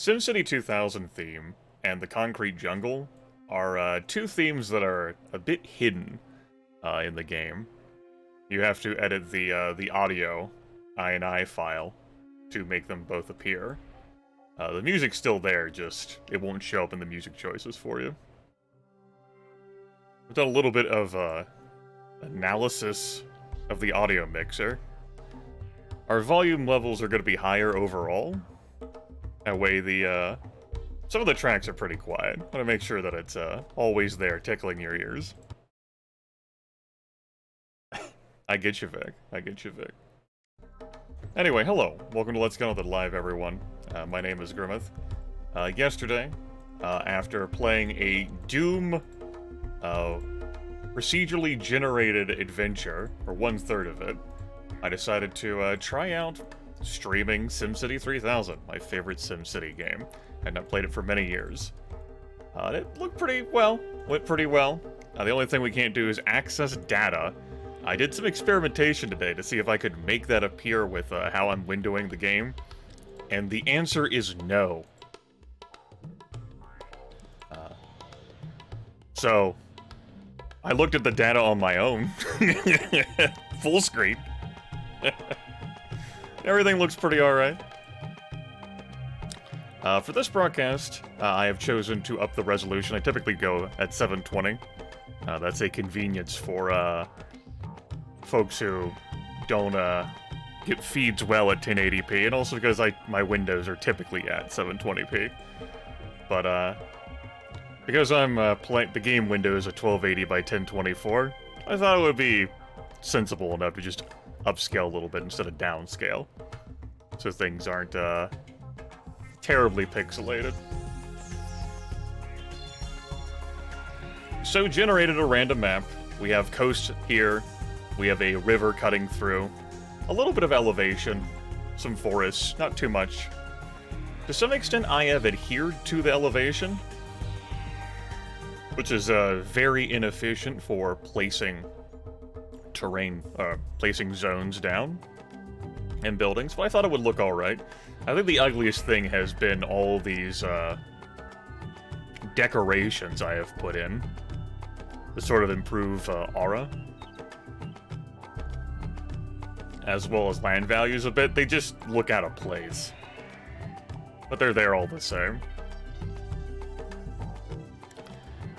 SimCity 2000 theme and the Concrete Jungle are two themes that are a bit hidden in the game. You have to edit the audio INI file to make them both appear. The music's still there, just it won't show up in the music choices for you. I've done a little bit of analysis of the audio mixer. Our volume levels are going to be higher overall. That way some of the tracks are pretty quiet. I want to make sure that it's always there, tickling your ears. I get you, Vic. I get you, Vic. Anyway, hello. Welcome to Let's Get On With It Live, everyone. My name is Grimmeth. Yesterday, after playing a Doom procedurally generated adventure, or 1/3 of it, I decided to try out streaming SimCity 3000, my favorite SimCity game. I had not played it for many years. It looked pretty well, went pretty well. The only thing we can't do is access data. I did some experimentation today to see if I could make that appear with how I'm windowing the game, and the answer is no. So, I looked at the data on my own. Full screen. Everything looks pretty alright. For this broadcast, I have chosen to up the resolution. I typically go at 720. That's a convenience for folks who don't get feeds well at 1080p, and also because my windows are typically at 720p. But because I'm playing the game window is a 1280 by 1024, I thought it would be sensible enough to just upscale a little bit instead of downscale, so things aren't terribly pixelated. So generated a random map. We have coast here. We have a river cutting through. A little bit of elevation. Some forests. Not too much. To some extent, I have adhered to the elevation, which is very inefficient for placing terrain, placing zones down and buildings, but I thought it would look alright. I think the ugliest thing has been all these decorations I have put in to sort of improve aura, as well as land values a bit. They just look out of place, but they're there all the same.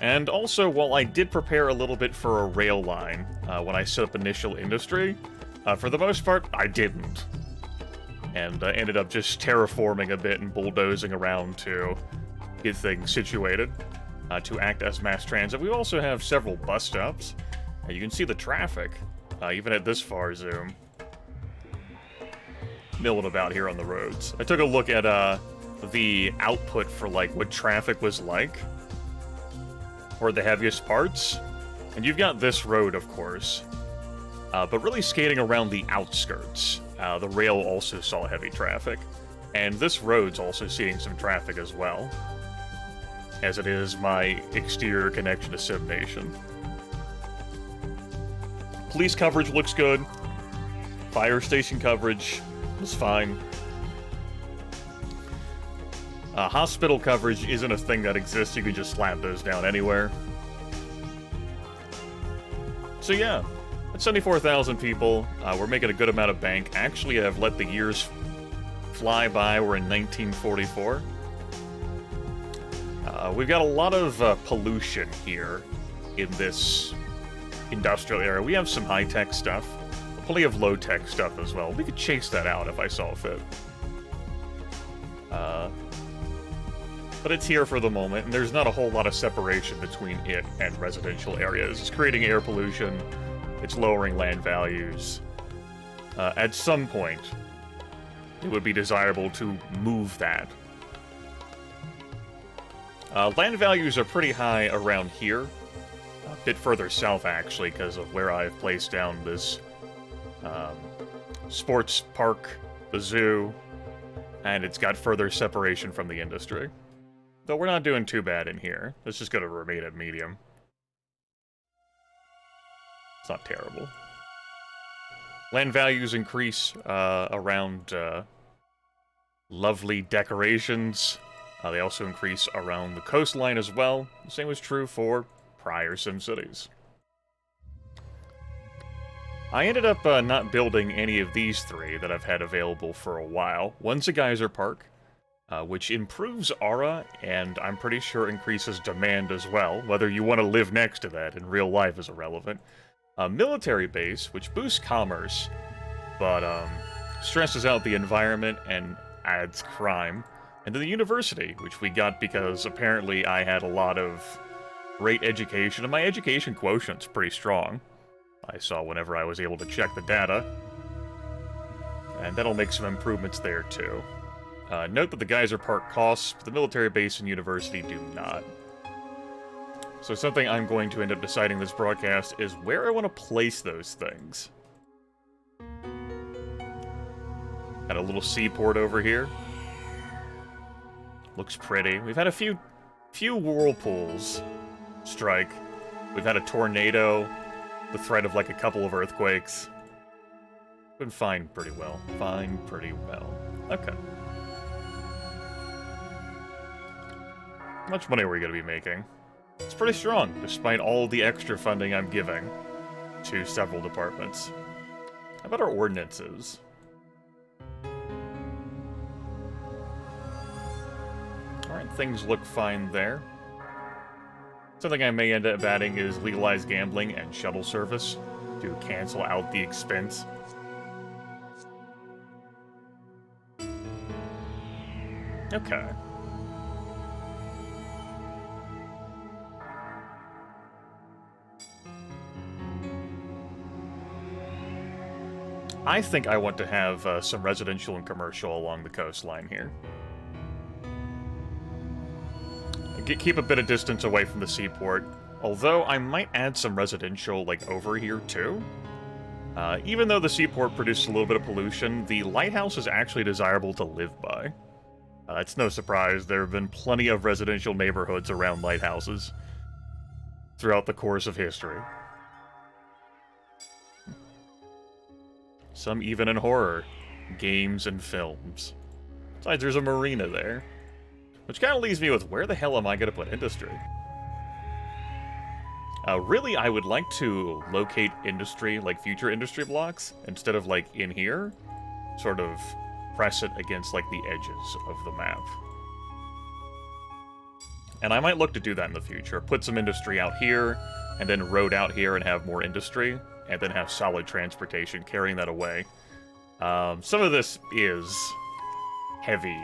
And also, while I did prepare a little bit for a rail line when I set up initial industry, for the most part, I didn't. And ended up just terraforming a bit and bulldozing around to get things situated to act as mass transit. We also have several bus stops. You can see the traffic, even at this far zoom, milling about here on the roads. I took a look at the output for like what traffic was like, or the heaviest parts, and you've got this road, of course, but really skating around the outskirts. The rail also saw heavy traffic, and this road's also seeing some traffic as well, as it is my exterior connection to Sim Nation. Police coverage looks good. Fire station coverage was fine. Hospital coverage isn't a thing that exists. You can just slap those down anywhere. So yeah, at 74,000 people, we're making a good amount of bank. Actually, I've let the years fly by. We're in 1944. We've got a lot of pollution here in this industrial area. We have some high-tech stuff, plenty of low-tech stuff as well. We could chase that out if I saw fit. But it's here for the moment, and there's not a whole lot of separation between it and residential areas. It's creating air pollution. It's lowering land values. At some point, it would be desirable to move that. Land values are pretty high around here. A bit further south, actually, because of where I've placed down this sports park, the zoo, and it's got further separation from the industry. Though we're not doing too bad in here. Let's just go to remain at medium. It's not terrible. Land values increase around lovely decorations They also increase around the coastline as well. The same was true for prior SimCities. I ended up not building any of these three that I've had available for a while. One's a geyser park, which improves aura, and I'm pretty sure increases demand as well. Whether you want to live next to that in real life is irrelevant. A military base, which boosts commerce, but stresses out the environment and adds crime. And then the university, which we got because apparently I had a lot of great education, and my education quotient's pretty strong. I saw whenever I was able to check the data. And that'll make some improvements there, too. Note that the geyser park costs, but the military base and university do not. So something I'm going to end up deciding this broadcast is where I want to place those things. Got a little seaport over here. Looks pretty. We've had a few whirlpools strike. We've had a tornado, the threat of like a couple of earthquakes. Been fine pretty well. Fine pretty well. Okay. How much money are we going to be making? It's pretty strong, despite all the extra funding I'm giving to several departments. How about our ordinances? Alright, things look fine there. Something I may end up adding is legalized gambling and shuttle service to cancel out the expense. Okay. I think I want to have some residential and commercial along the coastline here. Keep a bit of distance away from the seaport, although I might add some residential, like, over here, too. Even though the seaport produces a little bit of pollution, the lighthouse is actually desirable to live by. It's no surprise, there have been plenty of residential neighborhoods around lighthouses throughout the course of history. Some even in horror, games, and films. Besides, there's a marina there. Which kind of leaves me with, where the hell am I going to put industry? Really, I would like to locate industry, like future industry blocks, instead of like in here. Sort of press it against like the edges of the map. And I might look to do that in the future. Put some industry out here, and then road out here and have more industry, and then have solid transportation carrying that away. Some of this is heavy.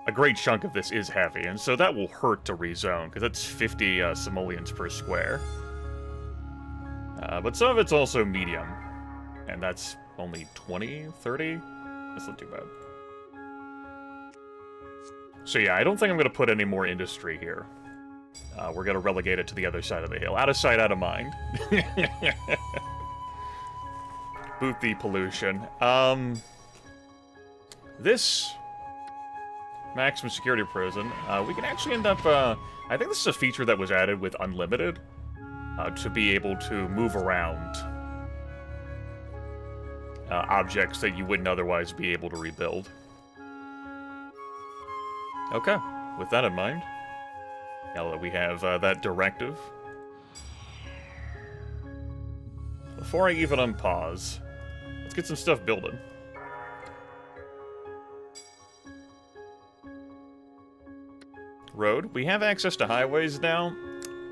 A great chunk of this is heavy, and so that will hurt to rezone, because that's 50 simoleons per square. But some of it's also medium, and that's only 20, 30? That's not too bad. So yeah, I don't think I'm going to put any more industry here. We're going to relegate it to the other side of the hill. Out of sight, out of mind. Boot the pollution. This maximum security prison, we can actually end up, I think this is a feature that was added with Unlimited, to be able to move around objects that you wouldn't otherwise be able to rebuild. Okay, with that in mind, now that we have that directive, before I even unpause, let's get some stuff building. Road. We have access to highways now.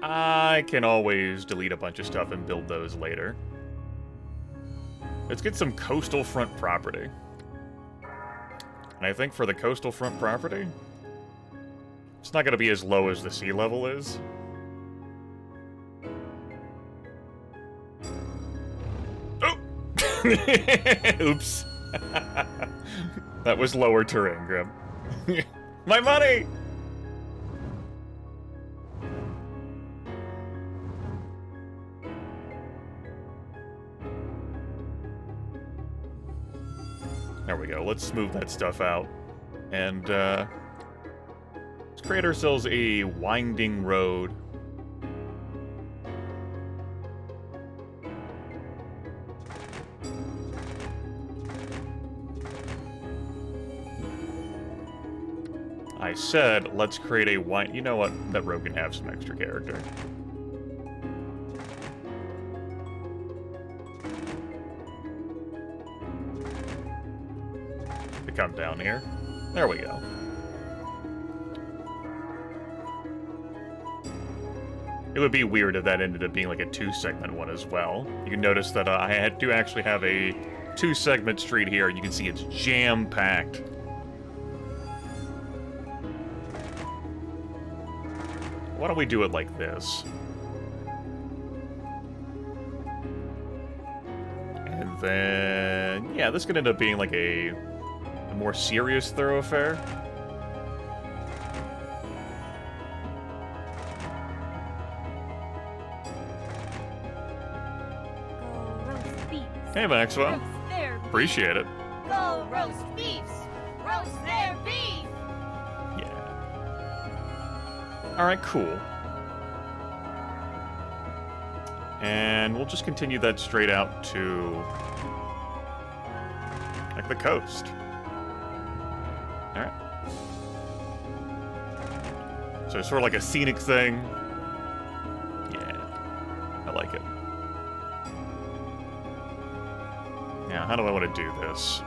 I can always delete a bunch of stuff and build those later. Let's get some coastal front property. And I think for the coastal front property, it's not going to be as low as the sea level is. Oh! Oops. That was lower terrain, Grim. My money! There we go. Let's smooth that stuff out. And, let's create ourselves a winding road. I said, let's create a wine... You know what? That rogue can have some extra character. To come down here. There we go. It would be weird if that ended up being like a 2-segment one as well. You can notice that I do actually have a 2-segment street here, and you can see it's jam-packed. Why don't we do it like this? And then... yeah, this could end up being like a more serious thoroughfare. Hey, Maxwell. Appreciate it. Go roast beefs! Roast their beef! Yeah. Alright, cool. And we'll just continue that straight out to... like the coast. Alright. So it's sort of like a scenic thing. Yeah. I like it. Now, how do I want to do this?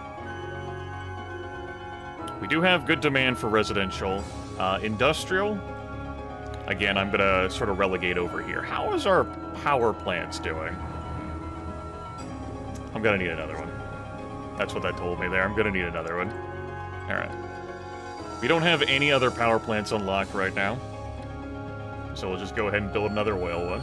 We do have good demand for residential. Industrial, again, I'm going to sort of relegate over here. How is our power plants doing? I'm going to need another one. That's what that told me there. I'm going to need another one. Alright. We don't have any other power plants unlocked right now. So we'll just go ahead and build another oil one.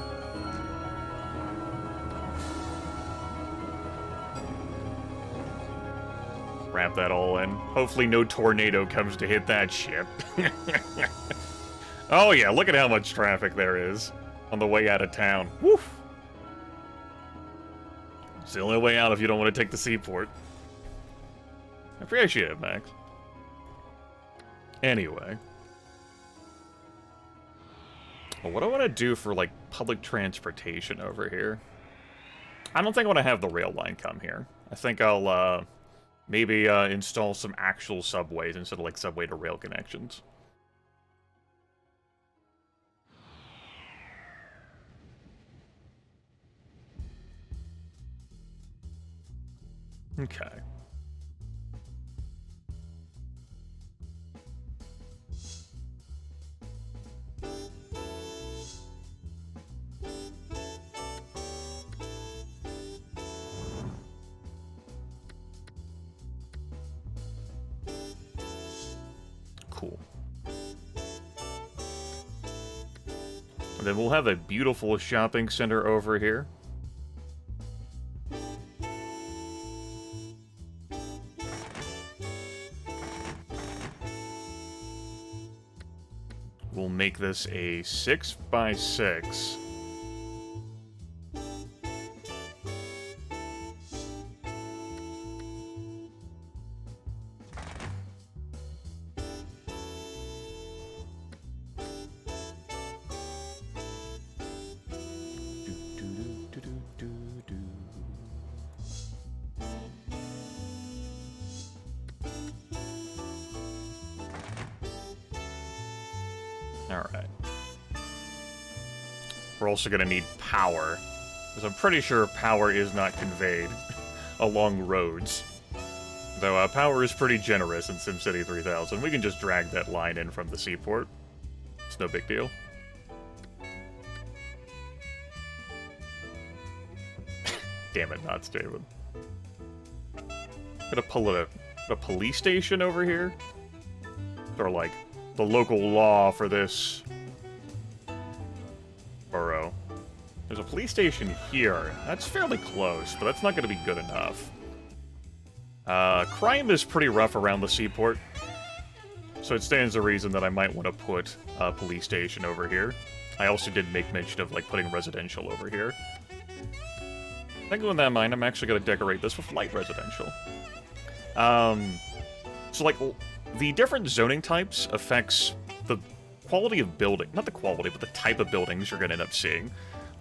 Wrap that all in. Hopefully no tornado comes to hit that ship. Oh yeah, look at how much traffic there is on the way out of town. Woof! It's the only way out if you don't want to take the seaport. I appreciate it, Max. Anyway. Well, what do I want to do for, like, public transportation over here? I don't think I want to have the rail line come here. I think I'll, maybe install some actual subways instead of like subway to rail connections. Okay. Cool. And then we'll have a beautiful shopping center over here. We'll make this a 6x6. Alright. We're also going to need power, because I'm pretty sure power is not conveyed along roads. Though power is pretty generous in SimCity 3000. We can just drag that line in from the seaport. It's no big deal. Damn it, not David. Gonna pull a police station over here? Or like the local law for this borough. There's a police station here. That's fairly close, but that's not going to be good enough. Crime is pretty rough around the seaport, so it stands to reason that I might want to put a police station over here. I also did make mention of, like, putting residential over here. I think with that in mind, I'm actually going to decorate this with light residential. So, like, the different zoning types affects the quality of building. Not the quality, but the type of buildings you're going to end up seeing.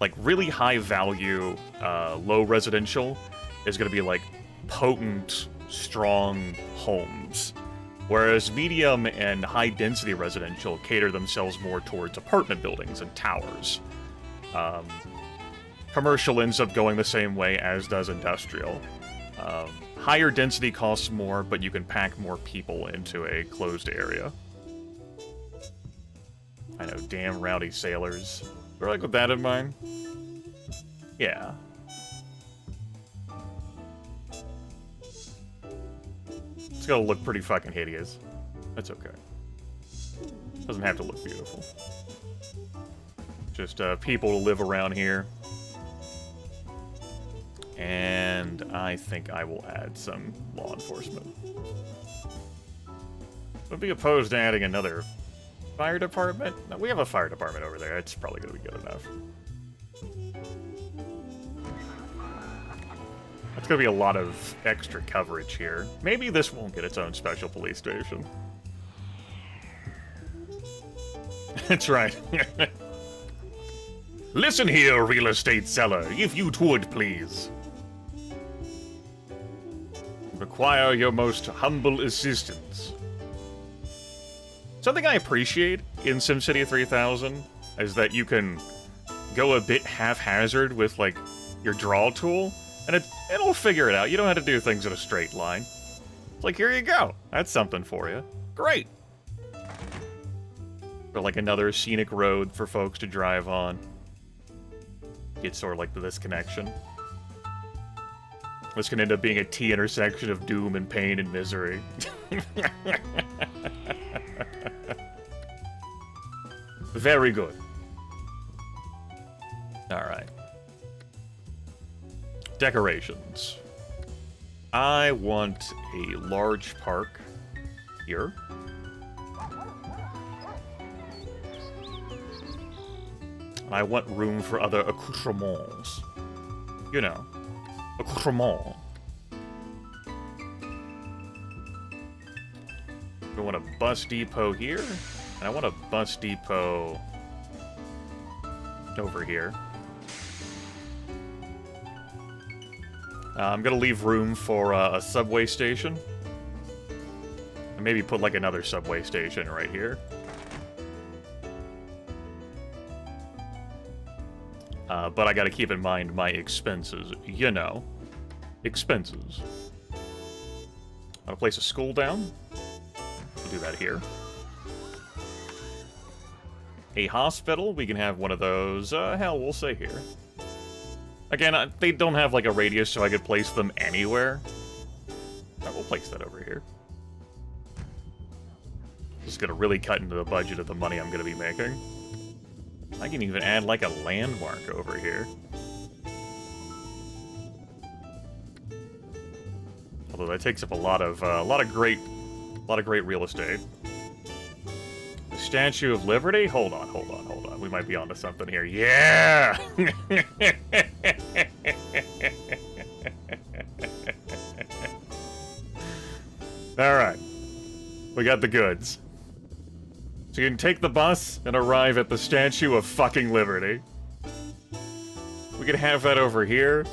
Like, really high value, low residential is going to be, like, potent, strong homes. Whereas medium and high-density residential cater themselves more towards apartment buildings and towers. Commercial ends up going the same way as does industrial. Higher density costs more, but you can pack more people into a closed area. I know, damn rowdy sailors. Do I like with that in mind? Yeah. It's gonna look pretty fucking hideous. That's okay. Doesn't have to look beautiful. Just people to live around here. And I think I will add some law enforcement. Would be opposed to adding another fire department? No, we have a fire department over there. It's probably going to be good enough. That's going to be a lot of extra coverage here. Maybe this won't get its own special police station. That's right. Listen here, real estate seller, if you would, please. Require your most humble assistance. Something I appreciate in SimCity 3000 is that you can go a bit haphazard with, like, your draw tool, and it'll figure it out. You don't have to do things in a straight line. It's like, here you go. That's something for you. Great. Or, like, another scenic road for folks to drive on. Get sort of like this connection. This can end up being a T intersection of doom and pain and misery. Very good. Alright. Decorations. I want a large park here. I want room for other accoutrements. You know, accoutrement. I want a bus depot here, and I want a bus depot over here. I'm gonna leave room for a subway station. And maybe put like another subway station right here. But I gotta keep in mind my expenses. You know. Expenses. I'll place a school down. We'll do that here. A hospital, we can have one of those. Hell, we'll say here. Again, they don't have like a radius, so I could place them anywhere. We'll place that over here. Just gonna really cut into the budget of the money I'm gonna be making. I can even add like a landmark over here. Although that takes up a lot of great real estate. The Statue of Liberty? Hold on. We might be onto something here. Yeah! Alright. We got the goods. So you can take the bus and arrive at the Statue of fucking Liberty. We could have that over here.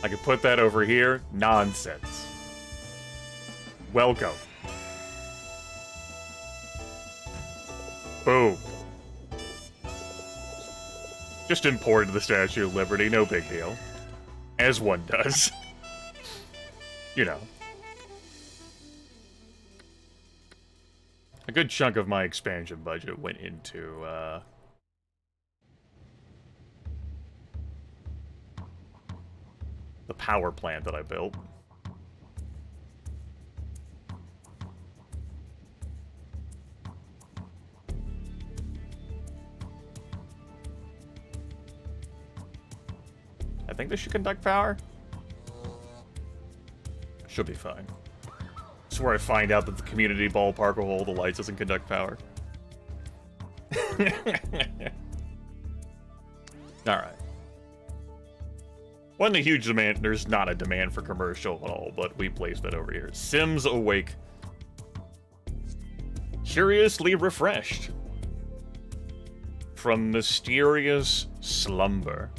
I could put that over here. Nonsense. Welcome. Boom. Just imported the Statue of Liberty, no big deal. As one does. You know. A good chunk of my expansion budget went into, the power plant that I built. I think this should conduct power. Should be fine. This is where I find out that the community ballpark will hold the lights doesn't conduct power. Alright. Wasn't a huge demand. There's not a demand for commercial at all, but we placed that over here. Sims awake. Curiously refreshed. From mysterious slumber.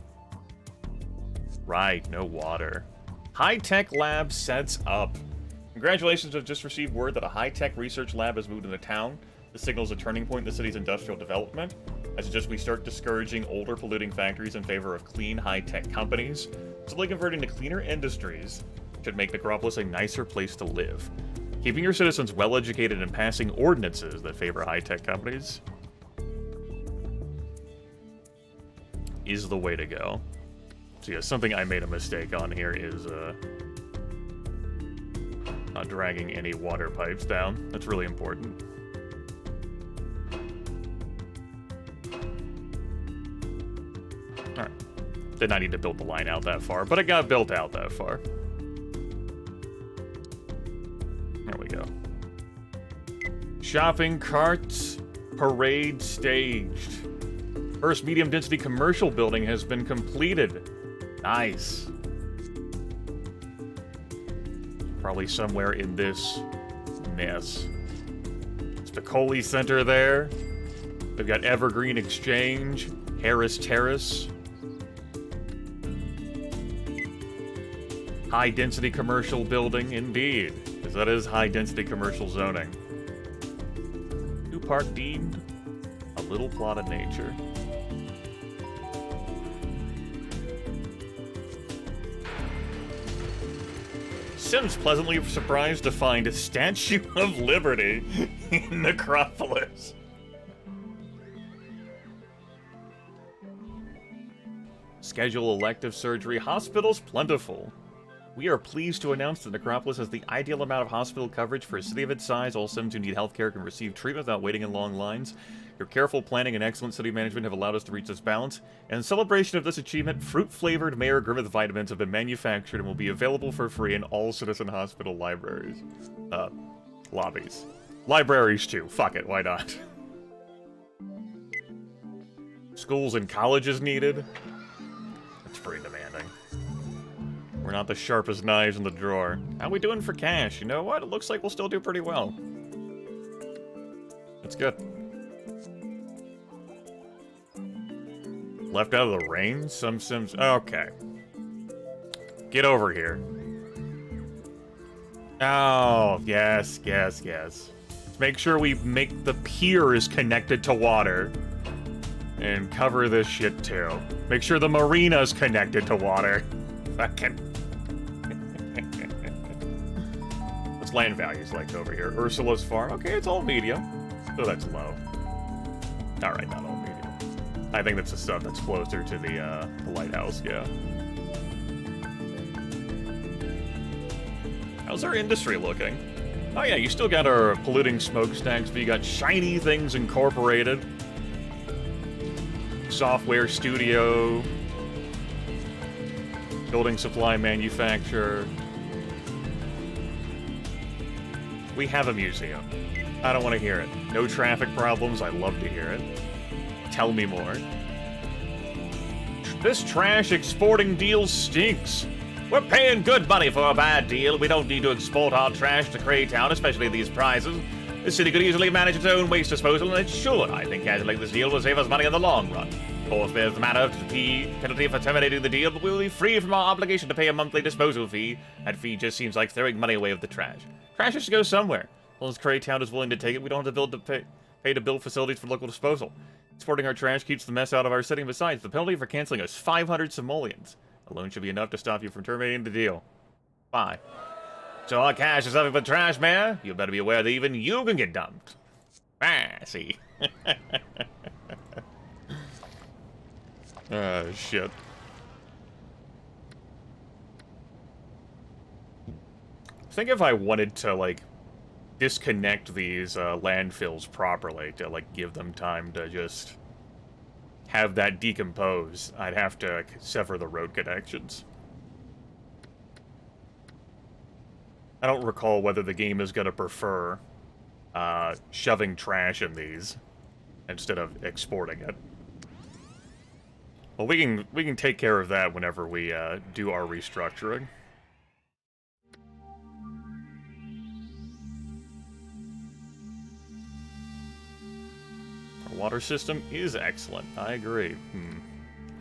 Right, no water. High-tech lab sets up. Congratulations, have just received word that a high-tech research lab has moved into town. This signals a turning point in the city's industrial development. I suggest we start discouraging older polluting factories in favor of clean, high-tech companies. Simply converting to cleaner industries should make Necropolis a nicer place to live. Keeping your citizens well-educated and passing ordinances that favor high-tech companies is the way to go. So yeah, something I made a mistake on here is, not dragging any water pipes down. That's really important. Alright. Did not need to build the line out that far, but it got built out that far. There we go. Shopping carts, parade staged. First medium-density commercial building has been completed. Nice. Probably somewhere in this mess. Spicoli Center there. They've got Evergreen Exchange, Harris Terrace. High-density commercial building, indeed. Because that is high-density commercial zoning. New park deemed a little plot of nature. Sims pleasantly surprised to find a Statue of Liberty in Necropolis. Schedule elective surgery. Hospitals plentiful. We are pleased to announce that Necropolis has the ideal amount of hospital coverage for a city of its size. All Sims who need healthcare can receive treatment without waiting in long lines. Your careful planning and excellent city management have allowed us to reach this balance. And in celebration of this achievement, fruit-flavored Mayor Grimmeth vitamins have been manufactured and will be available for free in all citizen hospital libraries. Lobbies. Libraries, too. Fuck it, why not? Schools and colleges needed. That's pretty demanding. We're not the sharpest knives in the drawer. How we doing for cash? You know what? It looks like we'll still do pretty well. That's good. Left out of the rain? Some Sims... Okay. Get over here. Oh, yes, yes, yes. Let's make sure we make the piers connected to water. And cover this shit, too. Make sure the marina's connected to water. Fucking... What's land values like over here? Ursula's Farm. Okay, it's all medium. So that's low. Alright, not all medium. I think that's the stuff that's closer to the lighthouse, yeah. How's our industry looking? Oh yeah, you still got our polluting smokestacks, but you got Shiny Things Incorporated. Software Studio. Building supply manufacturer. We have a museum. I don't want to hear it. No traffic problems, I love to hear it. Tell me more. This trash exporting deal stinks. We're paying good money for a bad deal. We don't need to export our trash to Craytown, especially these prices. The city could easily manage its own waste disposal, and it should. I think canceling this deal will save us money in the long run. Of course, there's the matter of the penalty for terminating the deal, but we will be free from our obligation to pay a monthly disposal fee. That fee just seems like throwing money away with the trash. Trash has to go somewhere. As long as Craytown is willing to take it, we don't have to pay to build facilities for local disposal. Exporting our trash keeps the mess out of our city, and besides, the penalty for canceling is 500 simoleons. Alone should be enough to stop you from terminating the deal. Bye. So our cash is nothing but trash, Mayor. You better be aware that even you can get dumped. Ah, see. Shit. I think if I wanted to, like, disconnect these landfills properly to, like, give them time to just have that decompose, I'd have to like, sever the road connections. I don't recall whether the game is going to prefer shoving trash in these instead of exporting it. Well, we can take care of that whenever we do our restructuring. Our water system is excellent. I agree.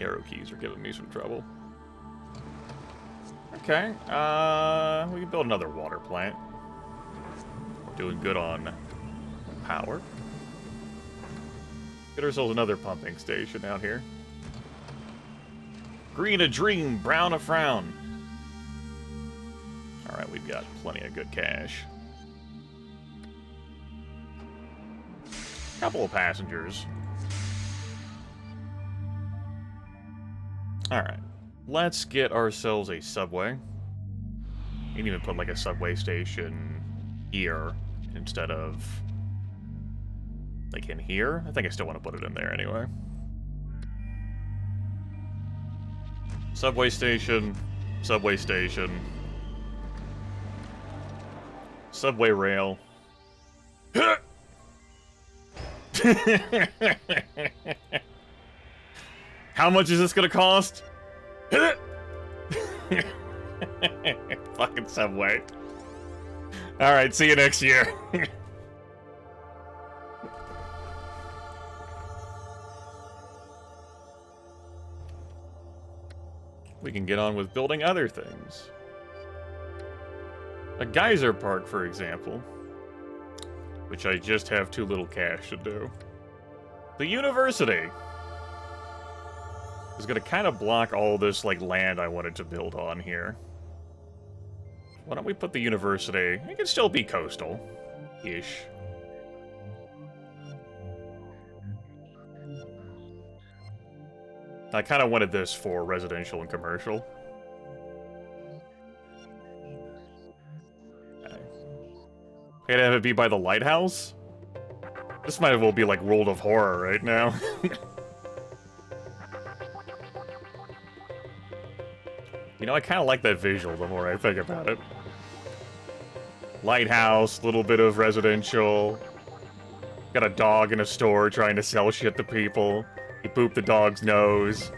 Arrow keys are giving me some trouble. Okay, we can build another water plant. Doing good on power. Get ourselves another pumping station out here. Green a dream, brown a frown. Alright, we've got plenty of good cash. Couple of passengers. Alright. Let's get ourselves a subway. You can even put like a subway station here instead of like in here. I think I still want to put it in there anyway. Subway station, subway station, subway rail. How much is this gonna cost? Fucking subway. Alright, see you next year. We can get on with building other things. A geyser park, for example. Which I just have too little cash to do. The university is gonna kind of block all this, like, land I wanted to build on here. Why don't we put the university... It can still be coastal-ish. I kind of wanted this for residential and commercial. Okay. Hey, to have it be by the lighthouse? This might as well be like World of Horror right now. You know, I kind of like that visual the more I think about it. Lighthouse, little bit of residential. Got a dog in a store trying to sell shit to people. He pooped the dog's nose.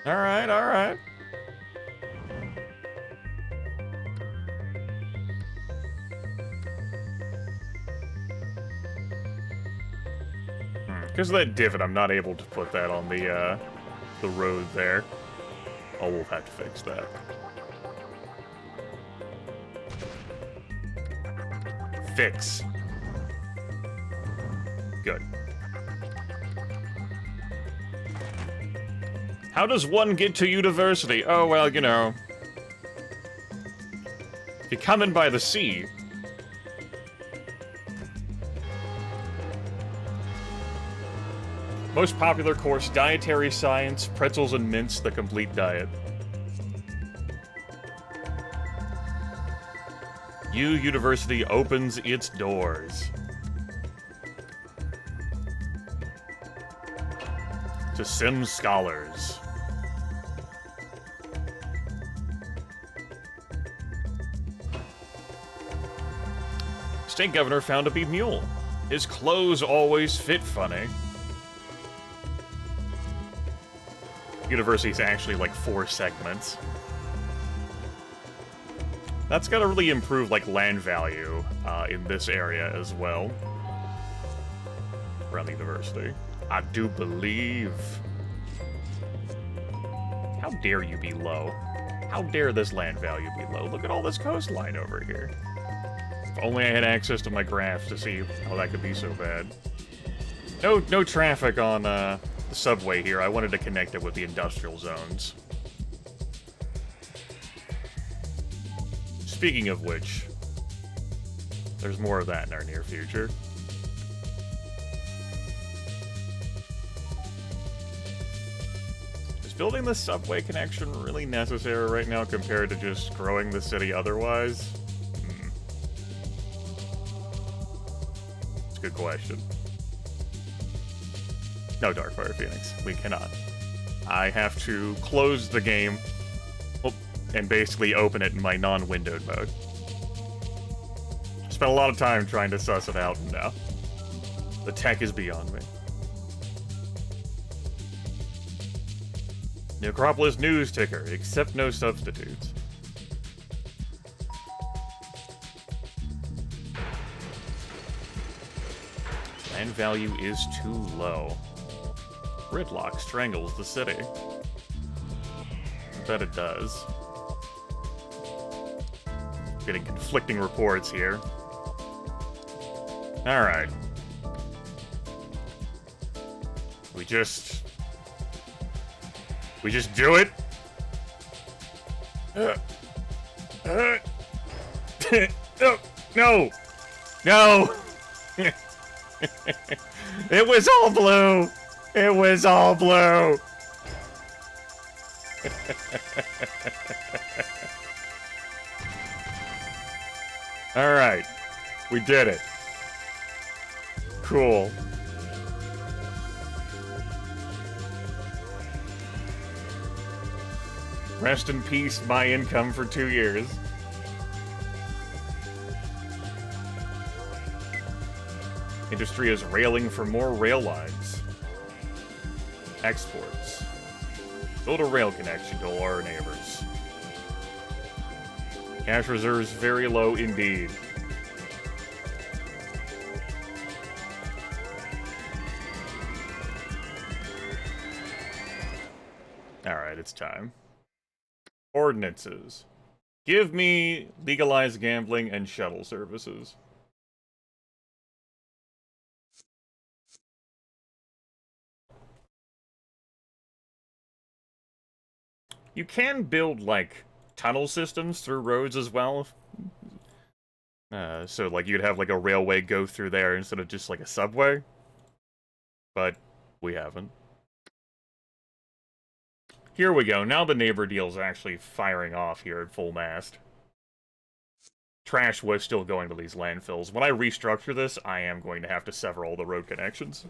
Alright, alright. Because of that divot, I'm not able to put that on the road there. Oh, we'll have to fix that. Fix. Good. How does one get to university? Oh, well, you know. If you come in by the sea. Most popular course, dietary science, pretzels and mints, the complete diet. University opens its doors. To Sim scholars. State governor found to be mule. His clothes always fit funny. University's actually like 4 segments. That's gotta really improve like land value in this area as well. Around the university. I do believe. How dare you be low? How dare this land value be low? Look at all this coastline over here. If only I had access to my graphs to see how that could be so bad. No traffic on the subway here. I wanted to connect it with the industrial zones. Speaking of which, there's more of that in our near future. Is building the subway connection really necessary right now compared to just growing the city otherwise? It's a good question. No, Darkfire Phoenix. We cannot. I have to close the game and basically open it in my non-windowed mode. Spent a lot of time trying to suss it out, and now the tech is beyond me. Necropolis news ticker. Accept no substitutes. Land value is too low. Gridlock strangles the city. I bet it does. Getting conflicting reports here. Alright. We just do it? No! No! It was all blue! It was all blue! Alright. We did it. Cool. Rest in peace, my income for 2 years. Industry is railing for more rail lines. Exports. Build a rail connection to all our neighbors. Cash reserves very low indeed. Alright, it's time. Ordinances. Give me legalized gambling and shuttle services. You can build, like, tunnel systems through roads as well. So, like, you'd have, like, a railway go through there instead of just, like, a subway. But we haven't. Here we go. Now the neighbor deal's actually firing off here at full mast. Trash was still going to these landfills. When I restructure this, I am going to have to sever all the road connections.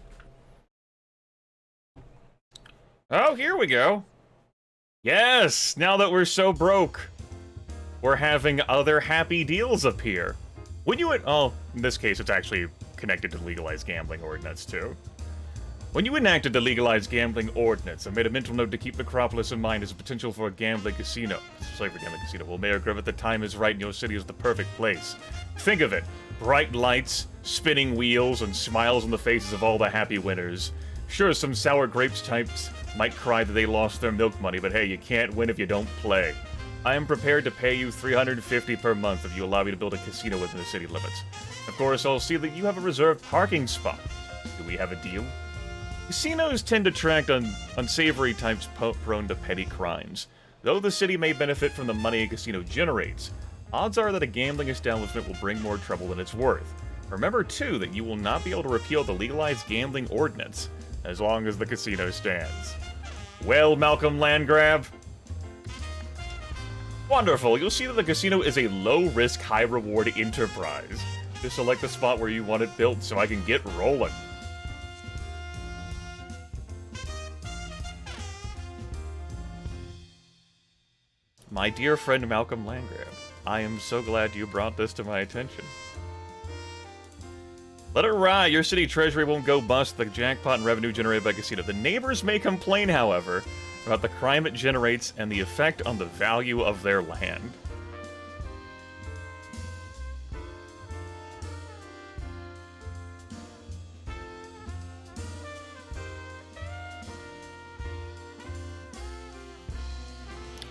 Oh, here we go. Yes! Now that we're so broke, we're having other happy deals appear. When you... Oh, in this case, it's actually connected to the legalized gambling ordinance, too. When you enacted the legalized gambling ordinance, I made a mental note to keep Necropolis in mind as a potential for a gambling casino. Slavery gambling casino. Well, Mayor Griffith, the time is right and your city is the perfect place. Think of it. Bright lights, spinning wheels, and smiles on the faces of all the happy winners. Sure, some sour grapes types might cry that they lost their milk money, but hey, you can't win if you don't play. I am prepared to pay you $350 per month if you allow me to build a casino within the city limits. Of course, I'll see that you have a reserved parking spot. Do we have a deal? Casinos tend to attract unsavory types prone to petty crimes. Though the city may benefit from the money a casino generates, odds are that a gambling establishment will bring more trouble than it's worth. Remember, too, that you will not be able to repeal the legalized gambling ordinance as long as the casino stands. Well, Malcolm Landgrab? Wonderful, you'll see that the casino is a low-risk, high-reward enterprise. Just select the spot where you want it built so I can get rolling. My dear friend Malcolm Landgrab, I am so glad you brought this to my attention. Let it ride, your city treasury won't go bust, the jackpot and revenue generated by casino. The neighbors may complain, however, about the crime it generates and the effect on the value of their land.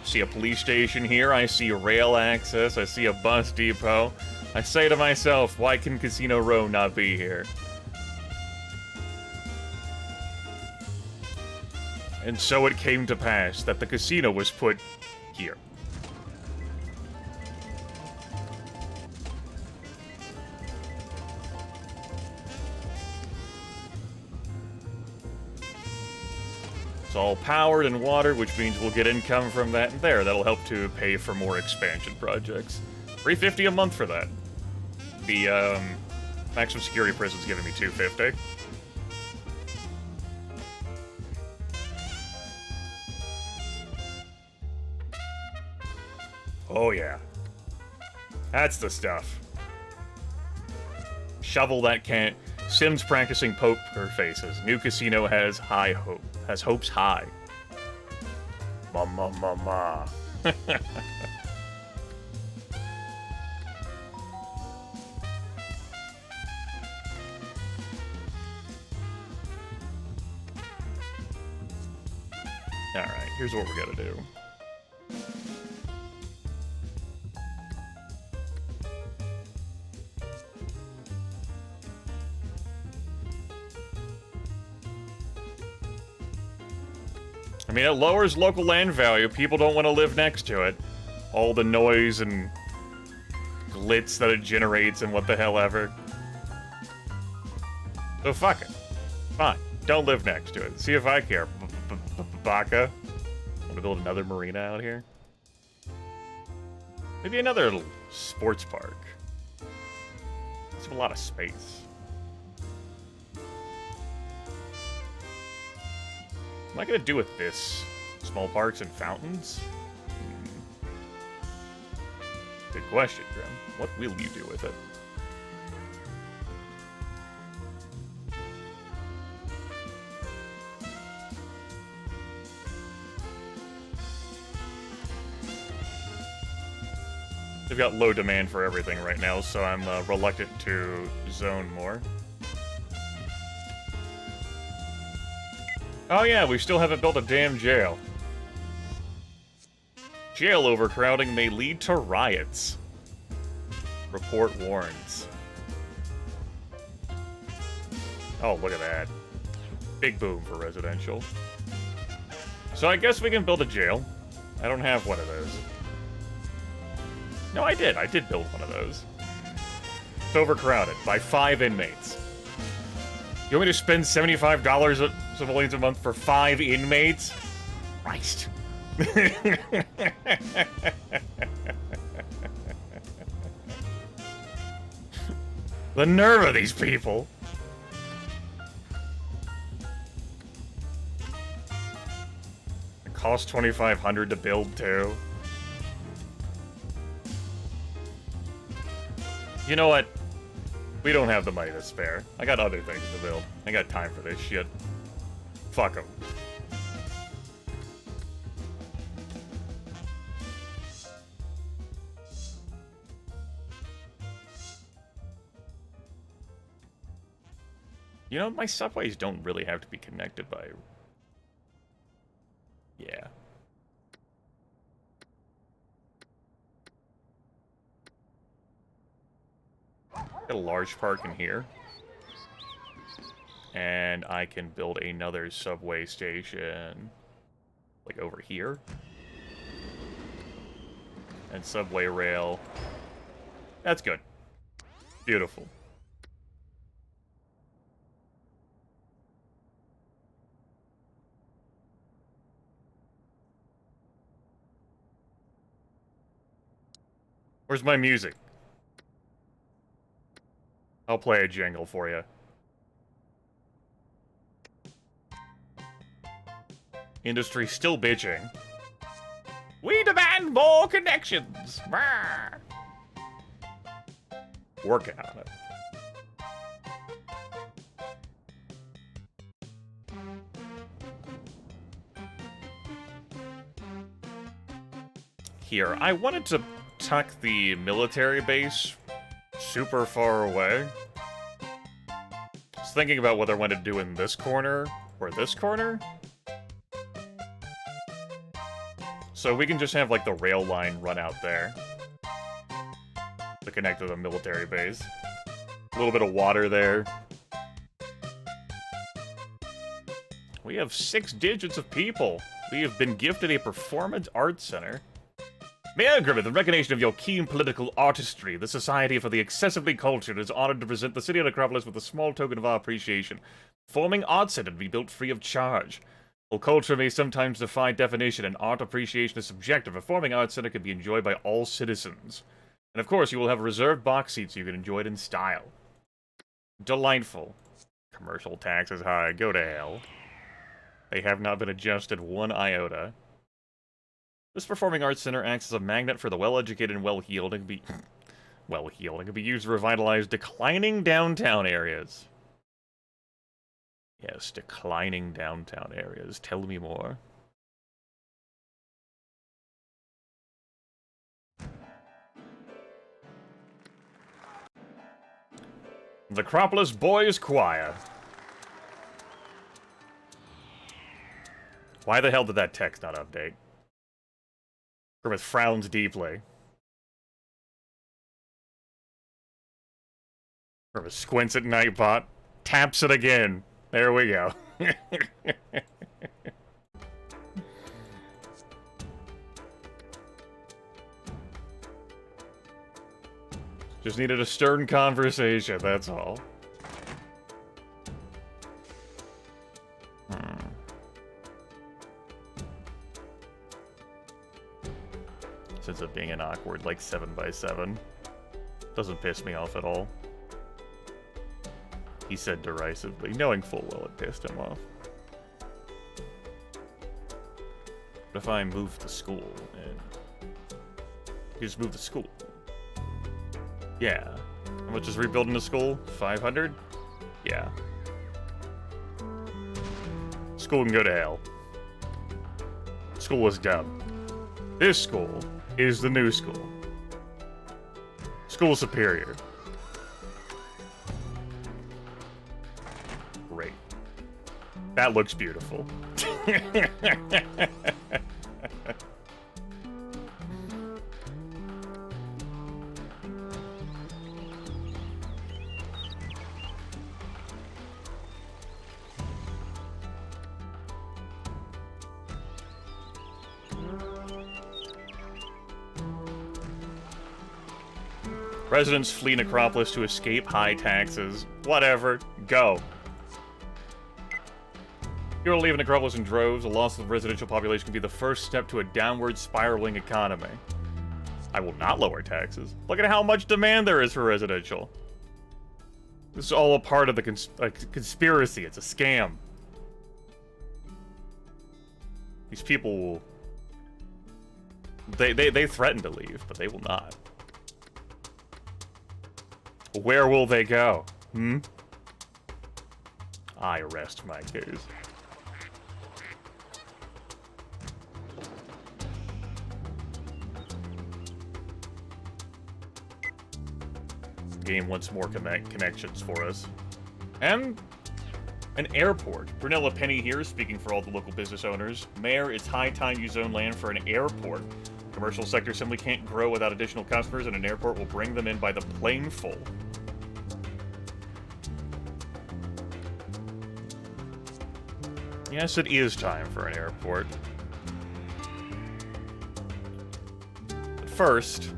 See a police station here, I see rail access, I see a bus depot. I say to myself, why can Casino Row not be here? And so it came to pass that the casino was put here. It's all powered and watered, which means we'll get income from that and there. That'll help to pay for more expansion projects. $350 a month for that. The maximum security prison's giving me $250. Oh yeah. That's the stuff. Shovel that can. Sims practicing poker faces. New casino has high hope. Has hopes high. Ma ma ma ma. Alright, here's what we're gonna do. I mean, it lowers local land value. People don't want to live next to it. All the noise and glitz that it generates and what the hell ever. So fuck it. Fine. Don't live next to it. See if I care. Baka. Want to build another marina out here? Maybe another little sports park. It's a lot of space. What am I gonna do with this? Small parks and fountains? Good question, Grim. What will you do with it? They've got low demand for everything right now, so I'm reluctant to zone more. Oh yeah, we still haven't built a damn jail. Jail overcrowding may lead to riots. Report warns. Oh, look at that. Big boom for residential. So I guess we can build a jail. I don't have one of those. No, I did. I did build one of those. It's overcrowded by 5 inmates. You want me to spend $75 simoleons a month for 5 inmates? Christ. The nerve of these people. It costs $2,500 to build too. You know what? We don't have the money to spare. I got other things to build. I got time for this shit. Fuck them. You know, my subways don't really have to be connected by... Yeah. Got a large park in here. And I can build another subway station, like over here. And subway rail. That's good. Beautiful. Where's my music? I'll play a jingle for you. Industry still bitching. We demand more connections! Brr. Working on it. Here, I wanted to tuck the military base super far away. I was thinking about whether I wanted to do in this corner or this corner. So we can just have, like, the rail line run out there to connect to the military base. A little bit of water there. We have 6 digits of people. We have been gifted a performance arts center. Mayor Griffith, in recognition of your keen political artistry, the Society for the Excessively Cultured is honored to present the city of Necropolis with a small token of our appreciation. Performing Arts Center to be built free of charge. While culture may sometimes defy definition and art appreciation is subjective, Performing Arts Center can be enjoyed by all citizens. And of course, you will have a reserved box seat so you can enjoy it in style. Delightful. Commercial tax is high. Go to hell. They have not been adjusted one iota. This Performing Arts Center acts as a magnet for the well-educated and well-heeled and can be... well-heeled and can be used to revitalize declining downtown areas. Yes, declining downtown areas. Tell me more. The Necropolis Boys Choir. Why the hell did that text not update? Griffith frowns deeply. Griffith squints at Nightbot, taps it again. There we go. Just needed a stern conversation, that's all. This ends up being an awkward, like, 7x7. Doesn't piss me off at all. He said derisively, knowing full well it pissed him off. What if I move the school and... You just move the school. Yeah. How much is rebuilding the school? 500? Yeah. School can go to hell. School is dumb. This school is the new school. School superior. Great. That looks beautiful. Residents flee Necropolis to escape high taxes. Whatever. Go. People leaving Necropolis in droves. The loss of the residential population can be the first step to a downward spiraling economy. I will not lower taxes. Look at how much demand there is for residential. This is all a part of the conspiracy. It's a scam. These people will... They threaten to leave, but they will not. Where will they go? Hmm? I rest my case. Game wants more connections for us. And an airport. Brunella Penny here, speaking for all the local business owners. Mayor, it's high time you zone land for an airport. Commercial sector simply can't grow without additional customers, and an airport will bring them in by the planeful. Yes, it is time for an airport. But first...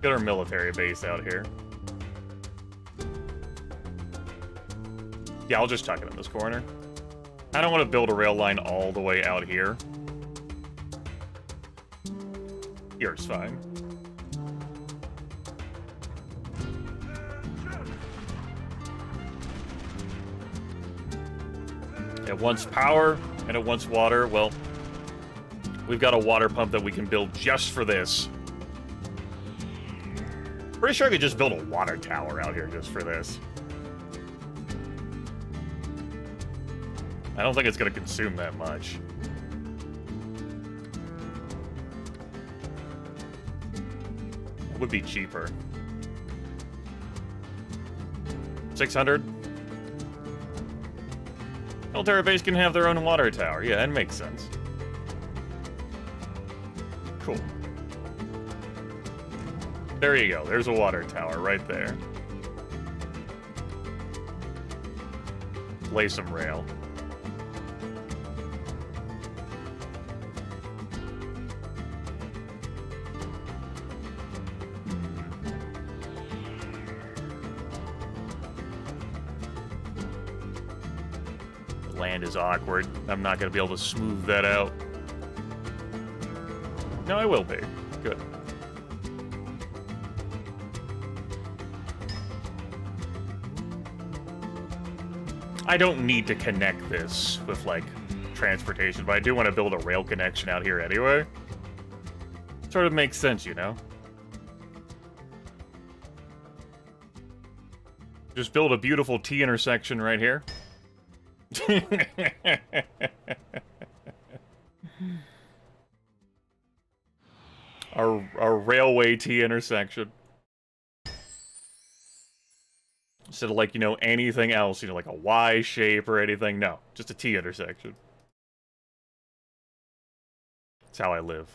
get our military base out here. Yeah, I'll just tuck it in this corner. I don't want to build a rail line all the way out here. Here's fine. It wants power, and it wants water. Well, we've got a water pump that we can build just for this. Pretty sure I could just build a water tower out here just for this. I don't think it's going to consume that much. It would be cheaper. 600? Military base can have their own water tower. Yeah, that makes sense. Cool. There you go. There's a water tower right there. Lay some rail. The land is awkward. I'm not going to be able to smooth that out. No, I will be. Good. I don't need to connect this with, like, transportation, but I do want to build a rail connection out here anyway. Sort of makes sense, you know? Just build a beautiful T intersection right here. our railway T intersection. Instead of, like, you know, anything else, you know, like a Y shape or anything. No, just a T intersection. That's how I live.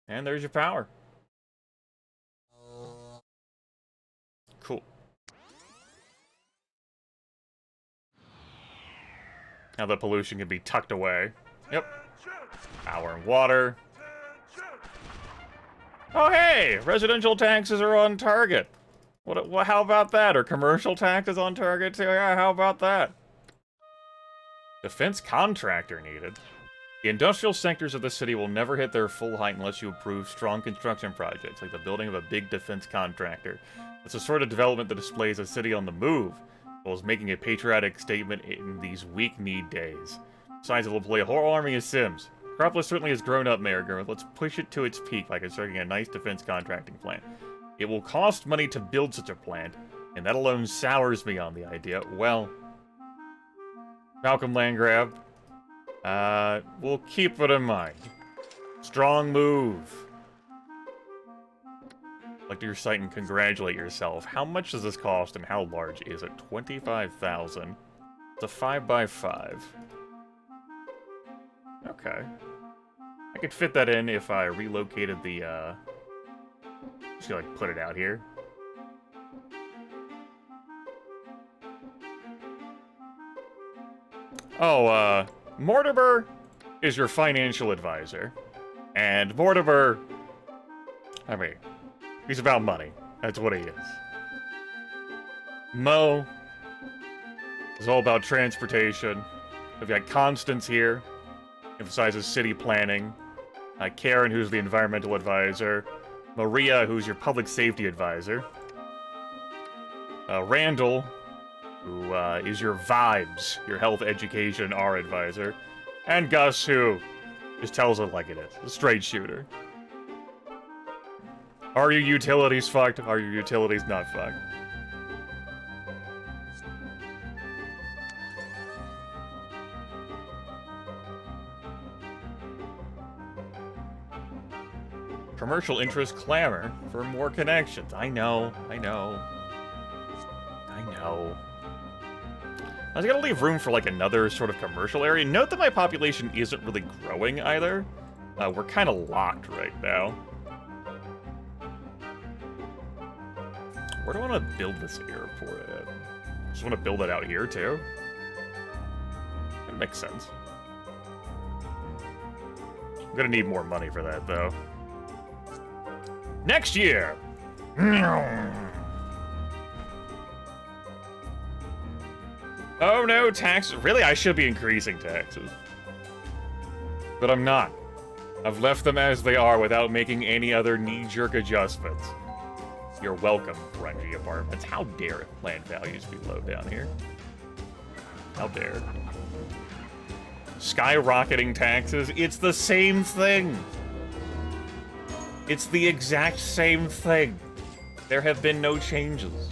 And there's your power. Cool. Now the pollution can be tucked away. Yep. Power and water. Oh, hey! Residential taxes are on target. What? How about that? Are commercial taxes on target too? Yeah, how about that? Defense contractor needed. The industrial sectors of the city will never hit their full height unless you approve strong construction projects, like the building of a big defense contractor. It's the sort of development that displays a city on the move, while as making a patriotic statement in these weak-kneed days. Besides, it will play a whole army of Sims. Acropolis certainly has grown up, Mayor Gurr. Let's push it to its peak by constructing a nice defense contracting plant. It will cost money to build such a plant, and that alone sours me on the idea. Well, Malcolm Landgrab, we'll keep it in mind. Strong move. Like to your site and congratulate yourself. How much does this cost and how large is it? 25,000. It's a 5x5. Okay. I could fit that in if I relocated the, just gonna, like, put it out here. Oh, Mortimer is your financial advisor. And Mortimer, I mean, he's about money. That's what he is. Mo is all about transportation. We've got Constance here, emphasizes city planning. Karen, who's the environmental advisor. Maria, who's your public safety advisor. Randall, who is your vibes, your health, education, R advisor. And Gus, who just tells it like it is. A straight shooter. Are your utilities fucked? Are your utilities not fucked? Commercial interests clamor for more connections. I know. I was gonna leave room for, like, another sort of commercial area. Note that my population isn't really growing either. We're kind of locked right now. Where do I want to build this airport at? Just want to build it out here, too? That makes sense. I'm gonna need more money for that, though. Next year! Oh no, taxes. Really, I should be increasing taxes. But I'm not. I've left them as they are without making any other knee-jerk adjustments. You're welcome, grungy apartments. How dare land values be low down here? How dare. Skyrocketing taxes, it's the same thing! It's the exact same thing. There have been no changes.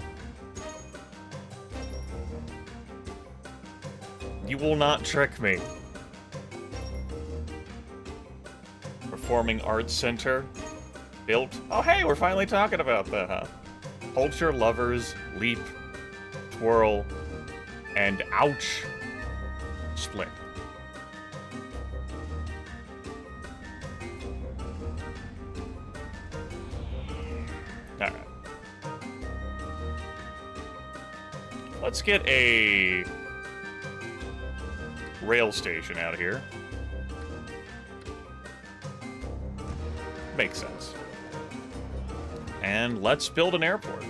You will not trick me. Performing Arts Center. Built. Oh, hey, we're finally talking about that, huh? Culture lovers, leap, twirl, and ouch, split. Alright. Let's get a rail station out here. Makes sense. And let's build an airport.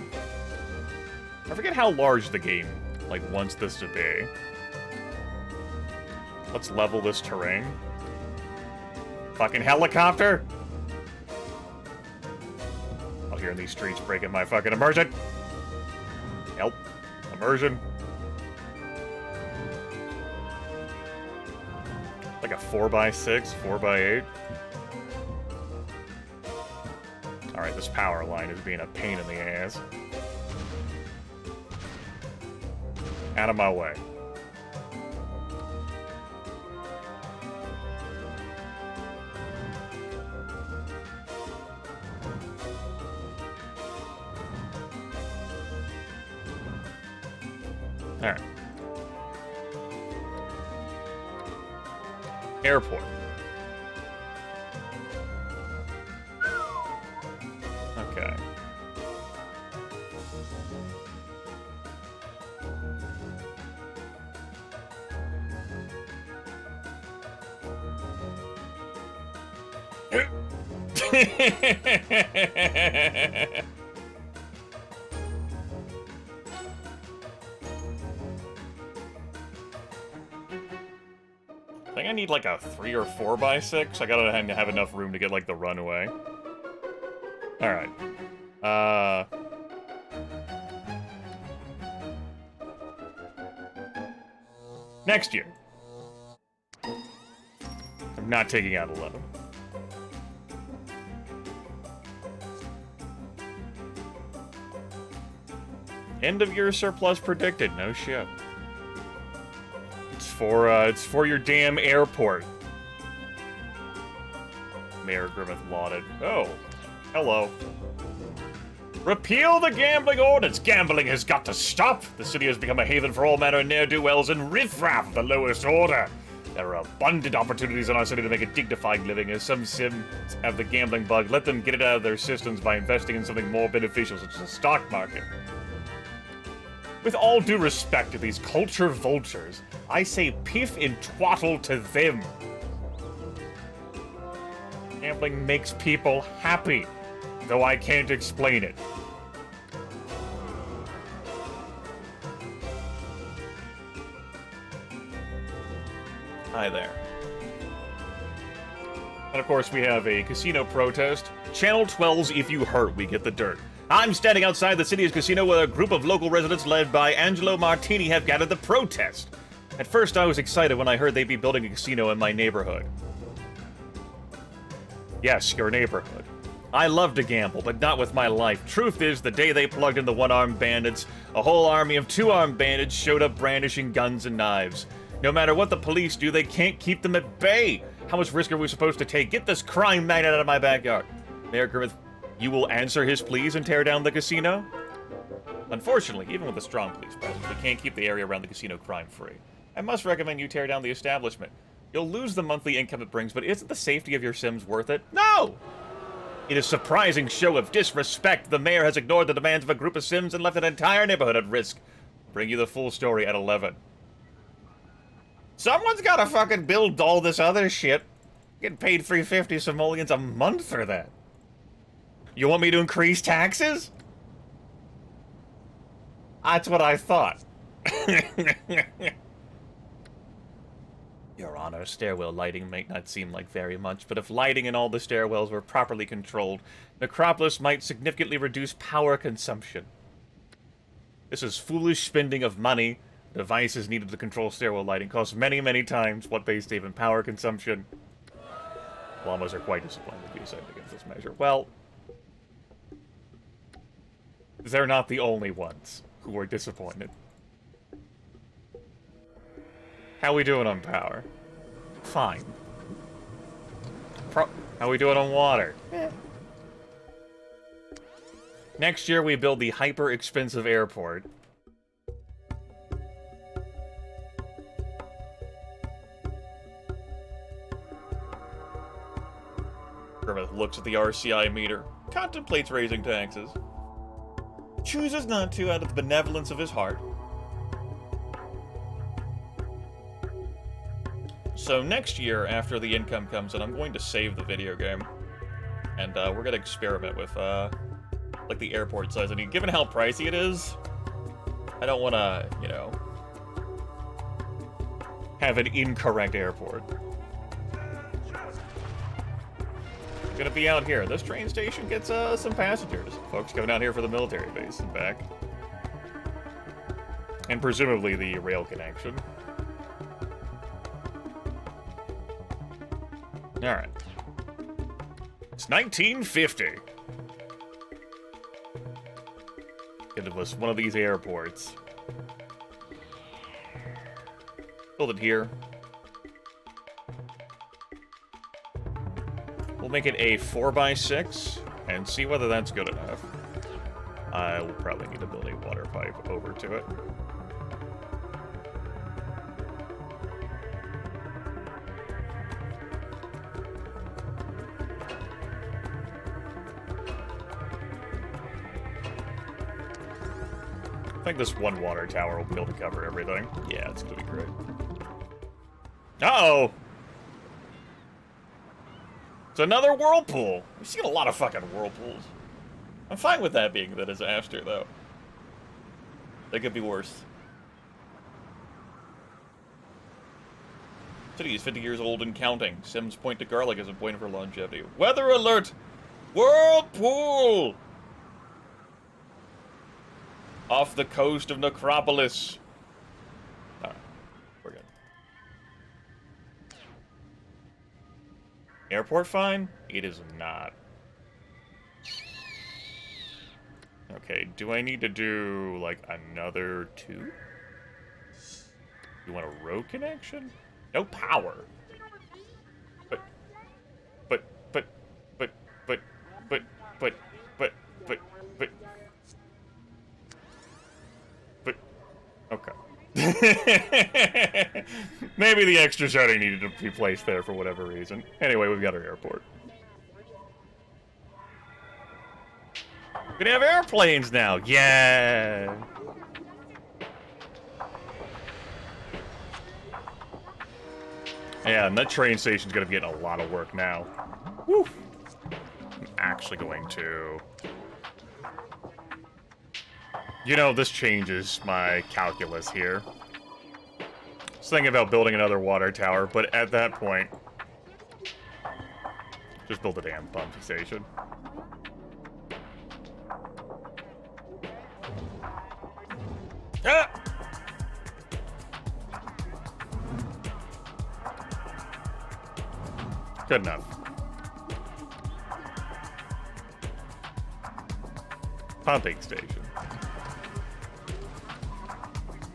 I forget how large the game, like, wants this to be. Let's level this terrain. Fucking helicopter! Out here in these streets breaking my fucking immersion. Help. Immersion. Like a 4x6, 4x8. Alright, this power line is being a pain in the ass. Out of my way. Alright. Airport. Okay. I think I need like a 3 or 4x6. I gotta have enough room to get like the runway. Alright. Next year. I'm not taking out 11. End of year surplus predicted. No shit. It's for your damn airport. Mayor Grimmeth lauded. Oh, hello. Repeal the gambling ordinance. Gambling has got to stop. The city has become a haven for all manner of ne'er-do-wells and riffraff of the lowest order. There are abundant opportunities in our city to make a dignified living. As some Sims have the gambling bug, let them get it out of their systems by investing in something more beneficial, such as the stock market. With all due respect to these culture vultures, I say piff and twaddle to them. Gambling makes people happy, though I can't explain it. Hi there. And of course we have a casino protest. Channel 12's If You Hurt, We Get the Dirt. I'm standing outside the city's casino where a group of local residents led by Angelo Martini have gathered to protest. At first I was excited when I heard they'd be building a casino in my neighborhood. Yes, your neighborhood. I love to gamble, but not with my life. Truth is, the day they plugged in the one-armed bandits, a whole army of two-armed bandits showed up brandishing guns and knives. No matter what the police do, they can't keep them at bay. How much risk are we supposed to take? Get this crime magnet out of my backyard. Mayor Grimmeth, you will answer his pleas and tear down the casino? Unfortunately, even with a strong police presence, we can't keep the area around the casino crime-free. I must recommend you tear down the establishment. You'll lose the monthly income it brings, but isn't the safety of your Sims worth it? No! In a surprising show of disrespect, the mayor has ignored the demands of a group of Sims and left an entire neighborhood at risk. Bring you the full story at 11. Someone's gotta fucking build all this other shit. Getting paid $350 simoleons a month for that. You want me to increase taxes? That's what I thought. Your Honor, stairwell lighting may not seem like very much, but if lighting in all the stairwells were properly controlled, Necropolis might significantly reduce power consumption. This is foolish spending of money. Devices needed to control stairwell lighting cost many, many times what they save in power consumption. Llamas are quite disappointed to be decided against this measure. Well, they're not the only ones who are disappointed. How we doing on power? Fine. How we doing on water? Next year we build the hyper-expensive airport. Grimmeth looks at the RCI meter, contemplates raising taxes, chooses not to out of the benevolence of his heart. So next year, after the income comes in, I'm going to save the video game. And we're going to experiment with, like, the airport size. I mean, given how pricey it is, I don't want to, you know, have an incorrect airport. Gonna be out here. This train station gets some passengers. Folks coming out here for the military base and back. And presumably the rail connection. Alright. It's 1950. It was one of these airports. Build it here. We'll make it a 4x6 and see whether that's good enough. I will probably need to build a water pipe over to it. I think this one water tower will be able to cover everything. Yeah, it's gonna be great. Uh-oh! It's another whirlpool. We've seen a lot of fucking whirlpools. I'm fine with that being the disaster, though. That could be worse. City is 50 years old and counting. Sims point to garlic as a point for longevity. Weather alert! Whirlpool! Off the coast of Necropolis. Alright, we're good. Airport fine? It is not. Okay, do I need to do, like, another 2? You want a road connection? No power. But, okay. Maybe the extra sharding needed to be placed there for whatever reason. Anyway, we've got our airport. We're gonna have airplanes now. Yeah. Yeah, and that train station's gonna be getting a lot of work now. Woo. I'm actually going to... You know, this changes my calculus here. I was thinking about building another water tower, but at that point... Just build a damn pumping station. Ah! Good enough. Pumping station.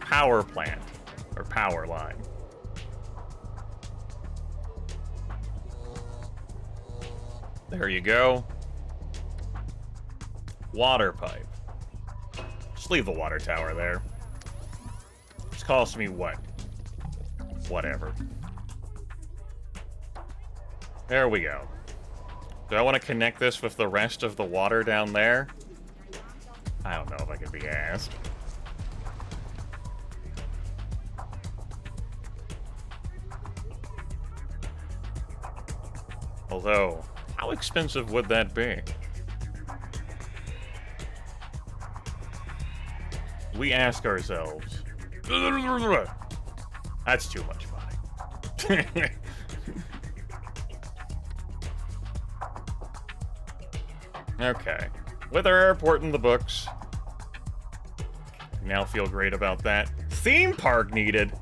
Power plant. Or power line. There you go. Water pipe. Just leave the water tower there. It's cost me what? Whatever. There we go. Do I want to connect this with the rest of the water down there? I don't know if I can be asked. Although, how expensive would that be? We ask ourselves. That's too much money. Okay. With our airport in the books. Now feel great about that. Theme park needed.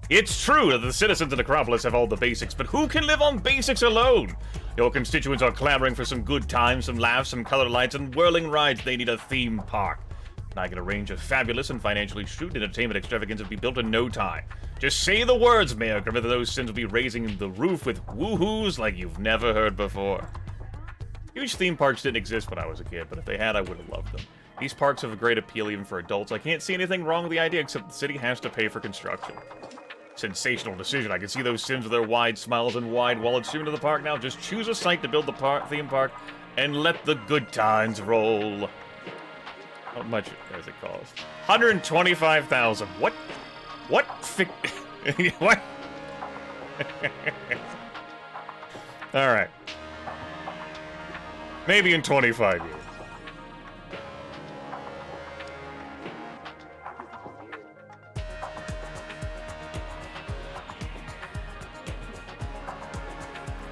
It's true that the citizens of Necropolis have all the basics, but who can live on basics alone? Your constituents are clamoring for some good times, some laughs, some color lights, and whirling rides. They need a theme park. And I can arrange a fabulous and financially shrewd entertainment extravaganza to be built in no time. Just say the words, Mayor Griffith, those sins will be raising the roof with woohoos like you've never heard before. Huge theme parks didn't exist when I was a kid, but if they had, I would have loved them. These parks have a great appeal even for adults. I can't see anything wrong with the idea, except the city has to pay for construction. Sensational decision. I can see those Sims with their wide smiles and wide wallets soon to the park now. Just choose a site to build the theme park and let the good times roll. How much does it cost? 125,000. What? What? What? All right. Maybe in 25 years.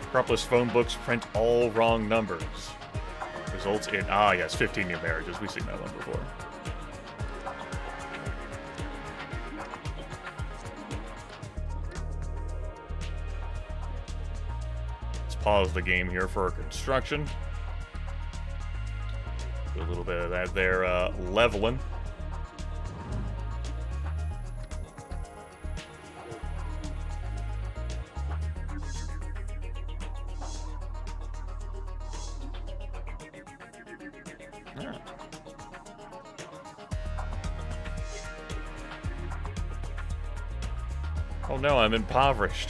Necropolis phone books print all wrong numbers. Results in, yes, 15 new marriages. We've seen that one before. Let's pause the game here for construction. Do a little bit of that there, leveling. Oh no, I'm impoverished.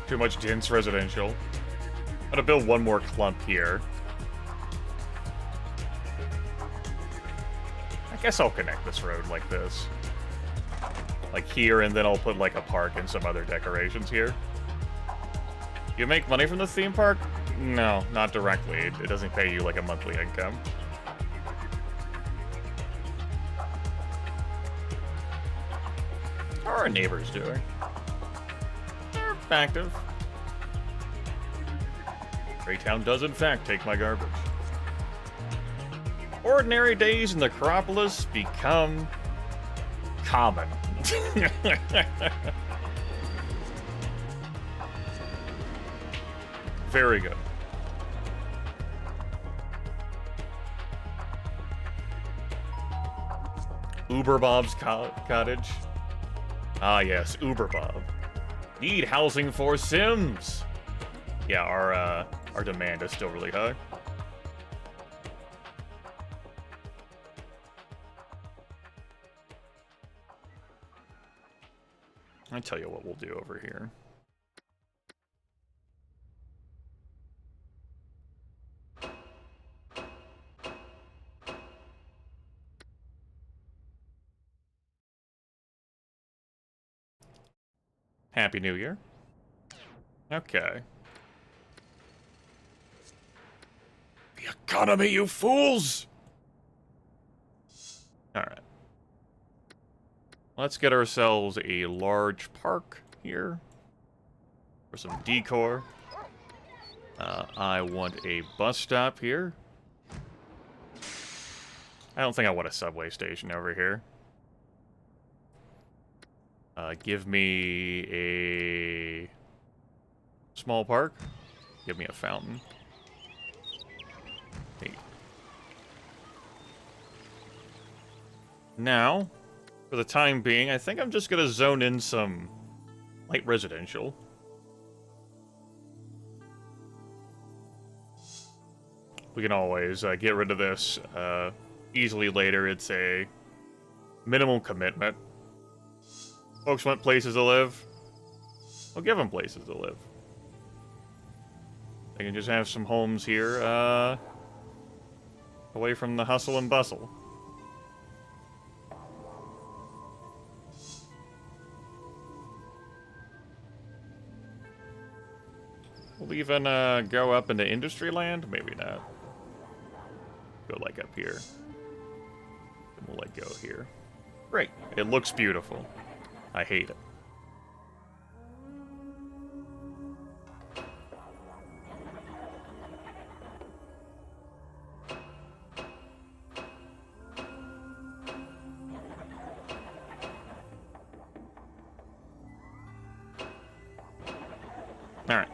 Too much dense residential. I'm gonna build one more clump here. guess I'll connect this road like this. Like here, and then I'll put like a park and some other decorations here. You make money from the theme park? No, not directly. It doesn't pay you like a monthly income. How are our neighbors doing? They're active. Greytown does in fact take my garbage. Ordinary days in the Acropolis become common. Very good. Uber Bob's cottage. Ah yes, Uber Bob. Need housing for Sims. Yeah, our demand is still really high. I tell you what we'll do over here. Happy New Year. Okay. The economy, you fools! Alright. Let's get ourselves a large park here for some decor. I want a bus stop here. I don't think I want a subway station over here. Give me a small park. Give me a fountain. Hey. Now, for the time being, I think I'm just gonna zone in some light residential. We can always get rid of this easily later. It's a minimal commitment. Folks want places to live. I'll give them places to live. They can just have some homes here, away from the hustle and bustle. We'll even go up into industry land? Maybe not. Go like up here. Then we'll like go here. Great. It looks beautiful. I hate it. All right.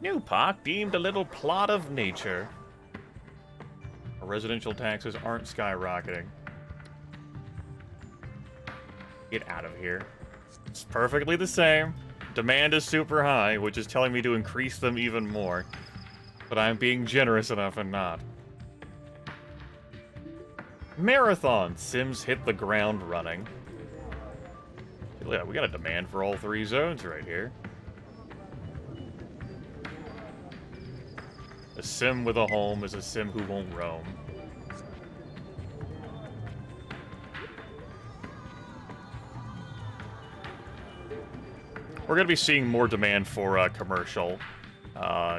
New park deemed a little plot of nature. Our residential taxes aren't skyrocketing. Get out of here. It's perfectly the same. Demand is super high, which is telling me to increase them even more. But I'm being generous enough and not. Marathon. Sims hit the ground running. Yeah, we got a demand for all three zones right here. A sim with a home is a sim who won't roam. We're going to be seeing more demand for commercial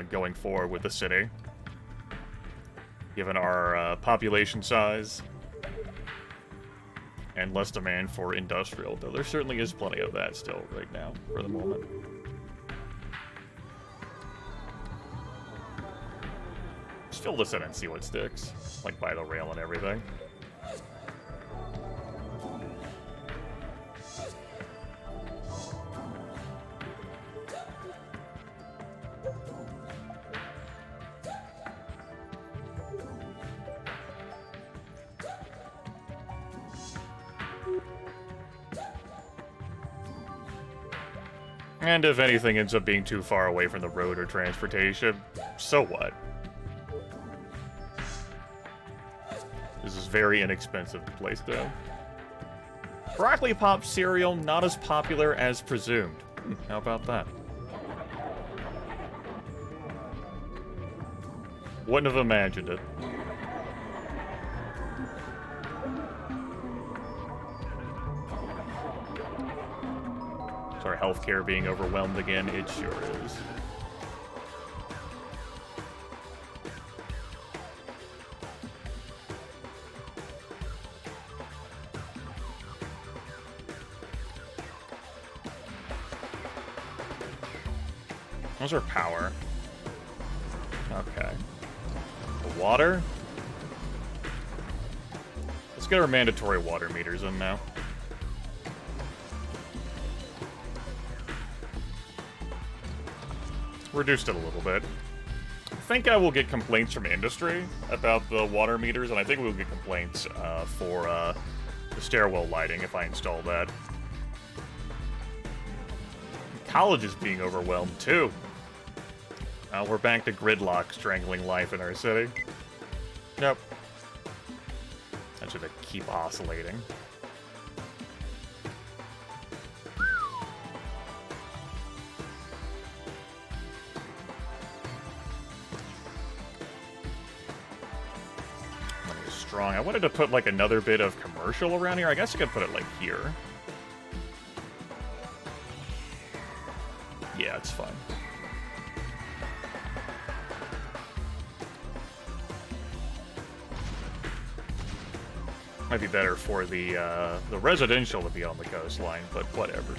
going forward with the city. Given our population size. And less demand for industrial, though there certainly is plenty of that still right now, for the moment. Just fill this in and see what sticks. Like by the rail and everything. And if anything ends up being too far away from the road or transportation, so what? This is very inexpensive to place down. Broccoli Pop cereal not as popular as presumed. How about that? Wouldn't have imagined it. Sorry, healthcare being overwhelmed again. It sure is. How's our power? Okay. The water? Let's get our mandatory water meters in now. Reduced it a little bit. I think I will get complaints from industry about the water meters, and I think we'll get complaints for the stairwell lighting if I install that. College is being overwhelmed, too. We're back to gridlock strangling life in our city. Nope. That should keep oscillating. Money is strong. I wanted to put, like, another bit of commercial around here. I guess I could put it, like, here. Yeah, it's fine. Might be better for the residential to be on the coastline, but whatever.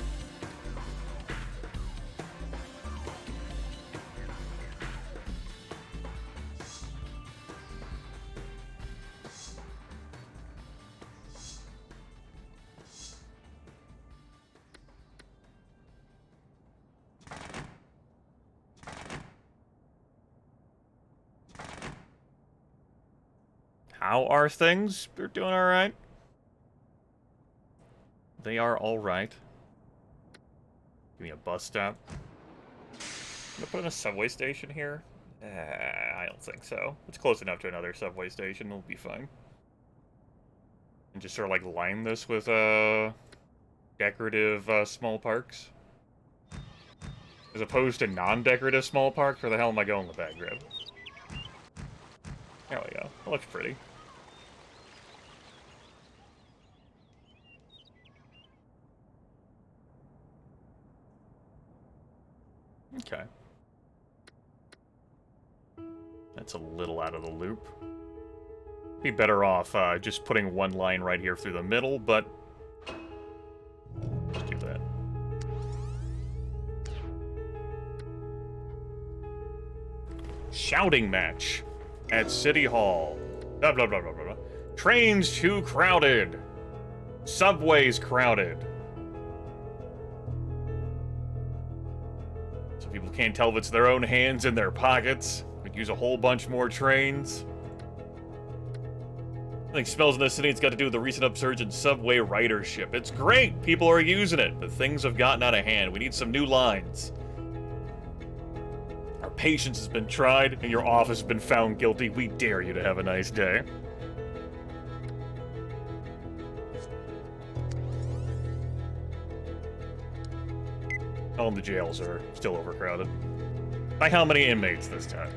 How are things? They're doing alright. They are alright. Give me a bus stop. Can I put in a subway station here? I don't think so. It's close enough to another subway station. It'll be fine. And just sort of like line this with decorative small parks. As opposed to non-decorative small parks. Where the hell am I going with that grid? There we go. It looks pretty. Okay. That's a little out of the loop. Be better off just putting one line right here through the middle, but let's do that. Shouting match at City Hall. Blah, blah, blah, blah, blah. Trains too crowded. Subways crowded. So people can't tell if it's their own hands in their pockets. Could use a whole bunch more trains. I think smells in the city. It's got to do with the recent upsurge in subway ridership. It's great. People are using it, but things have gotten out of hand. We need some new lines. Our patience has been tried, and your office has been found guilty. We dare you to have a nice day. All the jails are still overcrowded. By how many inmates this time?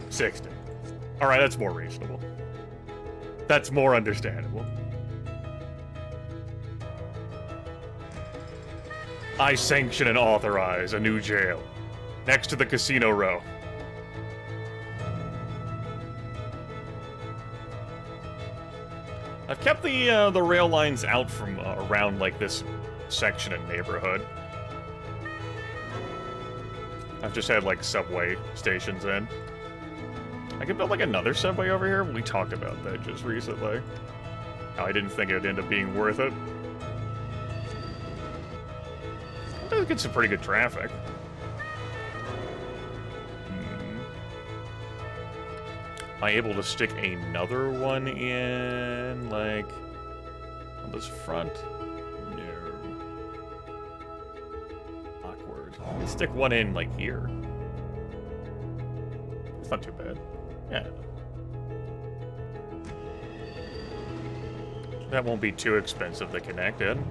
60. Alright, that's more reasonable. That's more understandable. I sanction and authorize a new jail. Next to the Casino Row. I've kept the rail lines out from around, like, this section and neighborhood. I've just had, like, subway stations in. I could build, like, another subway over here. We talked about that just recently. I didn't think it would end up being worth it. It does get some pretty good traffic. Am I able to stick another one in, like, on this front? No. Awkward. Let's stick one in, like, here. It's not too bad. Yeah. That won't be too expensive to connect in.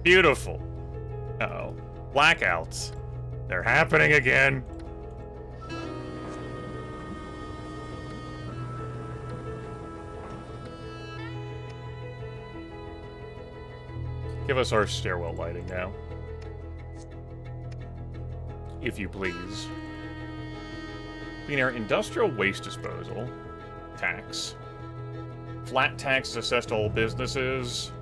Beautiful. Uh-oh. Blackouts. They're happening again. Give us our stairwell lighting now. If you please. Clean air industrial waste disposal. Tax. Flat tax is assessed to all businesses.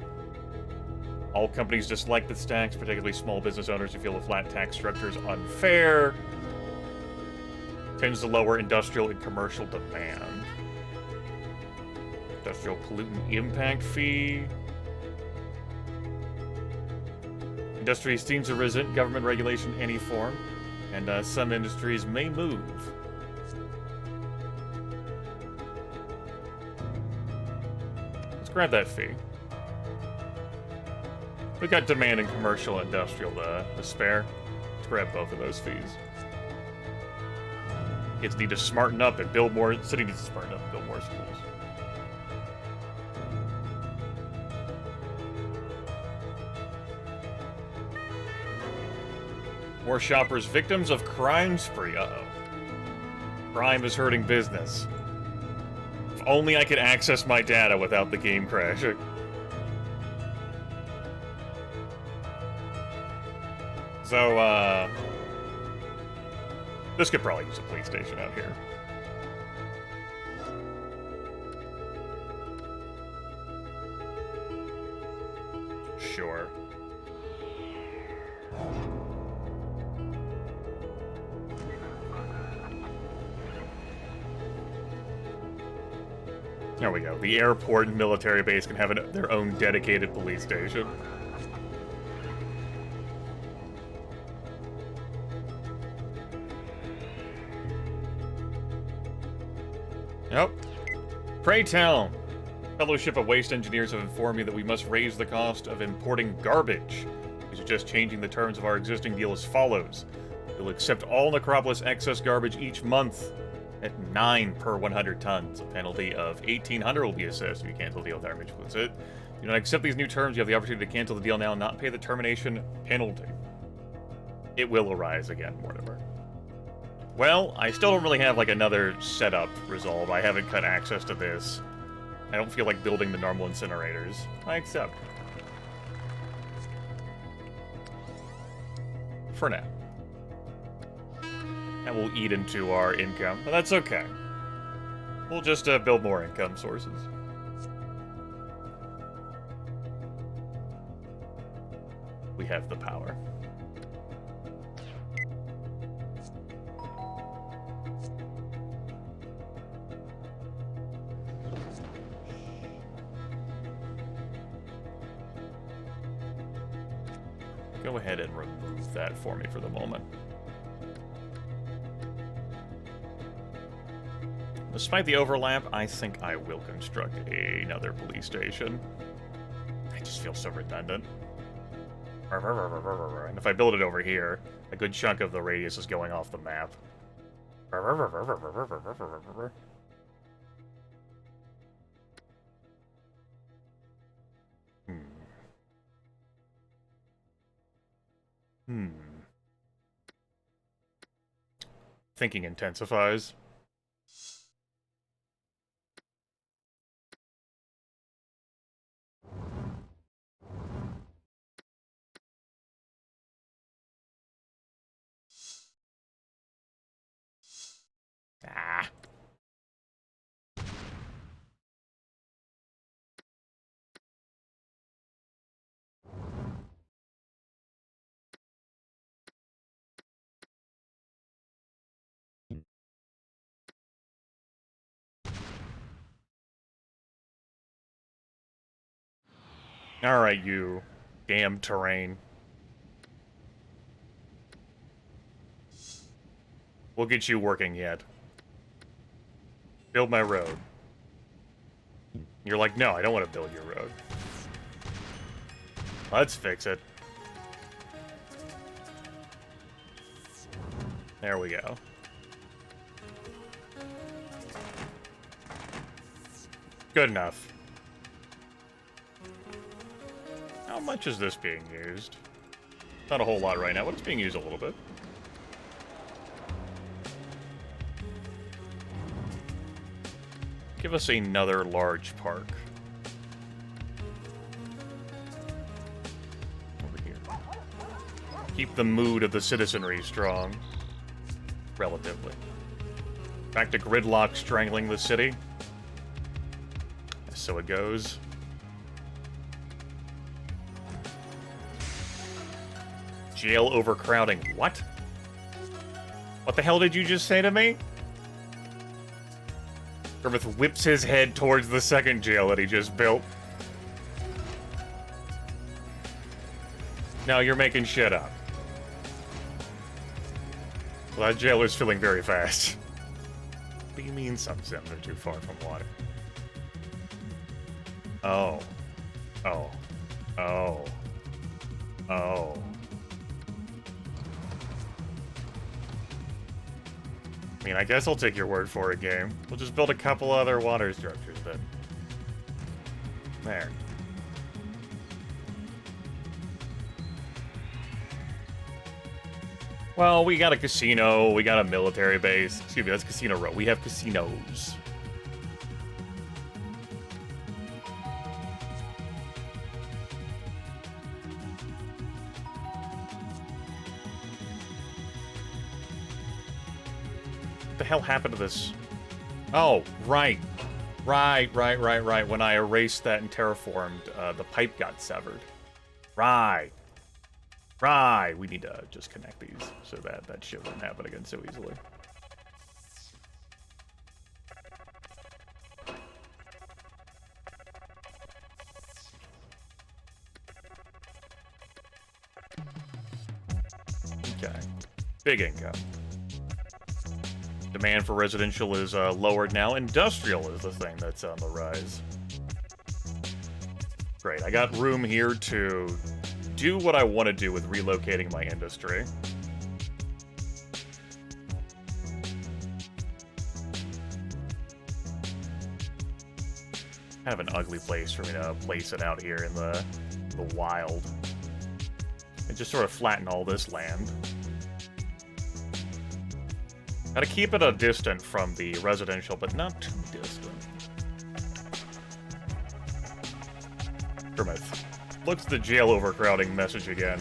All companies dislike this tax, particularly small business owners who feel the flat tax structure is unfair. Tends to lower industrial and commercial demand. Industrial pollutant impact fee. Industry seems to resent government regulation in any form, and some industries may move. Let's grab that fee. We got demand in commercial and industrial to spare. Let's grab both of those fees. Kids need to smarten up and build more. City needs to smarten up and build more schools. More shoppers victims of crime spree. Uh-oh. Crime is hurting business. If only I could access my data without the game crashing. So, this could probably use a police station out here. Sure. There we go. The airport and military base can have their own dedicated police station. Yep. Pray tell. Fellowship of Waste Engineers have informed me that we must raise the cost of importing garbage. We suggest changing the terms of our existing deal as follows. We'll accept all Necropolis excess garbage each month at 9 per 100 tons. A penalty of 1,800 will be assessed if you cancel the deal. That includes it. If you don't accept these new terms, you have the opportunity to cancel the deal now and not pay the termination penalty. It will arise again, Mortimer. Well, I still don't really have, like, another setup resolved. I haven't cut access to this. I don't feel like building the normal incinerators. I accept. For now. That will eat into our income, but that's okay. We'll just build more income sources. We have the power. Go ahead and remove that for me for the moment. Despite the overlap, I think I will construct another police station. I just feel so redundant. And if I build it over here, a good chunk of the radius is going off the map. Thinking intensifies. Ah. Alright, you damn terrain. We'll get you working yet. Build my road. You're like, no, I don't want to build your road. Let's fix it. There we go. Good enough. How much is this being used? Not a whole lot right now, but it's being used a little bit. Give us another large park. Over here. Keep the mood of the citizenry strong. Relatively. Back to gridlock strangling the city. So it goes. Jail overcrowding. What? What the hell did you just say to me? Griffith whips his head towards the second jail that he just built. No, you're making shit up. Well, that jailer's filling very fast. What do you mean some sims are too far from water? Oh. Oh. Oh. Oh. I mean, I guess I'll take your word for it, game. We'll just build a couple other water structures then. There. Well, we got a casino, we got a military base. Excuse me, that's Casino Row. We have casinos. What the hell happened to this? Oh, right. Right. When I erased that and terraformed, the pipe got severed. Right. We need to just connect these so that shit won't happen again so easily. Okay. Big income. Demand for residential is lowered now. Industrial is the thing that's on the rise. Great. I got room here to do what I want to do with relocating my industry. Kind of an ugly place for me to place it out here in the wild. And just sort of flatten all this land. Gotta keep it a distant from the residential, but not too distant. Griffith looks at the jail overcrowding message again.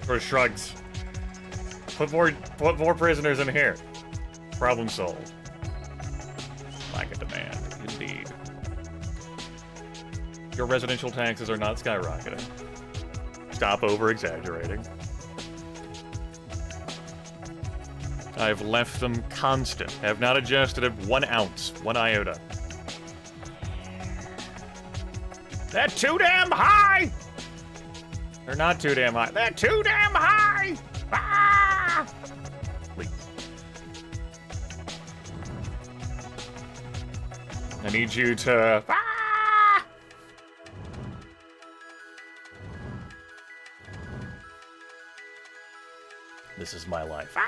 Or shrugs. Put more prisoners in here. Problem solved. Lack of demand, indeed. Your residential taxes are not skyrocketing. Stop over-exaggerating. I've left them constant. Have not adjusted it 1 ounce, 1 iota. They're too damn high! They're not too damn high. They're too damn high! Ah! Please. I need you to... Ah! This is my life. Ah!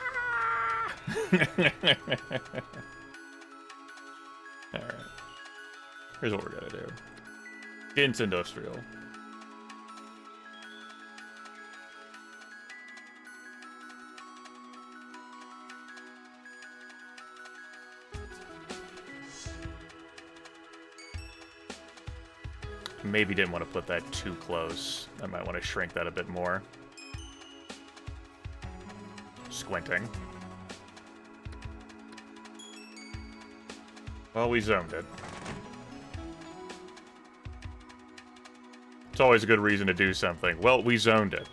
Alright. Here's what we're gonna do. Dense industrial. Maybe didn't want to put that too close. I might want to shrink that a bit more. Squinting. Well, we zoned it. It's always a good reason to do something. Well, we zoned it.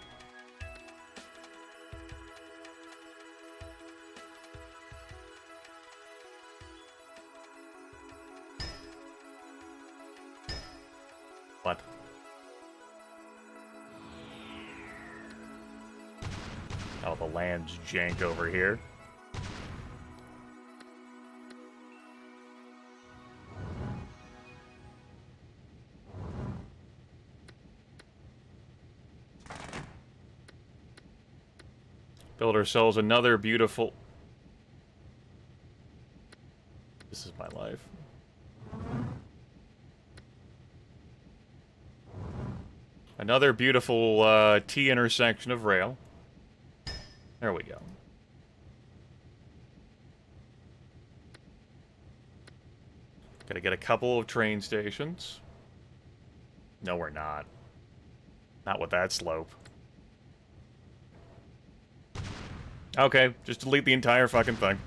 What? Oh, the land's jank over here. Build ourselves another beautiful... This is my life. Another beautiful T intersection of rail. There we go. Gotta get a couple of train stations. No, we're not. Not with that slope. Okay, just delete the entire fucking thing.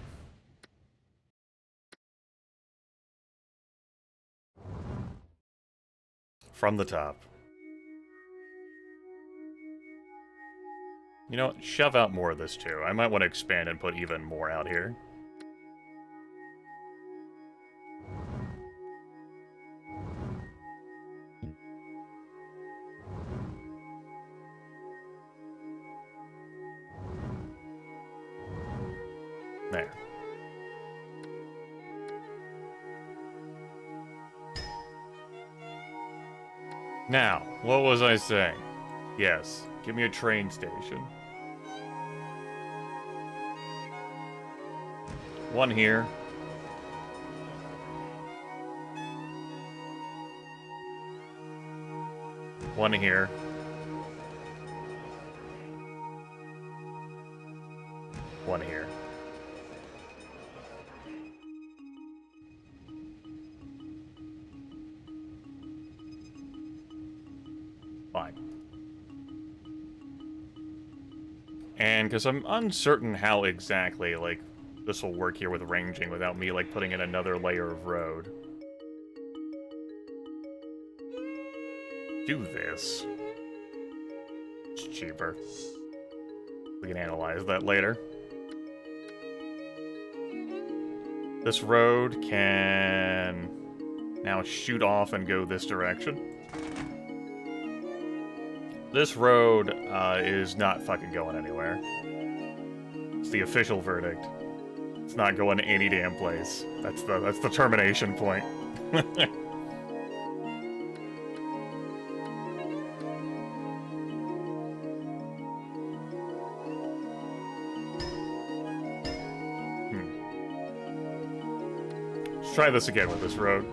From the top. You know what? Shove out more of this too. I might want to expand and put even more out here. There. Now, what was I saying? Yes, give me a train station. One here. One here. One here. Fine. And because I'm uncertain how exactly, like, this will work here with ranging without me, like, putting in another layer of road. Do this. It's cheaper. We can analyze that later. This road can now shoot off and go this direction. This road is not fucking going anywhere. It's the official verdict. It's not going any damn place. That's the termination point. Let's try this again with this road.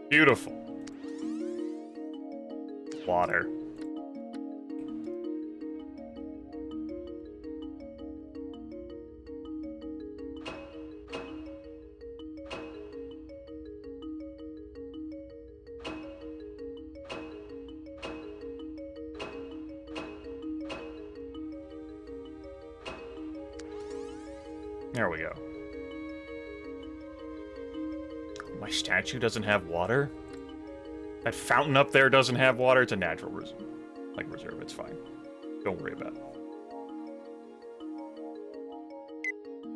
Beautiful. Water. There we go. My statue doesn't have water? That fountain up there doesn't have water? It's a natural reserve. Like reserve, it's fine. Don't worry about it.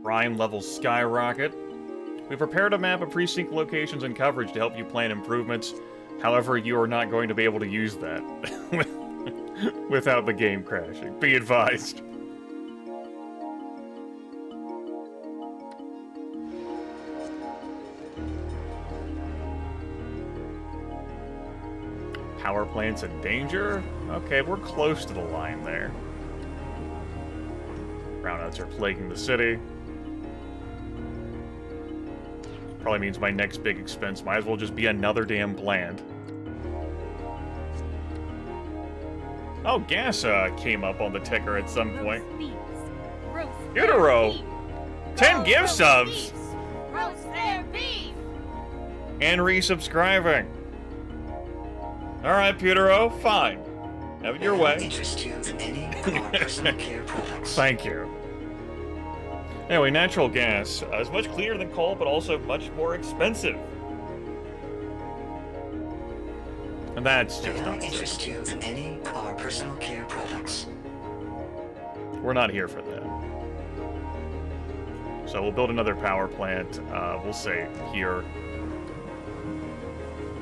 Crime levels skyrocket. We've prepared a map of precinct locations and coverage to help you plan improvements. However, you are not going to be able to use that without the game crashing. Be advised. Power plants in danger? Okay, we're close to the line there. Brownouts are plaguing the city. Probably means my next big expense might as well just be another damn plant. Oh, gas came up on the ticker at some point. Utero! 10 gift subs! Roast their beef! And resubscribing. Alright, Pewtero, fine. Have it your way. Interest you in any of our personal care products. Thank you. Anyway, natural gas is much cleaner than coal, but also much more expensive. And that's just May I interest you in any of our personal care products? We're not here for that. So we'll build another power plant, we'll say here.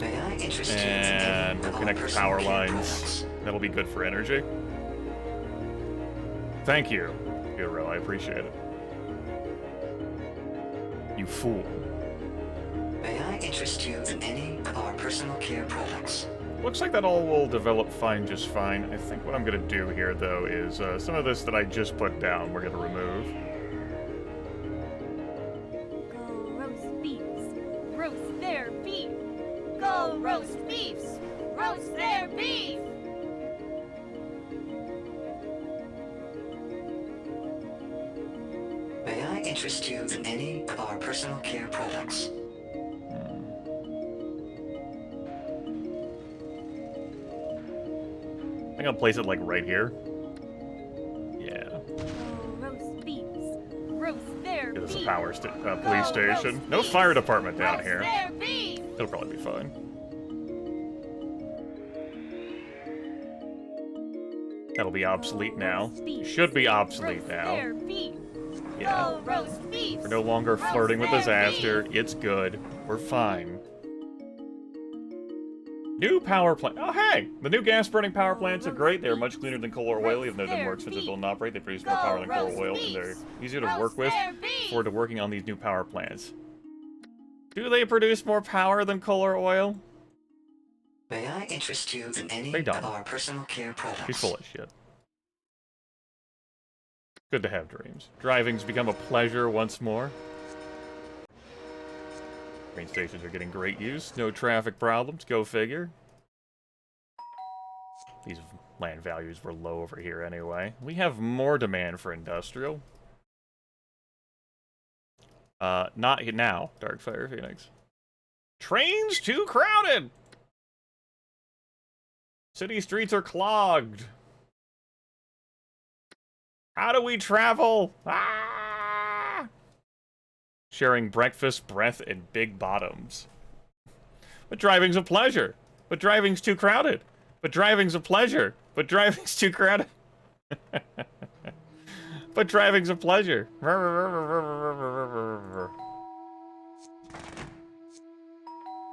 May I interest you in And any we'll of our connect the personal power care lines. products? That'll be good for energy. Thank you, Hero. I appreciate it. You fool. May I interest you in any of our personal care products? Looks like that all will develop fine, just fine. I think what I'm going to do here, though, is some of this that I just put down, we're going to remove. Go roast Oh, roast beefs! Roast their beef! May I interest you in any of our personal care products? I think I'll place it like right here. Yeah. Oh, roast beefs! Roast their Give us a beef! power police Oh, station. roast No beefs! fire department down Roast here. their beef! It'll probably be fine. That'll be obsolete now. Should be obsolete Roast now. their beef! Yeah. Oh, roast beefs! We're no longer Roast flirting with their disaster. beef! It's good. We're fine. New power plant. Oh, hey! The new gas-burning power plants are great. They're much cleaner than coal or oil, even though they're more expensive to build and operate. They produce more power than coal or oil, and they're easier to work with. Forward to working on these new power plants. Do they produce more power than coal or oil? May I interest you in any They don't. of our personal care products? He's full of shit. Good to have dreams. Driving's become a pleasure once more. Train stations are getting great use. No traffic problems. Go figure. These land values were low over here anyway. We have more demand for industrial. Not now, Darkfire Phoenix. Trains too crowded! City streets are clogged. How do we travel? Ah! Sharing breakfast, breath, and big bottoms. But driving's a pleasure. But driving's too crowded. But driving's a pleasure. But driving's too crowded. But driving's a pleasure.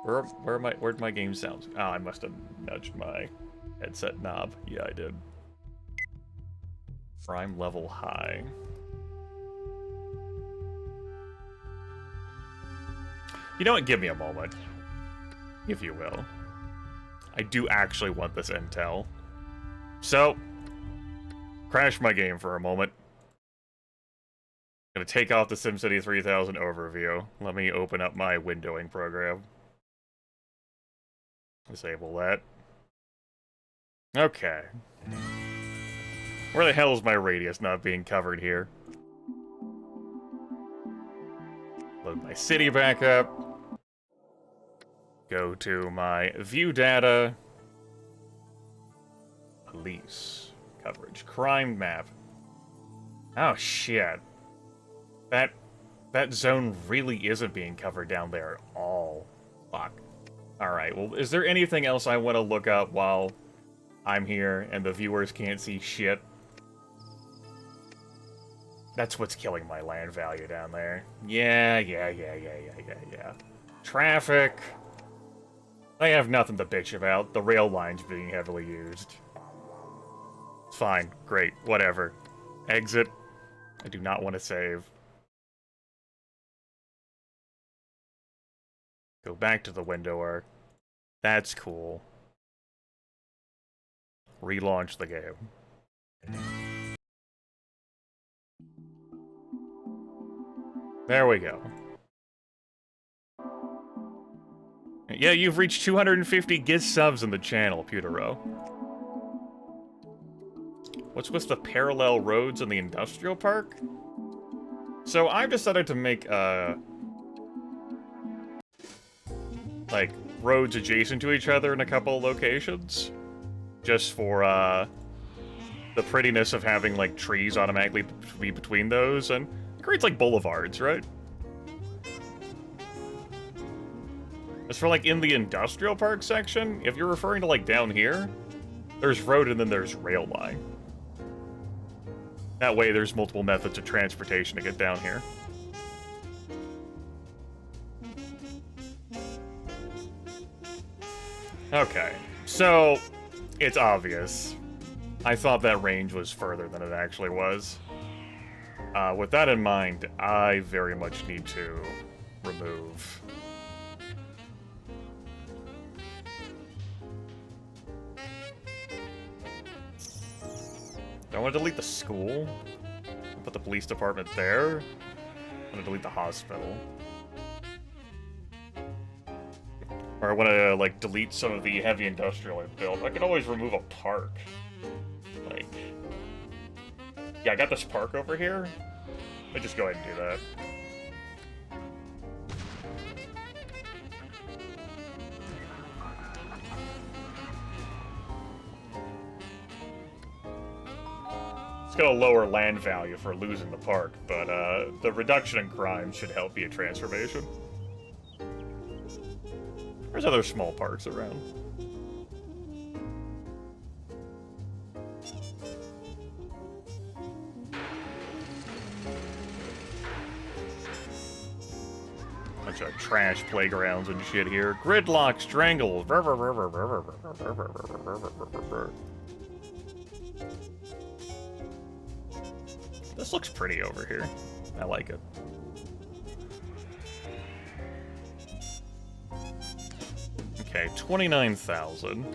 Where'd my game sounds? Oh, I must have nudged my headset knob. Yeah, I did. Prime level high. You know what? Give me a moment. If you will. I do actually want this intel. So, crash my game for a moment. I'm gonna take off the SimCity 3000 overview. Let me open up my windowing program. Disable that. Okay. Where the hell is my radius not being covered here? Load my city back up. Go to my view data. Police. Coverage. Crime map. Oh, shit. That zone really isn't being covered down there at all. Fuck. Alright, well, is there anything else I want to look up while I'm here and the viewers can't see shit? That's what's killing my land value down there. Yeah. Traffic. I have nothing to bitch about. The rail line's being heavily used. It's fine. Great. Whatever. Exit. I do not want to save. Go back to the windower. That's cool. Relaunch the game. There we go. Yeah, you've reached 250 GIS subs in the channel, Pewtero. What's with the parallel roads in the industrial park? So I've decided to make, like, roads adjacent to each other in a couple locations. Just for, the prettiness of having, like, trees automatically be between those, and it creates, like, boulevards, right? As for, like, in the industrial park section, if you're referring to, like, down here, there's road and then there's rail line. That way there's multiple methods of transportation to get down here. Okay, so it's obvious. I thought that range was further than it actually was. With that in mind, I very much need to remove... Do I want to delete the school? Put the police department there? I'm gonna delete the hospital. Or I want to, like, delete some of the heavy industrial I've built. I can always remove a park. Like... Yeah, I got this park over here. I'll just go ahead and do that. It's got a lower land value for losing the park, but the reduction in crime should help be a transformation. There's other small parks around. Bunch of trash playgrounds and shit here. Gridlock, strangle. This looks pretty over here. I like it. Okay, 29,000.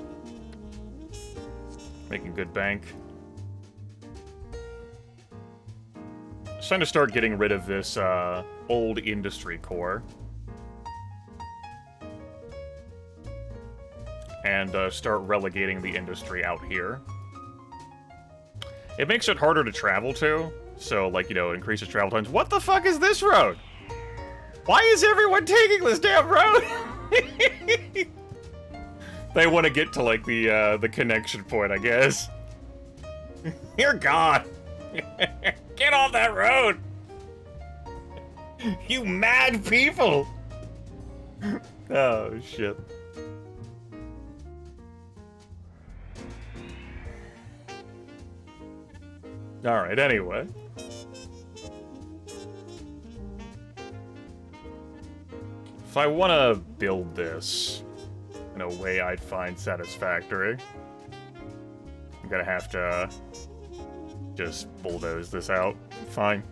Making good bank. It's time to start getting rid of this old industry core. And start relegating the industry out here. It makes it harder to travel to, so, like, you know, it increases travel times. What the fuck is this road? Why is everyone taking this damn road? They want to get to, like, the connection point, I guess. You're gone. Get off that road. You mad people. Oh, shit. Alright, anyway. If I want to build this in a way I'd find satisfactory, I'm gonna have to just bulldoze this out. Fine.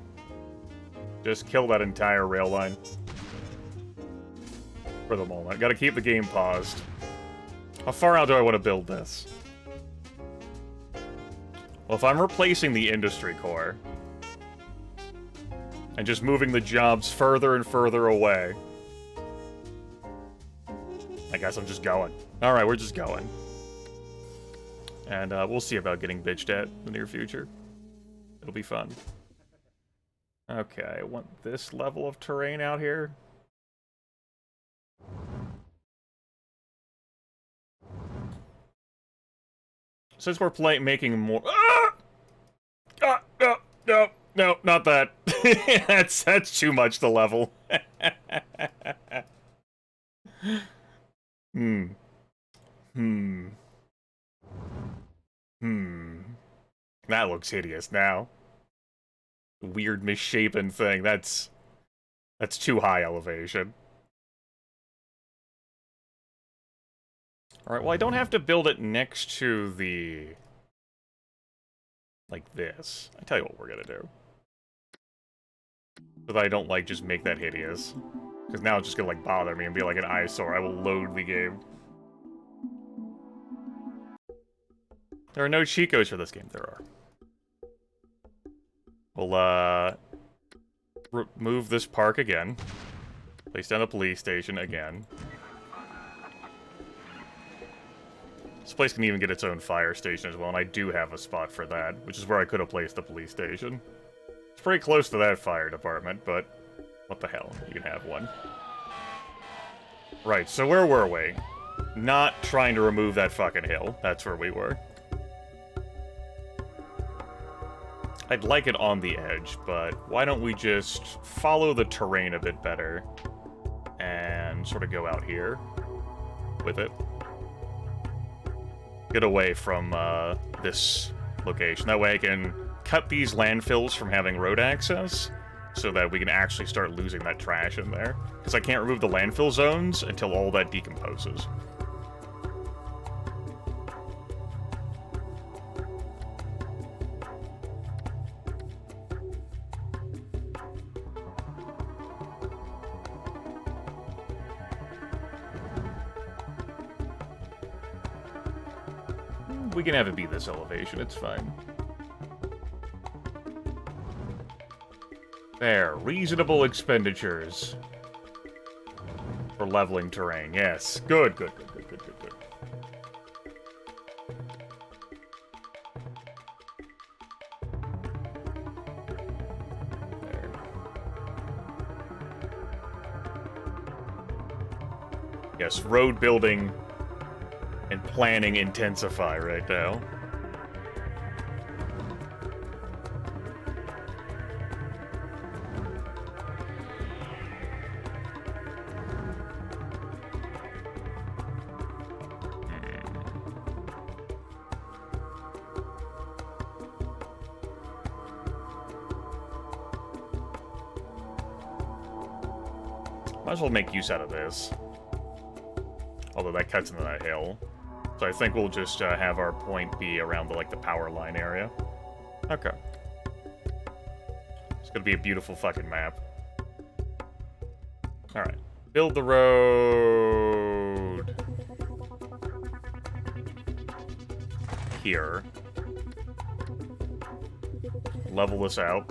Just kill that entire rail line. For the moment. Gotta keep the game paused. How far out do I want to build this? Well, if I'm replacing the industry core and just moving the jobs further and further away, I guess I'm just going. Alright, we're just going. And we'll see about getting bitched at in the near future. It'll be fun. Okay, I want this level of terrain out here. Since we're making more... Ah! Ah, no, not that. that's too much to level. That looks hideous now. Weird misshapen thing. That's too high elevation. Alright, well, I don't have to build it next to the... like this. I tell you what we're gonna do. So that I don't, like, just make that hideous. Because now it's just gonna, like, bother me and be like an eyesore. I will load the game. There are no cheat codes for this game. There are. We'll, remove this park again. Place down the police station again. This place can even get its own fire station as well, and I do have a spot for that, which is where I could have placed the police station. It's pretty close to that fire department, but what the hell? You can have one. Right, so where were we? Not trying to remove that fucking hill. That's where we were. I'd like it on the edge, but why don't we just follow the terrain a bit better and sort of go out here with it. Get away from this location. That way I can cut these landfills from having road access so that we can actually start losing that trash in there. Because I can't remove the landfill zones until all that decomposes. We can have it be this elevation, it's fine. There, reasonable expenditures. For leveling terrain. Yes. Good, good, good, good, good, good, good. There. Yes, road building and planning intensify right now. Might as well make use out of this. Although that cuts into that hill. So I think we'll just have our point be around the power line area. Okay. It's gonna be a beautiful fucking map. Alright. Build the road. Here. Level this out.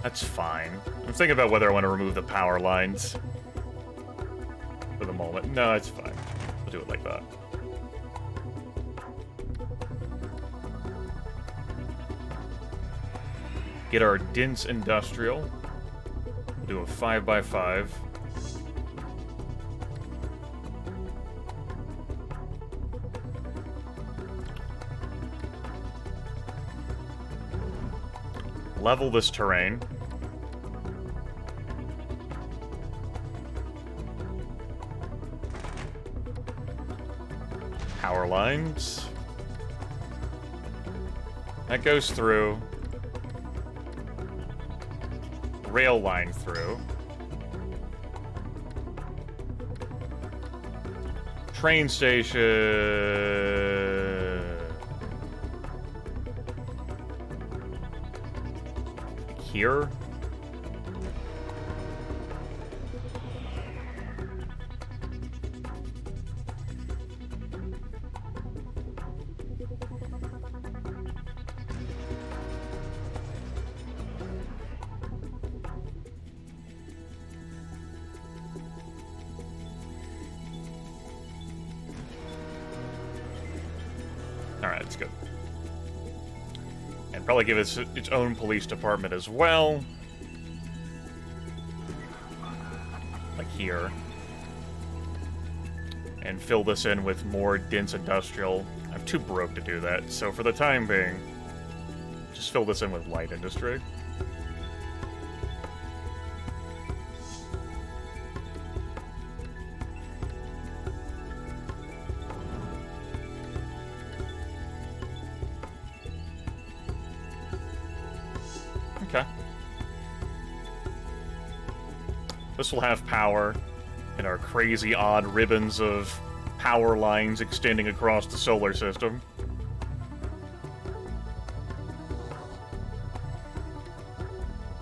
That's fine. I'm thinking about whether I want to remove the power lines for the moment. No, it's fine. We'll do it like that. Get our dense industrial. We'll do a 5x5. Level this terrain. Power lines. That goes through. Rail line through. Train station. Here. Alright, that's good. And probably give it its own police department as well. Like here. And fill this in with more dense industrial. I'm too broke to do that, so for the time being, just fill this in with light industry. Okay. This will have power, and our crazy odd ribbons of power lines extending across the solar system.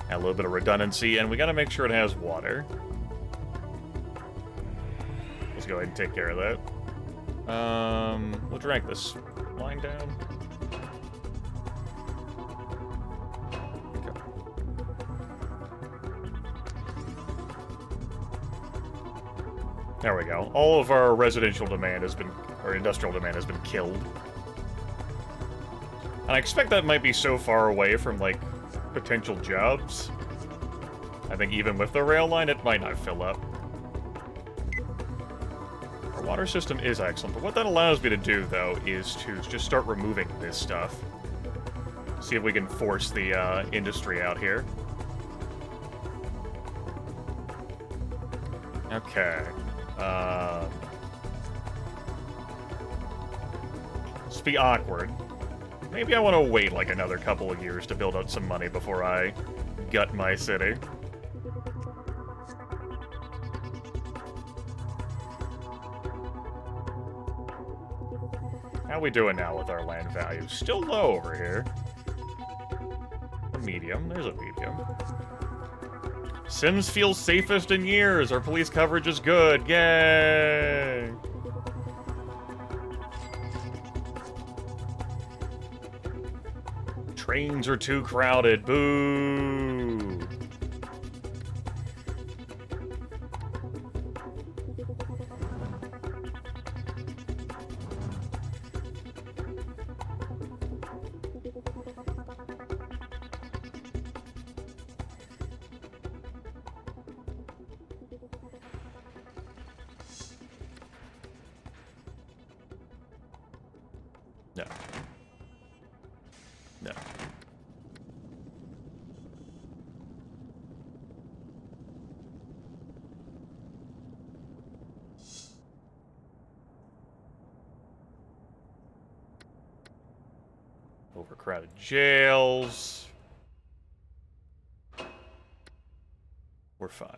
Add a little bit of redundancy, and we gotta make sure it has water. Let's go ahead and take care of that. We'll drag this line down. There we go. All of our residential demand has been, or industrial demand has been killed. And I expect that might be so far away from, like, potential jobs. I think even with the rail line, it might not fill up. Our water system is excellent, but what that allows me to do, though, is to just start removing this stuff. See if we can force the industry out here. Okay. This will be awkward. Maybe I want to wait like another couple of years to build up some money before I gut my city. How we doing now with our land value? Still low over here. A medium. There's a medium. Sims feels safest in years. Our police coverage is good. Yay! Trains are too crowded. Boo! No. No. Overcrowded jails. We're fine.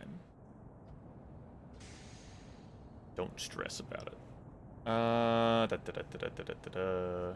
Don't stress about it. Da da da da da da da da.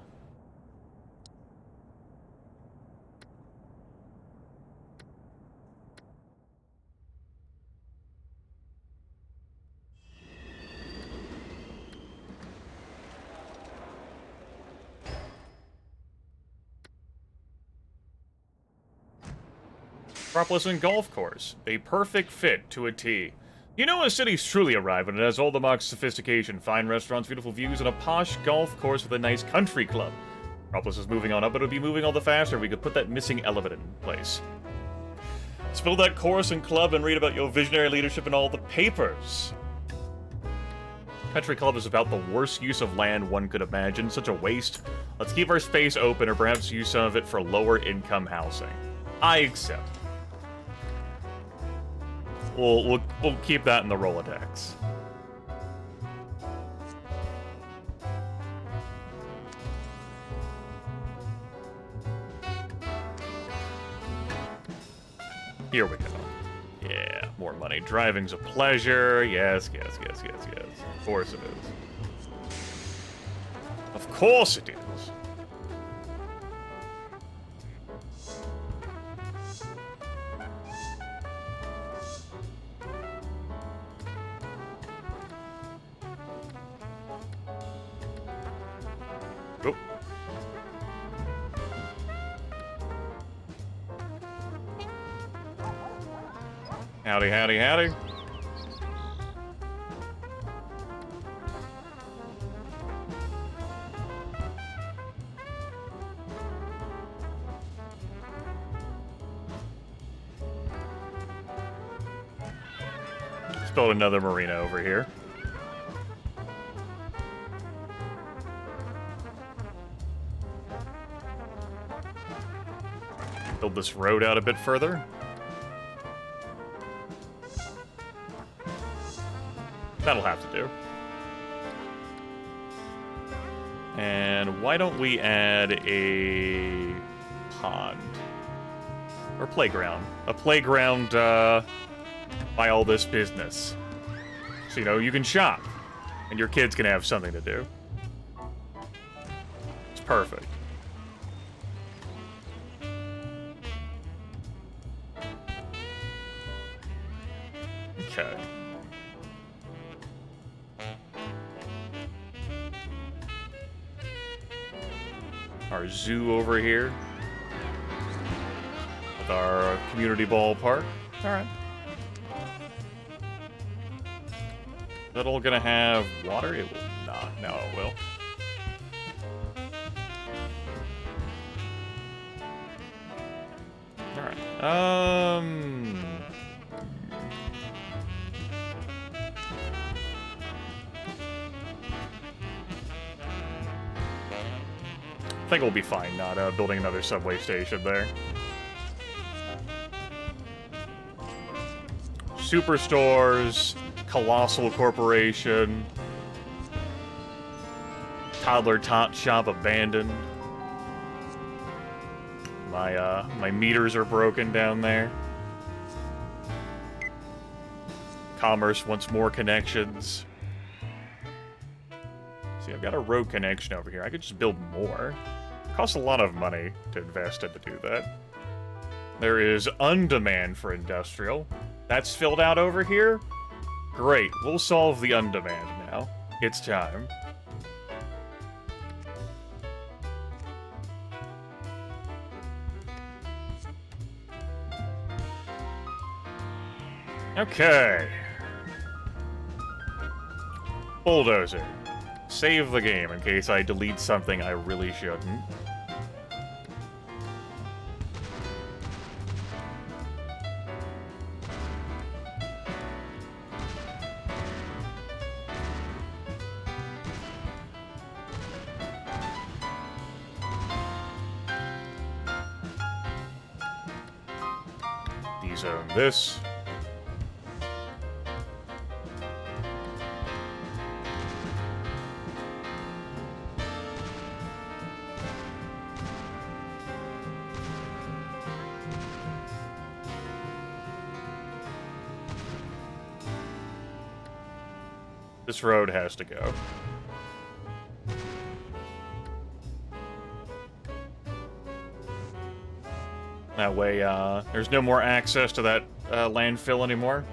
Metropolis and golf course. A perfect fit to a T. You know a city's truly arrived when it has all the marks of sophistication, fine restaurants, beautiful views, and a posh golf course with a nice country club. Metropolis is moving on up, but it would be moving all the faster if we could put that missing element in place. Spill that course and club and read about your visionary leadership in all the papers. Country club is about the worst use of land one could imagine. Such a waste. Let's keep our space open or perhaps use some of it for lower income housing. I accept. We'll keep that in the Rolodex. Here we go. Yeah, more money. Driving's a pleasure. Yes, yes, yes, yes, yes. Of course it is. Of course it is. Oh. Howdy, howdy, howdy. Let's build another marina over here. Build this road out a bit further. That'll have to do. And why don't we add a pond? Or playground. A playground, by all this business. So, you know, you can shop. And your kids can have something to do. It's perfect. Okay. Our zoo over here. With our community ballpark. Alright. Is that all gonna have water? It will not. No, it will. Alright. I think we'll be fine not building another subway station there. Superstores, Colossal Corporation, Toddler Tot Shop abandoned. My meters are broken down there. Commerce wants more connections. See, I've got a road connection over here. I could just build more. It costs a lot of money to invest in to do that. There is undemand for industrial. That's filled out over here? Great, we'll solve the undemand now. It's time. Okay. Bulldozer. Save the game in case I delete something I really shouldn't. Dezone this. This road has to go. That way, there's no more access to that landfill anymore.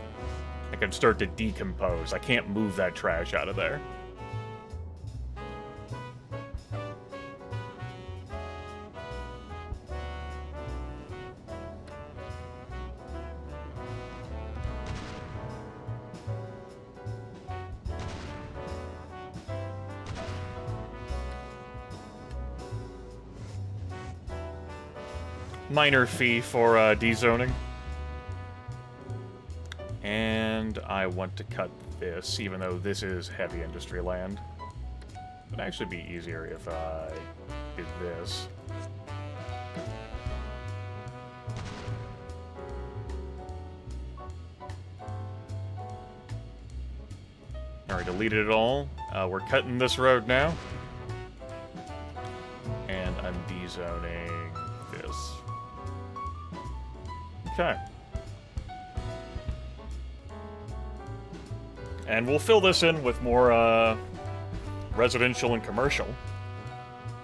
I can start to decompose. I can't move that trash out of there. Minor fee for dezoning. And I want to cut this, even though this is heavy industry land. It would actually be easier if I did this. Alright, deleted it all. We're cutting this road now. And I'm dezoning this. Okay. And we'll fill this in with more residential and commercial.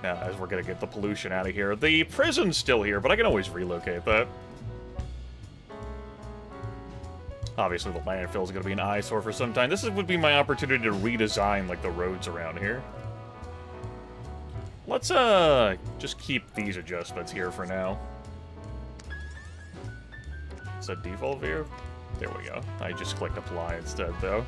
Now, as we're gonna get the pollution out of here. The prison's still here, but I can always relocate that. Obviously, the landfill is gonna be an eyesore for some time. This would be my opportunity to redesign, like, the roads around here. Let's, just keep these adjustments here for now. Is that default view? There we go. I just clicked apply instead, though.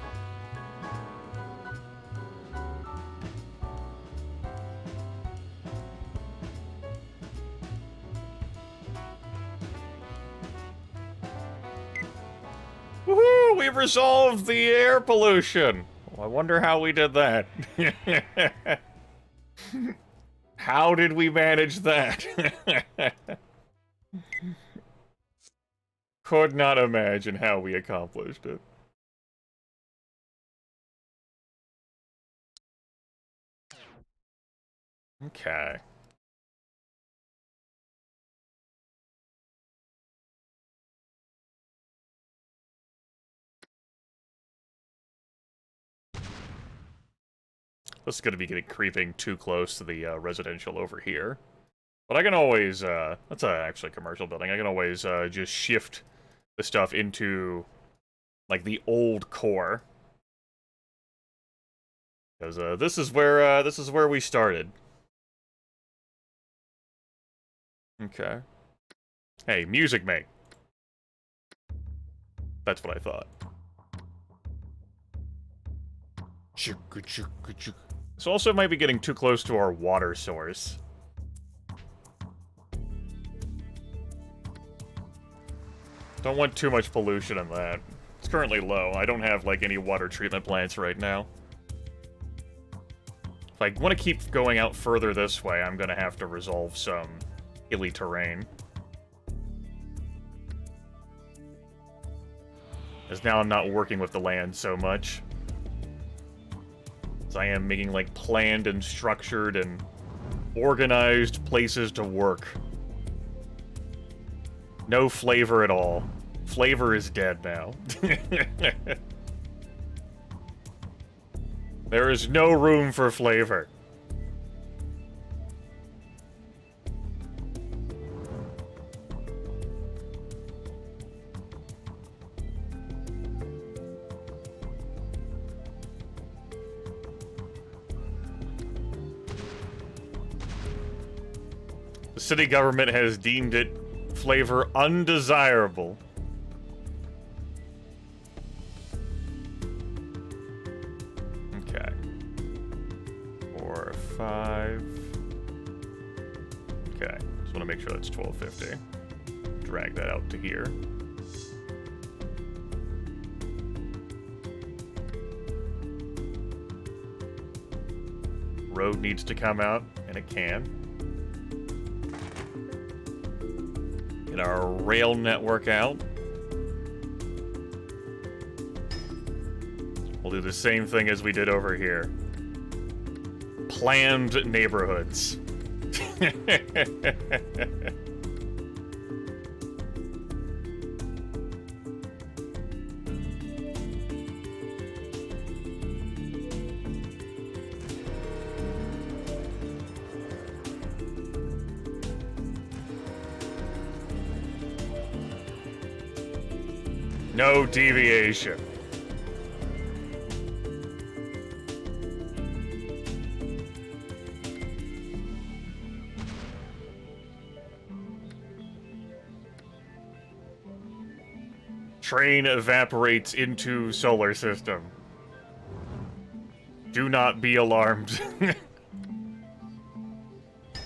Woohoo! We've resolved the air pollution! Well, I wonder how we did that. How did we manage that? Could not imagine how we accomplished it. Okay. This is going to be creeping too close to the residential over here. But I can always, that's actually a commercial building. I can always just shift the stuff into, like, the old core. Because this is where we started. Okay. Hey, music mate. That's what I thought. This also might be getting too close to our water source. Don't want too much pollution in that. It's currently low. I don't have, like, any water treatment plants right now. If I want to keep going out further this way, I'm gonna have to resolve some hilly terrain. As now I'm not working with the land so much. As I am making, like, planned and structured and organized places to work. No flavor at all. Flavor is dead now. There is no room for flavor. The city government has deemed it flavor undesirable. 5. Okay, just want to make sure that's 1250. Drag that out to here. Road needs to come out, and it can. Get our rail network out. We'll do the same thing as we did over here. Planned neighborhoods. No deviation. Train evaporates into solar system. Do not be alarmed.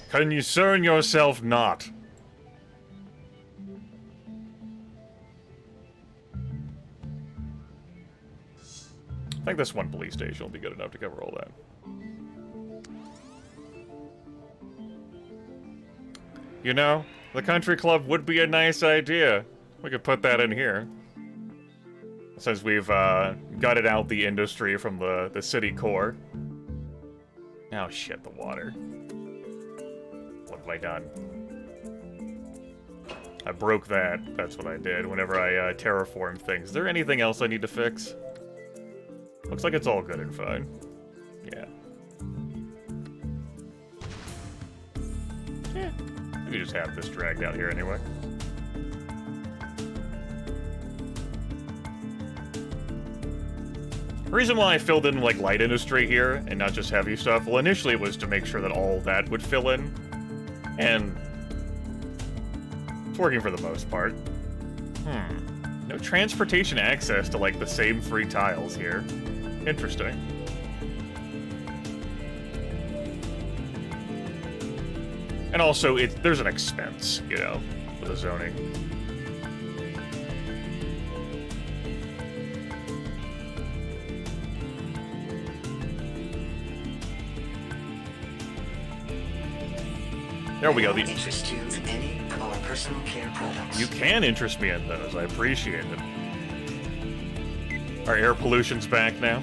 Concern yourself not. I think this one police station will be good enough to cover all that. You know, the country club would be a nice idea. We could put that in here. Since we've gutted out the industry from the city core. Oh shit, the water. What have I done? I broke that. That's what I did whenever I terraformed things. Is there anything else I need to fix? Looks like it's all good and fine. Yeah. Yeah. We could just have this dragged out here anyway. The reason why I filled in, like, light industry here, and not just heavy stuff, well, initially it was to make sure that all that would fill in. And it's working for the most part. No transportation access to, like, the same 3 tiles here. Interesting. And also, there's an expense, you know, for the zoning. There we go. Interest you in any of our personal care products? You can interest me in those. I appreciate it. Our air pollution's back now.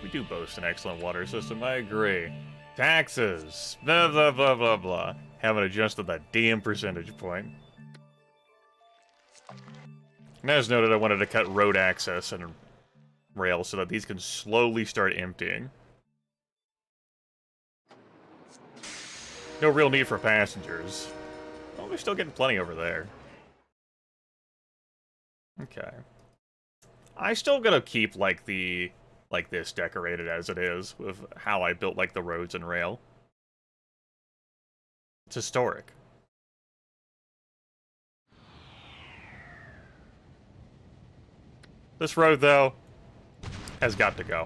We do boast an excellent water system, I agree. Taxes, blah, blah, blah, blah, blah. Haven't adjusted that damn percentage point. And as noted, I wanted to cut road access and rail so that these can slowly start emptying. No real need for passengers. Well, we're still getting plenty over there. Okay. I still gotta keep, like, this decorated as it is, with how I built, like, the roads and rail. It's historic. This road, though, has got to go.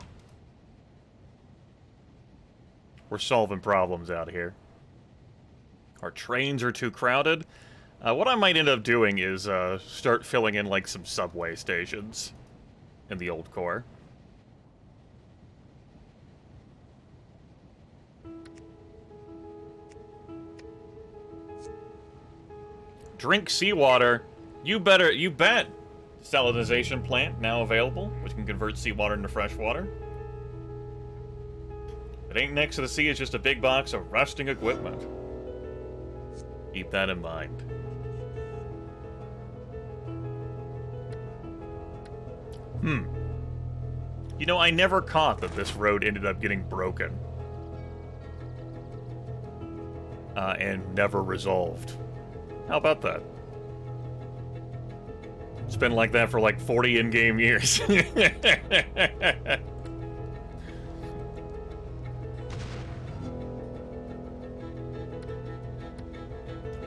We're solving problems out here. Our trains are too crowded. What I might end up doing is start filling in, like, some subway stations in the old core. Drink seawater. You bet. Salinization plant now available, which can convert seawater into fresh water. If it ain't next to the sea, it's just a big box of rusting equipment. Keep that in mind. You know, I never caught that this road ended up getting broken. And never resolved. How about that? It's been like that for like 40 in-game years.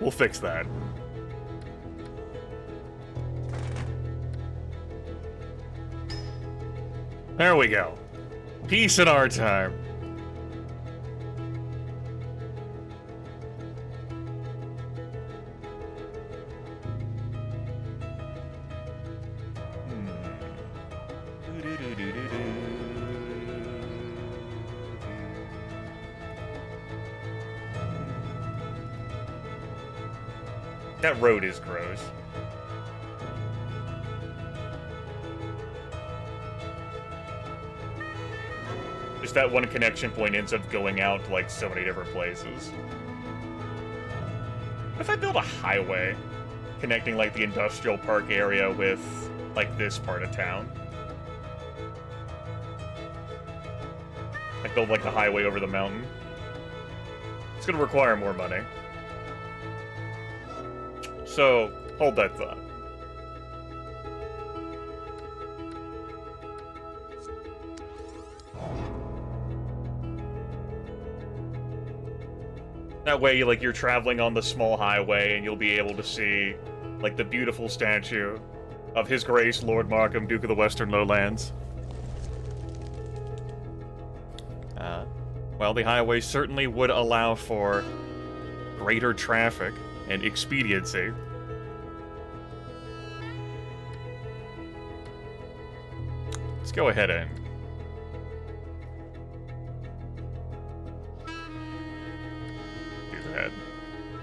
We'll fix that. There we go. Peace in our time. That road is gross. Just that one connection point ends up going out to like so many different places. What if I build a highway connecting like the industrial park area with like this part of town? I build like the highway over the mountain. It's gonna require more money. So, hold that thought. That way, like, you're traveling on the small highway, and you'll be able to see, like, the beautiful statue of His Grace Lord Markham, Duke of the Western Lowlands. Well, the highway certainly would allow for greater traffic and expediency. Let's go ahead and do that.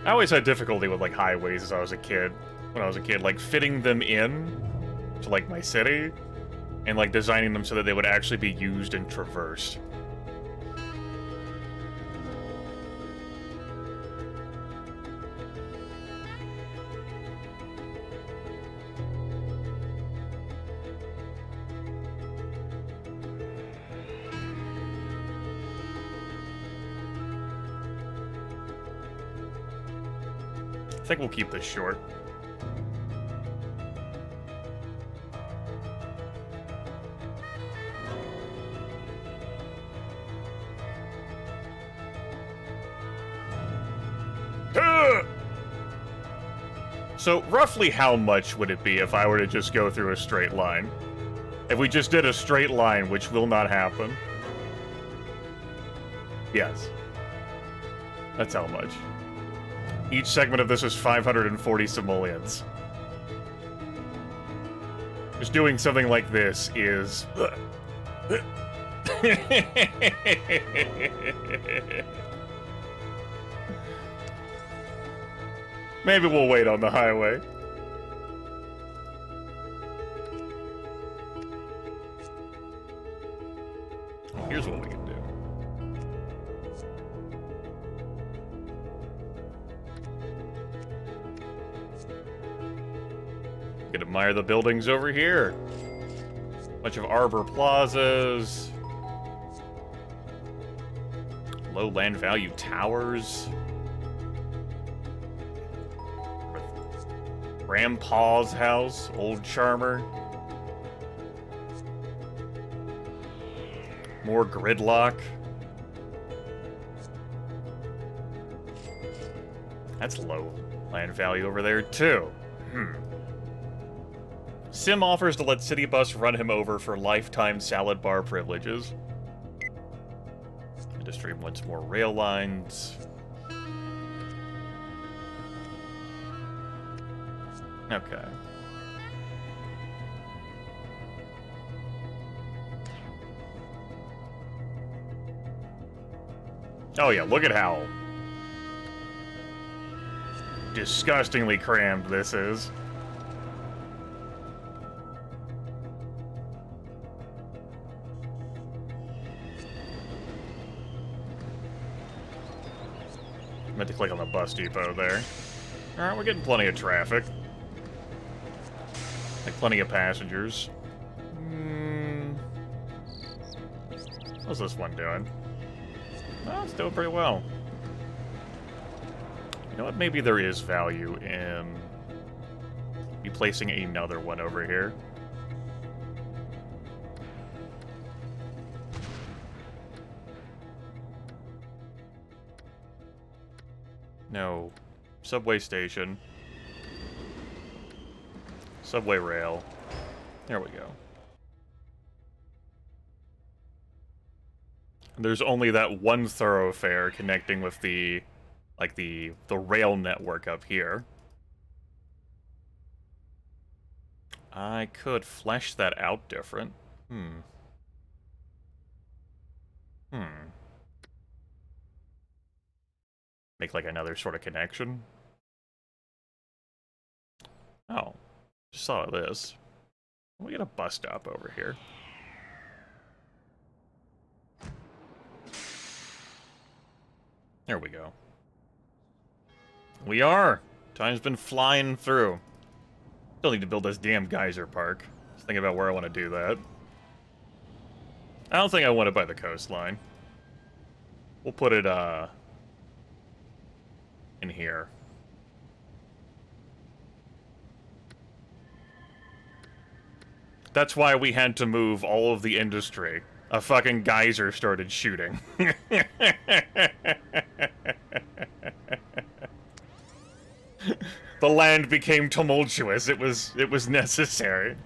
I always had difficulty with like highways as I was a kid. When I was a kid, like fitting them in to like my city and like designing them so that they would actually be used and traversed. I think we'll keep this short. So, roughly how much would it be if I were to just go through a straight line? If we just did a straight line, which will not happen. Yes. That's how much. Each segment of this is 540 simoleons. Just doing something like this is... Maybe we'll wait on the highway. Here's what we can do. You can admire the buildings over here. Bunch of arbor plazas. Low land value towers. Grandpa's house, old charmer. More gridlock. That's low land value over there, too. Sim offers to let City Bus run him over for lifetime salad bar privileges. Industry wants more rail lines. Okay. Oh yeah, look at how disgustingly crammed this is. I meant to click on the bus depot there. Alright, we're getting plenty of traffic. Like, plenty of passengers. How's this one doing? Oh, it's doing pretty well. You know what? Maybe there is value in me placing another one over here. No. Subway station. Subway rail. There we go. And there's only that one thoroughfare connecting with the, like, the rail network up here. I could flesh that out different. Make, like, another sort of connection. Oh. Just saw this. We get a bus stop over here. There we go. We are! Time's been flying through. Still need to build this damn geyser park. Just thinking about where I want to do that. I don't think I want it by the coastline. We'll put it, in here. That's why we had to move all of the industry. A fucking geyser started shooting. The land became tumultuous. It was necessary.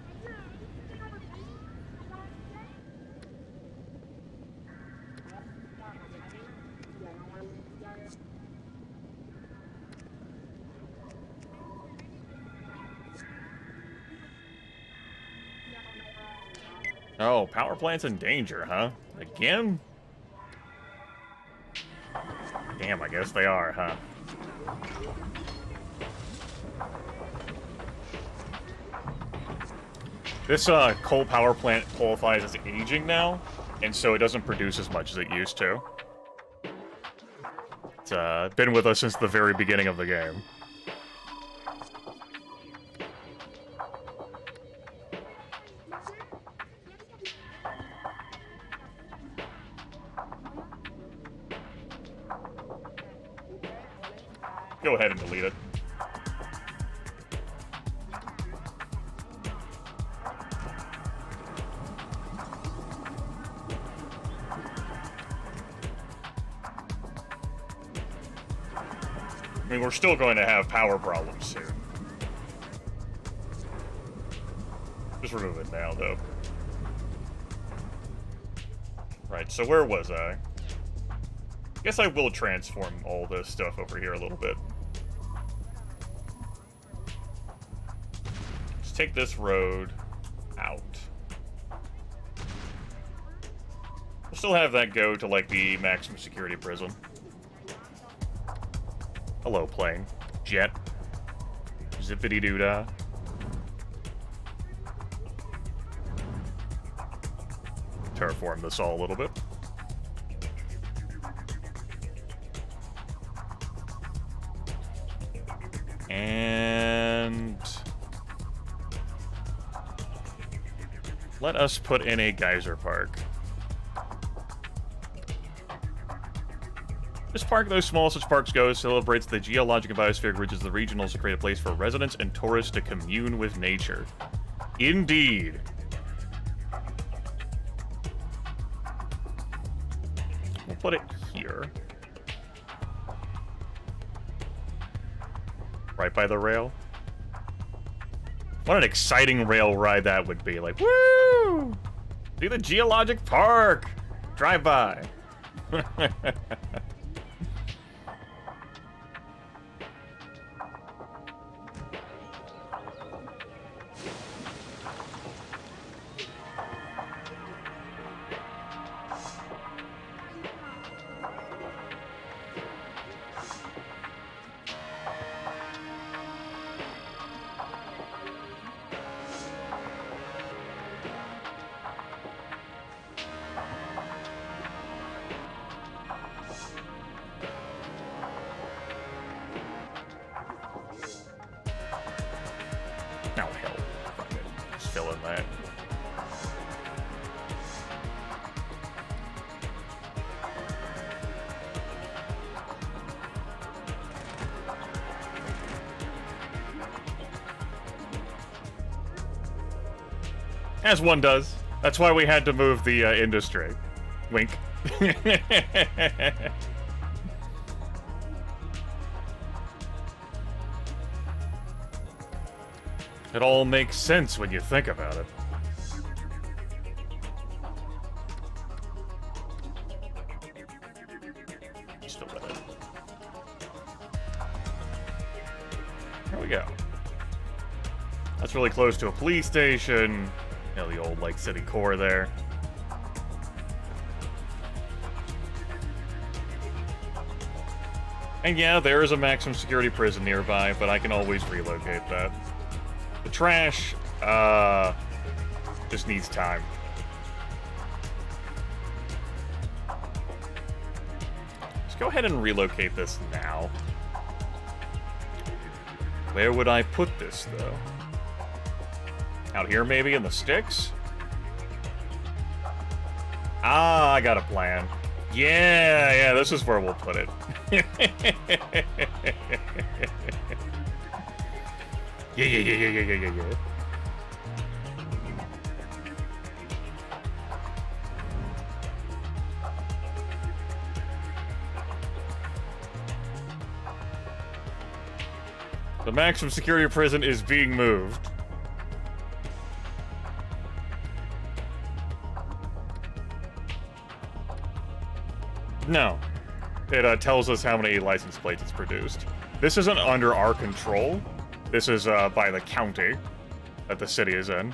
Oh, power plant's in danger, huh? Again? Damn, I guess they are, huh? This coal power plant qualifies as aging now, and so it doesn't produce as much as it used to. It's been with us since the very beginning of the game. Go ahead and delete it. I mean, we're still going to have power problems soon. Just remove it now, though. Right, so where was I? Guess I will transform all this stuff over here a little bit. Let's take this road out. We'll still have that go to, like, the maximum security prison. Hello, plane. Jet. Zippity-doo-dah. Terraform this all a little bit. And let us put in a geyser park. This park, though small as such parks go, celebrates the geologic and biospheric ridges of the region, also create a place for residents and tourists to commune with nature. Indeed. We'll put it here. Right by the rail. What an exciting rail ride that would be. Like, woo! See the geologic park! Drive by. Oh, hell. Fuck it. Just fill in that. As one does. That's why we had to move the industry. Wink. It all makes sense when you think about it. Just a little. There we go. That's really close to a police station. You know, the old, like, city core there. And yeah, there is a maximum security prison nearby, but I can always relocate that. The trash, just needs time. Let's go ahead and relocate this now. Where would I put this, though? Out here, maybe, in the sticks? Ah, I got a plan. Yeah, this is where we'll put it. Yeah. The maximum security prison is being moved. No. It tells us how many license plates it's produced. This isn't under our control. This is by the county that the city is in.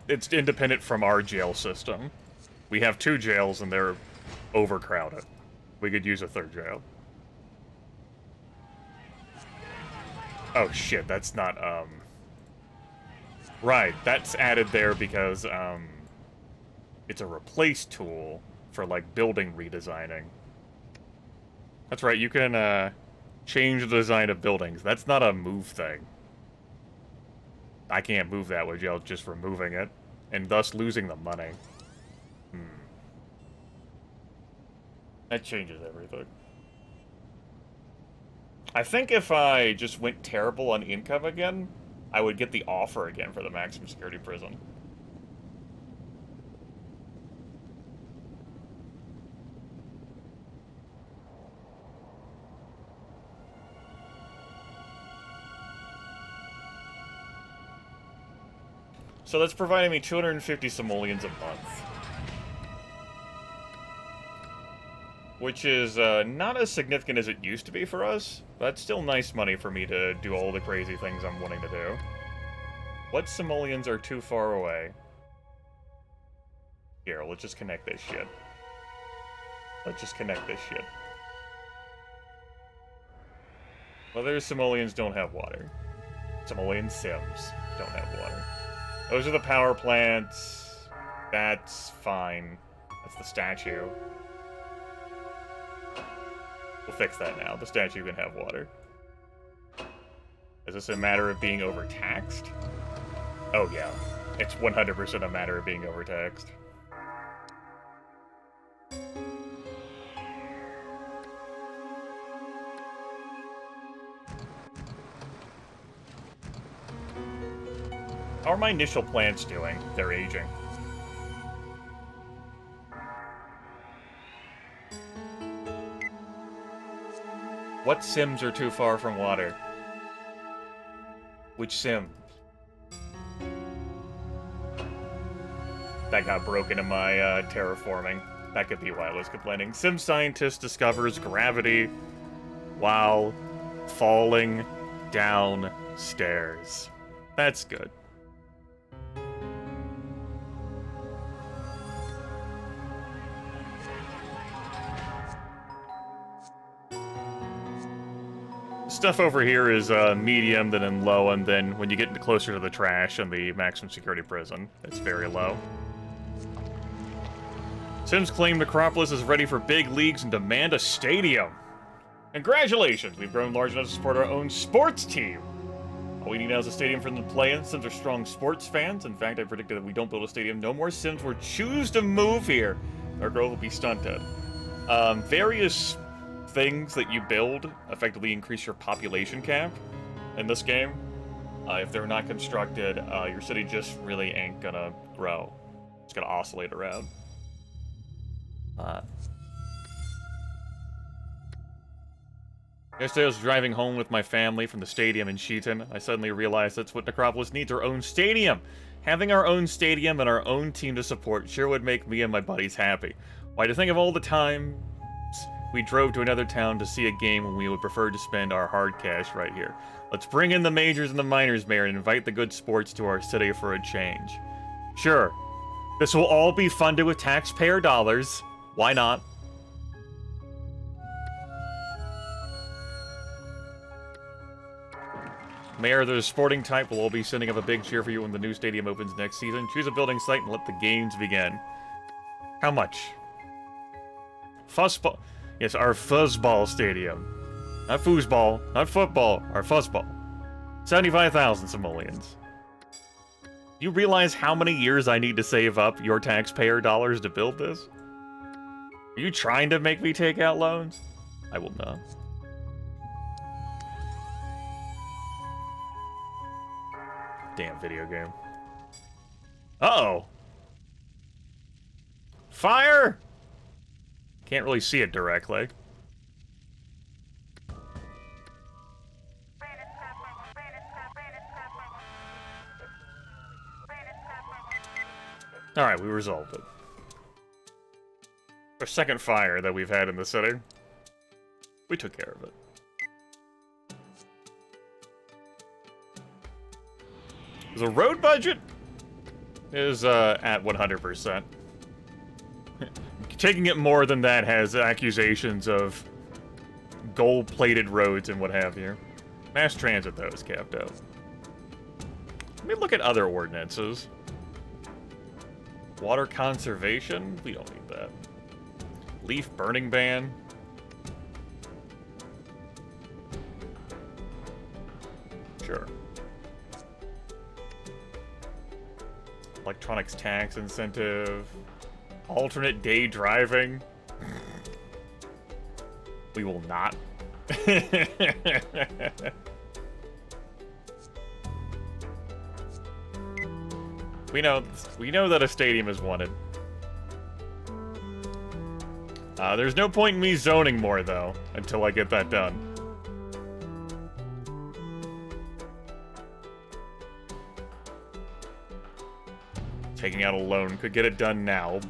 It's independent from our jail system. We have 2 jails and they're overcrowded. We could use a 3rd jail. Oh shit, that's not, Right, that's added there because, it's a replace tool for, like, building redesigning. That's right, you can, change the design of buildings. That's not a move thing. I can't move that with jail just removing it, and thus losing the money. That changes everything. I think if I just went terrible on income again, I would get the offer again for the maximum security prison. So that's providing me 250 simoleons a month. Which is not as significant as it used to be for us, but it's still nice money for me to do all the crazy things I'm wanting to do. What simoleons are too far away? Here, let's just connect this shit. Other simoleons don't have water. Simoleon Sims don't have water. Those are the power plants. That's fine. That's the statue. We'll fix that now. The statue can have water. Is this a matter of being overtaxed? Oh yeah. It's 100% a matter of being overtaxed. How are my initial plants doing? They're aging. What Sims are too far from water? Which Sim? That got broken in my terraforming. That could be why I was complaining. Sim scientist discovers gravity while falling down stairs. That's good. Stuff over here is medium, then in low, and then when you get closer to the trash and the maximum security prison, it's very low. Sims claim Necropolis is ready for big leagues and demand a stadium. Congratulations, we've grown large enough to support our own sports team. All we need now is a stadium for them to play in. Sims are strong sports fans. In fact, I predicted that if we don't build a stadium, no more Sims will choose to move here. Our growth will be stunted. Various things that you build effectively increase your population cap in this game. If they're not constructed, your city just really ain't gonna grow. It's gonna oscillate around. Yesterday I was driving home with my family from the stadium in Sheaton. I suddenly realized that's what Necropolis needs, our own stadium. Having our own stadium and our own team to support sure would make me and my buddies happy. Why, to think of all the times we drove to another town to see a game when we would prefer to spend our hard cash right here. Let's bring in the majors and the minors, Mayor, and invite the good sports to our city for a change. Sure. This will all be funded with taxpayer dollars. Why not? Mayor, the sporting type will all be sending up a big cheer for you when the new stadium opens next season. Choose a building site and let the games begin. How much? Fuzzball. Yes, our fuzzball stadium. Not foosball, not football, our fuzzball. 75,000 simoleons. You realize how many years I need to save up your taxpayer dollars to build this? Are you trying to make me take out loans? I will not. Damn video game. Uh-oh. Fire! Can't really see it directly. Alright, we resolved it. Our second fire that we've had in the city. We took care of it. The road budget is at 100%. Taking it more than that has accusations of gold-plated roads and what have you. Mass transit, though, is capped out. Let me look at other ordinances. Water conservation? We don't need that. Leaf burning ban? Sure. Electronics tax incentive. Alternate day driving. We will not. We know that a stadium is wanted. There's no point in me zoning more, though, until I get that done. Taking out a loan could get it done now.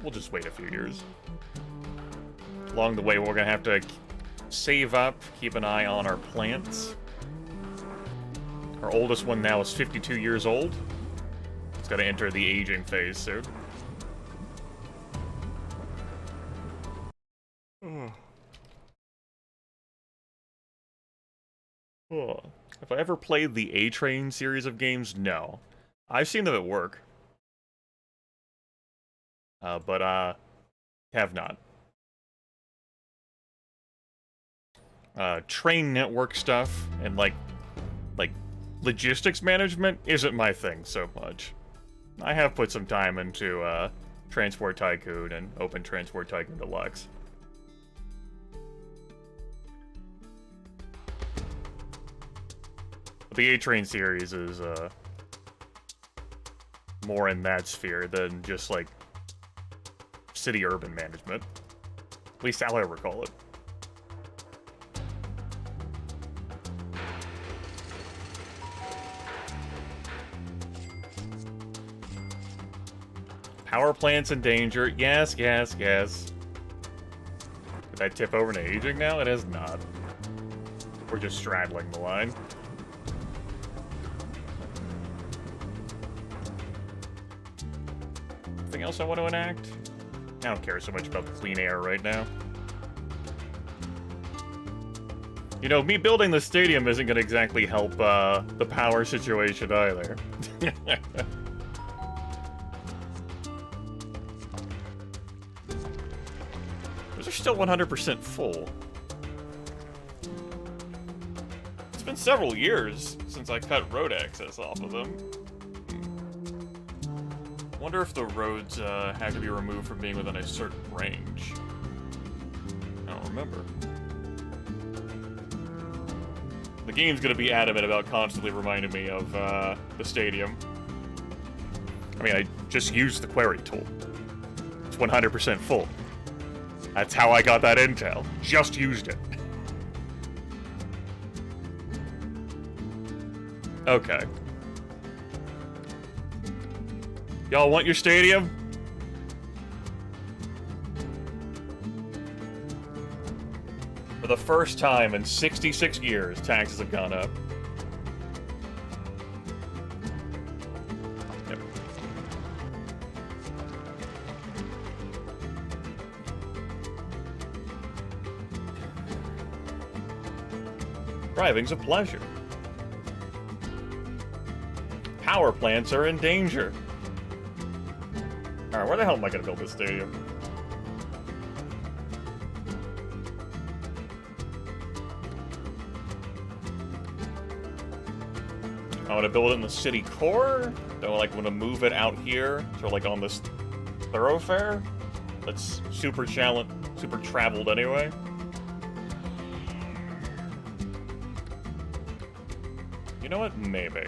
We'll just wait a few years. Along the way, we're gonna have to save up, keep an eye on our plants. Our oldest one now is 52 years old. It's gotta enter the aging phase soon. Have I ever played the A-Train series of games? No. I've seen them at work. But have not. Train network stuff and like logistics management isn't my thing so much. I have put some time into Transport Tycoon and Open Transport Tycoon Deluxe. But the A-Train series is more in that sphere than just like city urban management. At least how I recall it. Power plants in danger. Yes, yes, yes. Did I tip over to aging now? It is not. We're just straddling the line. Anything else I want to enact? I don't care so much about the clean air right now. You know, me building the stadium isn't going to exactly help the power situation either. Those are still 100% full. It's been several years since I cut road access off of them. Wonder if the roads have to be removed from being within a certain range. I don't remember. The game's gonna be adamant about constantly reminding me of the stadium. I mean, I just used the query tool. It's 100% full. That's how I got that intel. Just used it. Okay. Y'all want your stadium? For the first time in 66 years, taxes have gone up. Yep. Driving's a pleasure. Power plants are in danger. Alright, where the hell am I gonna build this stadium? I want to build it in the city core? Do I like want to move it out here? So like on this thoroughfare? That's super traveled anyway. You know what? Maybe.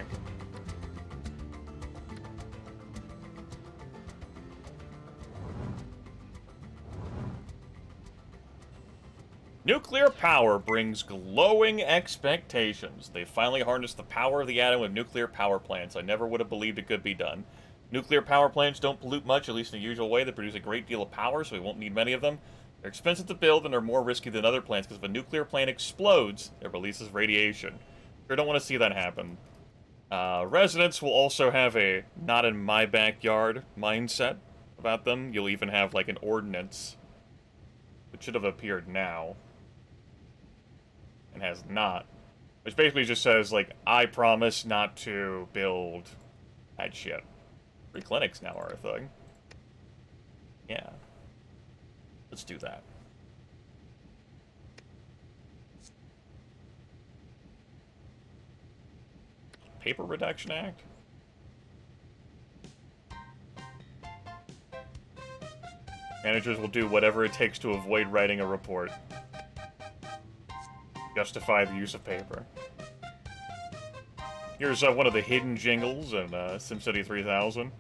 Nuclear power brings glowing expectations. They finally harnessed the power of the atom with nuclear power plants. I never would have believed it could be done. Nuclear power plants don't pollute much, at least in the usual way. They produce a great deal of power, so we won't need many of them. They're expensive to build and are more risky than other plants, because if a nuclear plant explodes, it releases radiation. Sure don't want to see that happen. Residents will also have a not in my backyard mindset about them. You'll even have like an ordinance. It should have appeared now. And has not. Which basically just says, like, I promise not to build that shit. Free clinics now are a thing. Yeah. Let's do that. Paper Reduction Act? Managers will do whatever it takes to avoid writing a report. Justify the use of paper. Here's one of the hidden jingles in SimCity 3000.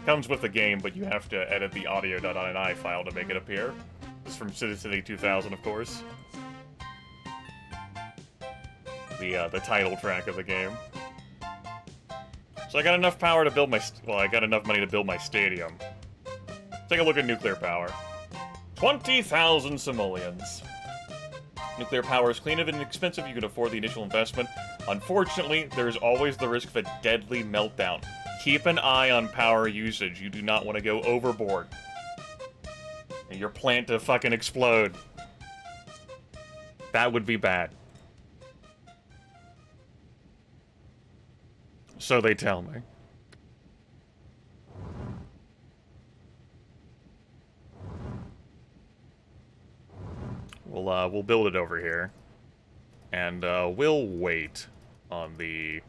Comes with the game, but you have to edit the audio.ini file to make it appear. This is from SimCity 2000, of course. The title track of the game. So I got enough power to build my... Well, I got enough money to build my stadium. Take a look at nuclear power. 20,000 simoleons. Nuclear power is clean and inexpensive. You can afford the initial investment. Unfortunately, there is always the risk of a deadly meltdown. Keep an eye on power usage. You do not want to go overboard. And your plant to fucking explode. That would be bad. So they tell me. We'll build it over here, and we'll wait on the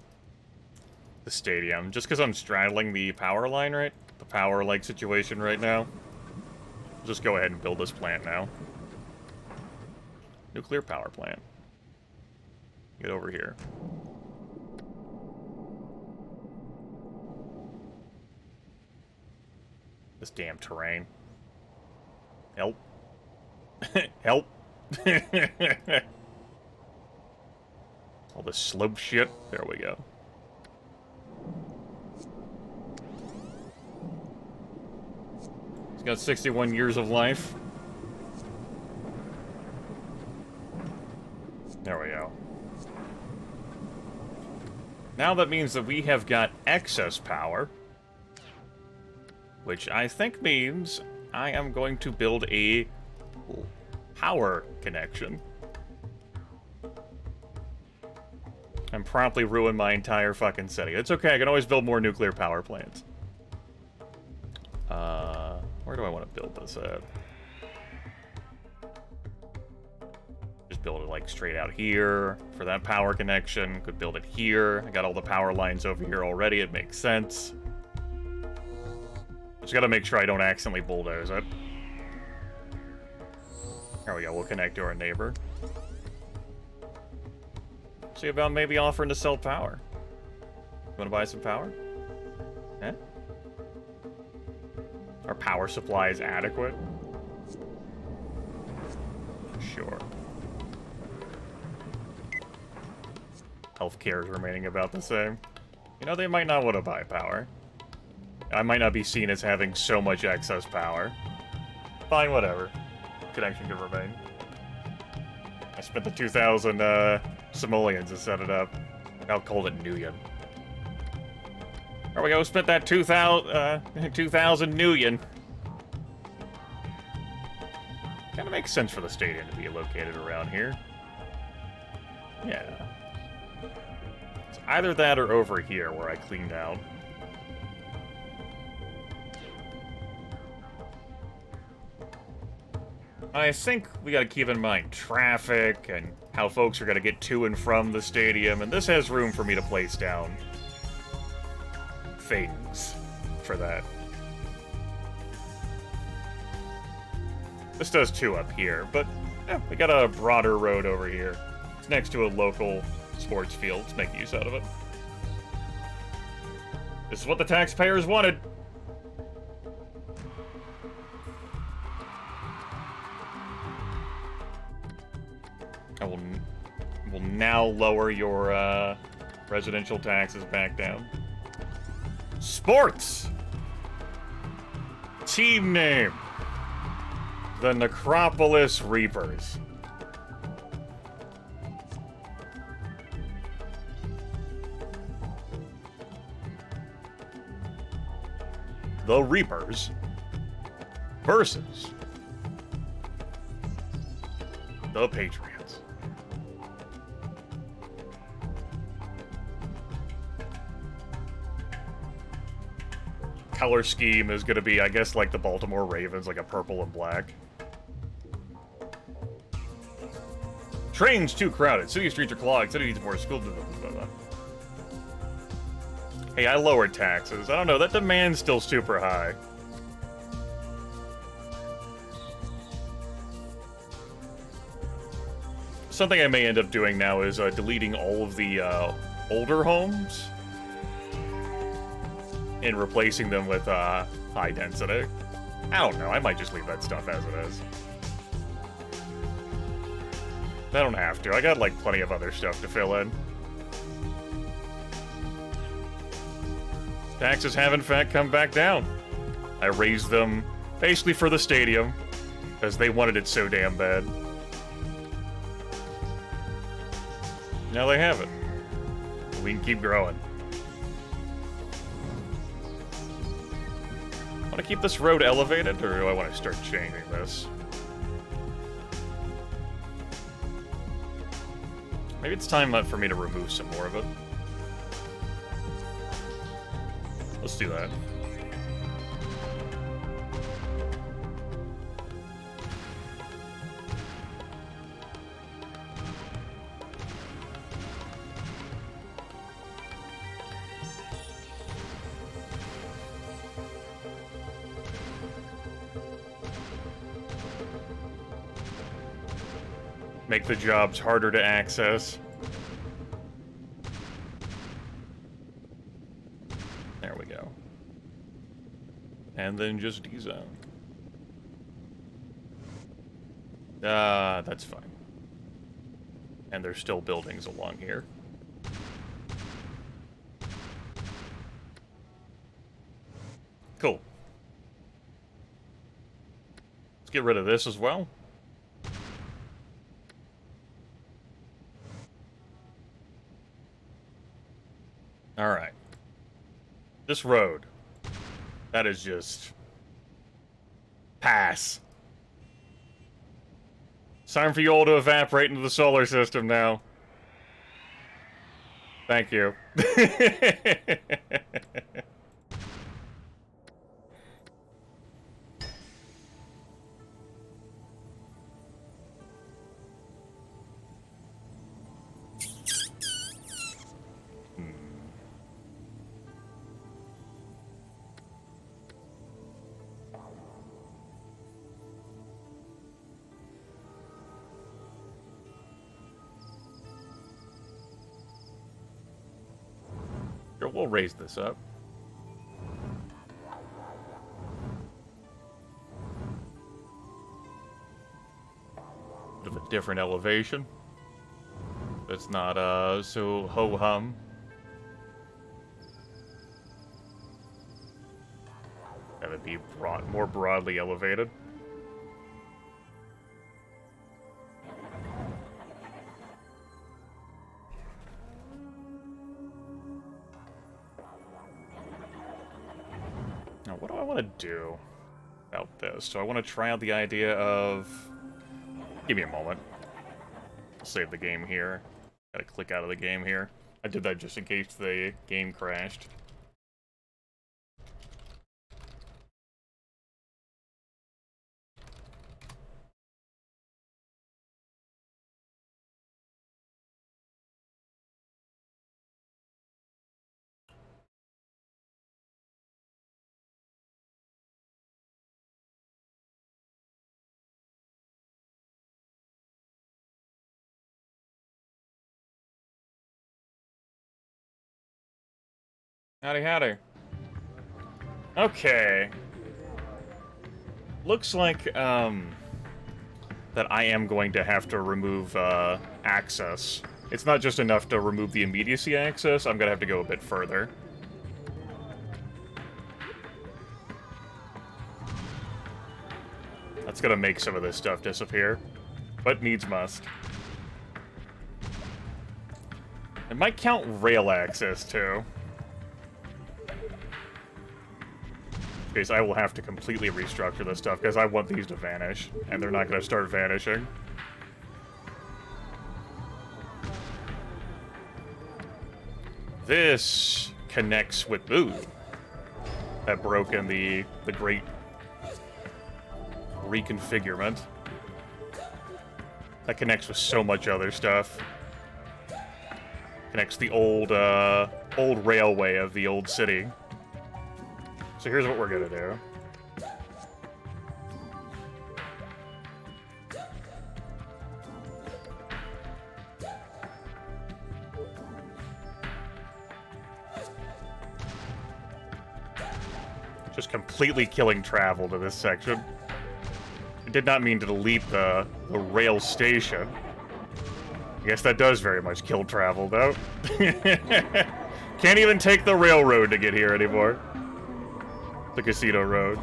stadium just because I'm straddling the power line, right? The power like situation right now. Just go ahead and build this plant now. Nuclear power plant. Get over here. This damn terrain. Help. Help. All this slope shit. There we go. He's got 61 years of life. There we go. Now that means that we have got excess power. Which I think means I am going to build a power connection. And promptly ruin my entire fucking city. It's okay, I can always build more nuclear power plants. Where do I want to build this at? Just build it like straight out here for that power connection. Could build it here. I got all the power lines over here already, it makes sense. Just gotta make sure I don't accidentally bulldoze it. There we go, we'll connect to our neighbor. See about maybe offering to sell power. You wanna buy some power? Eh? Our power supply is adequate? Sure. Healthcare is remaining about the same. You know, they might not want to buy power. I might not be seen as having so much excess power. Fine, whatever. Connection can remain. I spent the 2,000 simoleons to set it up. I'll call it Nuyen. There we go, spent that 2,000 Nuyen. Kinda makes sense for the stadium to be located around here. Yeah. It's either that or over here where I cleaned out. I think we gotta keep in mind traffic and how folks are gonna get to and from the stadium, and this has room for me to place down things for that. This does too up here, but we got a broader road over here. It's next to a local sports field. Let's make use out of it. This is what the taxpayers wanted. I will now lower your residential taxes back down. Sports! Team name. The Necropolis Reapers. The Reapers versus the Patriots. Color scheme is going to be, I guess, like the Baltimore Ravens, like a purple and black. Trains too crowded. City streets are clogged. City needs more school. Hey, I lowered taxes. I don't know. That demand's still super high. Something I may end up doing now is deleting all of the older homes and replacing them with high density. I don't know. I might just leave that stuff as it is. I don't have to. I got, like, plenty of other stuff to fill in. Taxes have, in fact, come back down. I raised them basically for the stadium, because they wanted it so damn bad. Now they have it. We can keep growing. Want to keep this road elevated, or do I want to start changing this? Maybe it's time for me to remove some more of it. Let's do that. Make the jobs harder to access. There we go. And then just D-zone. That's fine. And there's still buildings along here. Cool. Let's get rid of this as well. Alright. This road. That is just... pass. It's time for you all to evaporate into the solar system now. Thank you. We'll raise this up. Bit of a different elevation. It's not, so ho-hum. Have it be more broadly elevated. Now, what do I want to do about this? So I want to try out the idea of... Give me a moment. I'll save the game here. Gotta click out of the game here. I did that just in case the game crashed. Howdy, howdy. Okay. Looks like, that I am going to have to remove, access. It's not just enough to remove the immediacy access, I'm gonna have to go a bit further. That's gonna make some of this stuff disappear. But needs must. It might count rail access, too. Because I will have to completely restructure this stuff, because I want these to vanish, and they're not going to start vanishing. This connects with... Ooh! That broke in the great reconfigurement. That connects with so much other stuff. Connects the old railway of the old city. So here's what we're gonna do. Just completely killing travel to this section. I did not mean to delete the rail station. I guess that does very much kill travel, though. Can't even take the railroad to get here anymore. The casino road.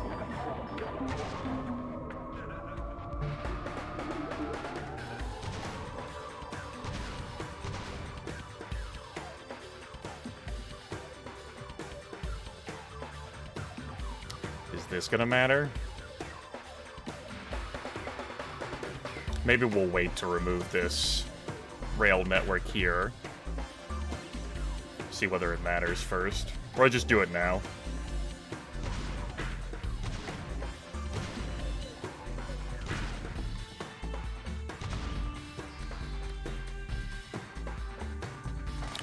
Is this gonna matter? Maybe we'll wait to remove this rail network here. See whether it matters first. Or I'll just do it now.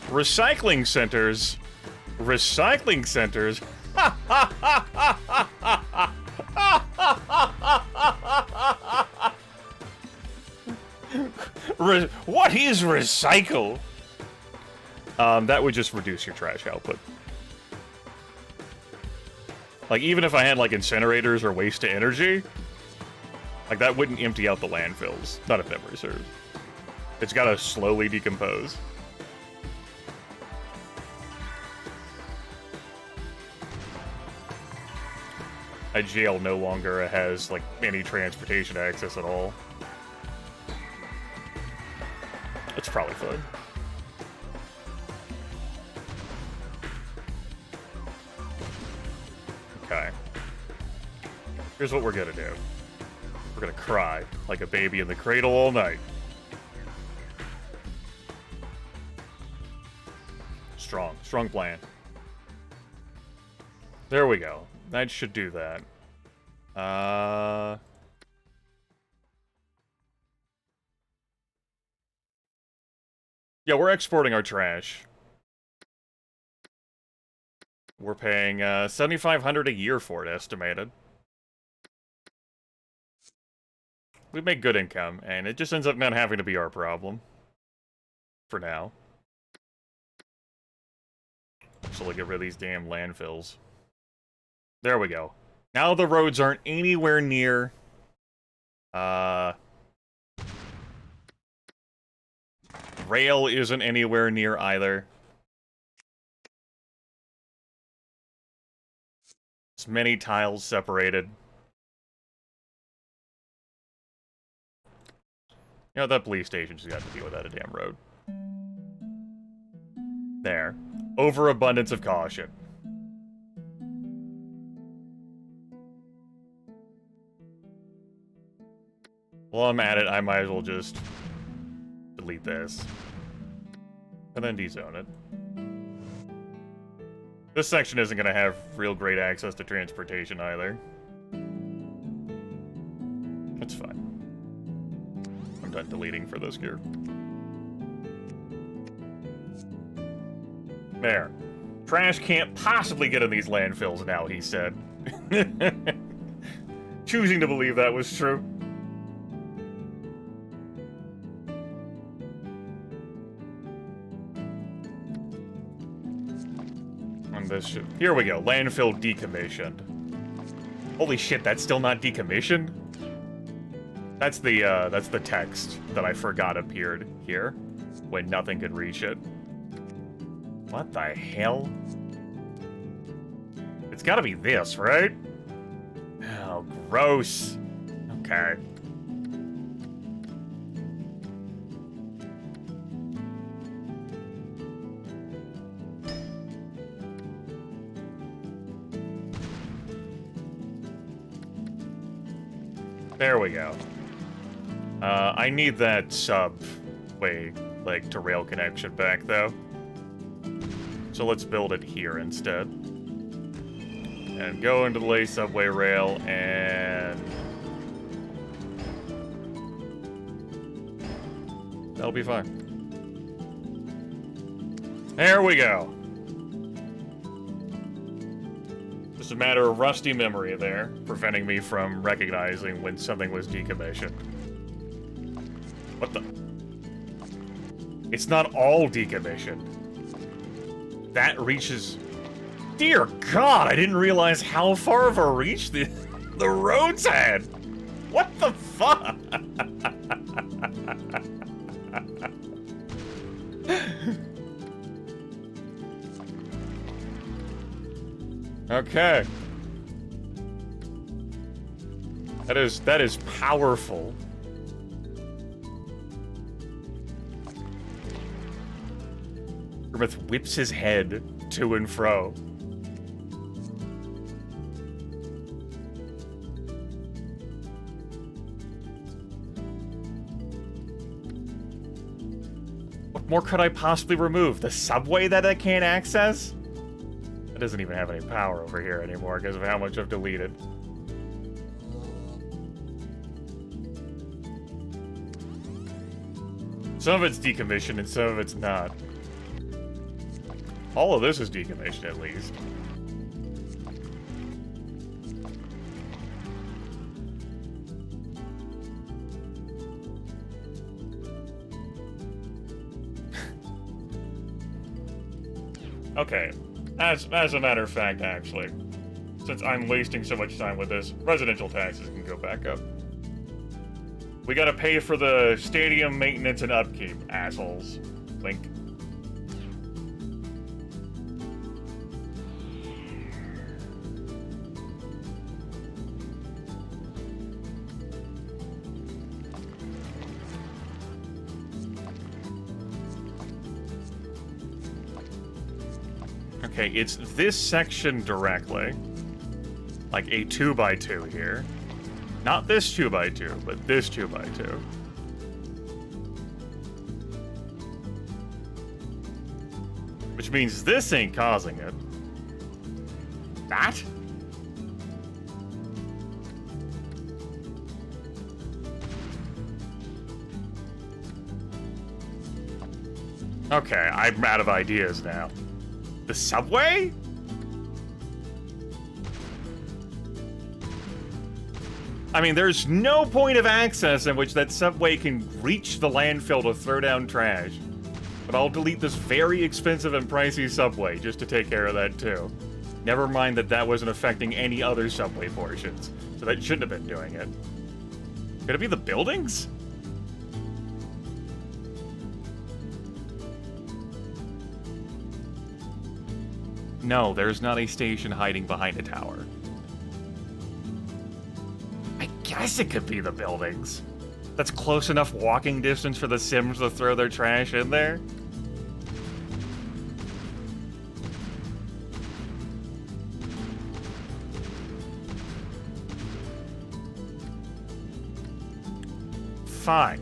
Recycling centers. Recycling centers. What is recycle? That would just reduce your trash output. Like, even if I had, like, incinerators or waste to energy, like, that wouldn't empty out the landfills. Not if memory serves. It's gotta slowly decompose. A jail no longer has, like, any transportation access at all. It's probably fine. Okay. Here's what we're gonna do. We're gonna cry like a baby in the cradle all night. Strong plan. There we go. That should do that. Yeah, we're exporting our trash. We're paying $7,500 a year for it, estimated. We make good income, and it just ends up not having to be our problem. For now. So we'll get rid of these damn landfills. There we go. Now the roads aren't anywhere near, rail isn't anywhere near either. It's many tiles separated. You know, that police station's got to be without a damn road. There. Overabundance of caution. While I'm at it, I might as well just delete this. And then dezone it. This section isn't going to have real great access to transportation either. That's fine. I'm done deleting for this gear. There. Trash can't possibly get in these landfills now, he said. Choosing to believe that was true. And this shit. Here we go. Landfill decommissioned. Holy shit, that's still not decommissioned? That's the text that I forgot appeared here when nothing could reach it. What the hell? It's gotta be this, right? Oh, gross. Okay. There we go. I need that subway, like, to rail connection back, though. So let's build it here instead. And go into the lay subway rail, and... that'll be fine. There we go. Just a matter of rusty memory there, preventing me from recognizing when something was decommissioned. What the? It's not all decommissioned. That reaches... Dear God, I didn't realize how far of a reach the roads had. What the fuck? Okay. That is powerful. Grimmeth whips his head to and fro. What more could I possibly remove? The subway that I can't access? It doesn't even have any power over here anymore because of how much I've deleted. Some of it's decommissioned and some of it's not. All of this is decommissioned, at least. Okay. As a matter of fact, actually, since I'm wasting so much time with this, residential taxes can go back up. We gotta pay for the stadium maintenance and upkeep, assholes. Link. Okay, it's this section directly. Like a 2x2 here. Not this 2x2, but this 2x2. Which means this ain't causing it. That? Okay, I'm out of ideas now. The subway? I mean, there's no point of access in which that subway can reach the landfill to throw down trash. But I'll delete this very expensive and pricey subway just to take care of that too. Never mind that that wasn't affecting any other subway portions, so that shouldn't have been doing it. Could it be the buildings? No, there's not a station hiding behind a tower. I guess it could be the buildings. That's close enough walking distance for the Sims to throw their trash in there. Fine.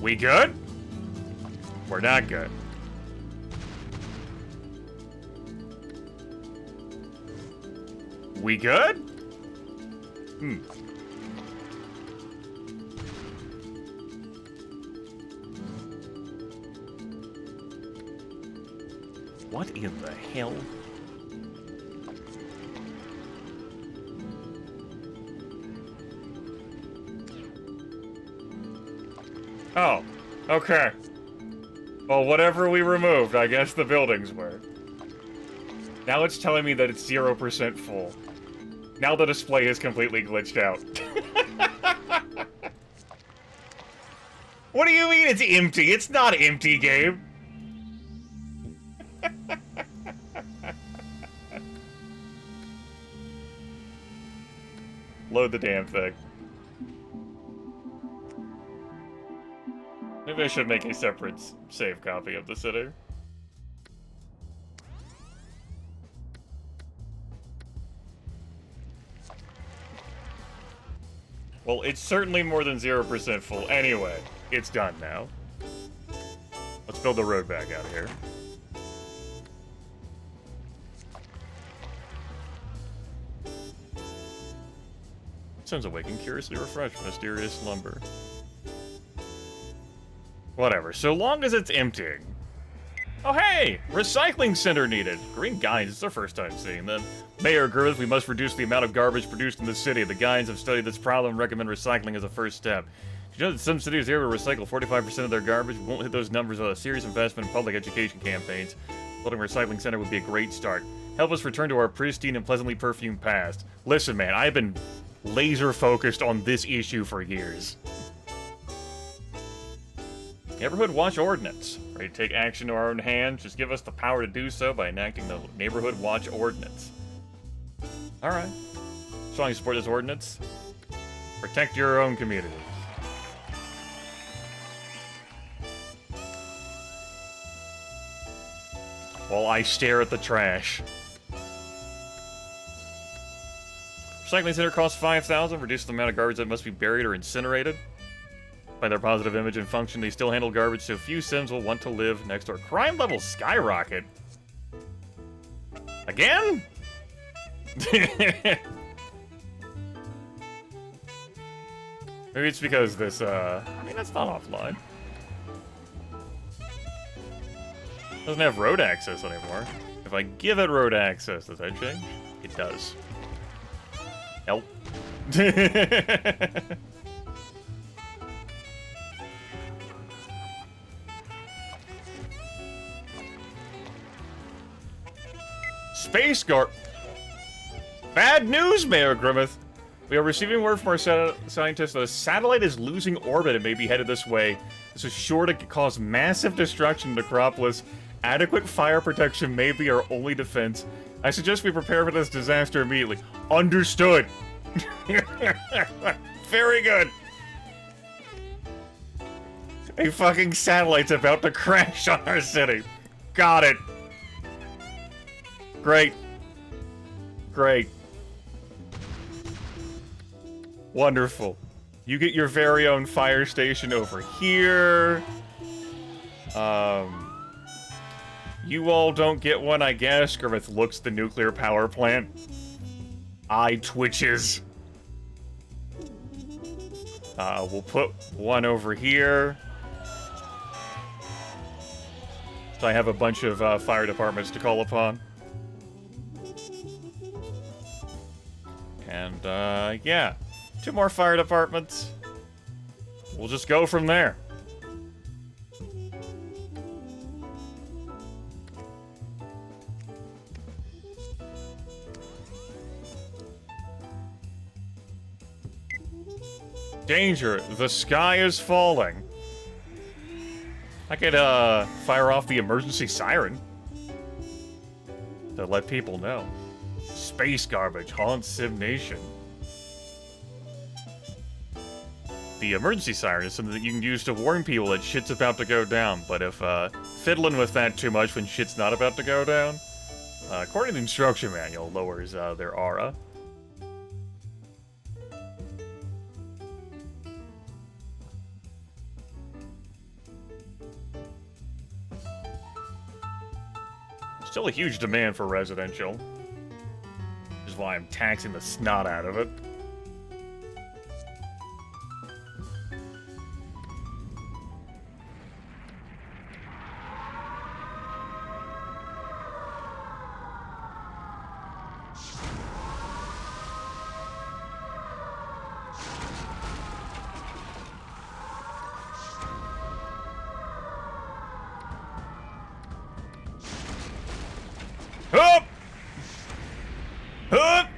We good? We're not good. We good? Hmm. What in the hell? Oh, okay. Well, whatever we removed, I guess the buildings were. Now it's telling me that it's 0% full. Now the display is completely glitched out. What do you mean it's empty? It's not empty, game. Load the damn thing. Maybe I should make a separate save copy of the city. Well, it's certainly more than 0% full. Anyway, it's done now. Let's build the road back out of here. Sun's awakened, curiously refreshed, mysterious slumber. Whatever, so long as it's emptying. Oh hey! Recycling center needed! Green Guides, it's our first time seeing them. Mayor Griffith, we must reduce the amount of garbage produced in the city. The Guides have studied this problem and recommend recycling as a first step. Did you know that some cities here will recycle 45% of their garbage? We won't hit those numbers without a serious investment in public education campaigns. Building a recycling center would be a great start. Help us return to our pristine and pleasantly perfumed past. Listen, man, I've been laser focused on this issue for years. Neighborhood Watch Ordinance. Ready to take action to our own hands? Just give us the power to do so by enacting the Neighborhood Watch Ordinance. Alright. Strongly support this ordinance. Protect your own community. While I stare at the trash. Recycling center costs $5,000. Reduce the amount of garbage that must be buried or incinerated. By their positive image and function, they still handle garbage, so few Sims will want to live next door. Crime levels skyrocket. Again? Maybe it's because this, I mean, that's not offline. Doesn't have road access anymore. If I give it road access, does that change? It does. Nope. Space Guard. Bad news, Mayor Grimmeth. We are receiving word from our scientists that a satellite is losing orbit and may be headed this way. This is sure to cause massive destruction in Necropolis. Adequate fire protection may be our only defense. I suggest we prepare for this disaster immediately. Understood. Very good. A fucking satellite's about to crash on our city. Got it. Great. Great. Wonderful. You get your very own fire station over here. You all don't get one, I guess. Griffith looks at the nuclear power plant. Eye twitches. We'll put one over here. So I have a bunch of fire departments to call upon. And, yeah. 2 more fire departments. We'll just go from there. Danger, the sky is falling. I could, fire off the emergency siren. to let people know. Space garbage haunts Sim Nation. The emergency siren is something that you can use to warn people that shit's about to go down, but if fiddling with that too much when shit's not about to go down, according to the instruction manual, lowers their aura. Still a huge demand for residential, which is why I'm taxing the snot out of it. Up! Up!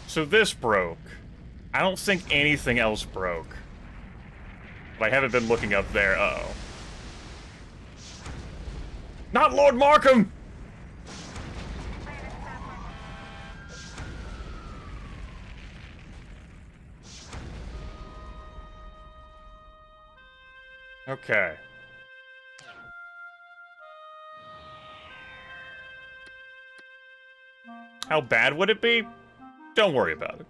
So this broke. I don't think anything else broke. But I haven't been looking up there. Uh-oh. Not Lord Markham! Okay. How bad would it be? Don't worry about it.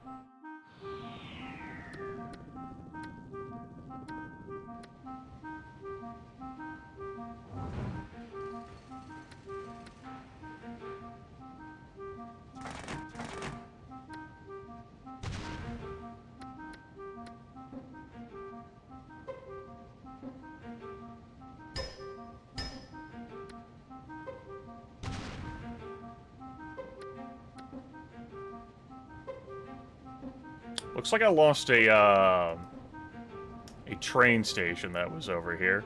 Looks like I lost a train station that was over here.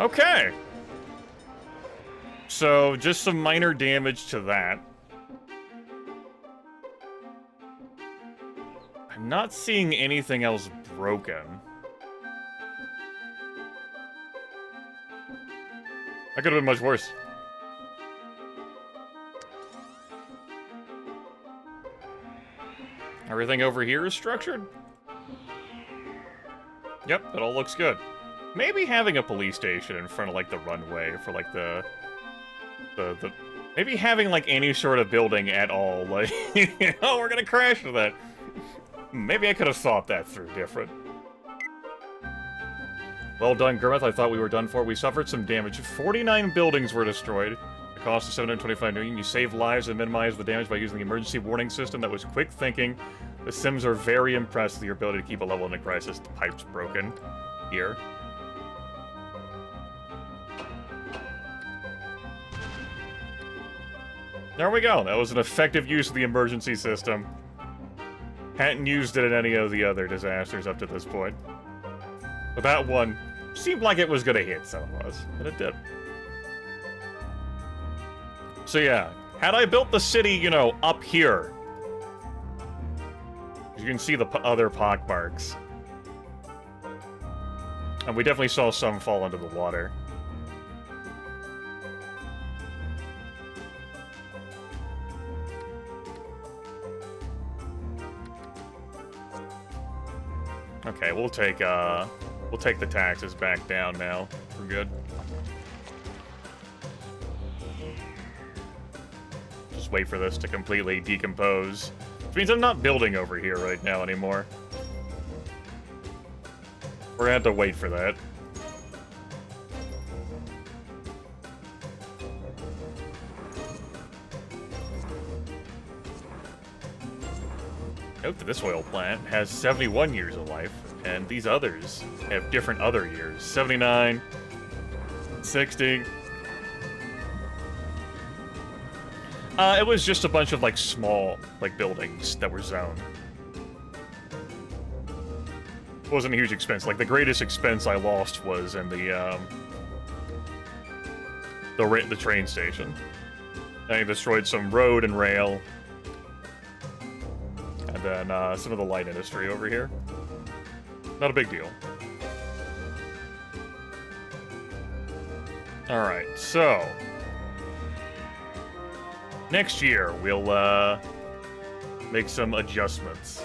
Okay. So, just some minor damage to that. I'm not seeing anything else broken. That could have been much worse. Everything over here is structured? Yep, it all looks good. Maybe having a police station in front of, like, the runway for, like, the maybe having, like, any sort of building at all, like, oh, we're gonna crash to that. Maybe I could have thought that through different. Well done, Gurmith. I thought we were done for. We suffered some damage. 49 buildings were destroyed. The cost of 725 million. You saved lives and minimized the damage by using the emergency warning system. That was quick thinking. The Sims are very impressed with your ability to keep a level in a crisis. The pipe's broken. Here. There we go. That was an effective use of the emergency system. Hadn't used it in any of the other disasters up to this point. But that one seemed like it was gonna hit some of us, and it did. So yeah, had I built the city, you know, up here, you can see the other pockmarks. And we definitely saw some fall into the water. Okay, we'll take the taxes back down now. We're good. Just wait for this to completely decompose. Which means I'm not building over here right now anymore. We're gonna have to wait for that. Note that this oil plant has 71 years of life, and these others have different other years. 79, 60. It was just a bunch of, like, small, like, buildings that were zoned. It wasn't a huge expense. Like, the greatest expense I lost was in the train station. I destroyed some road and rail. And then, some of the light industry over here. Not a big deal. Alright, so... next year, we'll, make some adjustments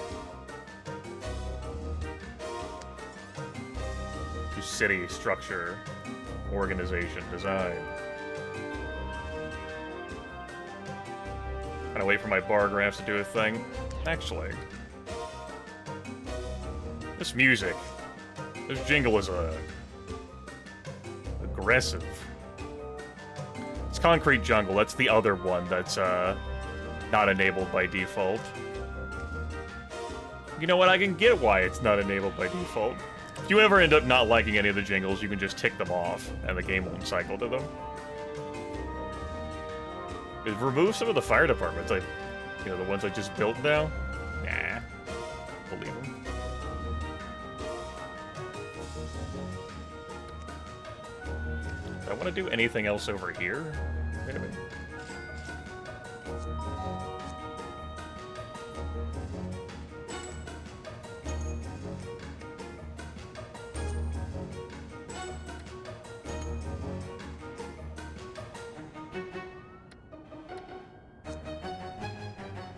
to city structure, organization, design. Gotta wait for my bar graphs to do a thing. Actually, this music, this jingle is aggressive. It's Concrete Jungle. That's the other one that's not enabled by default. You know what? I can get why it's not enabled by default. If you ever end up not liking any of the jingles, you can just tick them off, and the game won't cycle to them. Remove some of the fire departments. You know, the ones I just built now? Nah. Believe them. Do I want to do anything else over here? Wait a minute.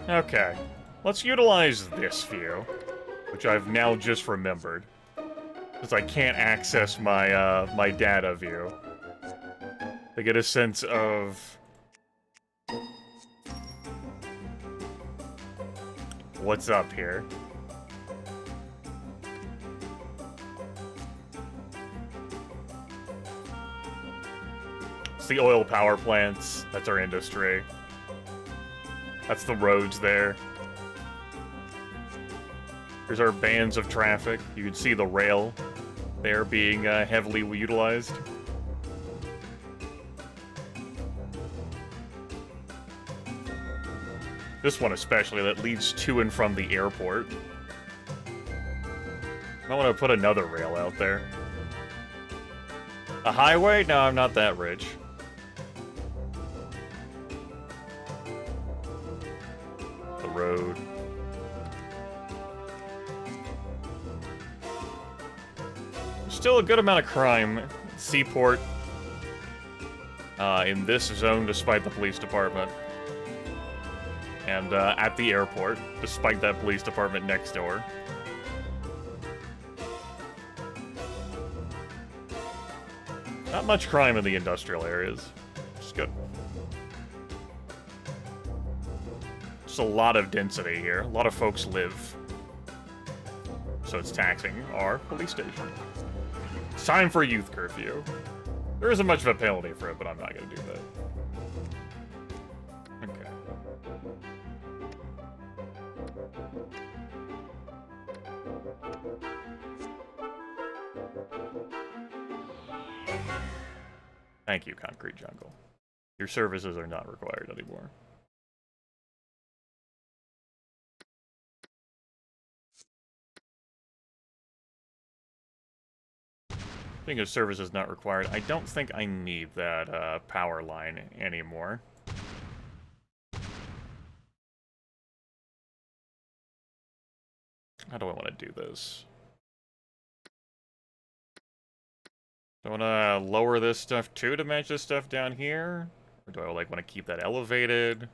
Okay, let's utilize this view, which I've now just remembered, because I can't access my my data view to get a sense of what's up here. It's the oil power plants. That's our industry. That's the roads there. Here's our bands of traffic. You can see the rail there being heavily utilized. This one especially, that leads to and from the airport. I want to put another rail out there. A highway? No, I'm not that rich. Road. Still a good amount of crime. Seaport. In this zone, despite the police department. And at the airport, despite that police department next door. Not much crime in the industrial areas. Just good. A lot of density here. A lot of folks live. So it's taxing our police station. It's time for a youth curfew. There isn't much of a penalty for it, but I'm not going to do that. Okay. Thank you, Concrete Jungle. Your services are not required anymore. Speaking of services not required, I don't think I need that power line anymore. How do I want to do this? Do I want to lower this stuff too to match this stuff down here? Or do I like want to keep that elevated?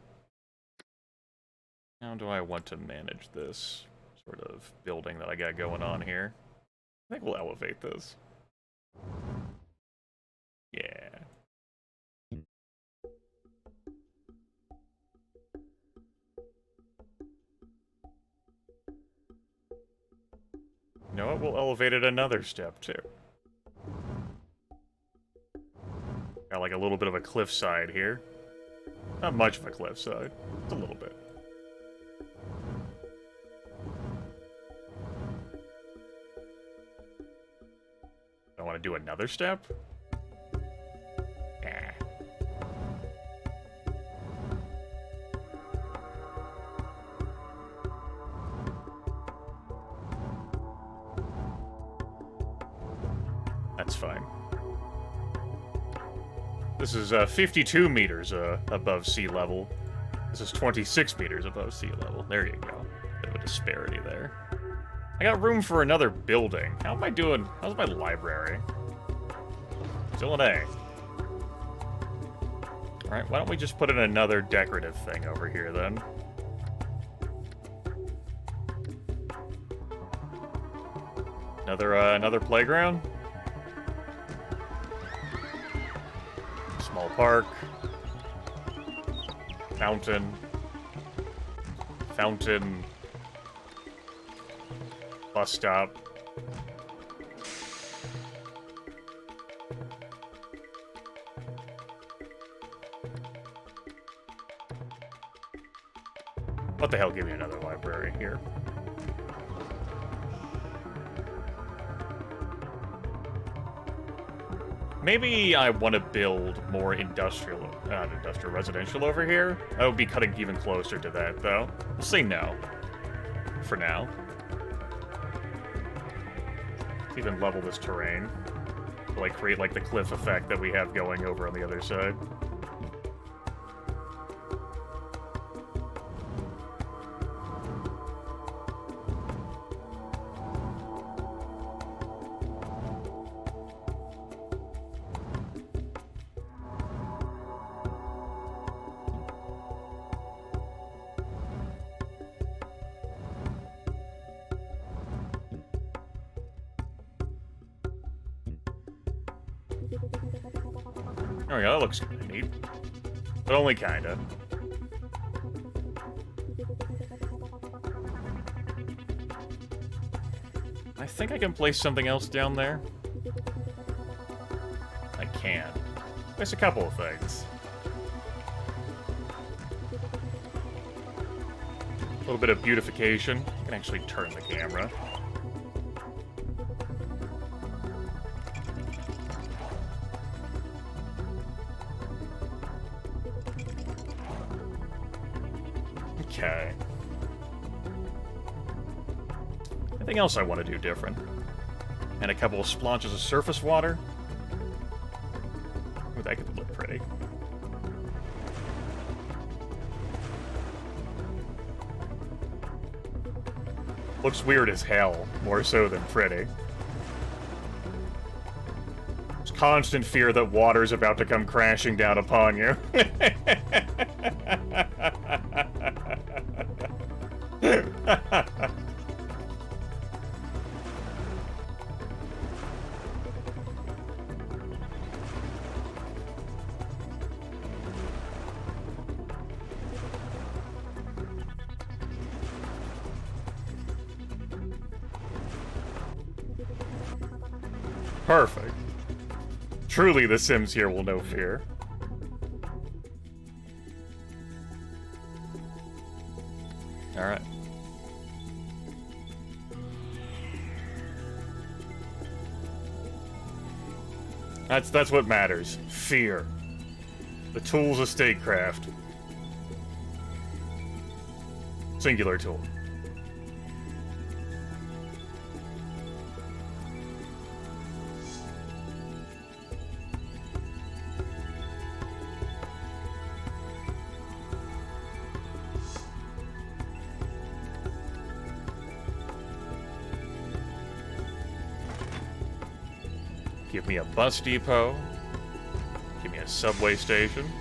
How do I want to manage this sort of building that I got going on here? I think we'll elevate this. Yeah. You know what? We'll elevate it another step, too. Got like a little bit of a cliffside here. Not much of a cliffside. Just a little bit. want to do another step? Eh. That's fine. This is 52 meters above sea level. This is 26 meters above sea level. There you go. Bit of a disparity there. I got room for another building. How am I doing? How's my library? Still an A. Alright, why don't we just put in another decorative thing over here, then? Another playground? Small park. Fountain. Fountain. Bus stop. What the hell, give me another library here. Maybe I want to build more industrial residential over here. I would be cutting even closer to that, though. We'll say no. For now. Let's even level this terrain. To, like, create, like, the cliff effect that we have going over on the other side. There we go, that looks neat. But only kinda. I think I can place something else down there. I can. Place a couple of things. A little bit of beautification. I can actually turn the camera. Okay. Anything else I want to do different? And a couple of splotches of surface water. Ooh, that could look pretty. Looks weird as hell, more so than pretty. There's constant fear that water's about to come crashing down upon you. Perfect. Truly, the Sims here will know fear. Alright. That's what matters. Fear. The tools of statecraft. Singular tool. Give me a bus depot. Give me a subway station.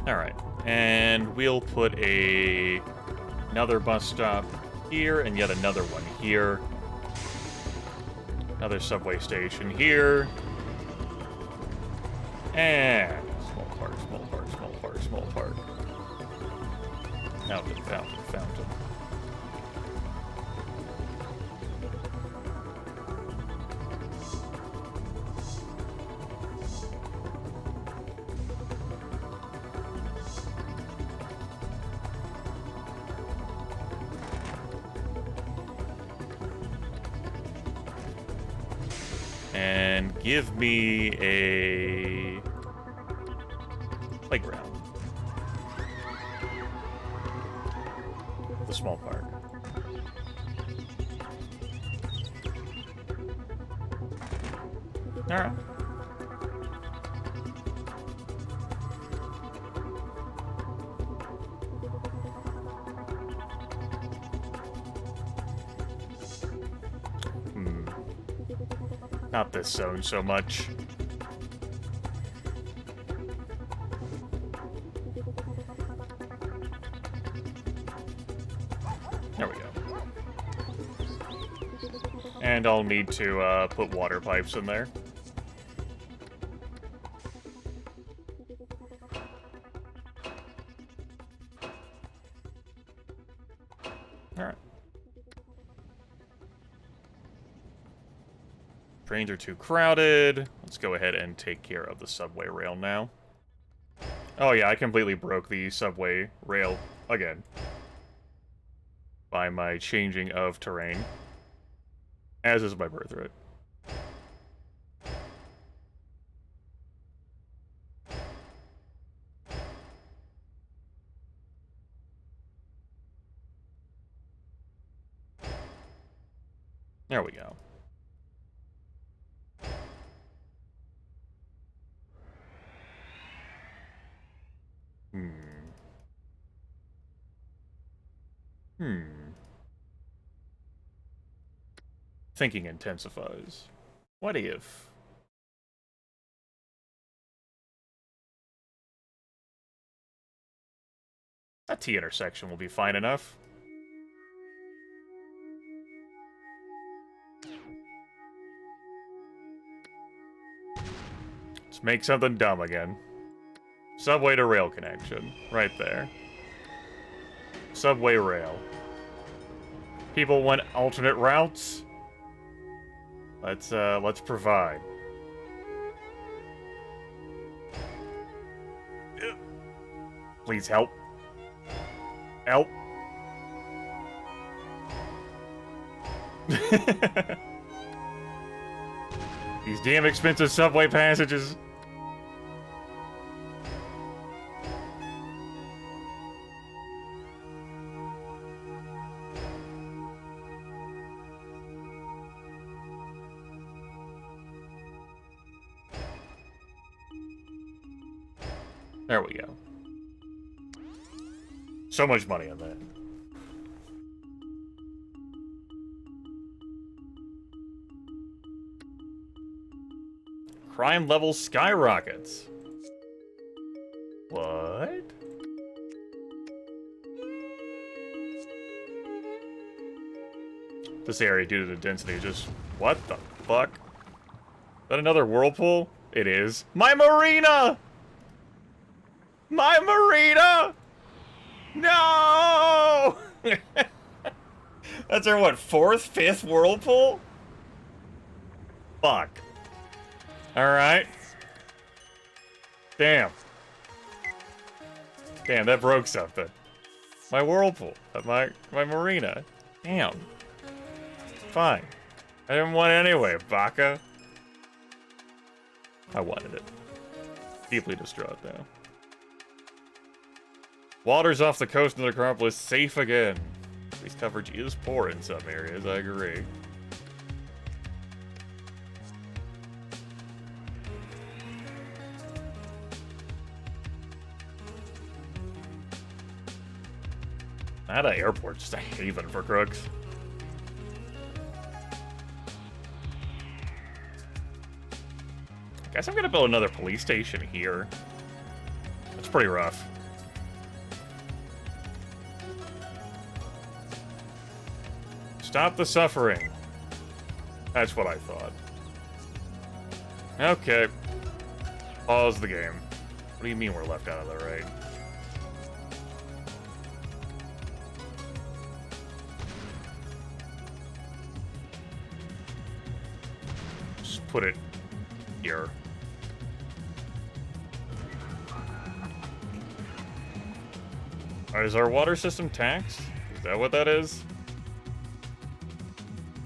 Alright, and we'll put another bus stop here and yet another one here. Another subway station here. And small park, small park, small park, small park. Fountain, fountain, fountain. And give me a playground. The small park. All right. Not this zone so much. There we go. And I'll need to put water pipes in there. Alright. Trains are too crowded. Let's go ahead and take care of the subway rail now. Oh yeah, I completely broke the subway rail again by my changing of terrain, as is my birthright. There we go. Thinking intensifies. What if... that T intersection will be fine enough. Let's make something dumb again. Subway to rail connection. Right there. Subway rail. People want alternate routes? Let's provide. Please help. Help. These damn expensive subway passages. There we go. So much money on that. Crime level skyrockets. What? This area, due to the density, just... what the fuck? Is that another whirlpool? It is. My marina! My marina! No! That's our, what, 4th, 5th whirlpool? Fuck. Alright. Damn. Damn, that broke something. My whirlpool. My marina. Damn. Fine. I didn't want it anyway, Baka. I wanted it. Deeply distraught, though. Water's off the coast of the Acropolis, safe again. Police coverage is poor in some areas, I agree. That airport's just a haven for crooks. Guess I'm gonna build another police station here. That's pretty rough. Stop the suffering. That's what I thought. Okay. Pause the game. What do you mean we're left out of the right? Just put it here. Is our water system taxed? Is that what that is?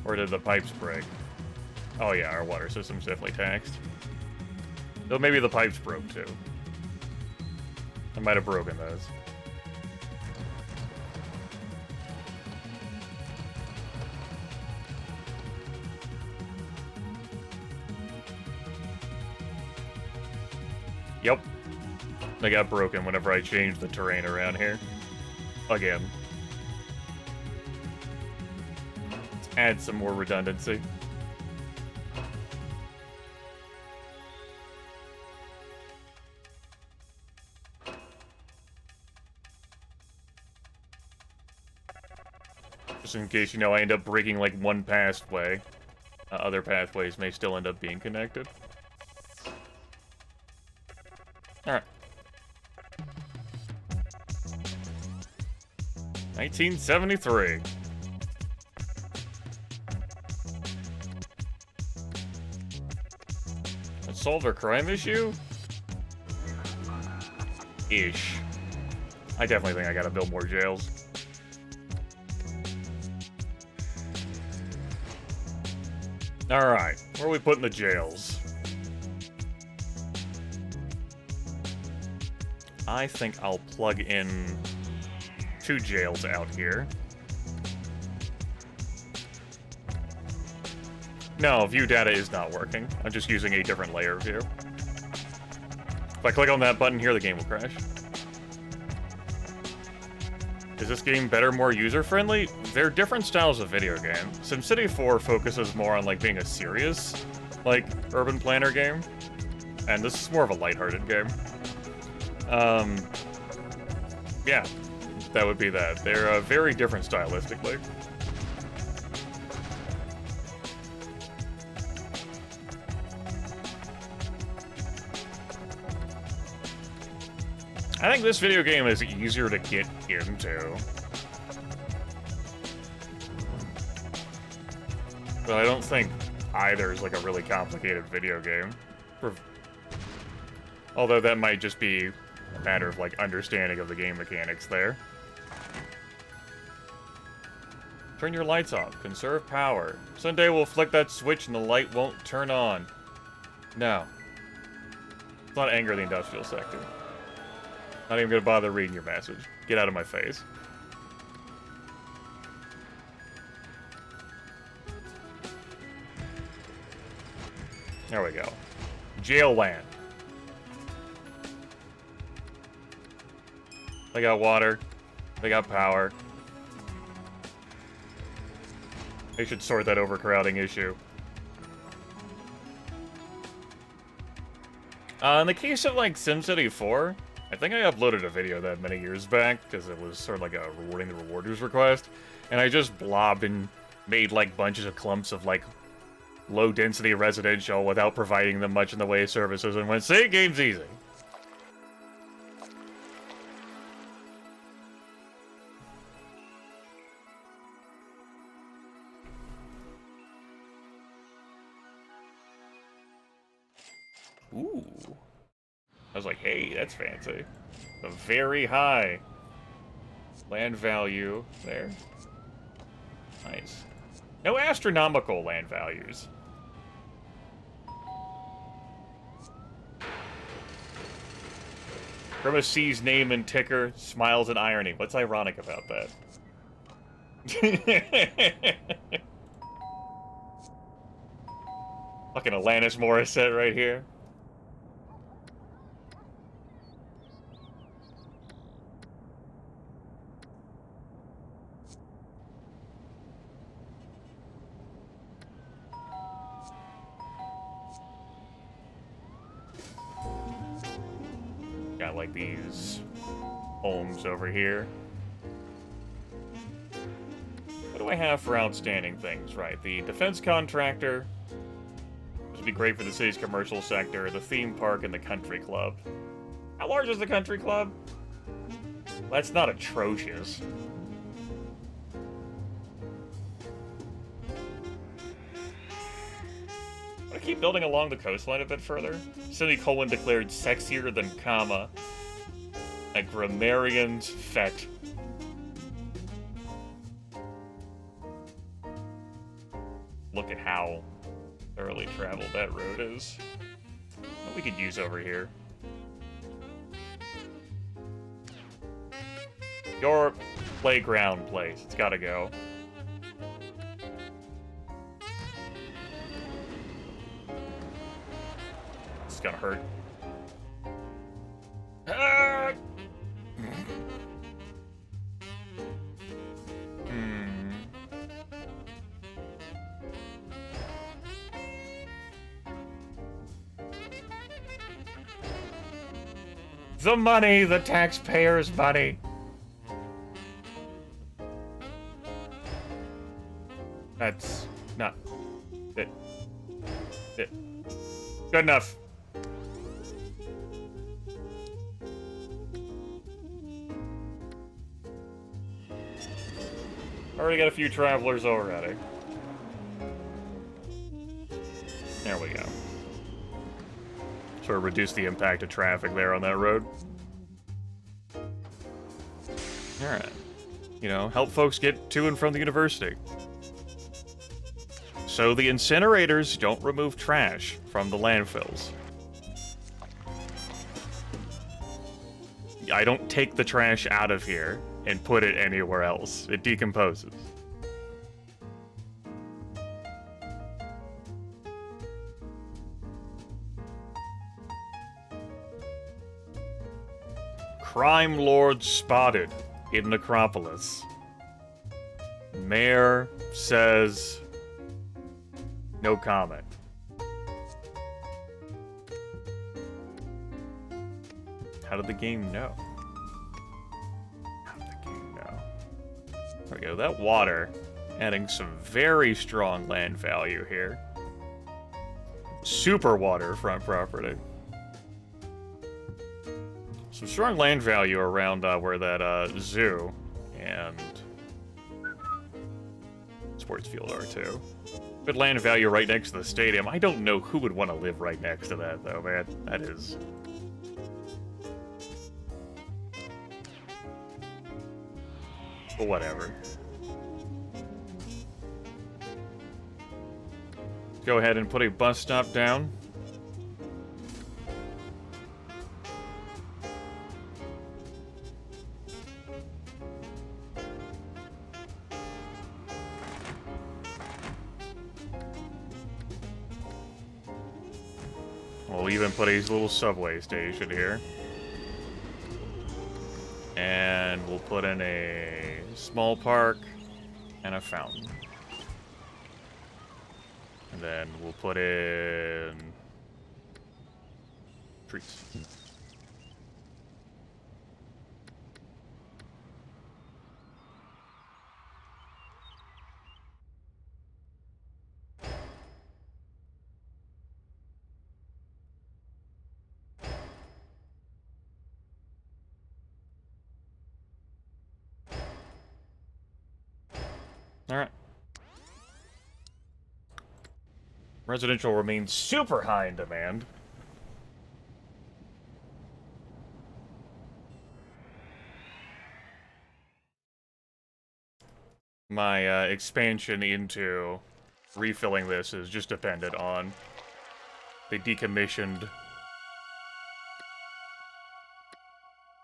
Or did the pipes break? Oh yeah, our water system's definitely taxed. Though maybe the pipes broke too. I might have broken those. Yep. They got broken whenever I changed the terrain around here. Again. Let's add some more redundancy. Just in case, you know, I end up breaking like one pathway. Other pathways may still end up being connected. Alright. 1973. Let's solve our crime issue? Ish. I definitely think I gotta build more jails. Alright, where are we putting the jails? I think I'll plug in 2 jails out here. No, view data is not working. I'm just using a different layer view. If I click on that button here, the game will crash. Is this game better, more user-friendly? They're different styles of video game. SimCity 4 focuses more on, like, being a serious, like, urban planner game. And this is more of a lighthearted game. Yeah, that would be that. They're very different stylistically. I think this video game is easier to get into. But I don't think either is like a really complicated video game. Although that might just be a matter of like understanding of the game mechanics there. Turn your lights off. Conserve power. Someday we'll flick that switch and the light won't turn on. No. Let's not anger the industrial sector. Not even gonna bother reading your message. Get out of my face. There we go. Jail land. They got water. They got power. They should sort that overcrowding issue. In the case of, like, SimCity 4, I think I uploaded a video that many years back, because it was sort of like a rewarding the rewarders request, and I just blobbed and made, like, bunches of clumps of, like, low-density residential without providing them much in the way of services, and went, see, game's easy. Ooh. I was like, hey, that's fancy. A very high land value there. Nice. No astronomical land values. From a C's name and ticker, smiles and irony. What's ironic about that? Fucking Alanis Morissette right here. Got like these homes over here. What do I have for outstanding things? Right, the defense contractor, which would be great for the city's commercial sector, the theme park, and the country club. How large is the country club? Well, that's not atrocious. I keep building along the coastline a bit further. Semicolon declared sexier than comma. A grammarian's fete. Look at how thoroughly traveled that road is. What we could use over here. Your playground place. It's gotta go. It's gonna hurt. Ah! The money, the taxpayers' money. That's not it. Good enough. Already got a few travelers already. There we go. Sort of reduce the impact of traffic there on that road. Alright. You know, help folks get to and from the university. So the incinerators don't remove trash from the landfills. I don't take the trash out of here and put it anywhere else. It decomposes. Crime lord spotted in Necropolis. Mayor says no comment. How did the game know? How did the game know? There we go. That water adding some very strong land value here. Super waterfront property. Some strong land value around where that zoo and sports field are too. Good land value right next to the stadium. I don't know who would want to live right next to that though, man. That is... But whatever. Go ahead and put a bus stop down. We'll even put a little subway station here. And we'll put in a small park and a fountain. And then we'll put in trees. Alright. Residential remains super high in demand. My expansion into refilling this is just dependent on the decommissioned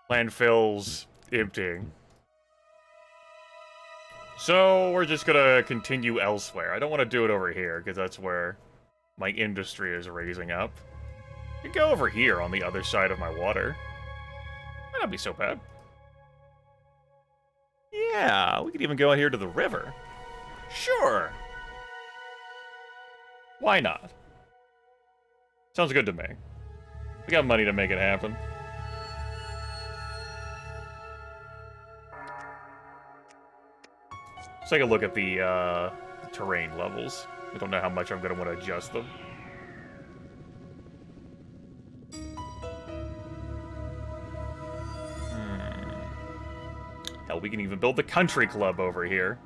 landfills emptying. So we're just gonna continue elsewhere. I don't want to do it over here, because that's where my industry is raising up. You could go over here on the other side of my water. Might not be so bad. Yeah, we could even go out here to the river. Sure. Why not? Sounds good to me. We got money to make it happen. Let's take a look at the terrain levels. I don't know how much I'm going to want to adjust them. Hell, we can even build the country club over here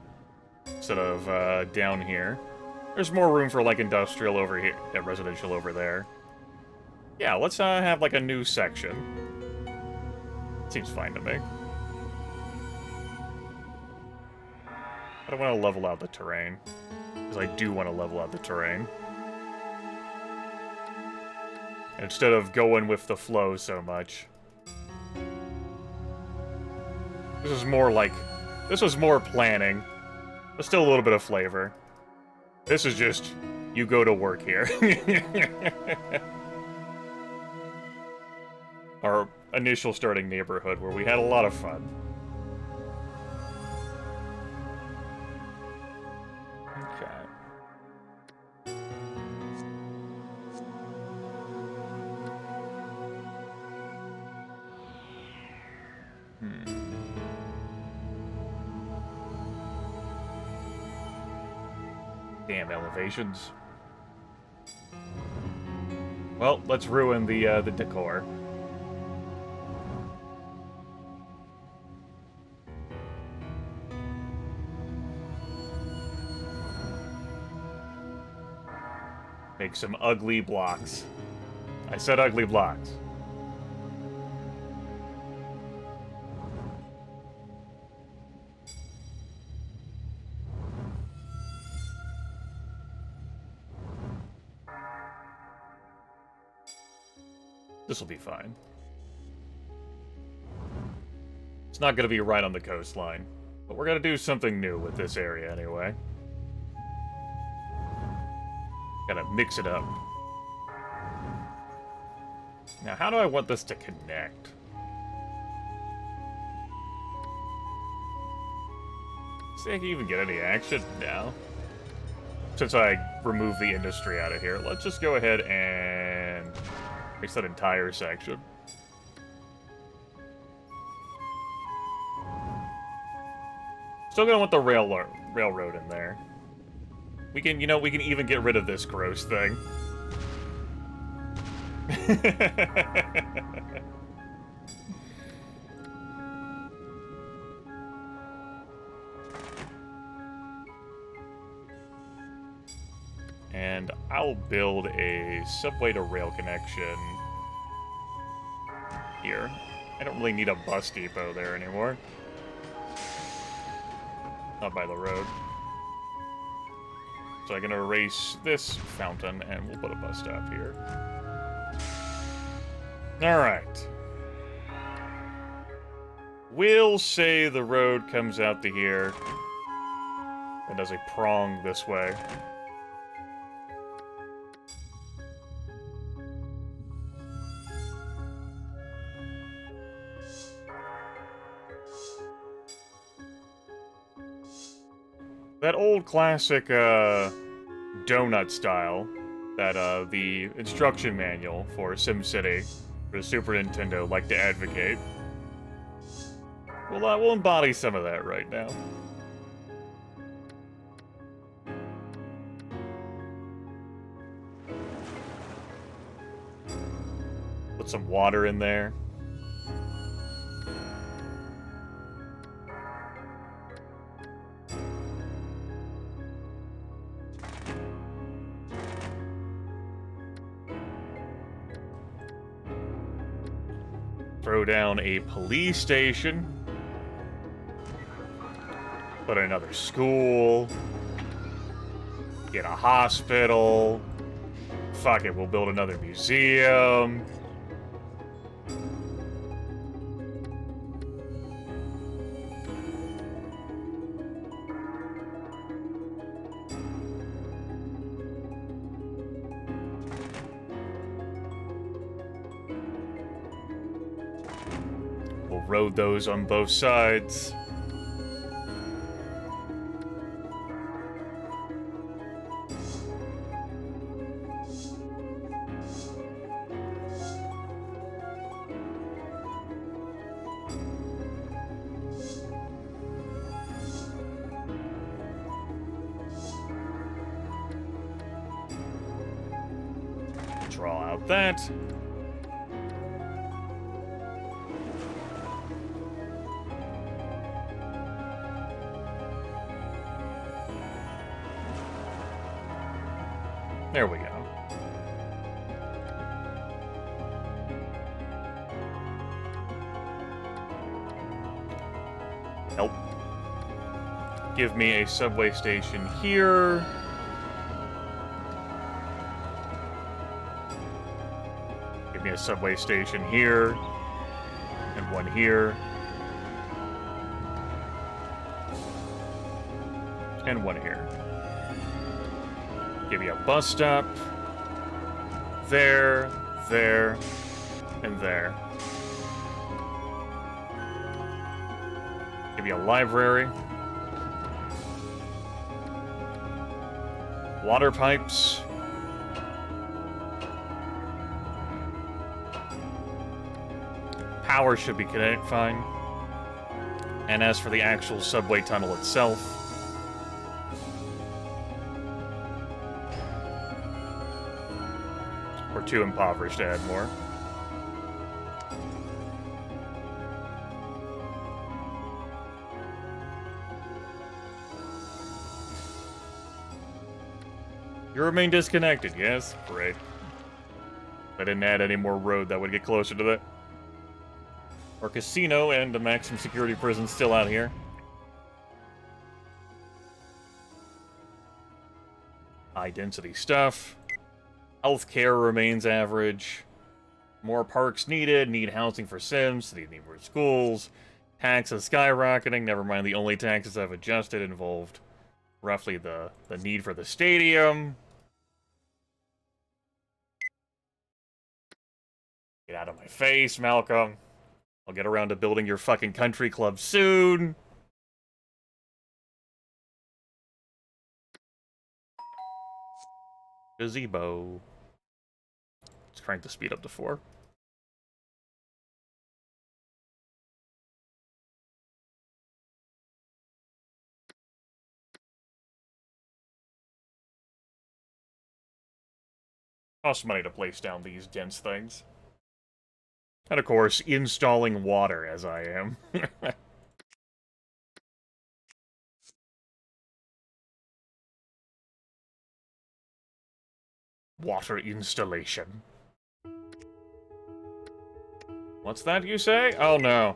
instead of down here. There's more room for, like, industrial over here, residential over there. Yeah, let's have, like, a new section. Seems fine to me. I don't want to level out the terrain, because I do want to level out the terrain. Instead of going with the flow so much. This is more like... This was more planning. But still a little bit of flavor. This is just... You go to work here. Our initial starting neighborhood, where we had a lot of fun. Damn elevations. Well, let's ruin the decor. Make some ugly blocks. I said ugly blocks. This will be fine. It's not going to be right on the coastline, but we're going to do something new with this area anyway. Gotta mix it up. Now, how do I want this to connect? See if I can even get any action now. Since I removed the industry out of here, let's just go ahead and fix that entire section. Still gonna want the railroad in there. We can, you know, we can even get rid of this gross thing. And I'll build a subway to rail connection here. I don't really need a bus depot there anymore. Not by the road. So I'm gonna erase this fountain and we'll put a bus stop here. Alright. We'll say the road comes out to here and does a prong this way. That old classic, donut style that, the instruction manual for SimCity for the Super Nintendo like to advocate. We'll embody some of that right now. Put some water in there. Throw down a police station. Put another school. Get a hospital. Fuck it, we'll build another museum. Road those on both sides. draw out that. There we go. Help. Give me a subway station here. Give me a subway station here. And one here. And one here. Give me a bus stop. There, there, and there. Give me a library. Water pipes. Power should be connected fine. And as for the actual subway tunnel itself, we're too impoverished to add more. You remain disconnected, yes? Great. If I didn't add any more road, that would get closer to that. Our casino and the maximum security prison still out here. High density stuff. Healthcare remains average. More parks needed. Need housing for Sims. Need more schools. Taxes skyrocketing. Never mind, the only taxes I've adjusted involved roughly the need for the stadium. Get out of my face, Malcolm. I'll get around to building your fucking country club soon. Gazebo. Let's crank the speed up to 4. Costs money to place down these dense things. And of course, installing water as I am. Water installation. What's that you say? Oh no.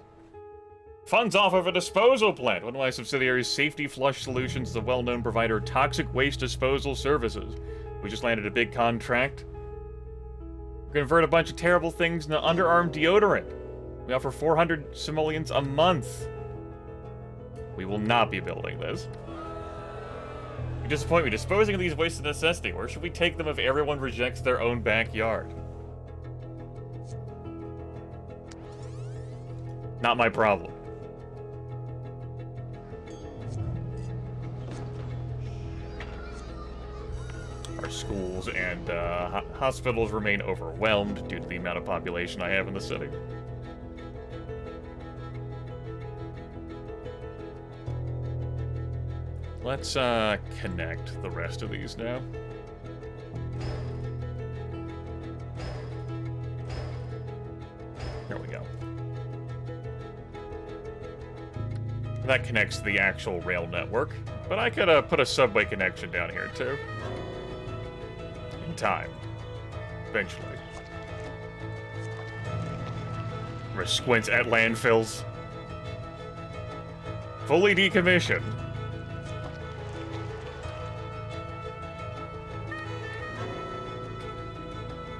Funds off of a disposal plant. One of my subsidiaries, Safety Flush Solutions, is a well-known provider of toxic waste disposal services. We just landed a big contract. Convert a bunch of terrible things into underarm deodorant. We offer 400 simoleons a month. We will not be building this. You disappoint me. Disposing of these wastes of necessity. Where should we take them if everyone rejects their own backyard? Not my problem. Our schools and hospitals remain overwhelmed due to the amount of population I have in the city. Let's connect the rest of these now. There we go. That connects to the actual rail network, but I could put a subway connection down here too. In time. Eventually. We're squints at landfills. Fully decommissioned.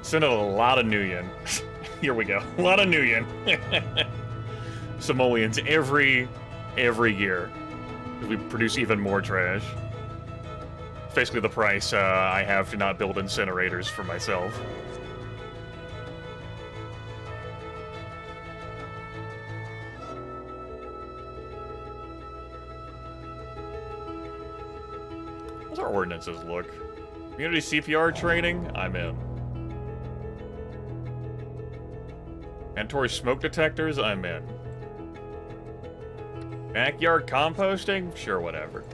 Send out a lot of new yen. Here we go. A lot of new yen. Simoleons every year. We produce even more trash. It's basically the price I have to not build incinerators for myself. How's our ordinances look? Community CPR training? I'm in. Mandatory smoke detectors? I'm in. Backyard composting? Sure, whatever.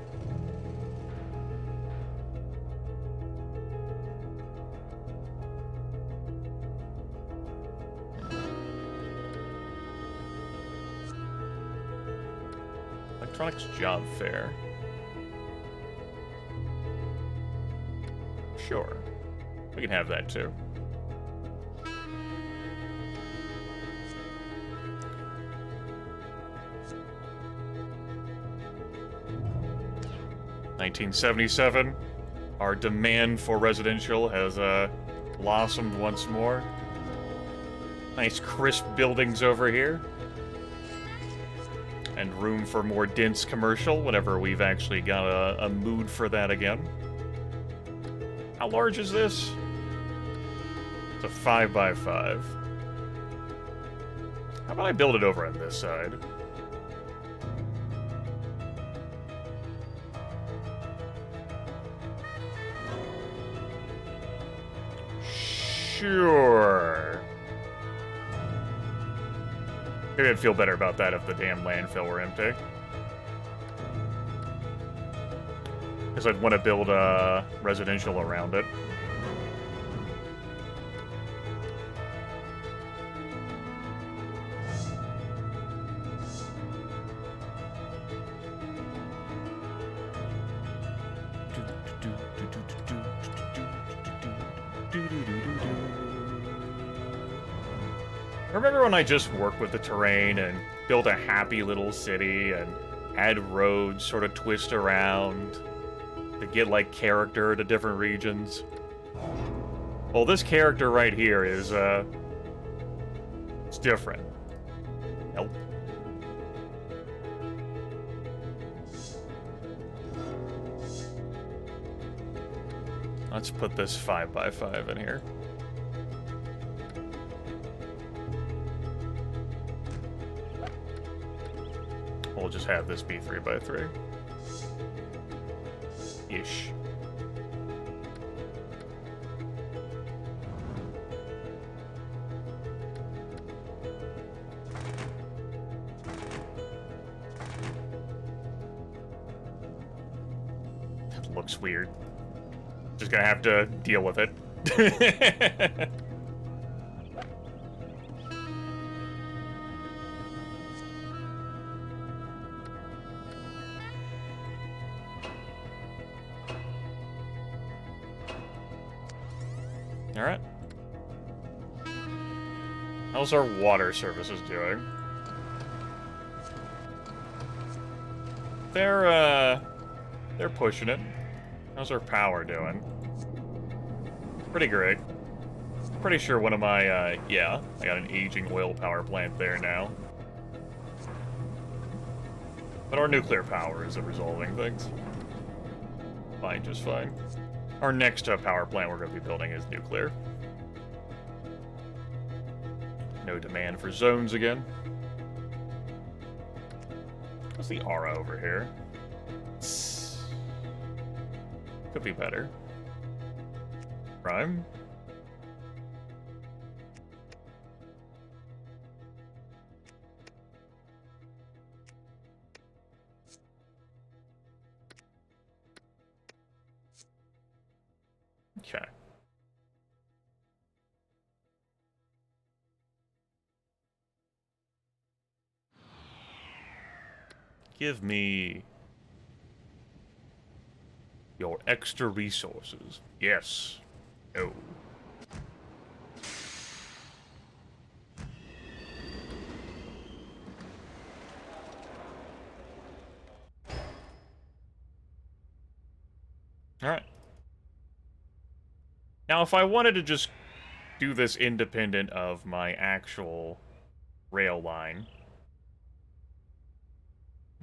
Electronics job fair. Sure. We can have that too. (1977). Our demand for residential has blossomed once more. Nice crisp buildings over here. And room for more dense commercial whenever we've actually got a mood for that again. How large is this? It's a 5x5. How about I build it over on this side? Sure. Maybe I'd feel better about that if the damn landfill were empty. Because I'd want to build residential around it. Remember when I just worked with the terrain and built a happy little city and had roads sort of twist around to get, like, character to different regions? Well, this character right here is, it's different. Nope. Let's put this 5x5 in here. We'll just have this be 3x3. Ish. That looks weird. Just gonna have to deal with it. Alright. How's our water services doing? They're pushing it. How's our power doing? Pretty great. Pretty sure one of my, yeah, I got an aging oil power plant there now. But our nuclear power is resolving things. Fine, just fine. Our next power plant we're going to be building is nuclear. No demand for zones again. What's the aura over here? Could be better. Prime? Okay. Give me your extra resources. Yes. No. All right. Now, if I wanted to just do this independent of my actual rail line,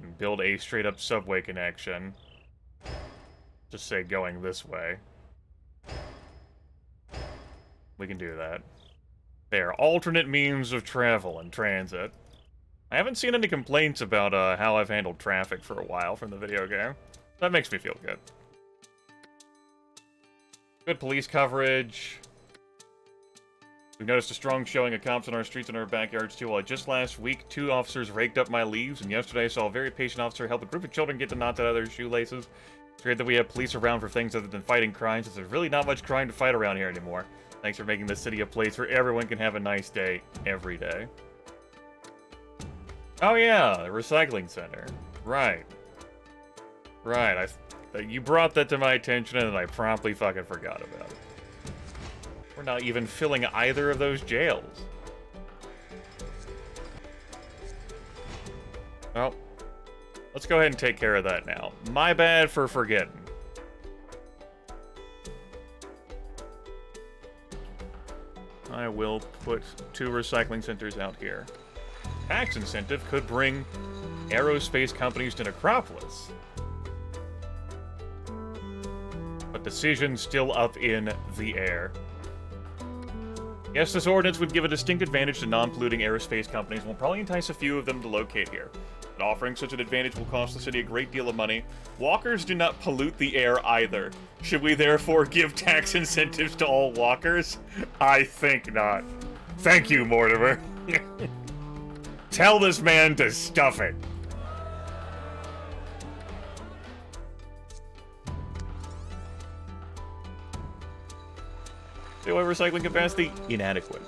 and build a straight-up subway connection, just say going this way, we can do that. There, alternate means of travel and transit. I haven't seen any complaints about how I've handled traffic for a while from the video game. That makes me feel good. Good police coverage. We've noticed a strong showing of cops on our streets and our backyards too. Well, just last week, 2 officers raked up my leaves, and yesterday I saw a very patient officer help a group of children get the knots out of their shoelaces. It's great that we have police around for things other than fighting crimes, as there's really not much crime to fight around here anymore. Thanks for making this city a place where everyone can have a nice day, every day. Oh yeah, the recycling center. Right. Right, you brought that to my attention and I promptly fucking forgot about it. We're not even filling either of those jails. Well, let's go ahead and take care of that now. My bad for forgetting. I will put 2 recycling centers out here. Tax incentive could bring aerospace companies to Necropolis. But decision still up in the air. Yes, this ordinance would give a distinct advantage to non-polluting aerospace companies and will probably entice a few of them to locate here. But offering such an advantage will cost the city a great deal of money. Walkers do not pollute the air either. Should we therefore give tax incentives to all walkers? I think not. Thank you, Mortimer. Tell this man to stuff it. COI recycling capacity, inadequate.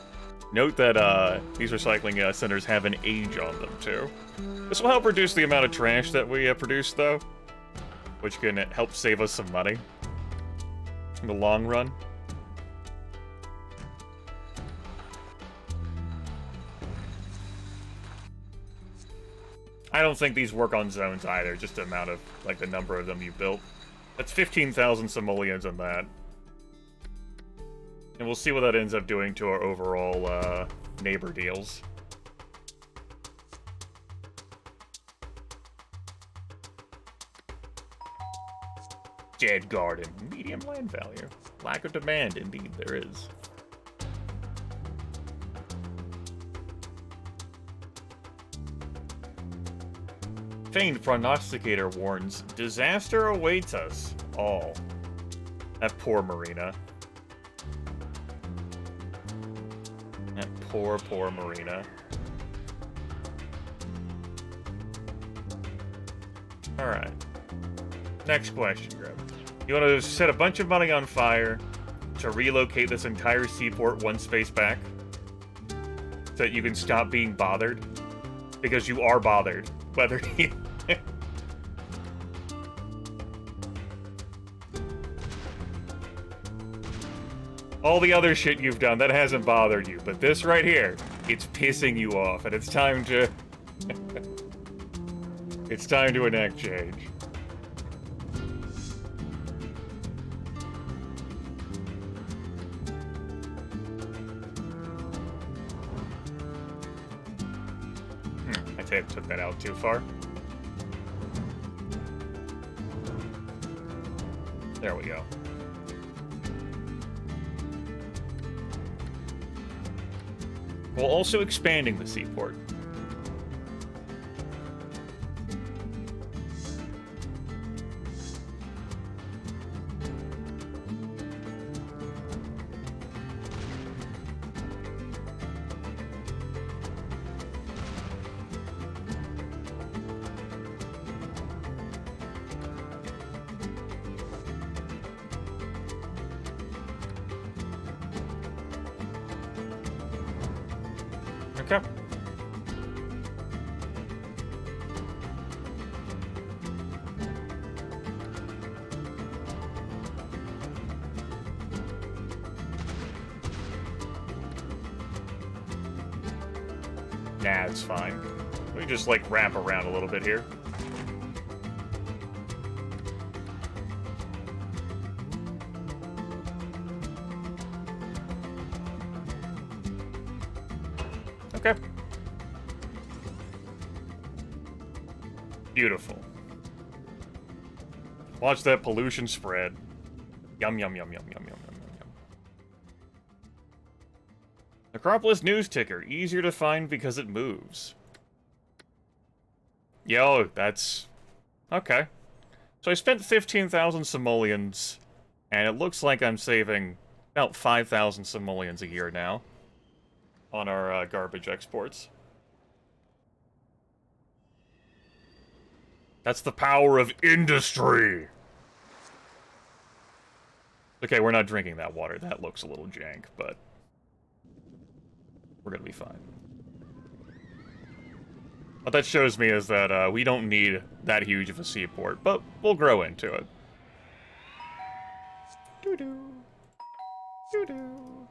Note that these recycling centers have an age on them, too. This will help reduce the amount of trash that we produce, though, which can help save us some money in the long run. I don't think these work on zones either, just the amount of, like, the number of them you built. That's 15,000 simoleons in that. And we'll see what that ends up doing to our overall, neighbor deals. Dead garden. Medium land value. Lack of demand, indeed, there is. Famed prognosticator warns, disaster awaits us all. That poor marina. That poor, poor marina. Alright. Next question, Grub. You want to set a bunch of money on fire to relocate this entire seaport one space back? So that you can stop being bothered? Because you are bothered. Whether you... All the other shit you've done, that hasn't bothered you. But this right here, it's pissing you off. And it's time to... it's time to enact change. I took that out too far. There we go. While also expanding the seaport. Okay. Nah, it's fine. We just, like, wrap around a little bit here. Okay. Beautiful. Watch that pollution spread. Yum, yum, yum, yum, yum, yum, yum, yum, yum. Necropolis news ticker. Easier to find because it moves. Yo, that's... okay. So I spent 15,000 simoleons, and it looks like I'm saving about 5,000 simoleons a year now on our garbage exports. That's the power of industry! Okay, we're not drinking that water. That looks a little jank, but we're gonna be fine. What that shows me is that we don't need that huge of a seaport, but we'll grow into it. Doo-doo. Doo-doo.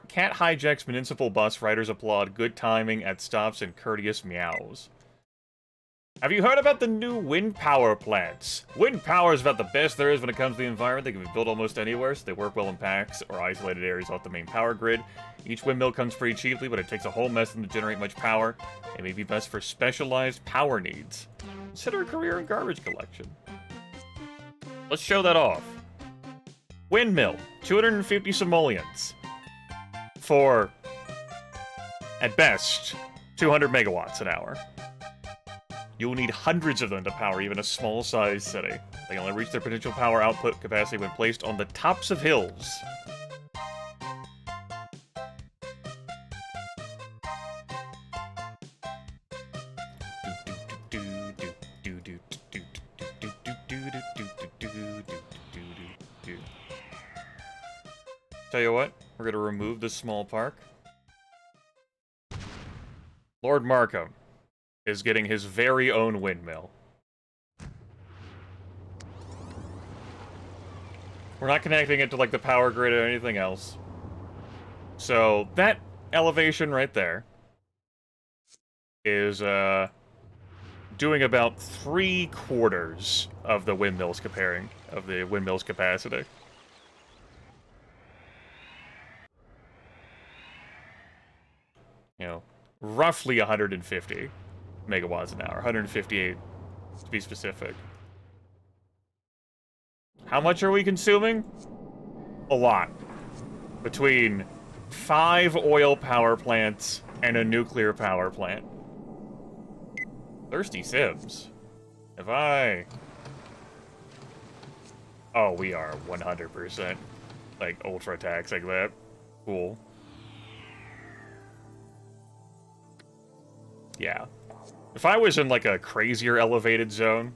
Cat hijacks municipal bus, riders applaud, good timing at stops and courteous meows. Have you heard about the new wind power plants? Wind power is about the best there is when it comes to the environment. They can be built almost anywhere, so they work well in packs or isolated areas off the main power grid. Each windmill comes pretty cheaply, but it takes a whole mess of them to generate much power. It may be best for specialized power needs. Consider a career in garbage collection. Let's show that off. Windmill, 250 simoleons. For, at best, 200 megawatts an hour. You will need hundreds of them to power even a small-sized city. They only reach their potential power output capacity when placed on the tops of hills. Tell you what, we're gonna remove this small park. Lord Markham is getting his very own windmill. We're not connecting it to, like, the power grid or anything else. So, that elevation right there is, doing about 3/4 of the windmill's capacity. You know, roughly 150 megawatts an hour, 158 to be specific. How much are we consuming? A lot. Between 5 oil power plants and a nuclear power plant. Thirsty Sims. If I... Oh, we are 100%, like, ultra taxing that. Cool. Yeah. If I was in, like, a crazier elevated zone,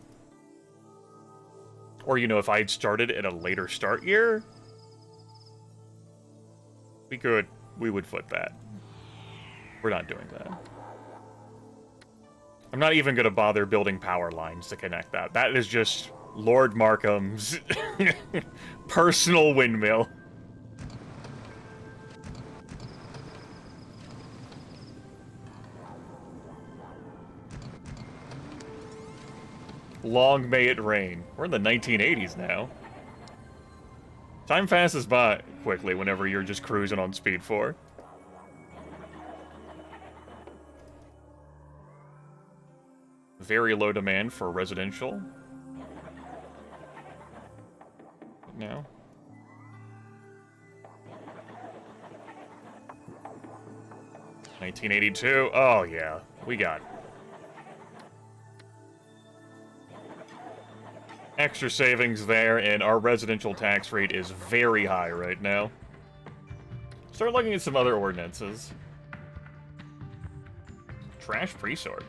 or, you know, if I'd started at a later start year, we would foot that. We're not doing that. I'm not even gonna bother building power lines to connect that. That is just Lord Markham's personal windmill. Long may it rain. We're in the 1980s now. Time passes by quickly whenever you're just cruising on Speed 4. Very low demand for residential. No. $1982. Oh yeah, we got extra savings there, and our residential tax rate is very high right now. Start looking at some other ordinances. Trash pre-sort.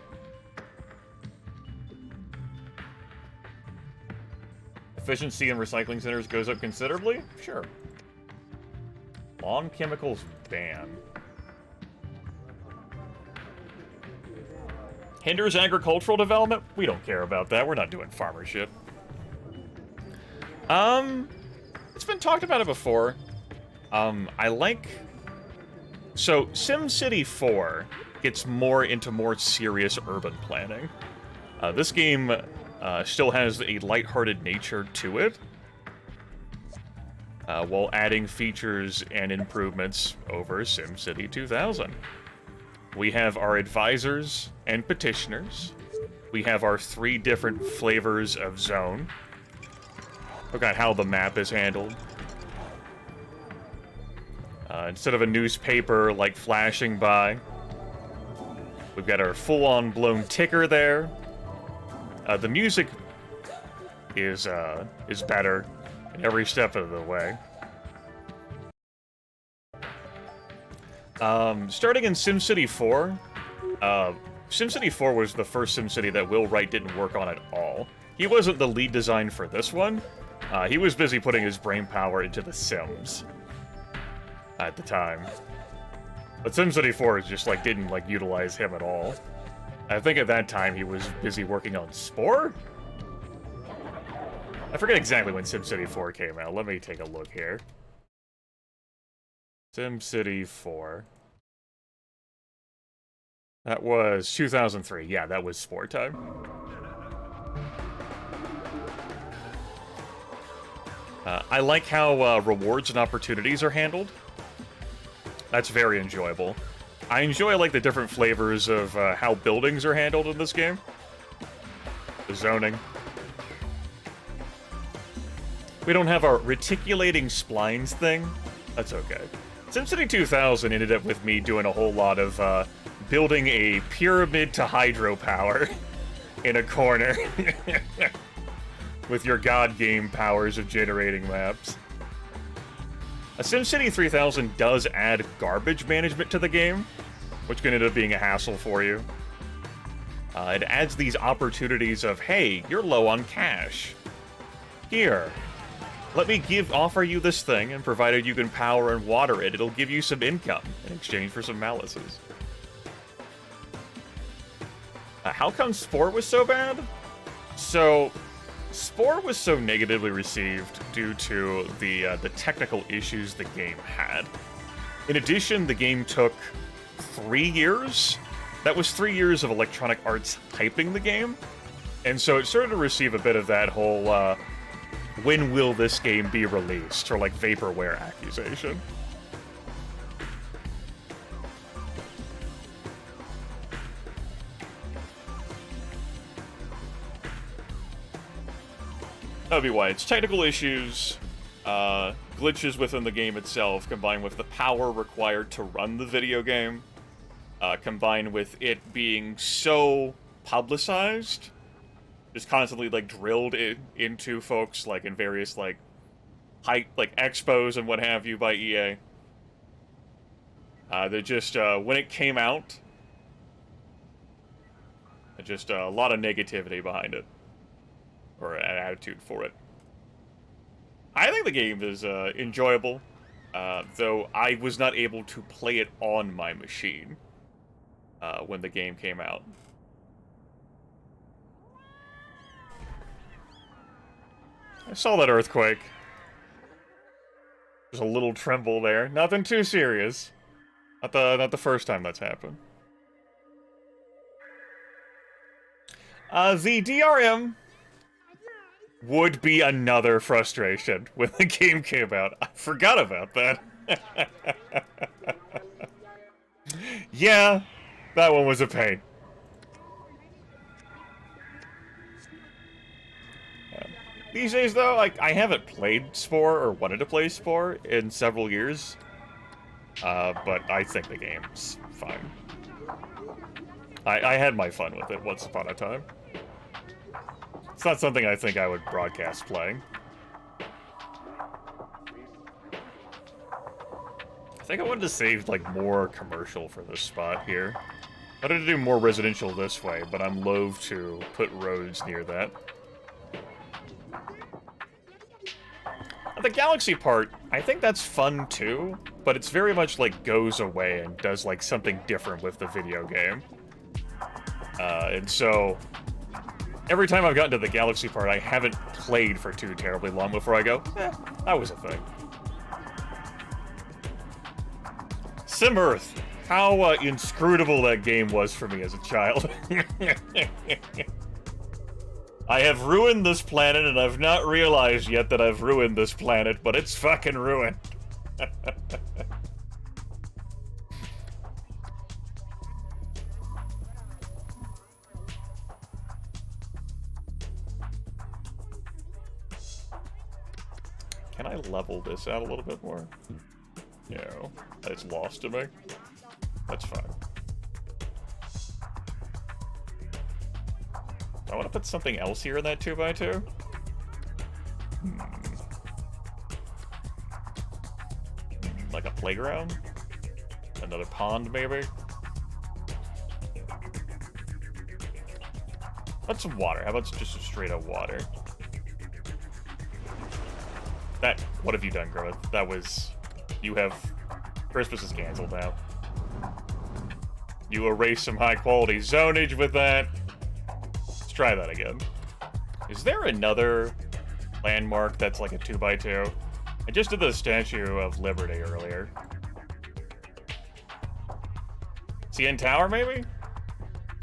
Efficiency in recycling centers goes up considerably? Sure. Lawn chemicals ban. Hinders agricultural development? We don't care about that. We're not doing farmer shit. It's been talked about it before. I like... So, SimCity 4 gets more into more serious urban planning. This game still has a lighthearted nature to it, while adding features and improvements over SimCity 2000. We have our advisors and petitioners. We have our 3 different flavors of zone. Look at how the map is handled. Instead of a newspaper, like, flashing by, we've got our full-on blown ticker there. The music is better in every step of the way. Starting in SimCity 4, SimCity 4 was the first SimCity that Will Wright didn't work on at all. He wasn't the lead design for this one. He was busy putting his brainpower into The Sims at the time. But SimCity 4 just, like, didn't, like, utilize him at all. I think at that time he was busy working on Spore? I forget exactly when SimCity 4 came out. Let me take a look here. SimCity 4. That was 2003. Yeah, that was Spore time. I like how rewards and opportunities are handled. That's very enjoyable. I enjoy, like, the different flavors of how buildings are handled in this game. The zoning. We don't have our reticulating splines thing. That's okay. SimCity 2000 ended up with me doing a whole lot of building a pyramid to hydropower in a corner. With your god game powers of generating maps. SimCity 3000 does add garbage management to the game, which can end up being a hassle for you. It adds these opportunities of, hey, you're low on cash. Here, let me offer you this thing, and provided you can power and water it, it'll give you some income in exchange for some malices. How come Spore was so bad? So, Spore was so negatively received due to the technical issues the game had. In addition, the game took 3 years. That was 3 years of Electronic Arts hyping the game, and so it started to receive a bit of that whole when will this game be released, or like vaporware accusation. LGWI, it's technical issues, glitches within the game itself, combined with the power required to run the video game, combined with it being so publicized, just constantly, like, drilled into folks, like, in various, like, expos and what have you by EA. They just, when it came out, just a lot of negativity behind it. Or an attitude for it. I think the game is enjoyable, though I was not able to play it on my machine when the game came out. I saw that earthquake. There's a little tremble there. Nothing too serious. Not the first time that's happened. The DRM would be another frustration when the game came out. I forgot about that. Yeah, that one was a pain. These days, though, like, I haven't played Spore or wanted to play Spore in several years. But I think the game's fine. I had my fun with it once upon a time. It's not something I think I would broadcast playing. I think I wanted to save, like, more commercial for this spot here. I wanted to do more residential this way, but I'm loath to put roads near that. The Galaxy part, I think that's fun too, but it's very much, like, goes away and does, like, something different with the video game. And so, every time I've gotten to the Galaxy part, I haven't played for too terribly long before I go, that was a thing. Sim Earth. How inscrutable that game was for me as a child. I have ruined this planet, and I've not realized yet that I've ruined this planet, but it's fucking ruined. Can I level this out a little bit more? No. It's lost to me. That's fine. I want to put something else here in that 2x2. Like a playground? Another pond, maybe? What's some water? How about just a straight up water? What have you done, Growth? That was... You have... Christmas is canceled now. You erase some high-quality zonage with that. Let's try that again. Is there another landmark that's like a 2x2? I just did the Statue of Liberty earlier. CN Tower, maybe?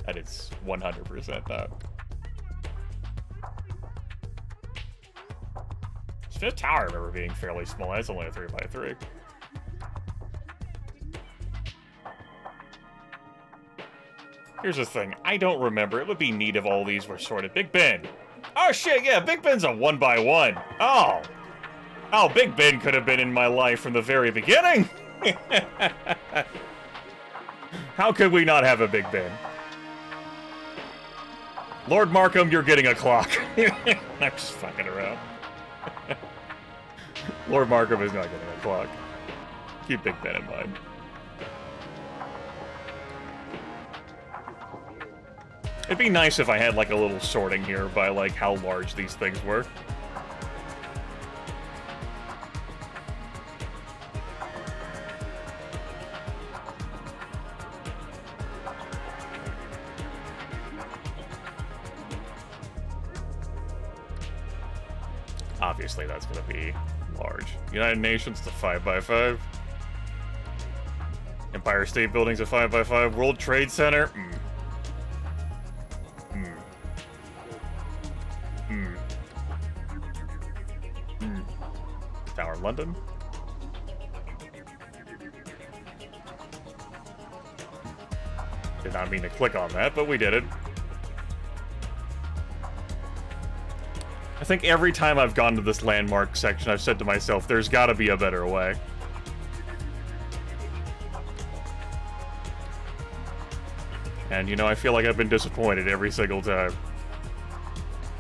That is 100% that. Fifth Tower, I remember being fairly small. That's only a 3x3. Here's the thing. I don't remember. It would be neat if all these were sorted. Big Ben. Oh, shit, yeah. Big Ben's a 1x1. Oh. Oh, Big Ben could have been in my life from the very beginning. How could we not have a Big Ben? Lord Markham, you're getting a clock. I'm just fucking around. Lord Markham is not getting a clock. Keep Big Ben in mind. It'd be nice if I had like a little sorting here by like how large these things were. Obviously, that's going to be large. United Nations, the 5x5. Empire State Building's a 5x5. World Trade Center. Tower of London. Did not mean to click on that, but we did it. I think every time I've gone to this landmark section, I've said to myself, there's gotta be a better way. And, you know, I feel like I've been disappointed every single time.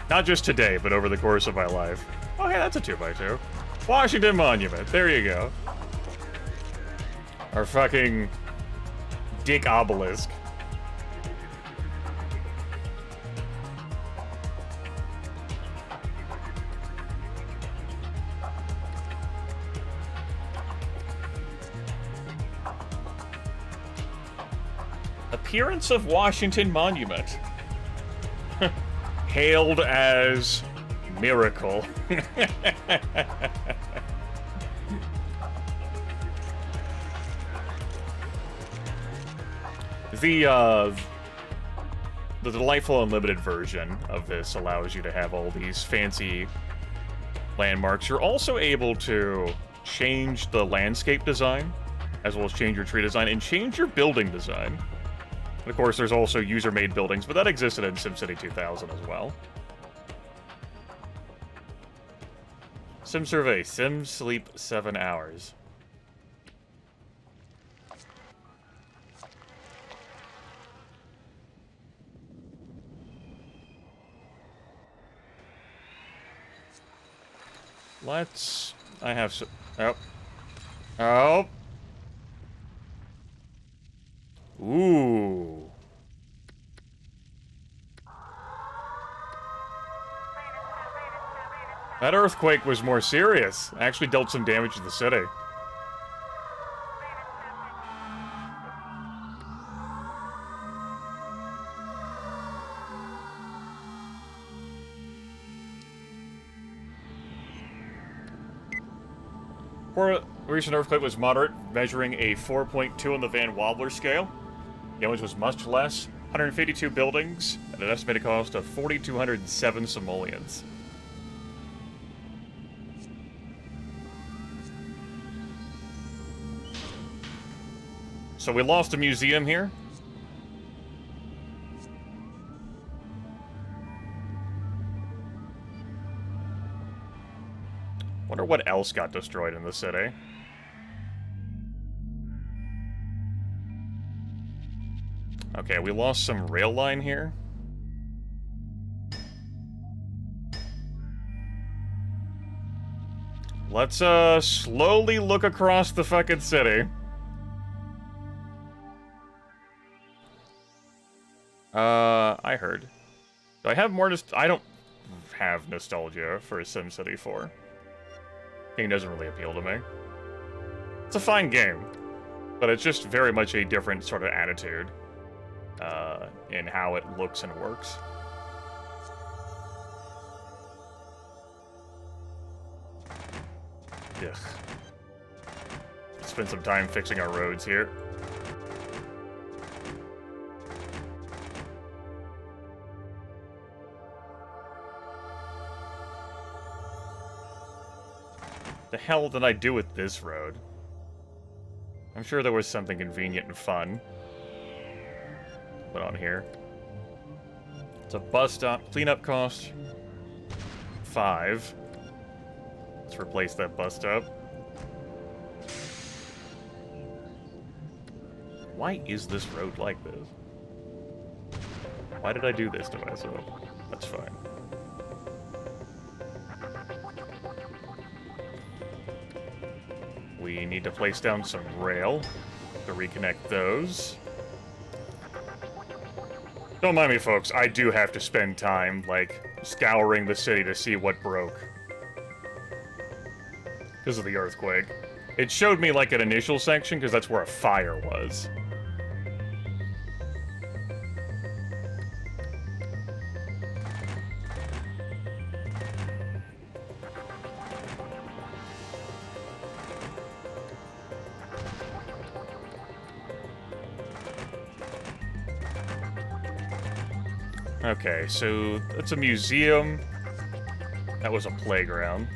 Not just today, but over the course of my life. Oh, hey, that's a 2x2. Washington Monument. There you go. Our fucking dick obelisk. Appearance of Washington Monument. Hailed as miracle. The delightful unlimited version of this allows you to have all these fancy landmarks. You're also able to change the landscape design, as well as change your tree design, and change your building design. And of course, there's also user-made buildings, but that existed in SimCity 2000 as well. Sim Survey. Sim sleep 7 hours. Let's... I have some... Oh. Oh! Ooh. That earthquake was more serious. Actually dealt some damage to the city. Recent earthquake was moderate, measuring a 4.2 on the Van Wobbler scale. Damage was much less, 152 buildings, at an estimated cost of 4,207 simoleons. So we lost a museum here. Wonder what else got destroyed in the city. Okay, we lost some rail line here. Let's, slowly look across the fucking city. I heard. Do I have more I don't have nostalgia for SimCity 4. Game doesn't really appeal to me. It's a fine game, but it's just very much a different sort of attitude in how it looks and works. Ugh. Spend some time fixing our roads here. The hell did I do with this road? I'm sure there was something convenient and fun. Put on here. It's a bus stop. Cleanup cost 5. Let's replace that bus stop. Why is this road like this? Why did I do this to myself? That's fine. We need to place down some rail to reconnect those. Don't mind me, folks. I do have to spend time, like, scouring the city to see what broke. Because of the earthquake. It showed me, like, an initial section, because that's where a fire was. Okay, so that's a museum. That was a playground.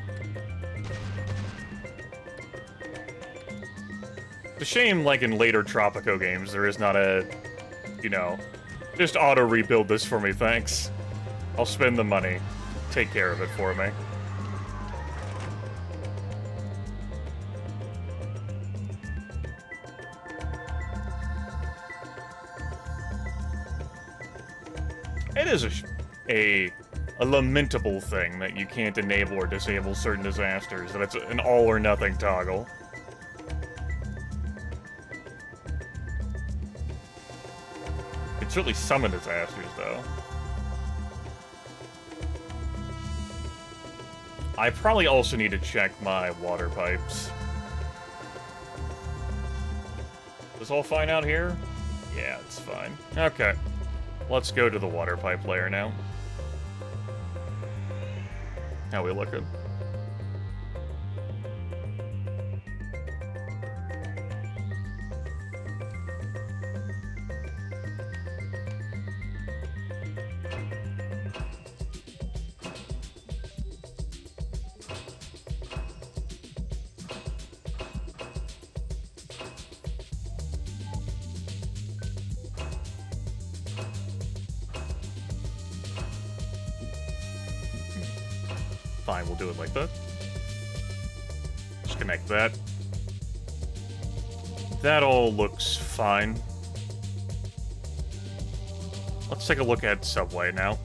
It's a shame, like in later Tropico games, there is not a, you know, just auto-rebuild this for me, thanks. I'll spend the money. Take care of it for me. It is a lamentable thing that you can't enable or disable certain disasters, that it's an all-or-nothing toggle. It certainly summon disasters, though. I probably also need to check my water pipes. Is all fine out here? Yeah, it's fine. Okay. Let's go to the water pipe layer now. How we looking? Fine, we'll do it like that. Just connect that. That all looks fine. Let's take a look at Subway now.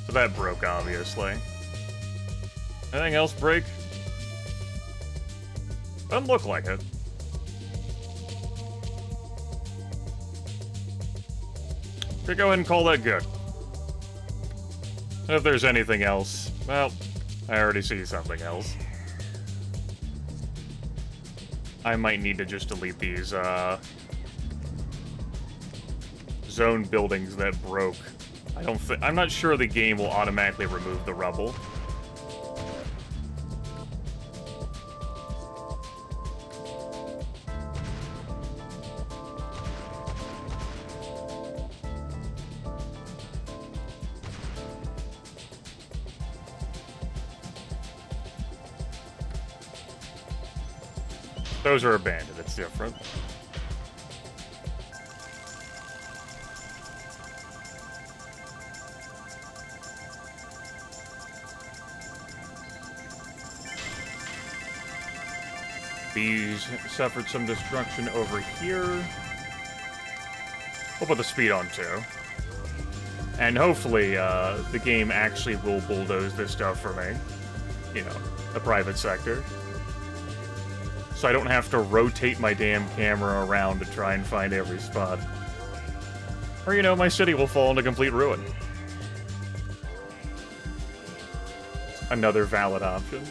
So that broke, obviously. Anything else break? Doesn't look like it. Okay, go ahead and call that good. If there's anything else, well, I already see something else. I might need to just delete these, zone buildings that broke. I'm not sure the game will automatically remove the rubble. Those are abandoned, it's different. These suffered some destruction over here. We'll put the speed on too. And hopefully, the game actually will bulldoze this stuff for me. You know, the private sector. So I don't have to rotate my damn camera around to try and find every spot. Or, you know, my city will fall into complete ruin. Another valid option.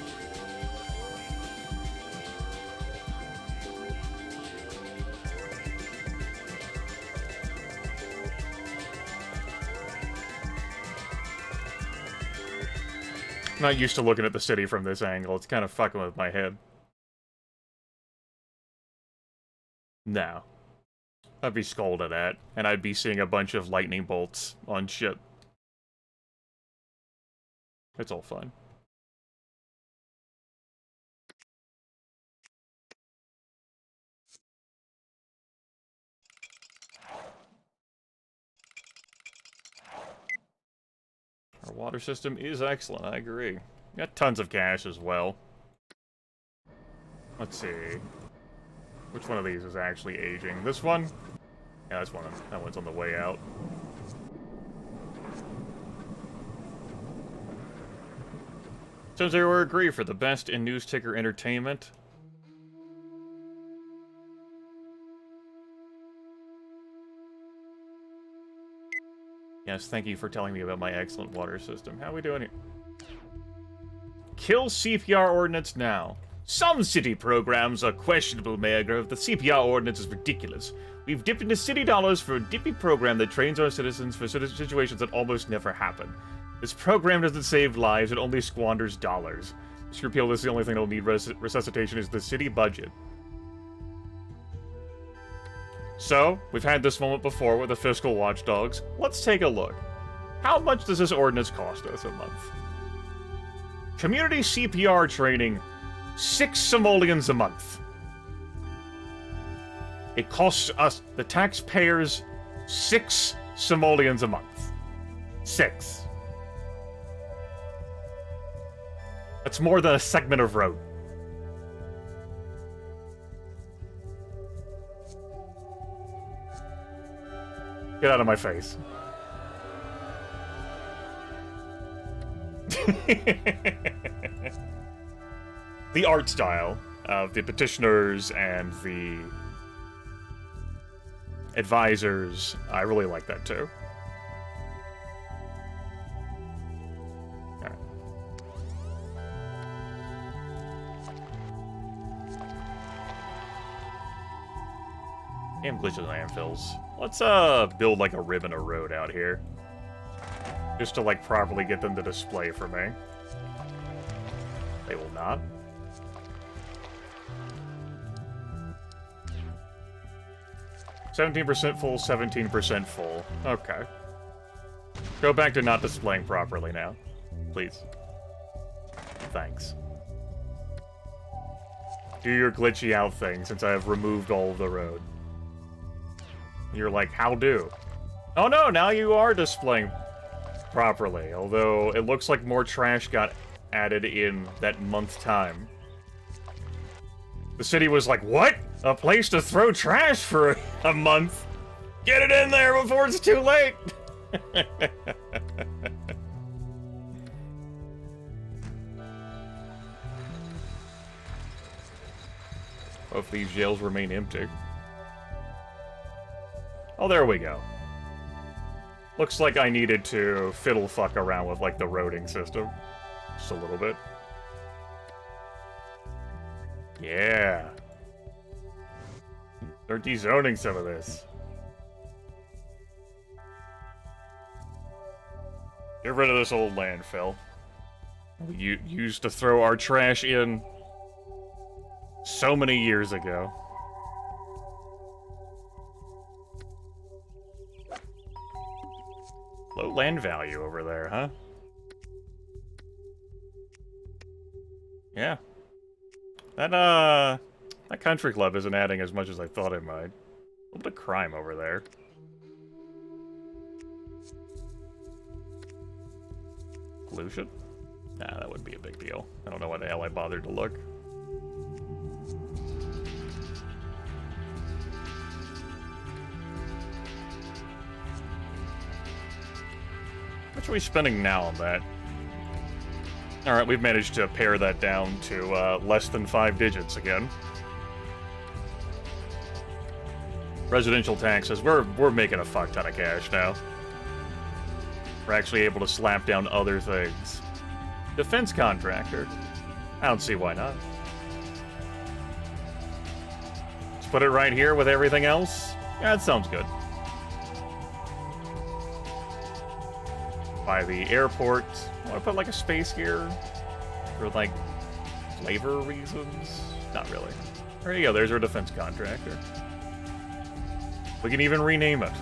I'm not used to looking at the city from this angle. It's kind of fucking with my head. No. I'd be scolded at, and I'd be seeing a bunch of lightning bolts on shit. It's all fun. Our water system is excellent, I agree. Got tons of cash as well. Let's see. Which one of these is actually aging? This one? Yeah, this one. That one's on the way out. So they were agree for the best in news ticker entertainment. Yes, thank you for telling me about my excellent water system. How are we doing here? Kill CPR ordinance now. Some city programs are questionable, Mayor Grove. The CPR ordinance is ridiculous. We've dipped into city dollars for a dippy program that trains our citizens for situations that almost never happen. This program doesn't save lives, it only squanders dollars. This repeal is the only thing that'll need resuscitation is the city budget. So, we've had this moment before with the fiscal watchdogs. Let's take a look. How much does this ordinance cost us a month? Community CPR training, 6 simoleons a month. It costs us, the taxpayers, 6 simoleons a month. 6. That's more than a segment of road. Get out of my face. The art style of the petitioners and the advisors, I really like that too. Alright. Damn glitches and landfills. Let's build like a ribbon of road out here. Just to like properly get them to display for me. They will not. %17% full, 17% full. Okay. Go back to not displaying properly now. Please. Thanks. Do your glitchy out thing since I have removed all of the road. You're like, how do? Oh no, now you are displaying properly, although it looks like more trash got added in that month time. The city was like, what? A place to throw trash for a month? Get it in there before it's too late! Both these jails remain empty. Oh, there we go. Looks like I needed to fiddle fuck around with, like, the roading system. Just a little bit. Yeah. They're dezoning some of this. Get rid of this old landfill. We used to throw our trash in so many years ago. Low land value over there, huh? Yeah. That country club isn't adding as much as I thought it might. A little bit of crime over there. Pollution? Nah, that wouldn't be a big deal. I don't know why the hell I bothered to look. How much are we spending now on that? Alright, we've managed to pare that down to less than 5 digits again. Residential taxes, we're making a fuck ton of cash now. We're actually able to slap down other things. Defense contractor. I don't see why not. Let's put it right here with everything else. Yeah, that sounds good. By the airport. Well, Want to put like a space here for like flavor reasons? Not really. There you go. There's our defense contractor. We can even rename it.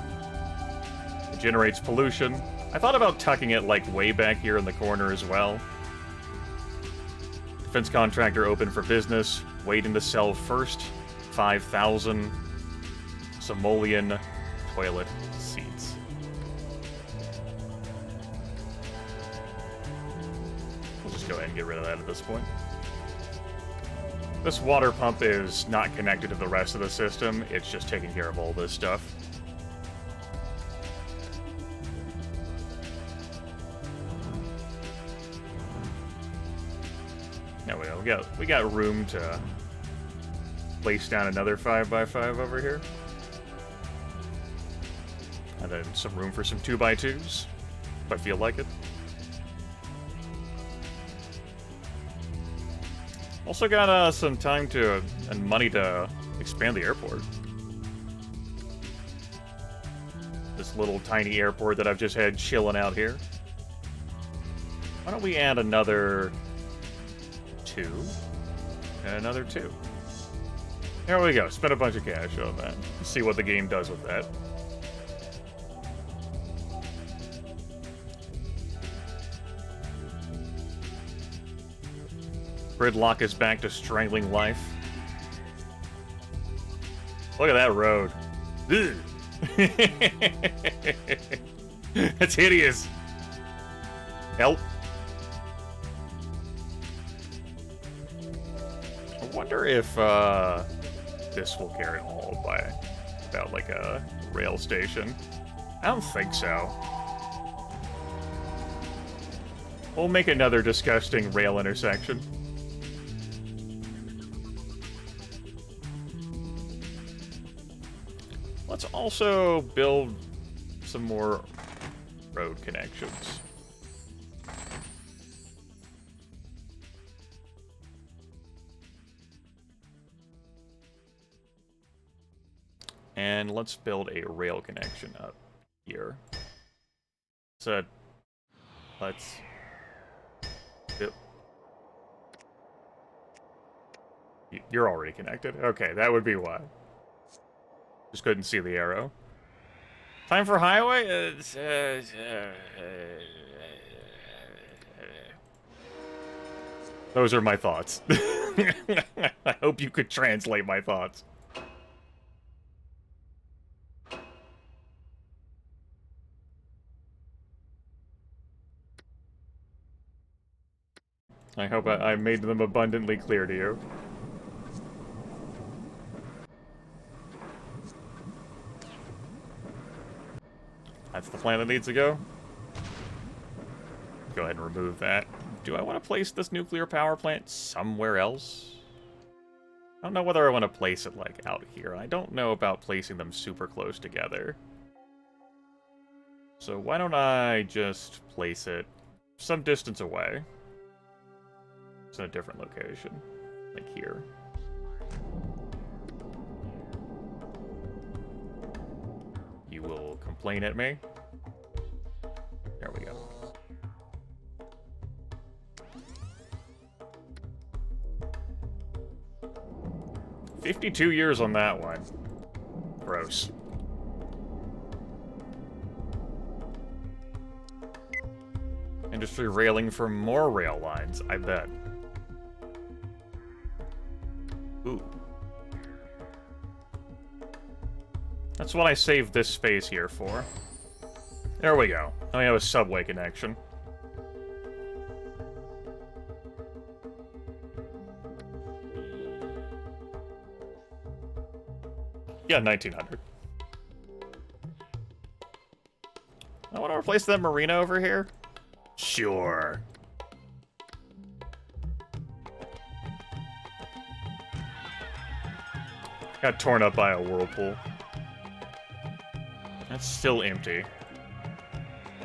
It generates pollution. I thought about tucking it like way back here in the corner as well. Defense contractor open for business. Waiting to sell first. 5,000 simoleon toilet seats. We'll just go ahead and get rid of that at this point. This water pump is not connected to the rest of the system. It's just taking care of all this stuff. There we go. We got room to place down another 5x5 over here. And then some room for some 2x2s, if I feel like it. Also got some time and money to expand the airport. This little tiny airport that I've just had chilling out here. Why don't we add another 2 and another 2? There we go. Spend a bunch of cash on that. See what the game does with that. Gridlock is back to strangling life. Look at that road. That's hideous. Help. I wonder if this will care at all about like a rail station. I don't think so. We'll make another disgusting rail intersection. Let's also build some more road connections. And let's build a rail connection up here. So, let's... You're already connected? Okay, that would be why. Just couldn't see the arrow. Time for highway? Those are my thoughts. I hope you could translate my thoughts. I hope I made them abundantly clear to you. That's the plan that needs to go. Go ahead and remove that. Do I want to place this nuclear power plant somewhere else? I don't know whether I want to place it, like, out here. I don't know about placing them super close together. So why don't I just place it some distance away? It's in a different location. Like here. You will complain at me. There we go. $52 years on that one. Gross. Industry railing for more rail lines, I bet. Ooh. That's what I saved this space here for. There we go. Now we have a subway connection. Yeah, 1900. I want to replace that marina over here? Sure. Got torn up by a whirlpool. That's still empty.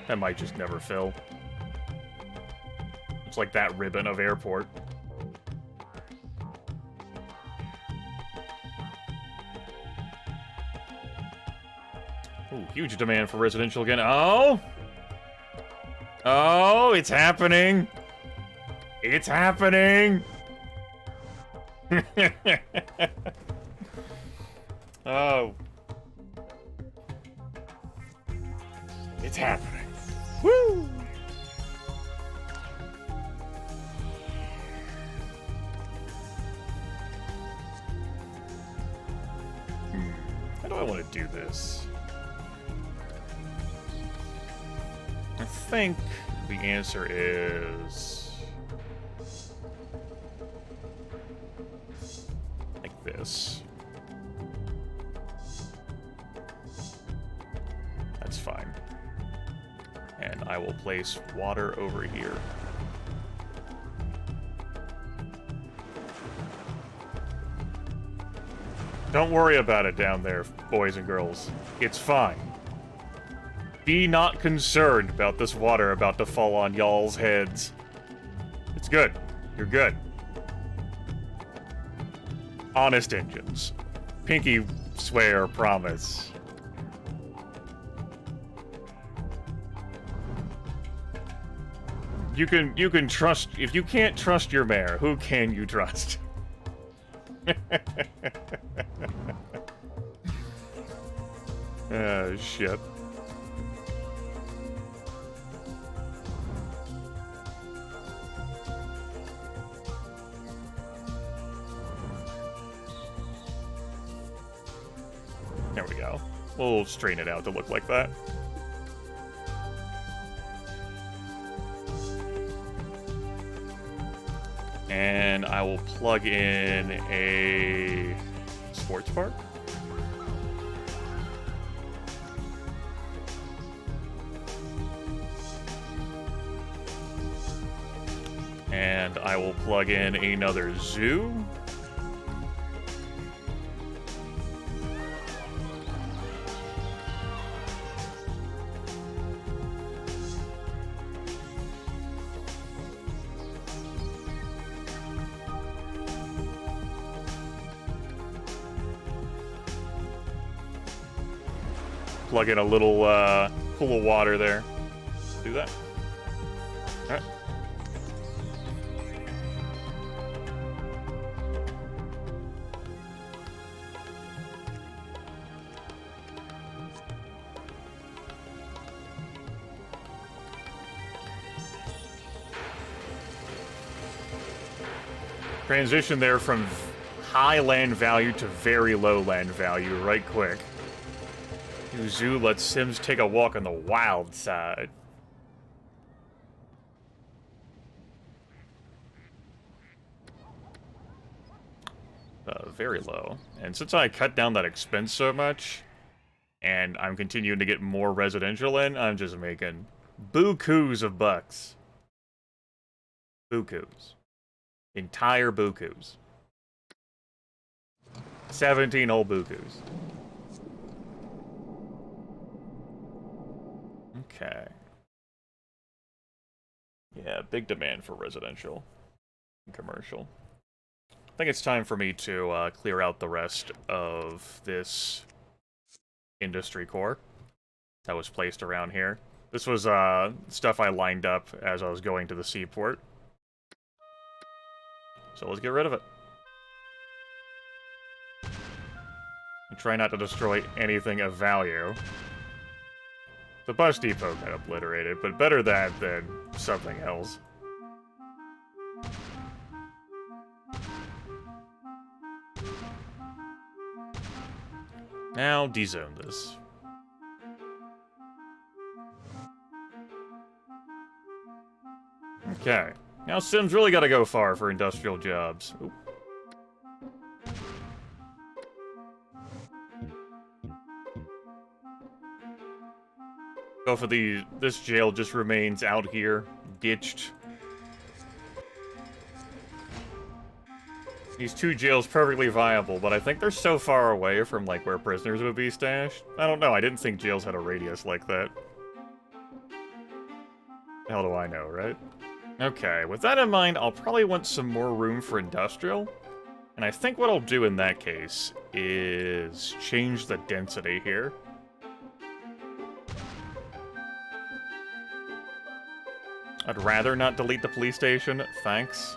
That might just never fill. It's like that ribbon of airport. Ooh, huge demand for residential again. Oh! Oh, it's happening! It's happening! Oh. It's happening. Woo! How do I want to do this? I think the answer is like this. That's fine. And I will place water over here. Don't worry about it down there, boys and girls. It's fine. Be not concerned about this water about to fall on y'all's heads. It's good. You're good. Honest engines. Pinky swear promise. You can trust. If you can't trust your mayor, who can you trust? Oh, shit. There we go. We'll straighten it out to look like that. And I will plug in a sports park. And I will plug in another zoo. Plug in a little pool of water there. Do that. All right. Transition there from high land value to very low land value right quick. New zoo lets Sims take a walk on the wild side. Very low. And since I cut down that expense so much, and I'm continuing to get more residential in, I'm just making bukus of bucks. Bukus. Entire bukus. 17 whole bukus. Okay. Yeah, big demand for residential and commercial. I think it's time for me to clear out the rest of this industry core that was placed around here. This was stuff I lined up as I was going to the seaport. So let's get rid of it. And try not to destroy anything of value. The bus depot got obliterated, but better that than something else. Now dezone this. Okay. Now Sims really gotta go far for industrial jobs. Oop. Go for this jail just remains out here, ditched. These two jails perfectly viable, but I think they're so far away from like where prisoners would be stashed. I don't know, I didn't think jails had a radius like that. How do I know, right? Okay, with that in mind, I'll probably want some more room for industrial. And I think what I'll do in that case is change the density here. I'd rather not delete the police station, thanks.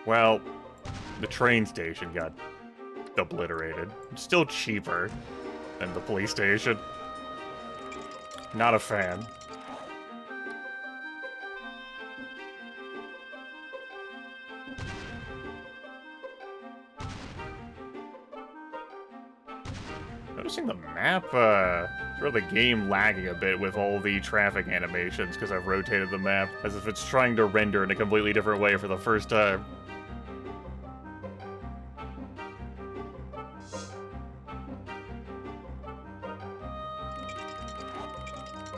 Well, the train station got obliterated. Still cheaper than the police station. Not a fan. Noticing the map, sort of the game lagging a bit with all the traffic animations because I've rotated the map as if it's trying to render in a completely different way for the first time.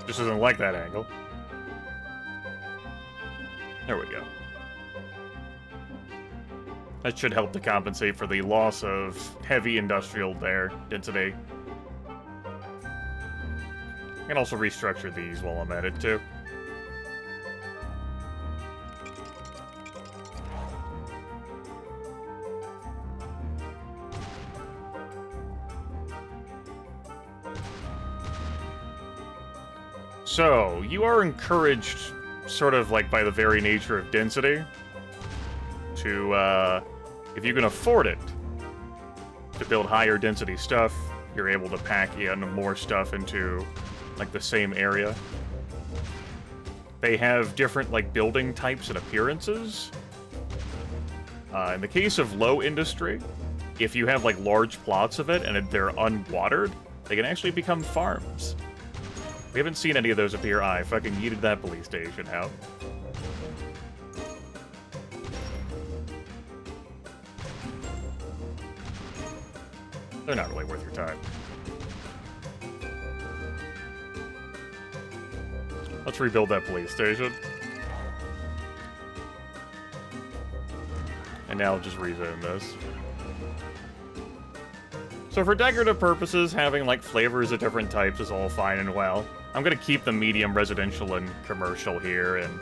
Just doesn't like that angle. There we go. That should help to compensate for the loss of heavy industrial density. I can also restructure these while I'm at it, too. So, you are encouraged, sort of like by the very nature of density, to, if you can afford it, to build higher density stuff, you're able to pack in more stuff into, like, the same area. They have different, like, building types and appearances. In the case of low industry, if you have, like, large plots of it and they're unwatered, they can actually become farms. We haven't seen any of those appear. I fucking yeeted that police station out. They're not really worth your time. Let's rebuild that police station. And now I'll just rezone this. So for decorative purposes, having like flavors of different types is all fine and well. I'm gonna keep the medium residential and commercial here, and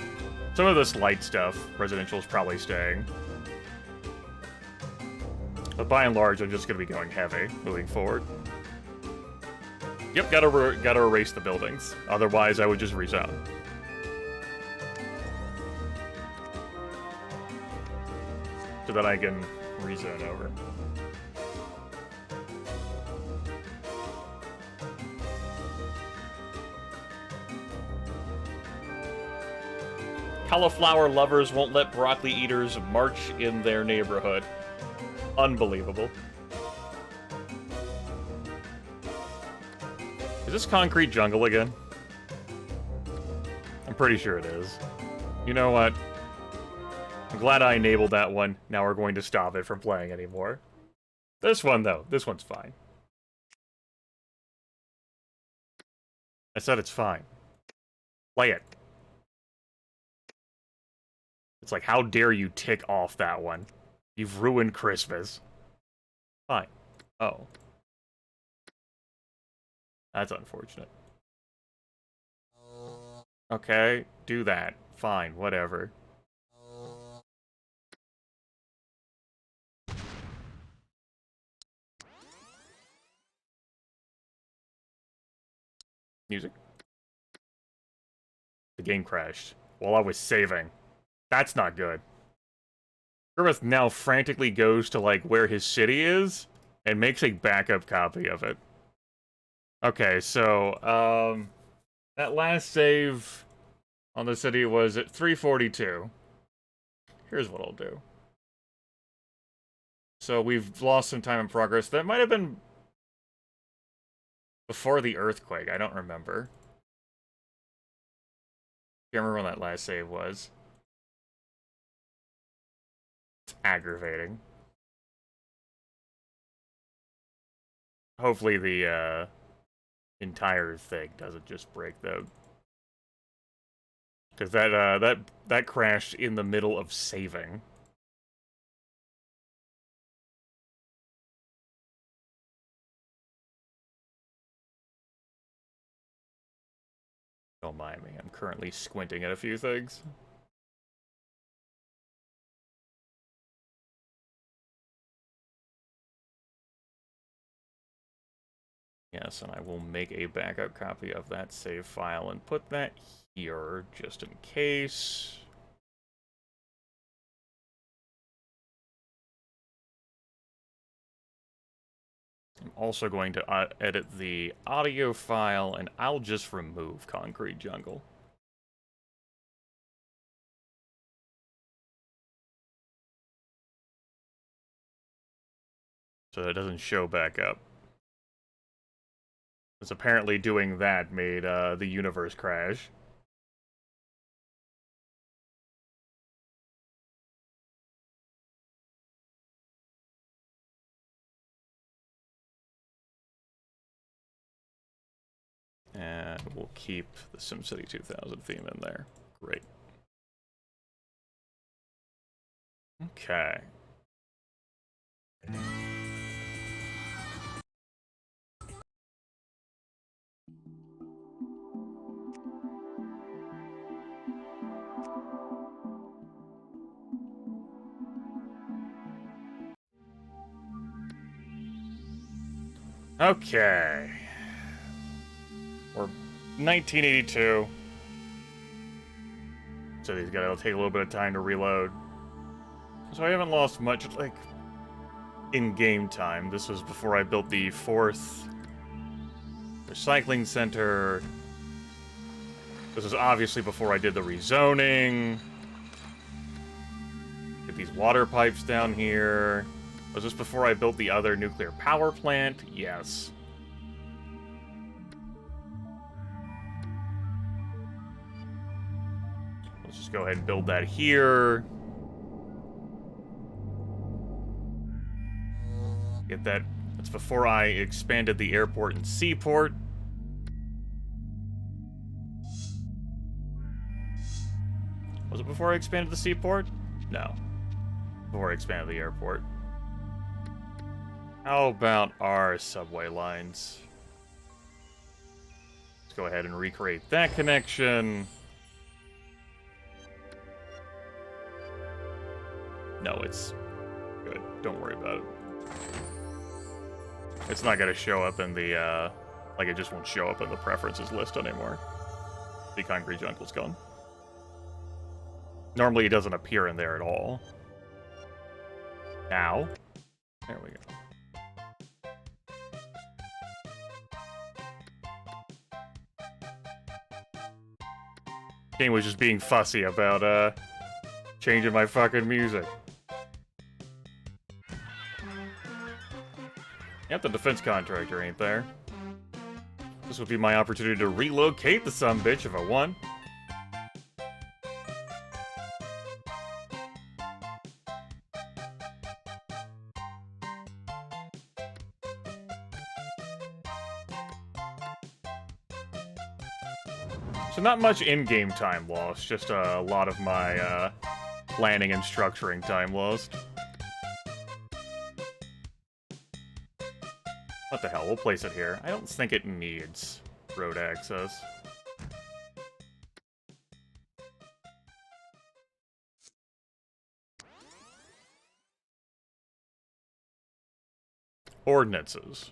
some of this light stuff, residential is probably staying. But by and large, I'm just gonna be going heavy moving forward. Yep, gotta erase the buildings. Otherwise, I would just rezone. So that I can rezone over. Cauliflower lovers won't let broccoli eaters march in their neighborhood. Unbelievable. Is this concrete jungle again? I'm pretty sure it is. You know what? I'm glad I enabled that one. Now we're going to stop it from playing anymore. This one, though. This one's fine. I said it's fine. Play it. It's like, how dare you tick off that one? You've ruined Christmas. Fine. Oh. That's unfortunate. Okay, do that. Fine, whatever. Music. The game crashed while I was saving. That's not good. Grimmeth now frantically goes to, like, where his city is, and makes a backup copy of it. Okay, so, that last save on the city was at 342. Here's what I'll do. So we've lost some time in progress. That might have been before the earthquake. I don't remember. Can't remember when that last save was. It's aggravating. Hopefully the entire thing doesn't just break though. Because that crashed in the middle of saving. Don't mind me, I'm currently squinting at a few things. Yes, and I will make a backup copy of that save file and put that here, just in case. I'm also going to edit the audio file, and I'll just remove Concrete Jungle. So that it doesn't show back up. Because apparently doing that made the universe crash. And we'll keep the SimCity 2000 theme in there. Great. Okay. Okay. We're 1982. So these gotta take a little bit of time to reload. So I haven't lost much, like, in-game time. This was before I built the 4th recycling center. This was obviously before I did the rezoning. Get these water pipes down here. Was this before I built the other nuclear power plant? Yes. Let's just go ahead and build that here. Get that. That's before I expanded the airport and seaport. Was it before I expanded the seaport? No. Before I expanded the airport. How about our subway lines? Let's go ahead and recreate that connection. No, it's good. Don't worry about it. It's not going to show up in the, like, it just won't show up in the preferences list anymore. The Concrete Jungle's gone. Normally, it doesn't appear in there at all. Now. There we go. Game was just being fussy about, changing my fucking music. Yep, the defense contractor ain't there. This would be my opportunity to relocate the sumbitch if I won. So not much in-game time lost, just a lot of my planning and structuring time lost. What the hell, we'll place it here. I don't think it needs road access. Ordinances.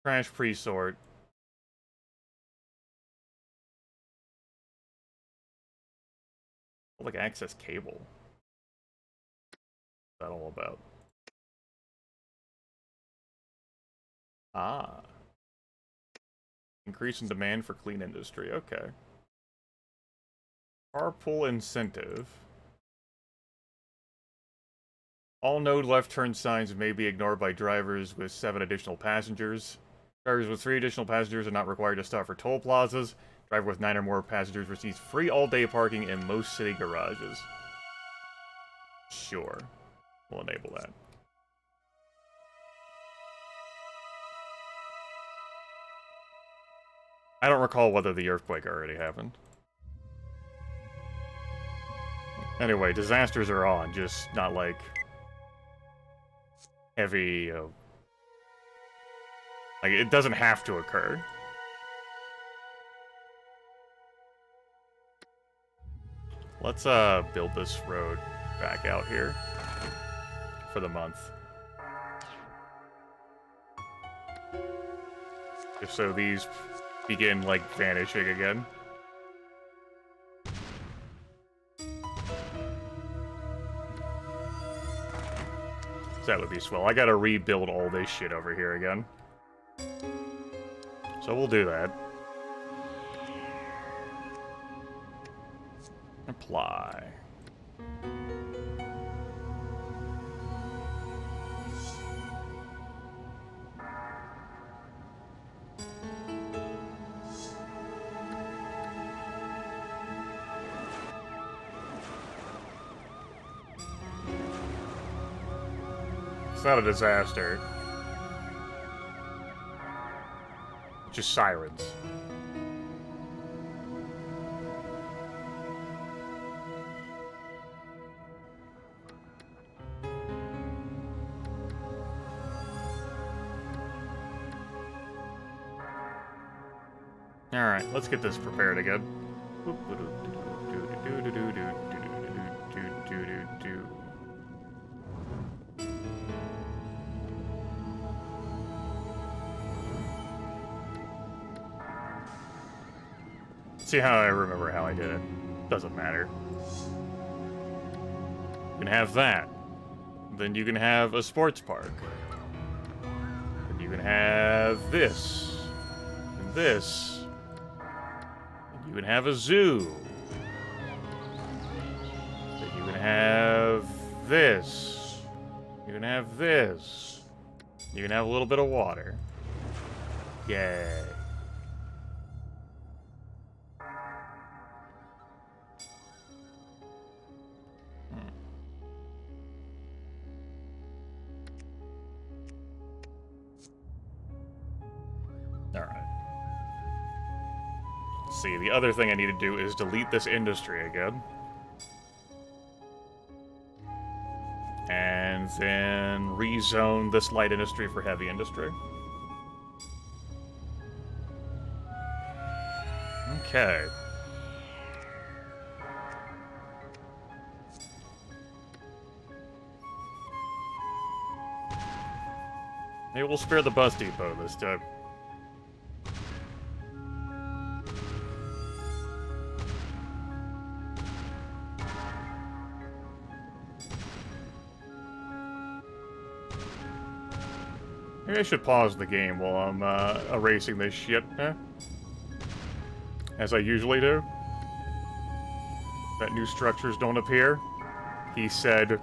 Trash pre-sort. Like access cable. What's that all about? Ah. Increase in demand for clean industry. Okay. Carpool incentive. All node left turn signs may be ignored by drivers with 7 additional passengers. Drivers with 3 additional passengers are not required to stop for toll plazas. Driver with 9 or more passengers receives free all-day parking in most city garages. Sure. We'll enable that. I don't recall whether the earthquake already happened. Anyway, disasters are on, just not like heavy, like, it doesn't have to occur. Let's, build this road back out here for the month. Just so these begin, like, vanishing again. So that would be swell. I gotta rebuild all this shit over here again. So we'll do that. Apply. It's not a disaster. Just sirens. Alright, let's get this prepared again. See how I remember how I did it. Doesn't matter. You can have that. Then you can have a sports park. Then you can have this. And this. And you can have a zoo. Then you can have this. You can have this. You can have a little bit of water. Yay. See, the other thing I need to do is delete this industry again. And then rezone this light industry for heavy industry. Okay. Maybe we'll spare the bus depot this time. Maybe I should pause the game while I'm erasing this shit, as I usually do. That new structures don't appear. He said...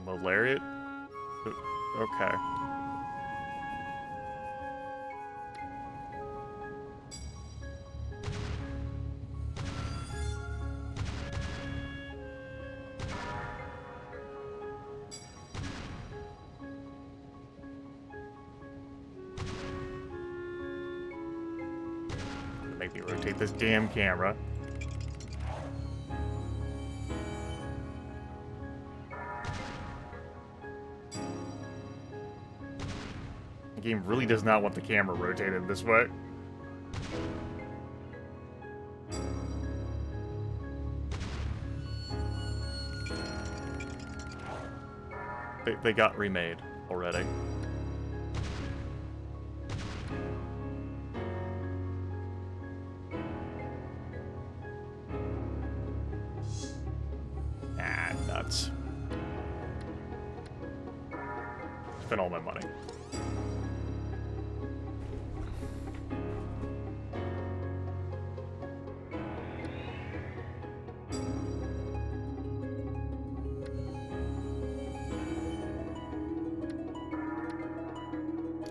Malaria? Okay. Make me rotate this damn camera. The game really does not want the camera rotated this way. They got remade already. Ah, nuts. Spent all my money.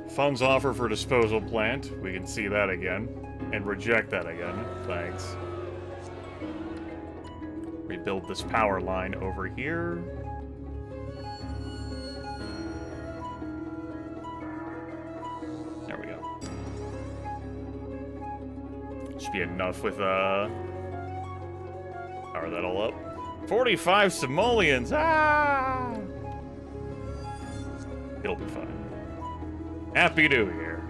Funds offer for disposal plant. We can see that again. And reject that again. Thanks. Rebuild this power line over here. There we go. Should be enough with, power that all up. 45 simoleons! Ah! It'll be fine. Happy New Year.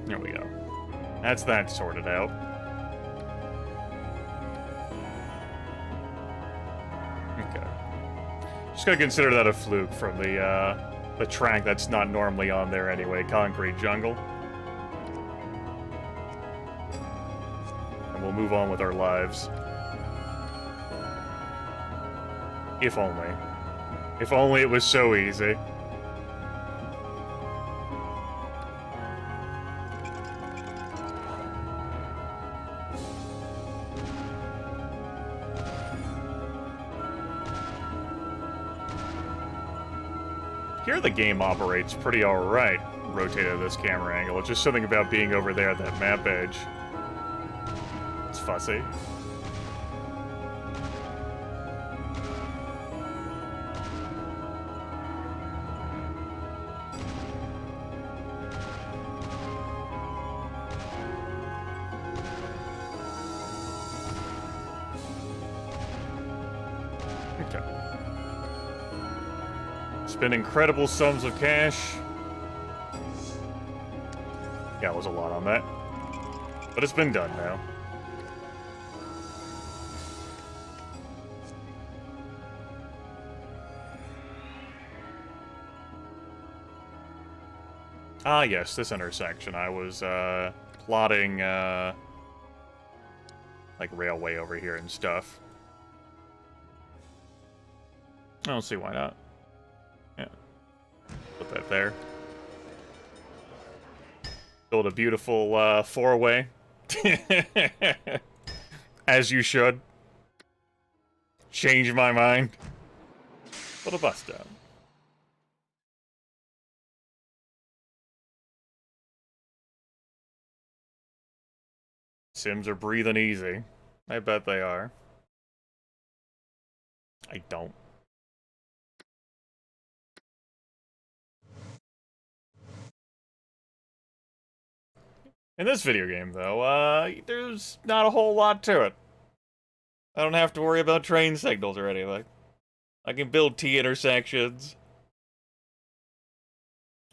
There we go. That's that sorted out. Okay. Just gotta consider that a fluke from the track that's not normally on there anyway, Concrete Jungle. And we'll move on with our lives. If only. If only it was so easy. Here the game operates pretty alright, rotated at this camera angle. It's just something about being over there at that map edge. It's fussy. Okay. Spend incredible sums of cash. Yeah, it was a lot on that. But it's been done now. Ah, yes, this intersection. I was, plotting, like, railway over here and stuff. I don't see why not. Yeah. Put that there. Build a beautiful, four-way. As you should. Change my mind. Put a bus down. Sims are breathing easy. I bet they are. I don't. In this video game, though, there's not a whole lot to it. I don't have to worry about train signals or anything. I can build T-intersections.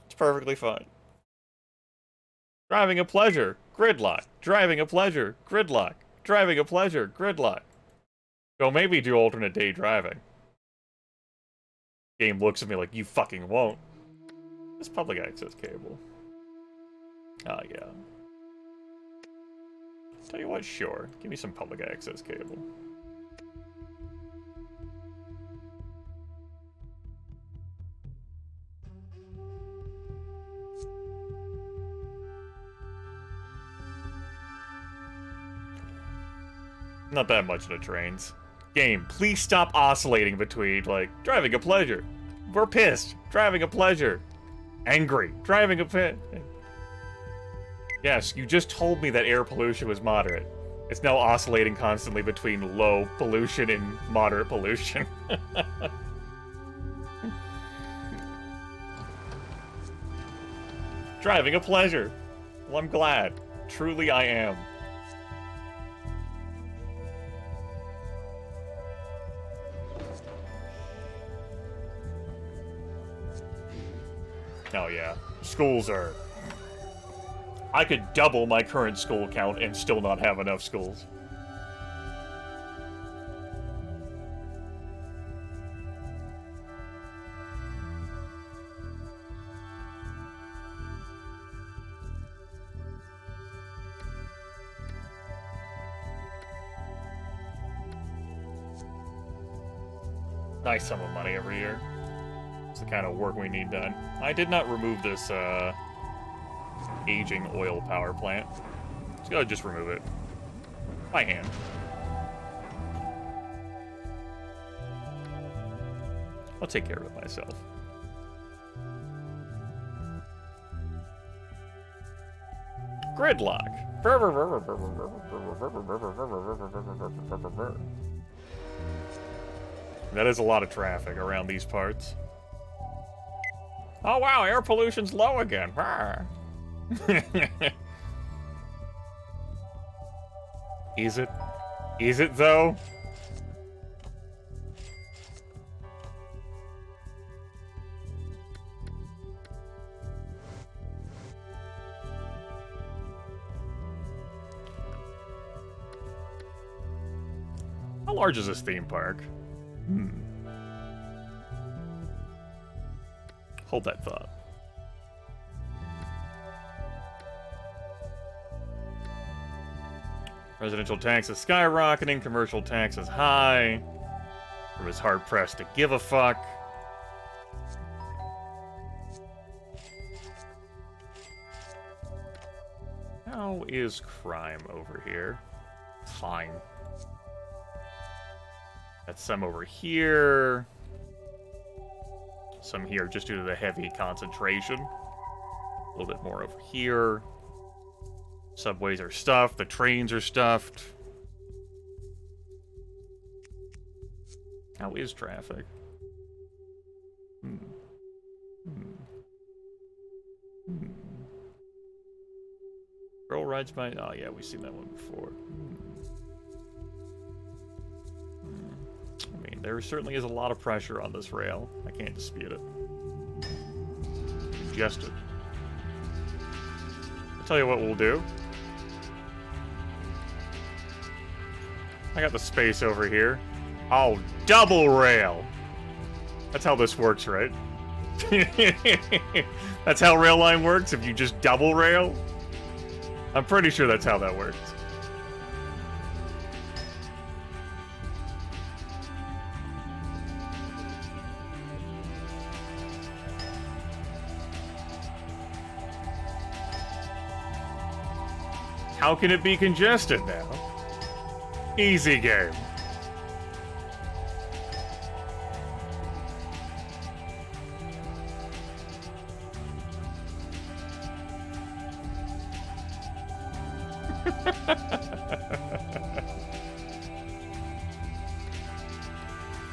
It's perfectly fine. Driving a pleasure, gridlock. Driving a pleasure, gridlock. Driving a pleasure, gridlock. Go maybe do alternate day driving. Game looks at me like, you fucking won't. This public access cable. Ah, yeah. Tell you what, sure. Give me some public access cable. Not that much of the trains. Game, please stop oscillating between, like, driving a pleasure. We're pissed. Driving a pleasure. Angry. Driving a pit. Yes, you just told me that air pollution was moderate. It's now oscillating constantly between low pollution and moderate pollution. Driving a pleasure. Well, I'm glad. Truly I am. Oh yeah, schools are... I could double my current school count and still not have enough schools. Nice sum of money every year. It's the kind of work we need done. I did not remove this, aging oil power plant. Just gotta just remove it. By hand. I'll take care of it myself. Gridlock. That is a lot of traffic around these parts. Oh wow, air pollution's low again. Is it? Is it though? How large is this theme park? Hold that thought. Residential taxes skyrocketing, commercial taxes high. I was hard pressed to give a fuck. How is crime over here? Fine. Got some over here. Some here just due to the heavy concentration. A little bit more over here. Subways are stuffed. The trains are stuffed. How is traffic? Girl rides by... Oh, yeah, we've seen that one before. I mean, there certainly is a lot of pressure on this rail. I can't dispute it. Congested. I'll tell you what we'll do. I got the space over here. I'll double rail! That's how this works, right? That's how rail line works, if you just double rail? I'm pretty sure that's how that works. How can it be congested now? Easy game.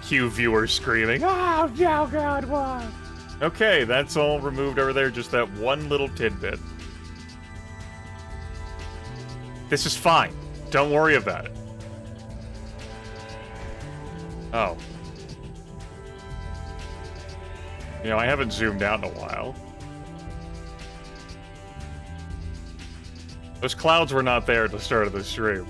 Cue viewers screaming, oh, God, why? Okay, that's all removed over there, just that one little tidbit. This is fine. Don't worry about it. Oh. You know, I haven't zoomed out in a while. Those clouds were not there at the start of the stream.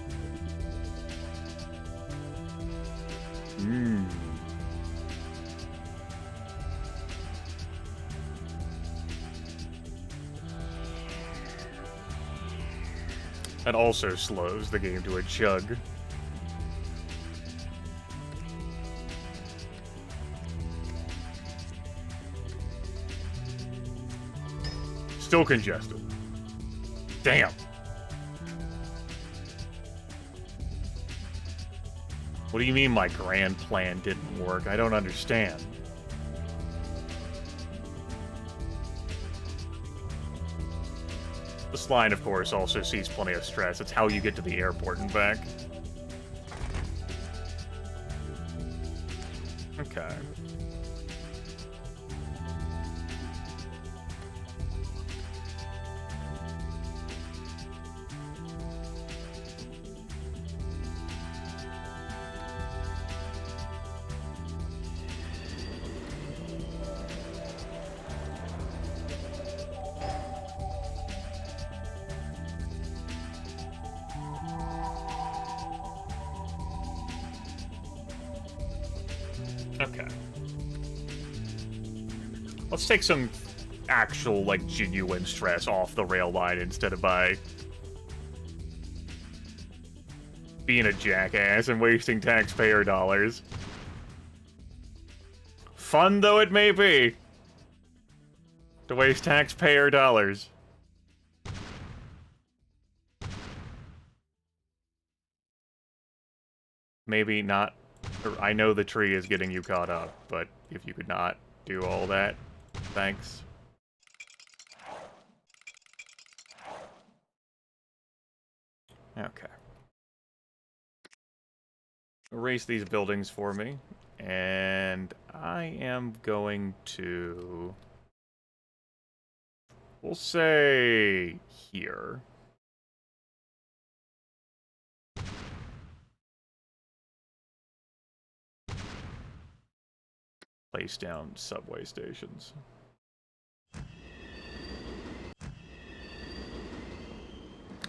That also slows the game to a chug. Still congested. Damn. What do you mean my grand plan didn't work? I don't understand. This line, of course, also sees plenty of stress. It's how you get to the airport and back. Okay. Okay. Let's take some actual, like, genuine stress off the rail line instead of by being a jackass and wasting taxpayer dollars. Fun though it may be to waste taxpayer dollars. Maybe not. I know the tree is getting you caught up, but if you could not do all that, thanks. Okay. Erase these buildings for me, and I am going to... We'll say here. Place down subway stations.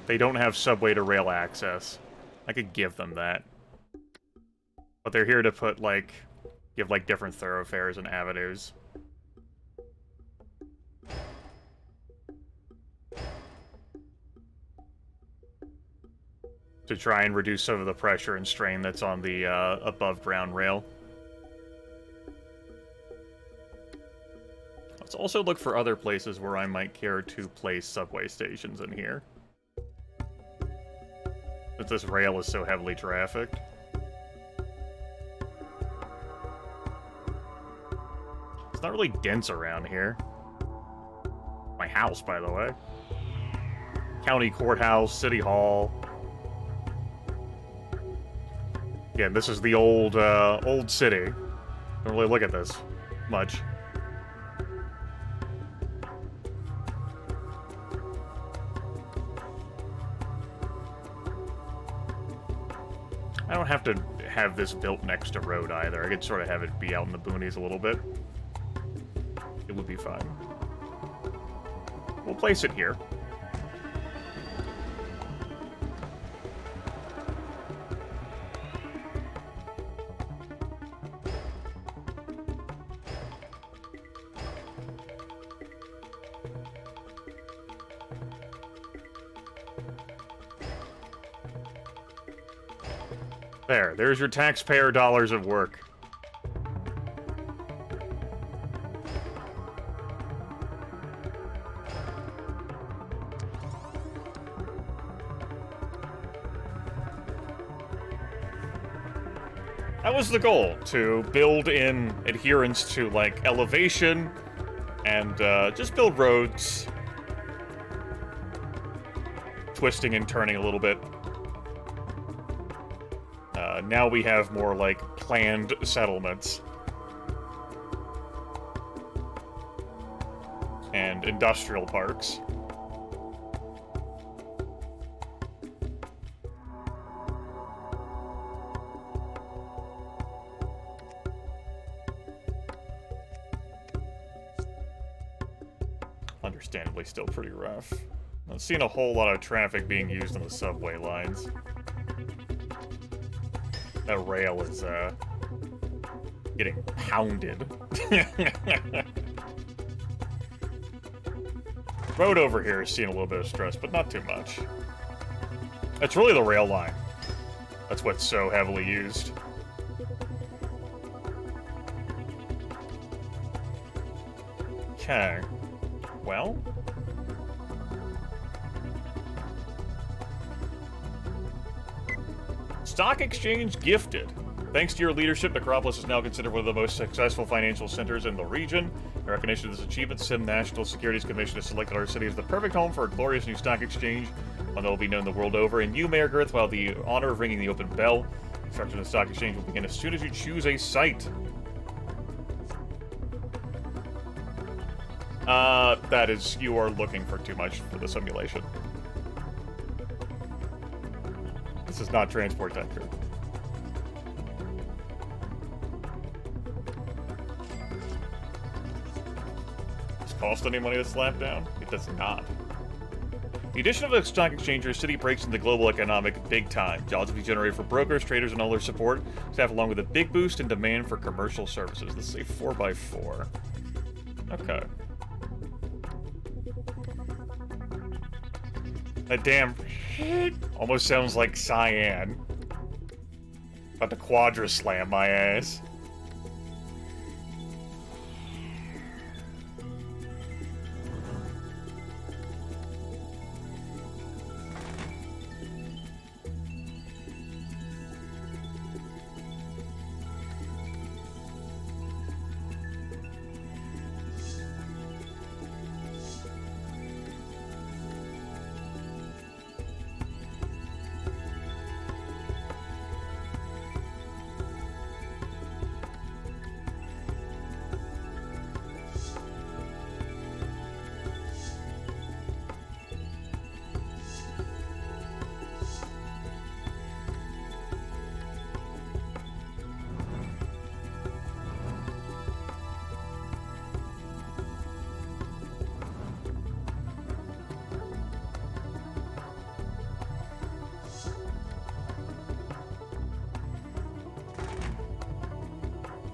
They don't have subway to rail access. I could give them that. But they're here to put, like, give, like, different thoroughfares and avenues. To try and reduce some of the pressure and strain that's on the above-ground rail. Let's also look for other places where I might care to place subway stations in here. Since this rail is so heavily trafficked. It's not really dense around here. My house, by the way. County courthouse, city hall. Again, this is the old city. Don't really look at this much. I don't have to have this built next to road either. I could sort of have it be out in the boonies a little bit. It would be fine. We'll place it here. There's your taxpayer dollars of work. That was the goal, to build in adherence to, like, elevation, and, just build roads. Twisting and turning a little bit. Now we have more, like, planned settlements. And industrial parks. Understandably still pretty rough. I've seen a whole lot of traffic being used on the subway lines. That rail is, getting pounded. Road over here is seeing a little bit of stress, but not too much. It's really the rail line. That's what's so heavily used. Okay. Well... Stock exchange gifted. Thanks to your leadership, Necropolis is now considered one of the most successful financial centers in the region. In recognition of this achievement, Sim National Securities Commission has selected our city as the perfect home for a glorious new stock exchange, one that will be known the world over. And you, Mayor Girth, will have the honor of ringing the open bell. Construction of the stock exchange will begin as soon as you choose a site. That is, you are looking for too much for the simulation. This is not transport sector. Does it cost any money to slap down? It does not. The addition of a stock exchange, your city breaks into global economic big time. Jobs will be generated for brokers, traders, and all their support staff, along with a big boost in demand for commercial services. Let's say 4x4. Okay. That damn almost sounds like Cyan. About to quadra slam my ass.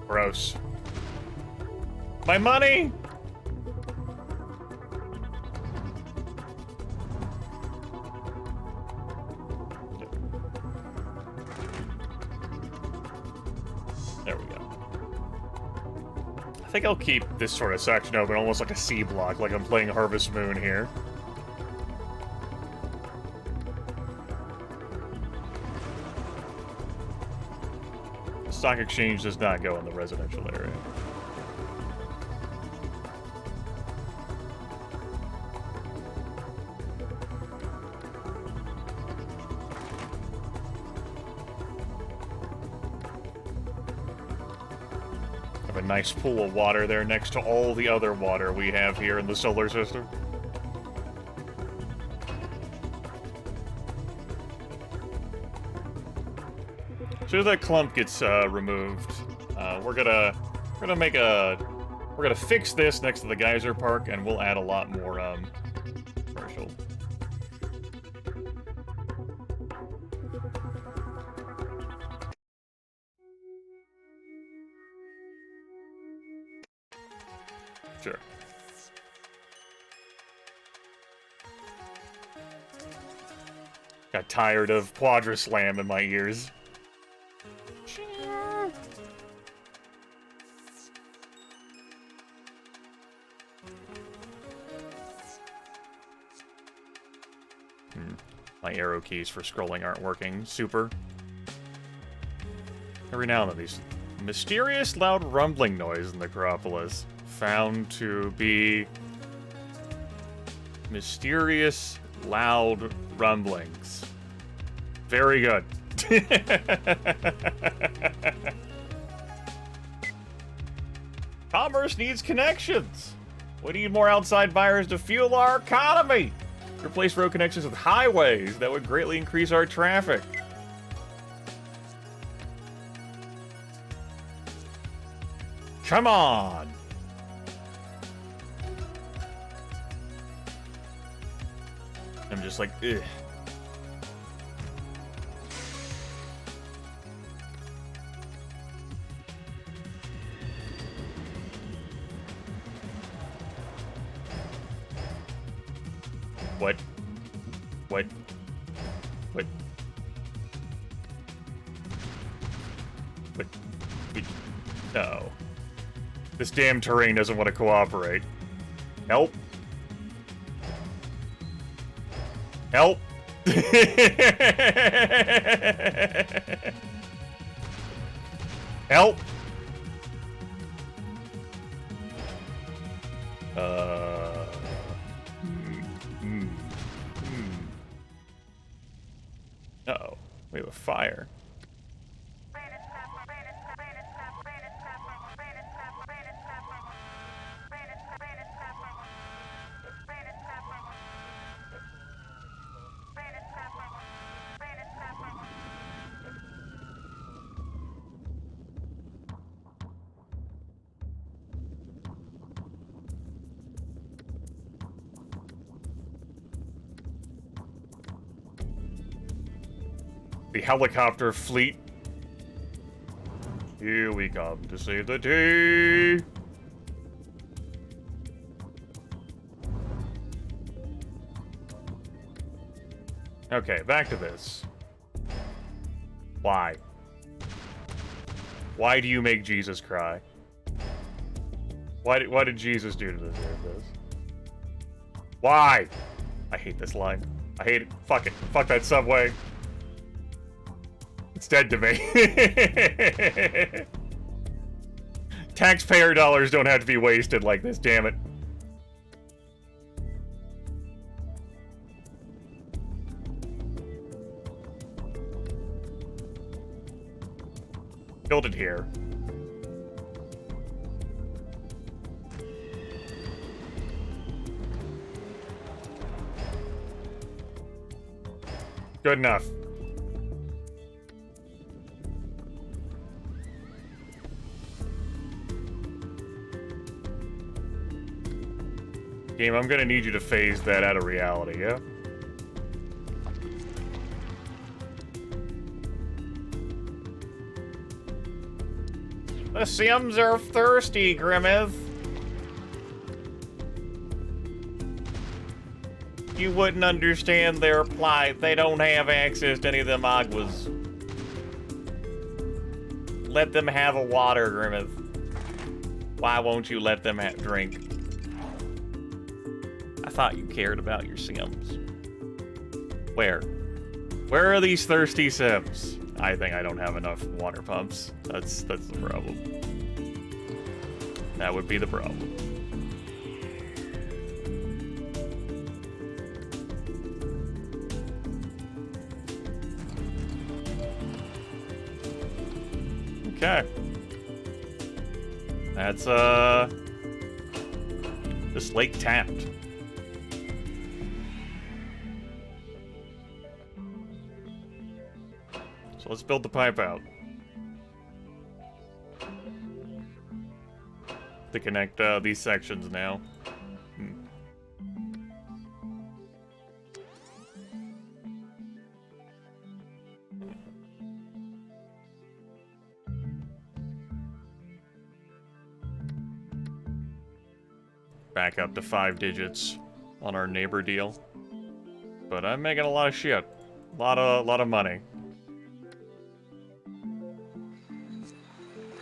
Gross. My money! There we go. I think I'll keep this sort of section open, almost like a C block, like I'm playing Harvest Moon here. The stock exchange does not go in the residential area. A nice pool of water there next to all the other water we have here in the solar system. As soon as that clump gets removed, we're gonna fix this next to the geyser park, and we'll add a lot more commercial. Sure. Got tired of Quadra Slam in my ears. My arrow keys for scrolling aren't working. Super. Every now and then, these mysterious loud rumbling noise in the Necropolis. Found to be mysterious loud rumblings. Very good. Commerce needs connections. We need more outside buyers to fuel our economy. Replace road connections with highways. That would greatly increase our traffic. Come on. I'm just like, ugh. What? What? What? What? No. This damn terrain doesn't want to cooperate. Help. Help! Help! Uh-oh. We have a fire. The helicopter fleet. Here we come to save the day. Okay, back to this. Why? Why do you make Jesus cry? What did Jesus do to deserve this? Why? I hate this line. I hate it. Fuck it. Fuck that subway. It's dead to me. Taxpayer dollars don't have to be wasted like this, damn it. Build it here. Good enough. Game, I'm gonna need you to phase that out of reality, yeah? The Sims are thirsty, Grimmith. You wouldn't understand their plight. They don't have access to any of them aguas. Let them have a water, Grimmith. Why won't you let them drink? I thought you cared about your Sims. Where? Where are these thirsty Sims? I think I don't have enough water pumps. That's the problem. That would be the problem. Okay. That's, this lake tapped. So let's build the pipe out. To connect, these sections now. Back up to 5 digits on our neighbor deal. But I'm making a lot of shit. A lot of money.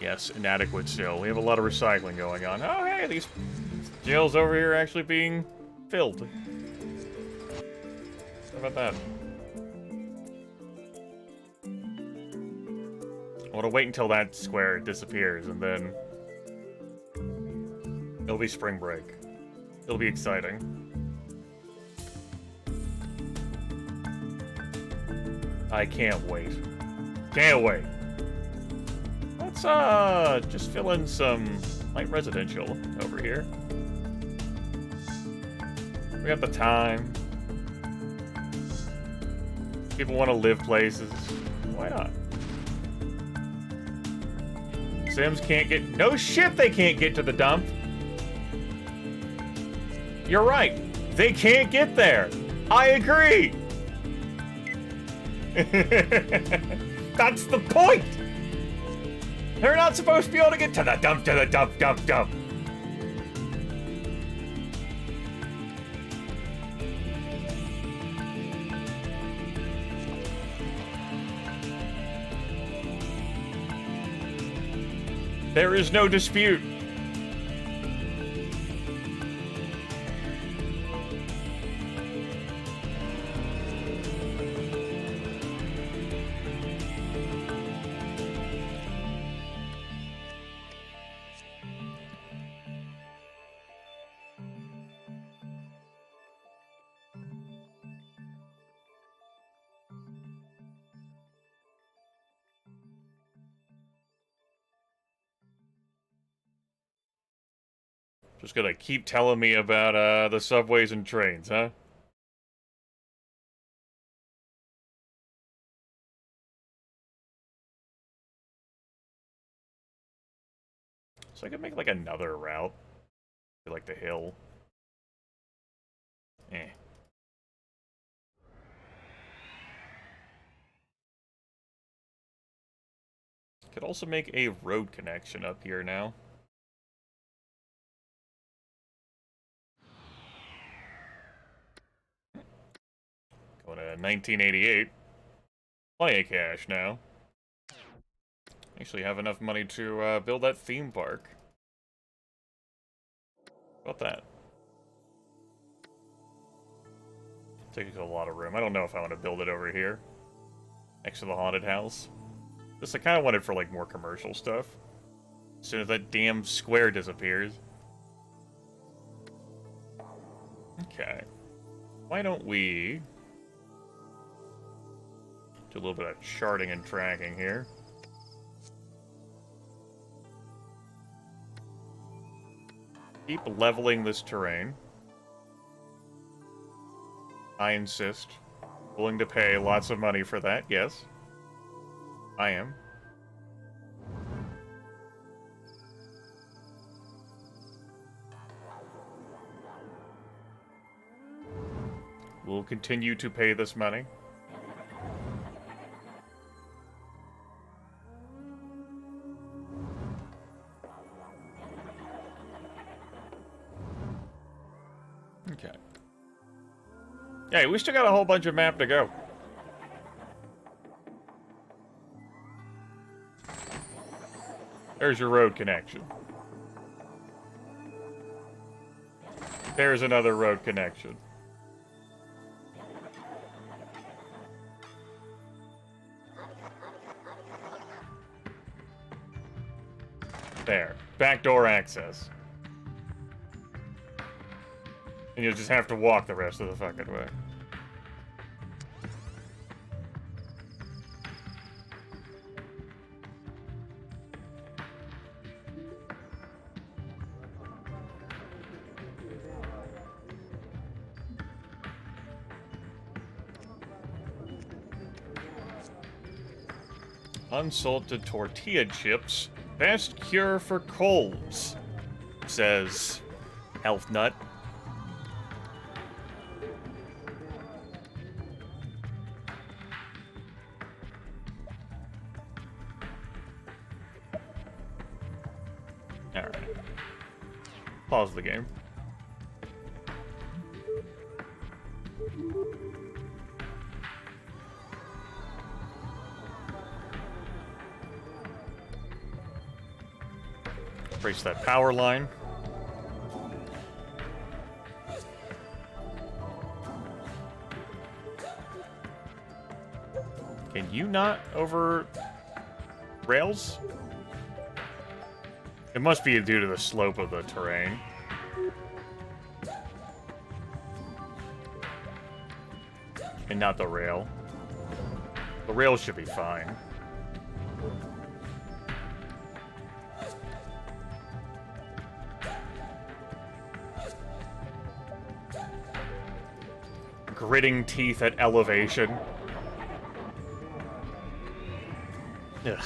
Yes, inadequate still. We have a lot of recycling going on. Oh, hey, these jails over here are actually being filled. How about that? I want to wait until that square disappears, and then it'll be spring break. It'll be exciting. I can't wait. Can't wait. Let's, just fill in some light residential over here. We got the time. People want to live places. Why not? Sims can't get... No shit, they can't get to the dump. You're right. They can't get there. I agree. That's the point. They're not supposed to be able to get to the dump, dump. There is no dispute. Just gonna keep telling me about, the subways and trains, huh? So I could make, like, another route. Like the hill. Eh. Could also make a road connection up here now. Going to 1988. Plenty of cash now. Actually have enough money to build that theme park. How about that? Takes a lot of room. I don't know if I want to build it over here. Next to the haunted house. This I kind of wanted for like more commercial stuff. As soon as that damn square disappears. Okay. Why don't we do a little bit of charting and tracking here. Keep leveling this terrain. I insist. Willing to pay lots of money for that, yes. I am. We'll continue to pay this money. Okay. Yeah, we still got a whole bunch of map to go. There's your road connection. There's another road connection. There. Backdoor access. And you'll just have to walk the rest of the fucking way. Unsalted tortilla chips. Best cure for colds, says Health Nut. Alright. Pause the game. Trace that power line. Can you not over rails? It must be due to the slope of the terrain. And not the rail. The rail should be fine. Gritting teeth at elevation. Ugh.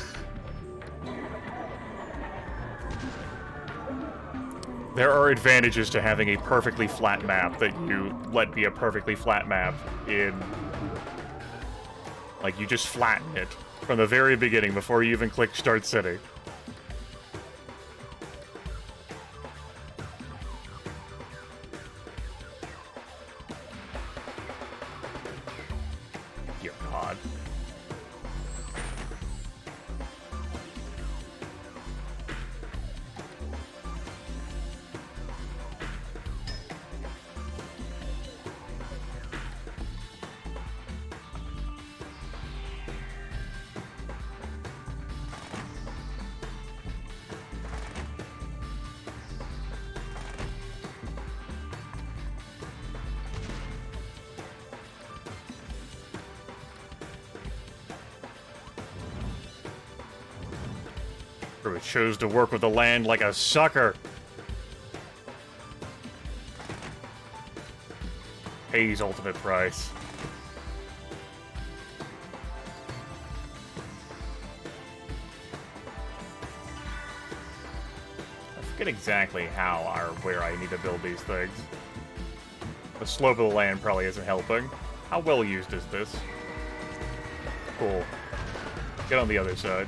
There are advantages to having a perfectly flat map that you let be a perfectly flat map in... Like, you just flatten it from the very beginning before you even click Start City. Dear God. It chose to work with the land like a sucker. Pays ultimate price. I forget exactly how or where I need to build these things. The slope of the land probably isn't helping. How well used is this? Cool. Get on the other side.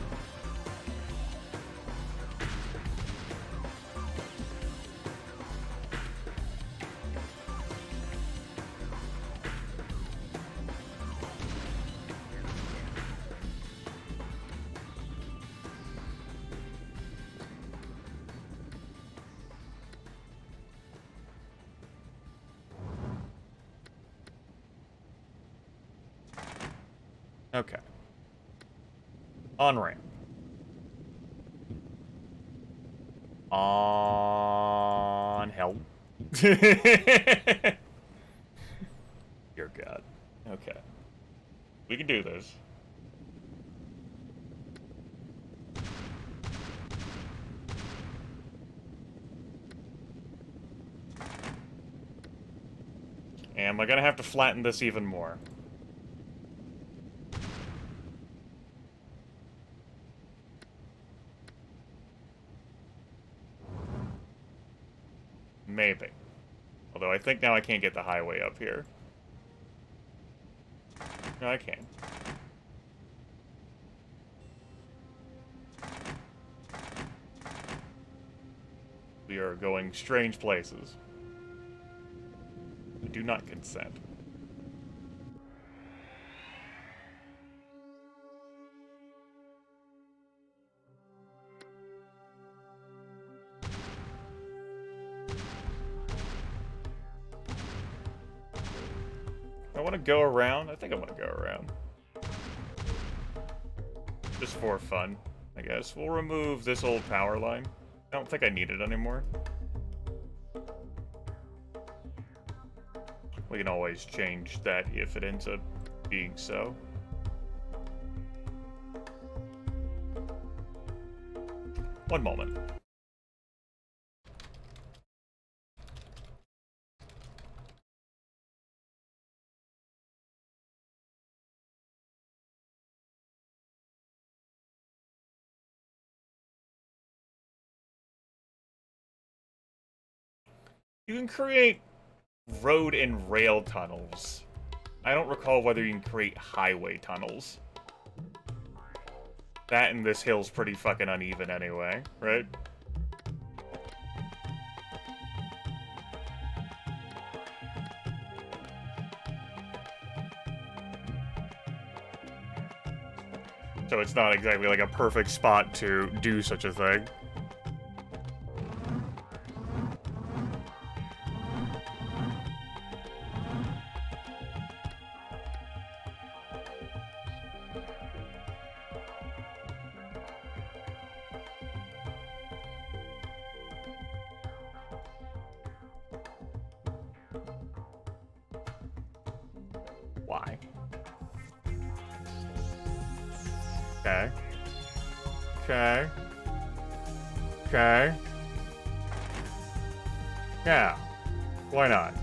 Okay. On-ramp. On help. Dear God. Okay. We can do this. Am I gonna have to flatten this even more? Maybe. Although I think now I can't get the highway up here. No, I can. We are going strange places. do not consent. I want to go around. I think I want to go around. Just for fun, I guess. We'll remove this old power line. I don't think I need it anymore. We can always change that if it ends up being so. One moment. You can create road and rail tunnels. I don't recall whether you can create highway tunnels. That and this hill's pretty fucking uneven anyway, right? So it's not exactly like a perfect spot to do such a thing. Why? Okay. Okay. Okay. Yeah. Why not?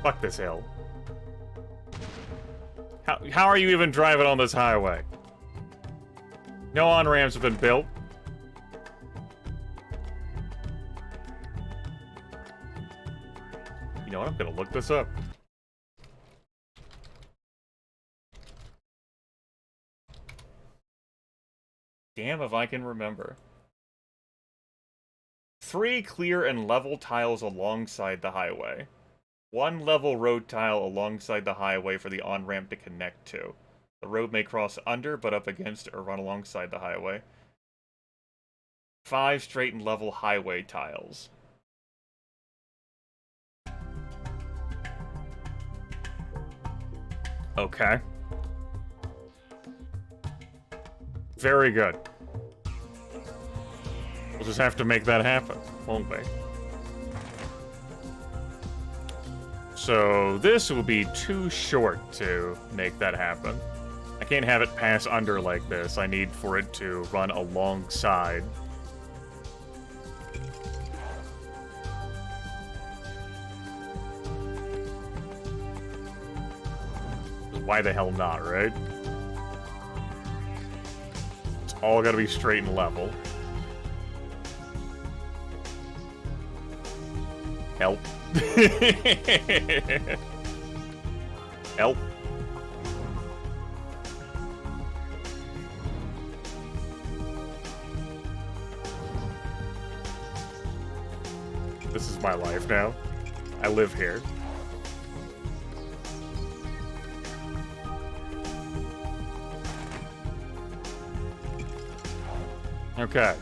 Fuck this hill. How are you even driving on this highway? No on-ramps have been built. You know what? I'm gonna look this up. Damn if I can remember. 3 clear and level tiles alongside the highway. 1 level road tile alongside the highway for the on-ramp to connect to. The road may cross under, but up against, or run alongside the highway. 5 straight and level highway tiles. Okay. Very good. We'll just have to make that happen, won't we? So this will be too short to make that happen. I can't have it pass under like this. I need for it to run alongside. Why the hell not, right? It's all gotta be straight and level. Help. Help. This is my life now. I live here. Okay.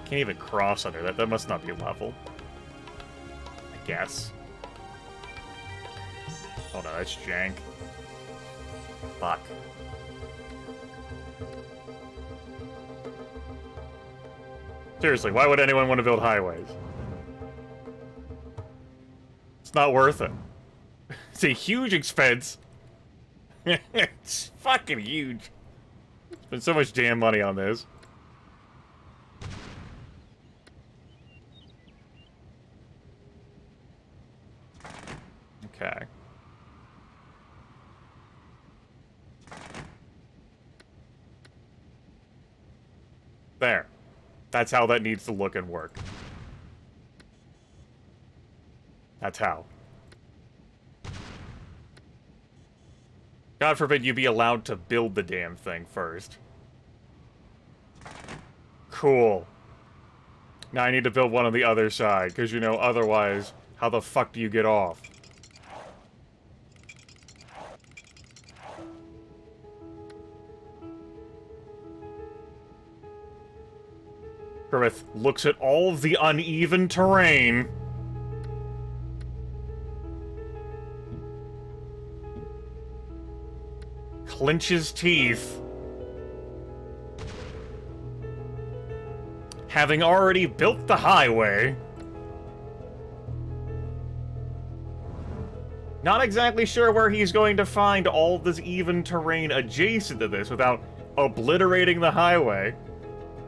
Can't even cross under that. That must not be level. I guess. Oh no, that's jank. Fuck. Seriously, why would anyone want to build highways? It's not worth it. It's a huge expense. It's fucking huge. Spent so much damn money on this. Okay. There. That's how that needs to look and work. That's how. God forbid you be allowed to build the damn thing first. Cool. Now I need to build one on the other side, because, you know, otherwise, how the fuck do you get off? Griffith looks at all of the uneven terrain. Clenches teeth. Having already built the highway. Not exactly sure where he's going to find all this even terrain adjacent to this without obliterating the highway.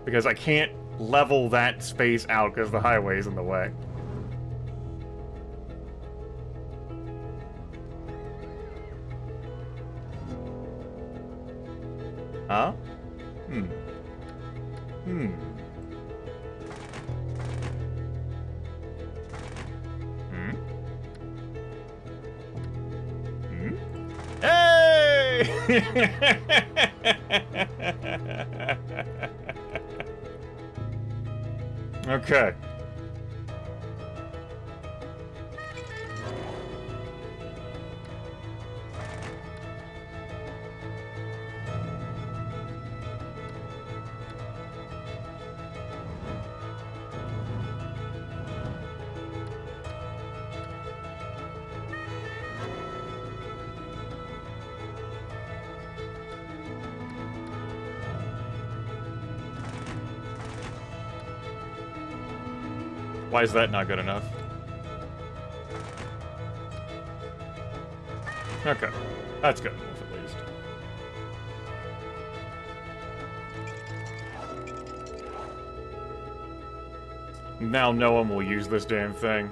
Because I can't level that space out because the highway's in the way. Huh? Hmm. Hmm. Hmm? Hmm? Hey! Okay. Why is that not good enough? Okay. That's good enough, at least. Now no one will use this damn thing.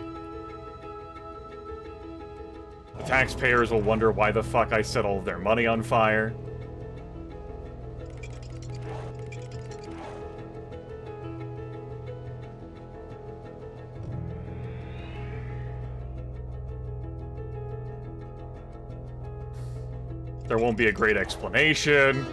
The taxpayers will wonder why the fuck I set all of their money on fire. There won't be a great explanation.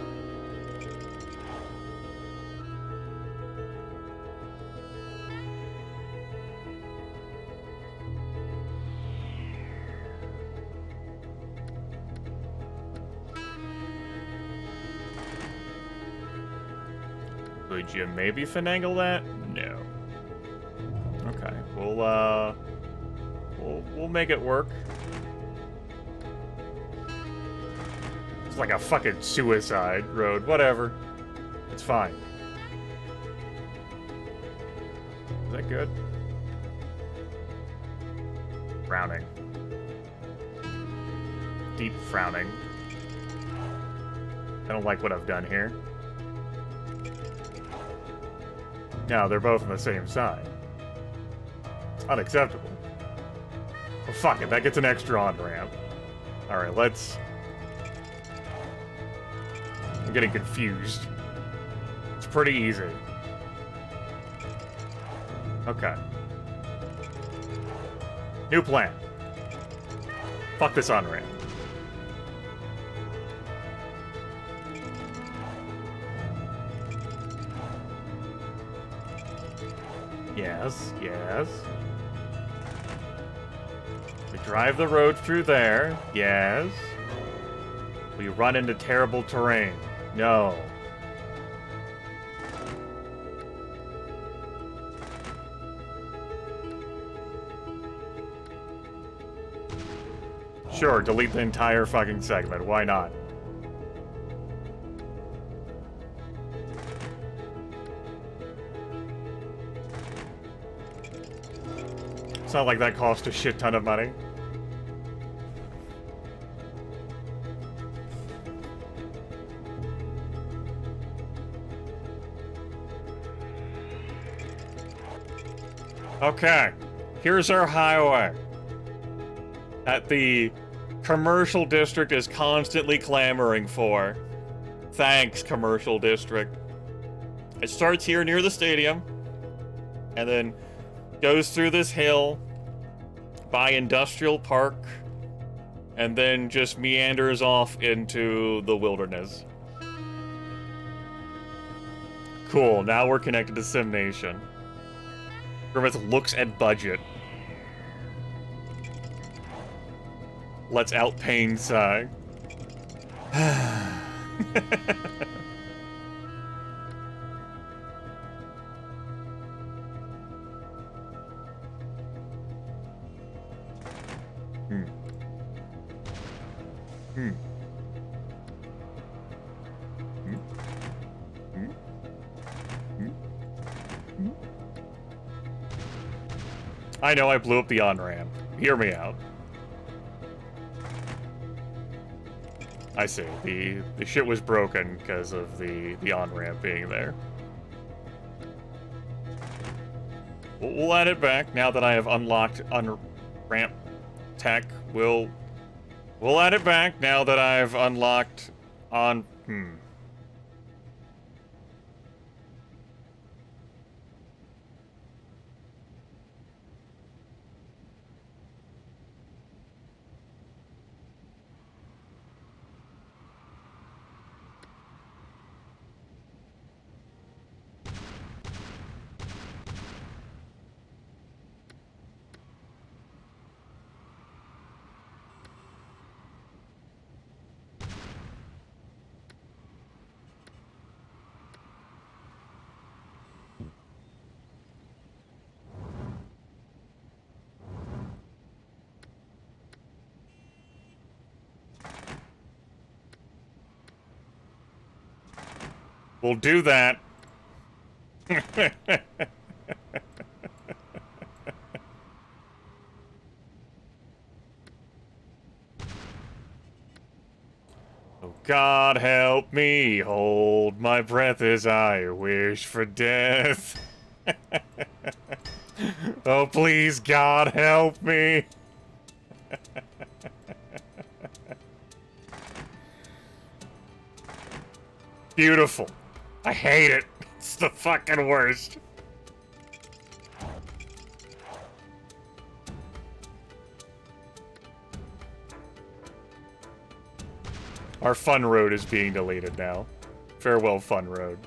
Could you maybe finagle that? No. Okay, we'll make it work. It's like a fucking suicide road. Whatever. It's fine. Is that good? Frowning. Deep frowning. I don't like what I've done here. No, they're both on the same side. It's unacceptable. Well, fuck it. That gets an extra on-ramp. Alright, let's... I'm getting confused. It's pretty easy. Okay. New plan. Fuck this on-ramp. Yes, yes. We drive the road through there. Yes. We run into terrible terrain. No. Sure, delete the entire fucking segment. Why not? It's not like that cost a shit ton of money. Okay, here's our highway that the commercial district is constantly clamoring for. Thanks, commercial district. It starts here near the stadium, and then goes through this hill by Industrial Park, and then just meanders off into the wilderness. Cool, now we're connected to Sim Nation. Grimmeth looks at budget. Let's out pain sigh. I know I blew up the on-ramp. Hear me out. I see. The shit was broken because of the on-ramp being there. We'll add it back now that I have unlocked on-ramp tech. We'll add it back now that I've unlocked on... We'll do that. Oh, God help me, hold my breath as I wish for death. Oh, please, God help me. Beautiful. I hate it. It's the fucking worst. Our fun road is being deleted now. Farewell, fun road.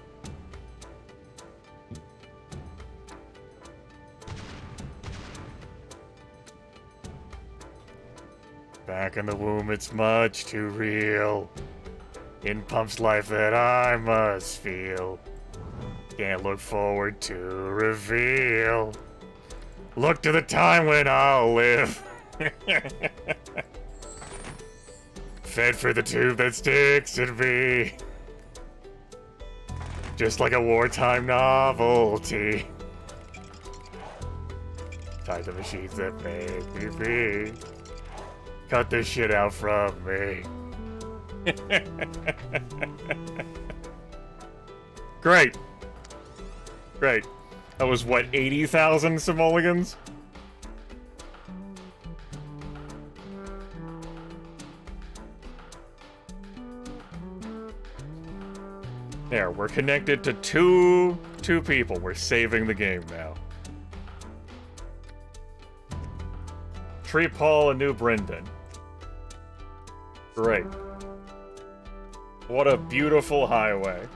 Back in the womb, it's much too real. In Pump's life that I must feel. Can't look forward to reveal. Look to the time when I'll live. Fed for the tube that sticks in me. Just like a wartime novelty. Tied the machines that make me be. Cut this shit out from me. Great. Great. That was what, 80,000 simoleons? There, we're connected to two people. We're saving the game now. Tree Paul and New Brendan. Great. What a beautiful highway.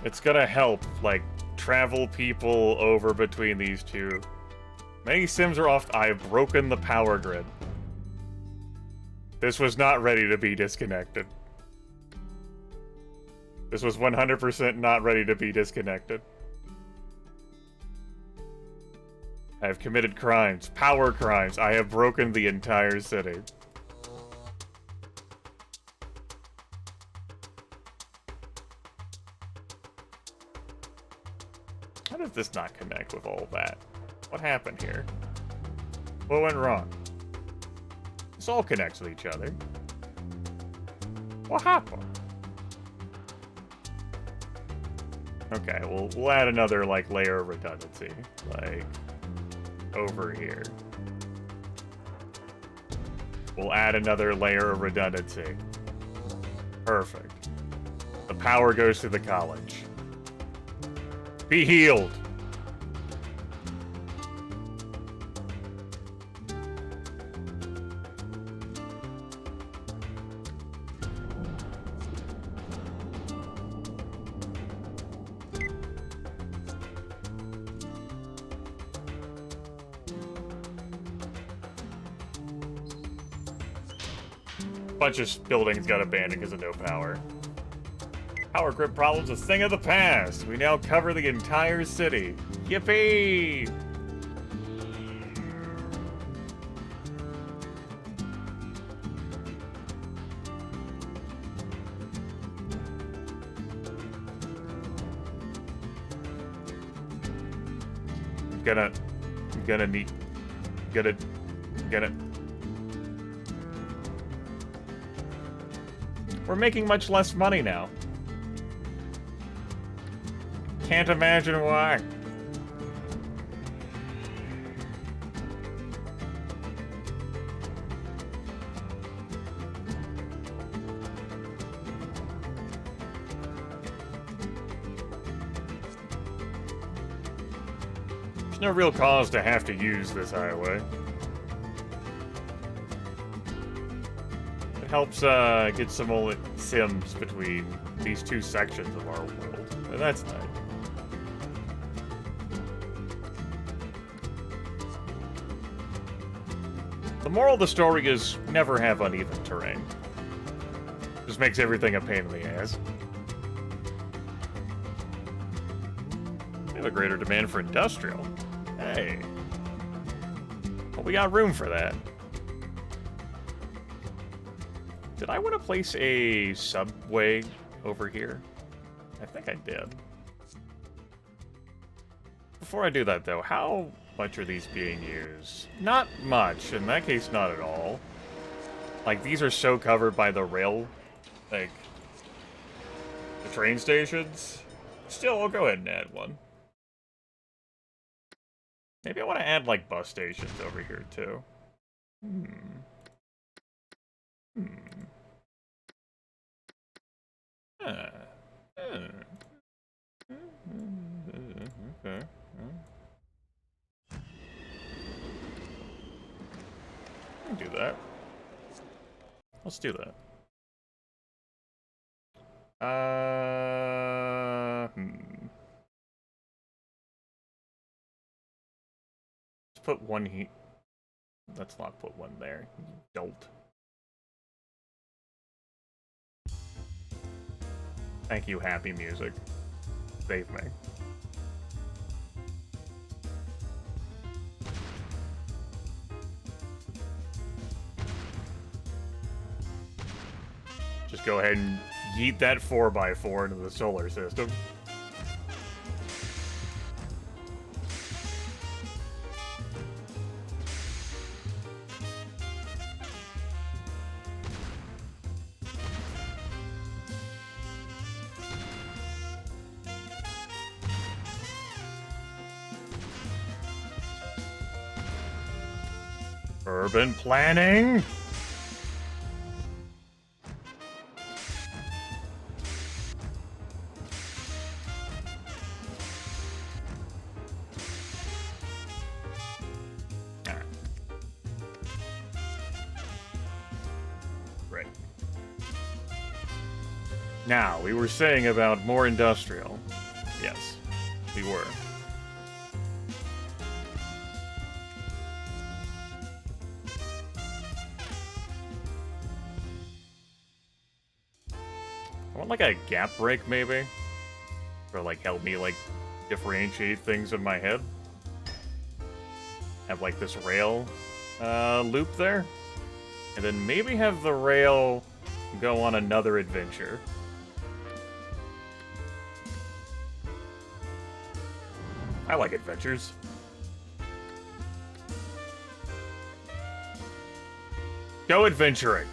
It's gonna help, like, travel people over between these two. Many Sims are off. I have broken the power grid. This was not ready to be disconnected. This was 100% not ready to be disconnected. I have committed crimes. Power crimes. I have broken the entire city. How does this not connect with all that? What happened here? What went wrong? This all connects with each other. What happened? Okay, we'll add another, like, layer of redundancy. Like, over here. We'll add another layer of redundancy. Perfect. The power goes to the college. Be healed. Bunch of buildings got abandoned because of no power. Power grid problems a thing of the past. We now cover the entire city. Yippee! Gonna. We're making much less money now. Can't imagine why. There's no real cause to have to use this highway. It helps get some old sims between these two sections of our world. And that's nice. The moral of the story is never have uneven terrain. Just makes everything a pain in the ass. We have a greater demand for industrial. Hey. Well, we got room for that. Did I want to place a subway over here? I think I did. Before I do that, though, how much are these being used? Not much. In that case, not at all. Like, these are so covered by the rail, like, the train stations. Still, I'll go ahead and add one. Maybe I want to add, like, bus stations over here, too. Okay. I can do that. Let's do that. Let's put one heat. Let's not put one there. Dolt. Thank you, happy music. Save me. Just go ahead and yeet that 4x4 into the solar system. Urban planning? Right. Now, we were saying about more industrial. Yes, we were. I want like a gap break maybe, or like help me like differentiate things in my head. Have like this rail loop there, and then maybe have the rail go on another adventure. I like adventures. Go adventuring.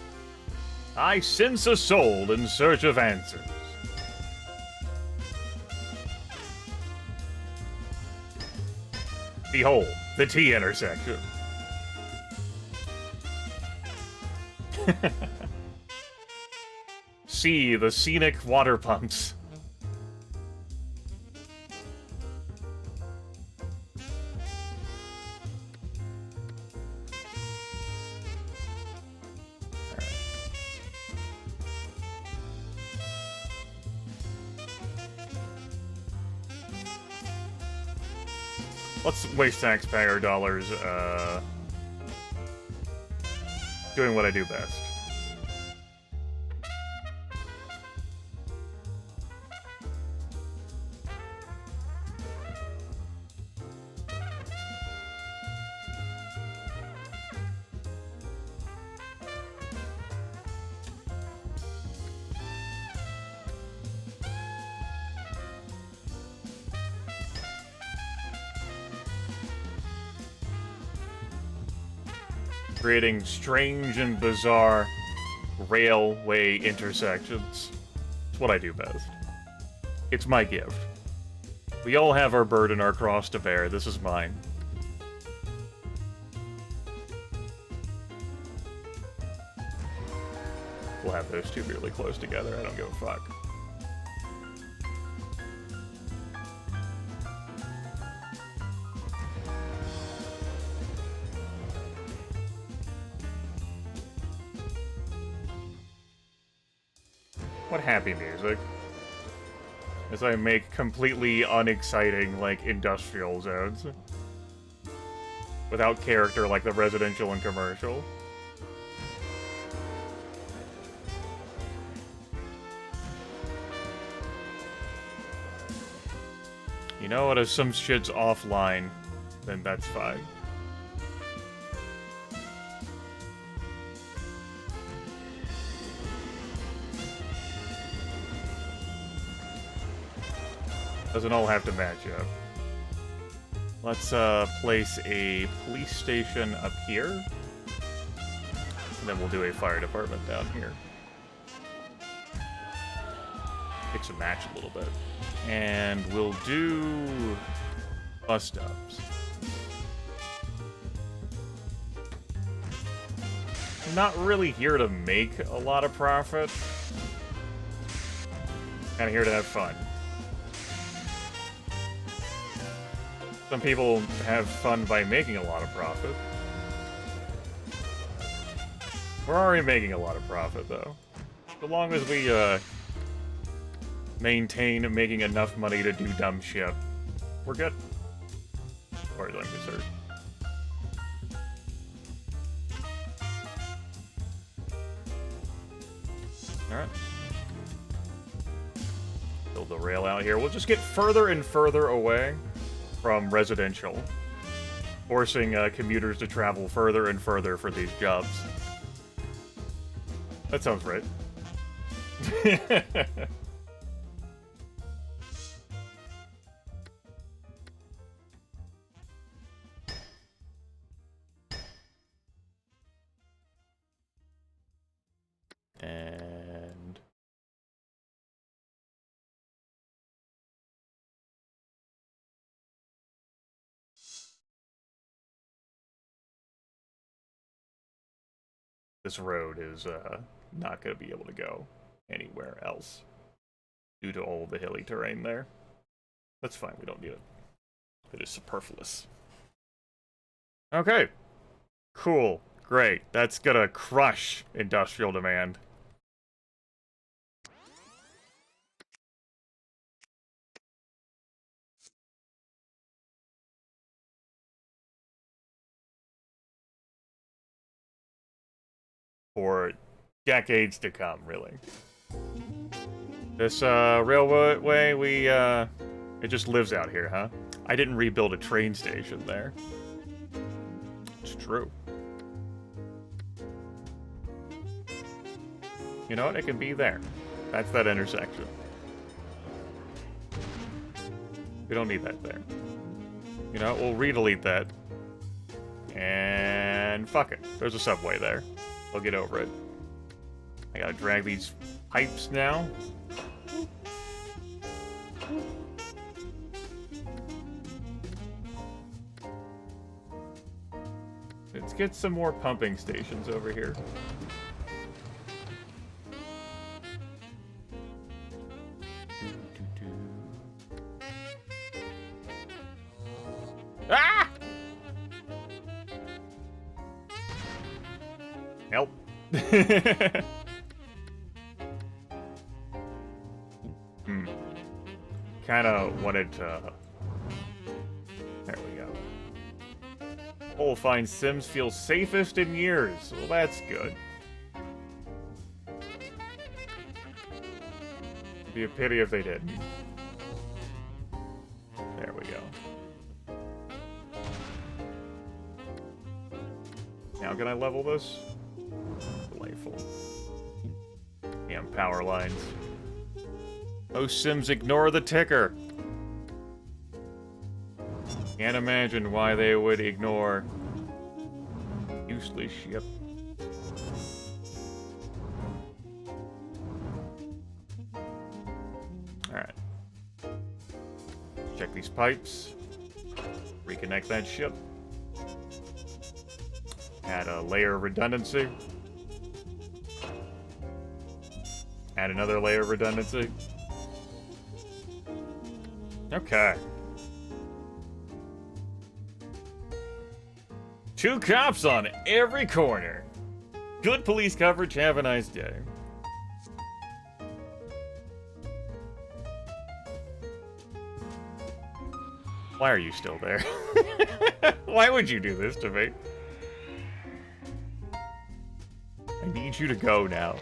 I sense a soul in search of answers. Behold, the T intersection. See the scenic water pumps. Let's waste taxpayer dollars, doing what I do best. Creating strange and bizarre railway intersections. It's what I do best. It's my gift. We all have our burden, our cross to bear. This is mine. We'll have those two really close together. I don't give a fuck. What happy music. As I make completely unexciting, like, industrial zones. Without character like the residential and commercial. You know what, if some shit's offline, then that's fine. Doesn't all have to match up. Let's place a police station up here. And then we'll do a fire department down here. Mix and match a little bit. And we'll do bus stops. I'm not really here to make a lot of profit. Kinda here to have fun. Some people have fun by making a lot of profit. We're already making a lot of profit, though. So long as we, maintain making enough money to do dumb shit, we're good. As far as I'm concerned. Alright. Build the rail out here. We'll just get further and further away from residential, forcing commuters to travel further and further for these jobs. That sounds right. And this road is not going to be able to go anywhere else due to all the hilly terrain there. That's fine, we don't need it. It is superfluous. Okay. Cool. Great. That's gonna crush industrial demand. For decades to come, really. This railway, it just lives out here, huh? I didn't rebuild a train station there. It's true. You know what? It can be there. That's that intersection. We don't need that there. You know, we'll re-delete that. And fuck it. There's a subway there. We'll get over it. I gotta drag these pipes now. Let's get some more pumping stations over here. Nope. Kinda wanted to... There we go. Oh, find Sims feel safest in years. Well, that's good. It'd be a pity if they didn't. There we go. Now can I level this? Delightful. Damn power lines. Oh, Sims, ignore the ticker! Can't imagine why they would ignore useless ship. Alright. Check these pipes. Reconnect that ship. Add a layer of redundancy. Add another layer of redundancy. Okay. 2 cops on every corner. Good police coverage. Have a nice day. Why are you still there? Why would you do this to me? I need you to go now.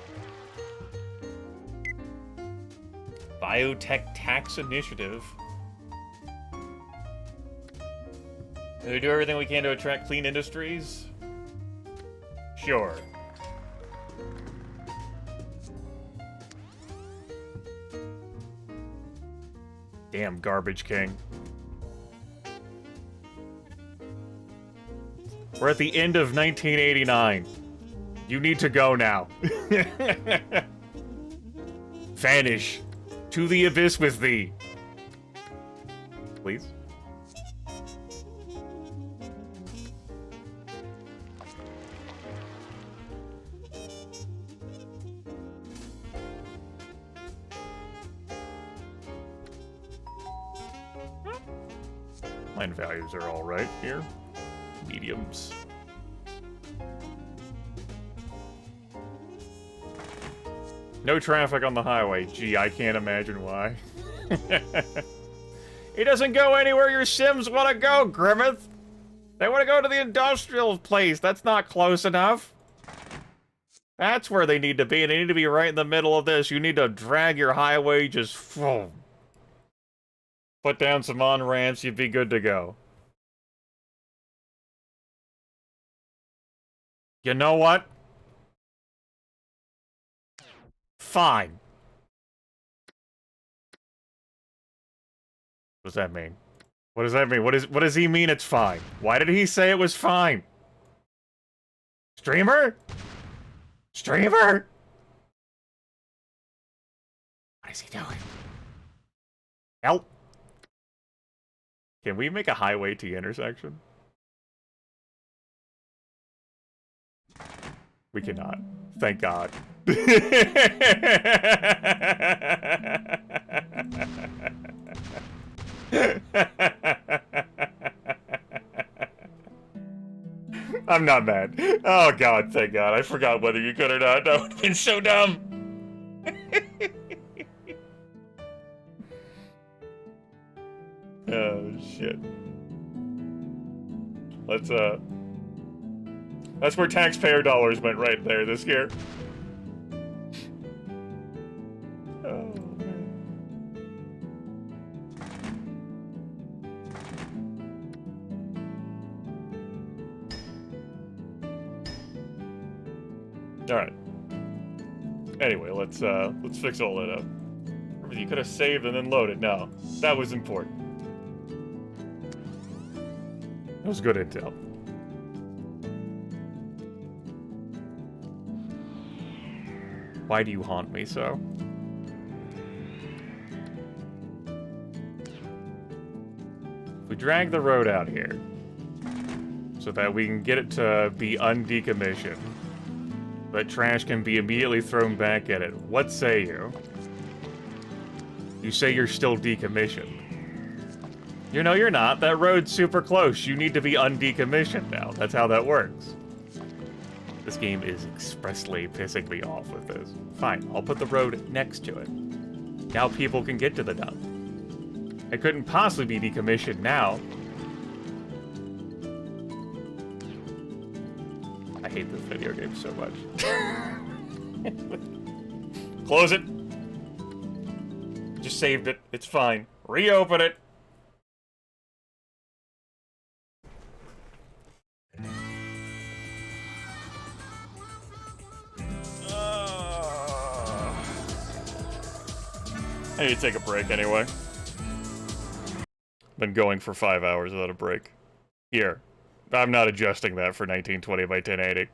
Biotech Tax Initiative. Do we do everything we can to attract clean industries? Sure. Damn Garbage King. We're at the end of 1989. You need to go now. Vanish. To the abyss with thee. Please. Land values are all right here. Mediums. No traffic on the highway. Gee, I can't imagine why. It doesn't go anywhere your Sims want to go, Grimmeth. They want to go to the industrial place. That's not close enough. That's where they need to be. They need to be right in the middle of this. You need to drag your highway just... Put down some on-ramps, you'd be good to go. You know what? Fine. What does that mean? What does that mean? What does he mean it's fine? Why did he say it was fine? Streamer? Streamer? What is he doing? Help. Can we make a highway T intersection? We cannot. Thank God. I'm not mad. Oh God, thank God. I forgot whether you could or not. That would have been so dumb. Oh shit. Let's that's where taxpayer dollars went right there this year. Oh man. Alright. Anyway, let's fix all that up. Remember, you could have saved and then loaded. No. That was important. That was good intel. Why do you haunt me so? We drag the road out here so that we can get it to be undecommissioned. That trash can be immediately thrown back at it. What say you? You say you're still decommissioned. You know you're not. That road's super close. You need to be undecommissioned now. That's how that works. This game is expressly pissing me off with this. Fine, I'll put the road next to it. Now people can get to the dump. It couldn't possibly be decommissioned now. I hate this video game so much. Close it. Just saved it. It's fine. Reopen it. I need to take a break anyway. Been going for 5 hours without a break. Here. I'm not adjusting that for 1920 by 1080.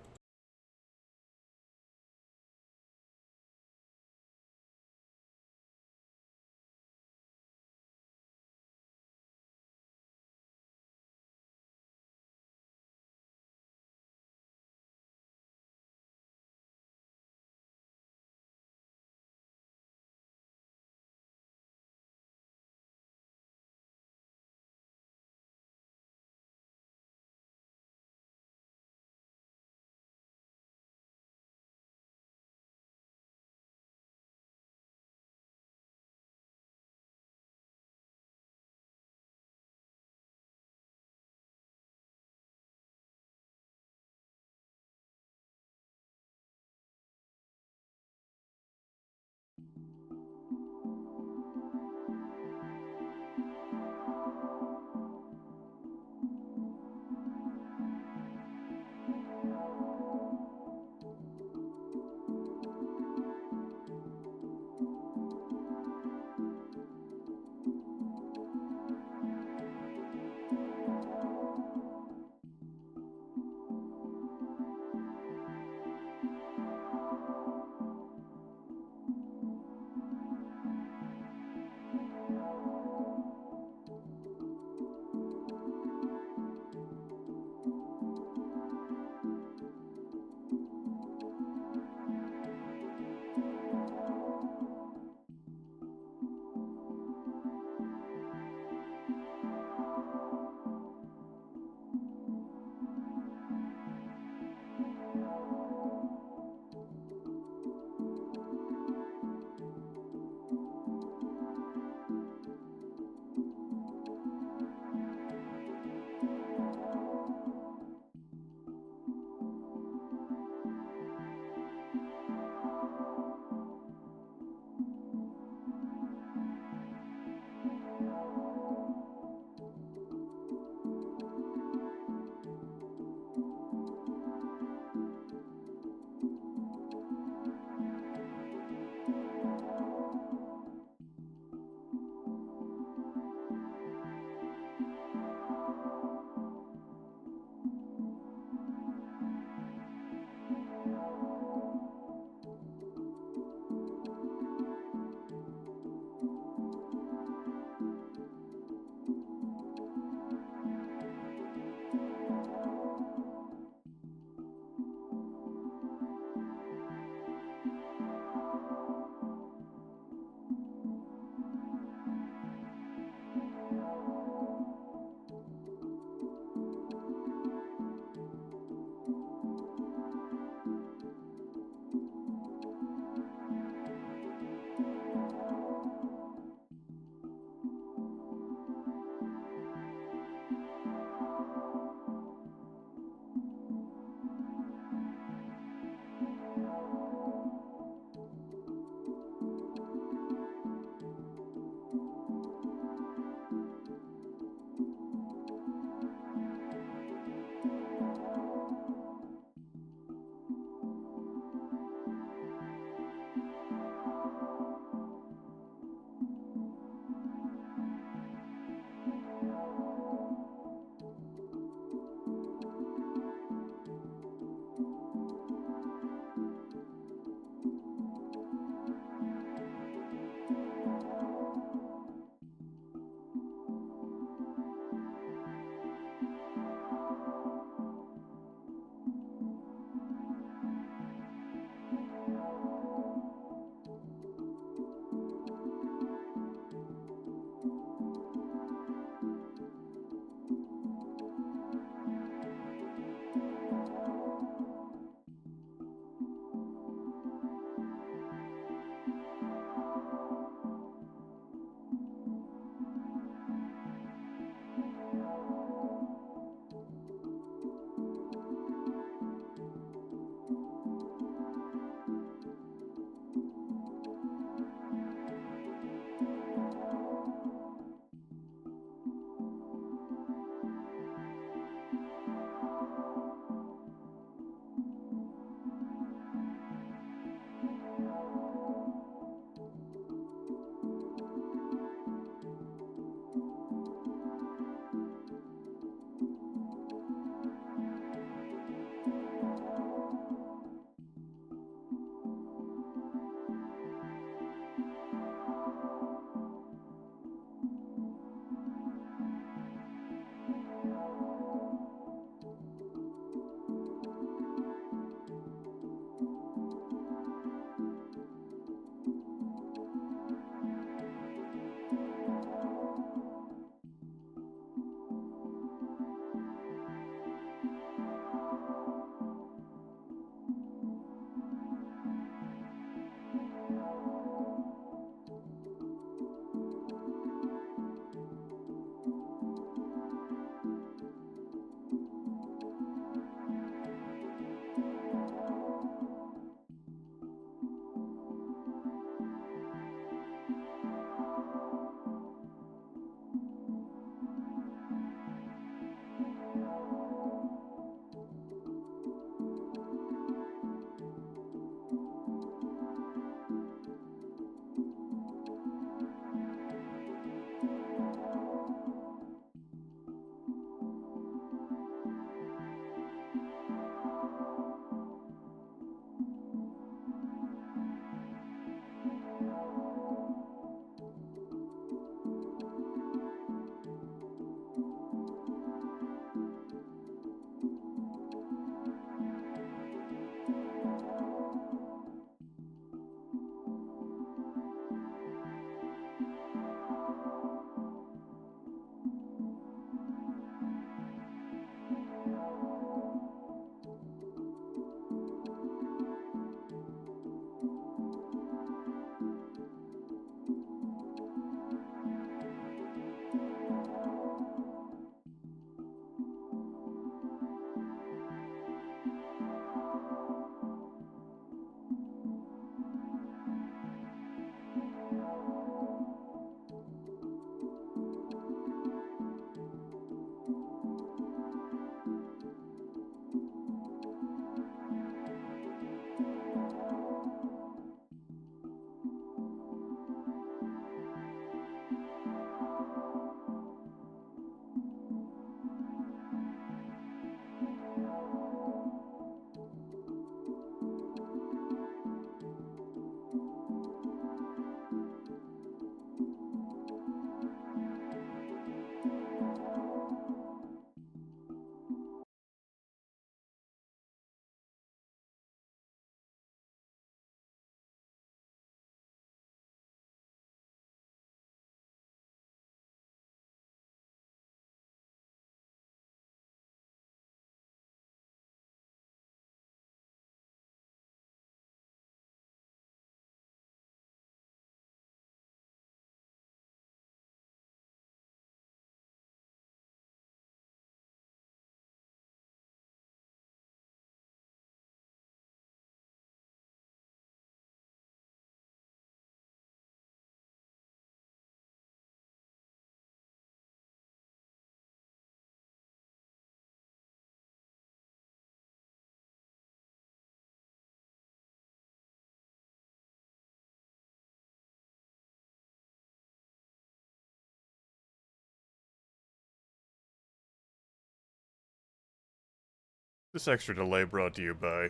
This extra delay brought to you by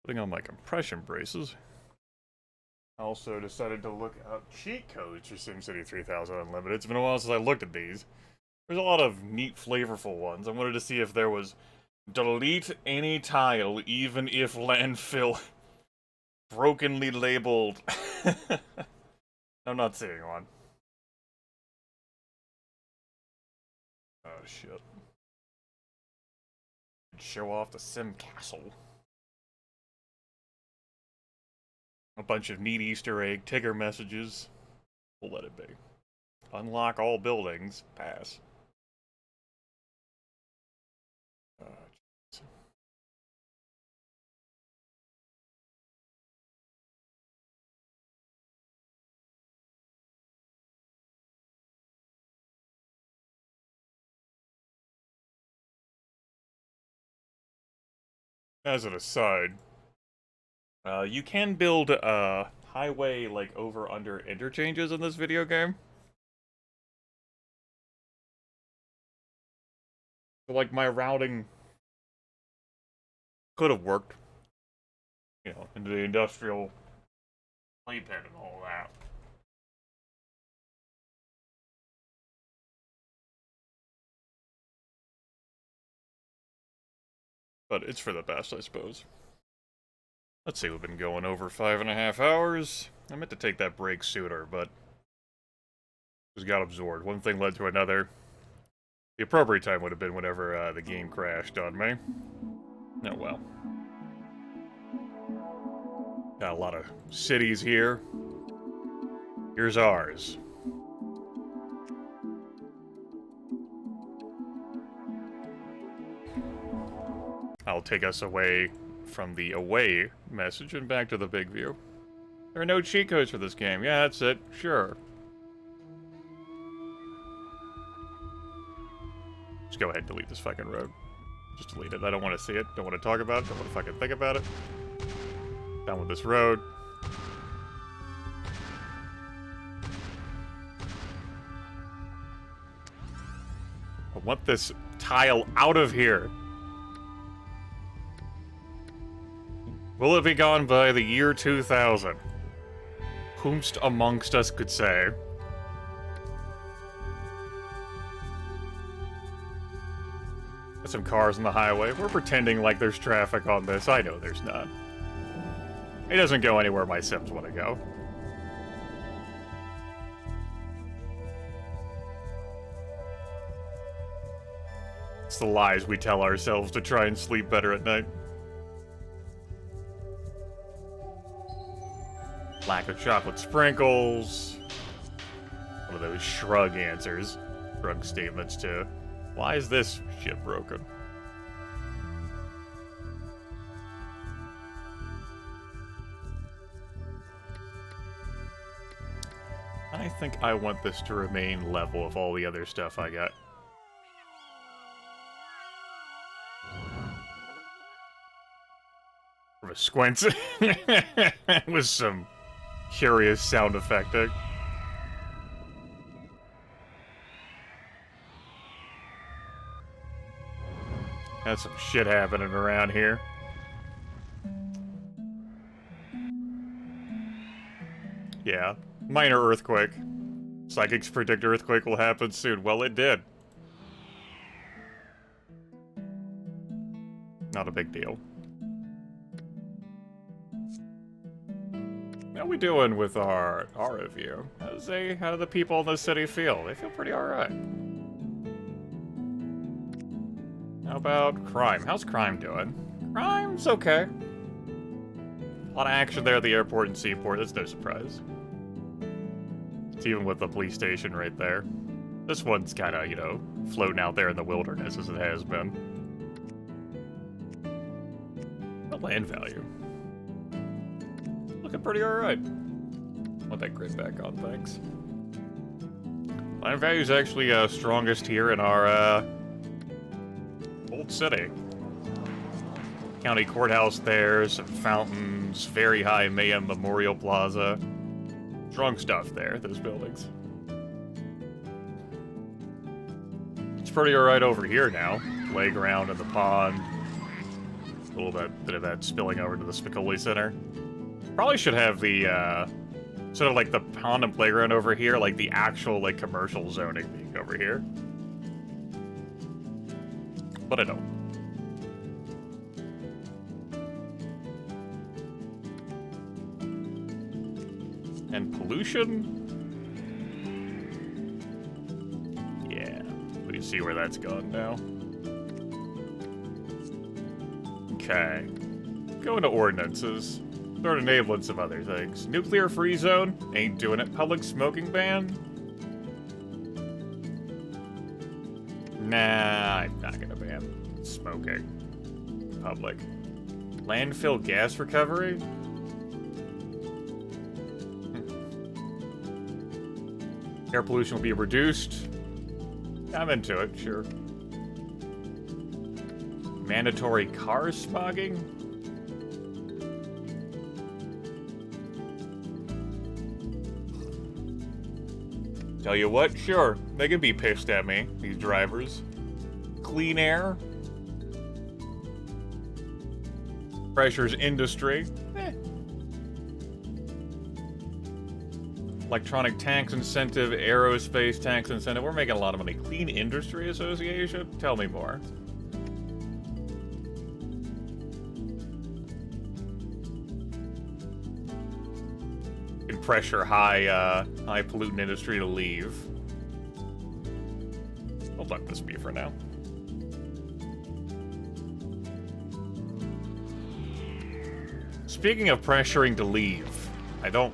putting on my compression braces. I also decided to look up cheat codes for SimCity 3000 Unlimited. It's been a while since I looked at these. There's a lot of neat, flavorful ones. I wanted to see if there was delete any tile, even if landfill brokenly labeled. I'm not seeing one. Oh, shit. Show off the Sim Castle. A bunch of neat Easter egg Tigger messages. We'll let it be. Unlock all buildings. Pass. As an aside, you can build highway like over-under interchanges in this video game. So, like, my routing could have worked, you know, into the industrial playpen and all that. But it's for the best, I suppose. Let's see, we've been going over 5.5 hours. I meant to take that break sooner, but just got absorbed. One thing led to another. The appropriate time would have been whenever the game crashed on me. Oh well. Got a lot of cities here. Here's ours. I'll take us away from the away message and back to the big view. There are no cheat codes for this game. Yeah, that's it. Sure. Just go ahead and delete this fucking road. Just delete it. I don't want to see it. Don't want to talk about it. Don't want to fucking think about it. Down with this road. I want this tile out of here. Will it be gone by the year 2000? Whomst amongst us could say. Got some cars on the highway. We're pretending like there's traffic on this. I know there's not. It doesn't go anywhere my Sims want to go. It's the lies we tell ourselves to try and sleep better at night. Lack of chocolate sprinkles. One of those shrug answers. Shrug statements to, why is this shit broken? I think I want this to remain level with all the other stuff I got. From a squint with some curious sound effecting. Got some shit happening around here. Yeah, minor earthquake. Psychics predict earthquake will happen soon. Well, it did. Not a big deal. How we doing with our review? How do the people in the city feel? They feel pretty alright. How about crime? How's crime doing? Crime's okay. A lot of action there at the airport and seaport, that's no surprise. It's even with the police station right there. This one's kinda, you know, floating out there in the wilderness as it has been. The land value. Looking pretty alright. Want that grid back on, thanks. Land value's actually strongest here in our old city. County courthouse there, some fountains, very high Mayhem Memorial Plaza. Strong stuff there, those buildings. It's pretty alright over here now. Playground and the pond. little bit of that spilling over to the Spicoli Center. Probably should have the, sort of like the pond and playground over here, like the actual, like, commercial zoning being over here. But I don't. And pollution? Yeah, we can see where that's gone now. Okay. Going to ordinances. Start enabling some other things. Nuclear free zone? Ain't doing it. Public smoking ban? Nah, I'm not gonna ban smoking. Public. Landfill gas recovery? Air pollution will be reduced. I'm into it, sure. Mandatory car smogging? Tell you what, sure, they can be pissed at me, these drivers. Clean air? Pressures industry? Electronic tax incentive, aerospace tax incentive. We're making a lot of money. Clean Industry Association? Tell me more. Can pressure high pollutant industry to leave. We'll let this be for now. Speaking of pressuring to leave, I don't...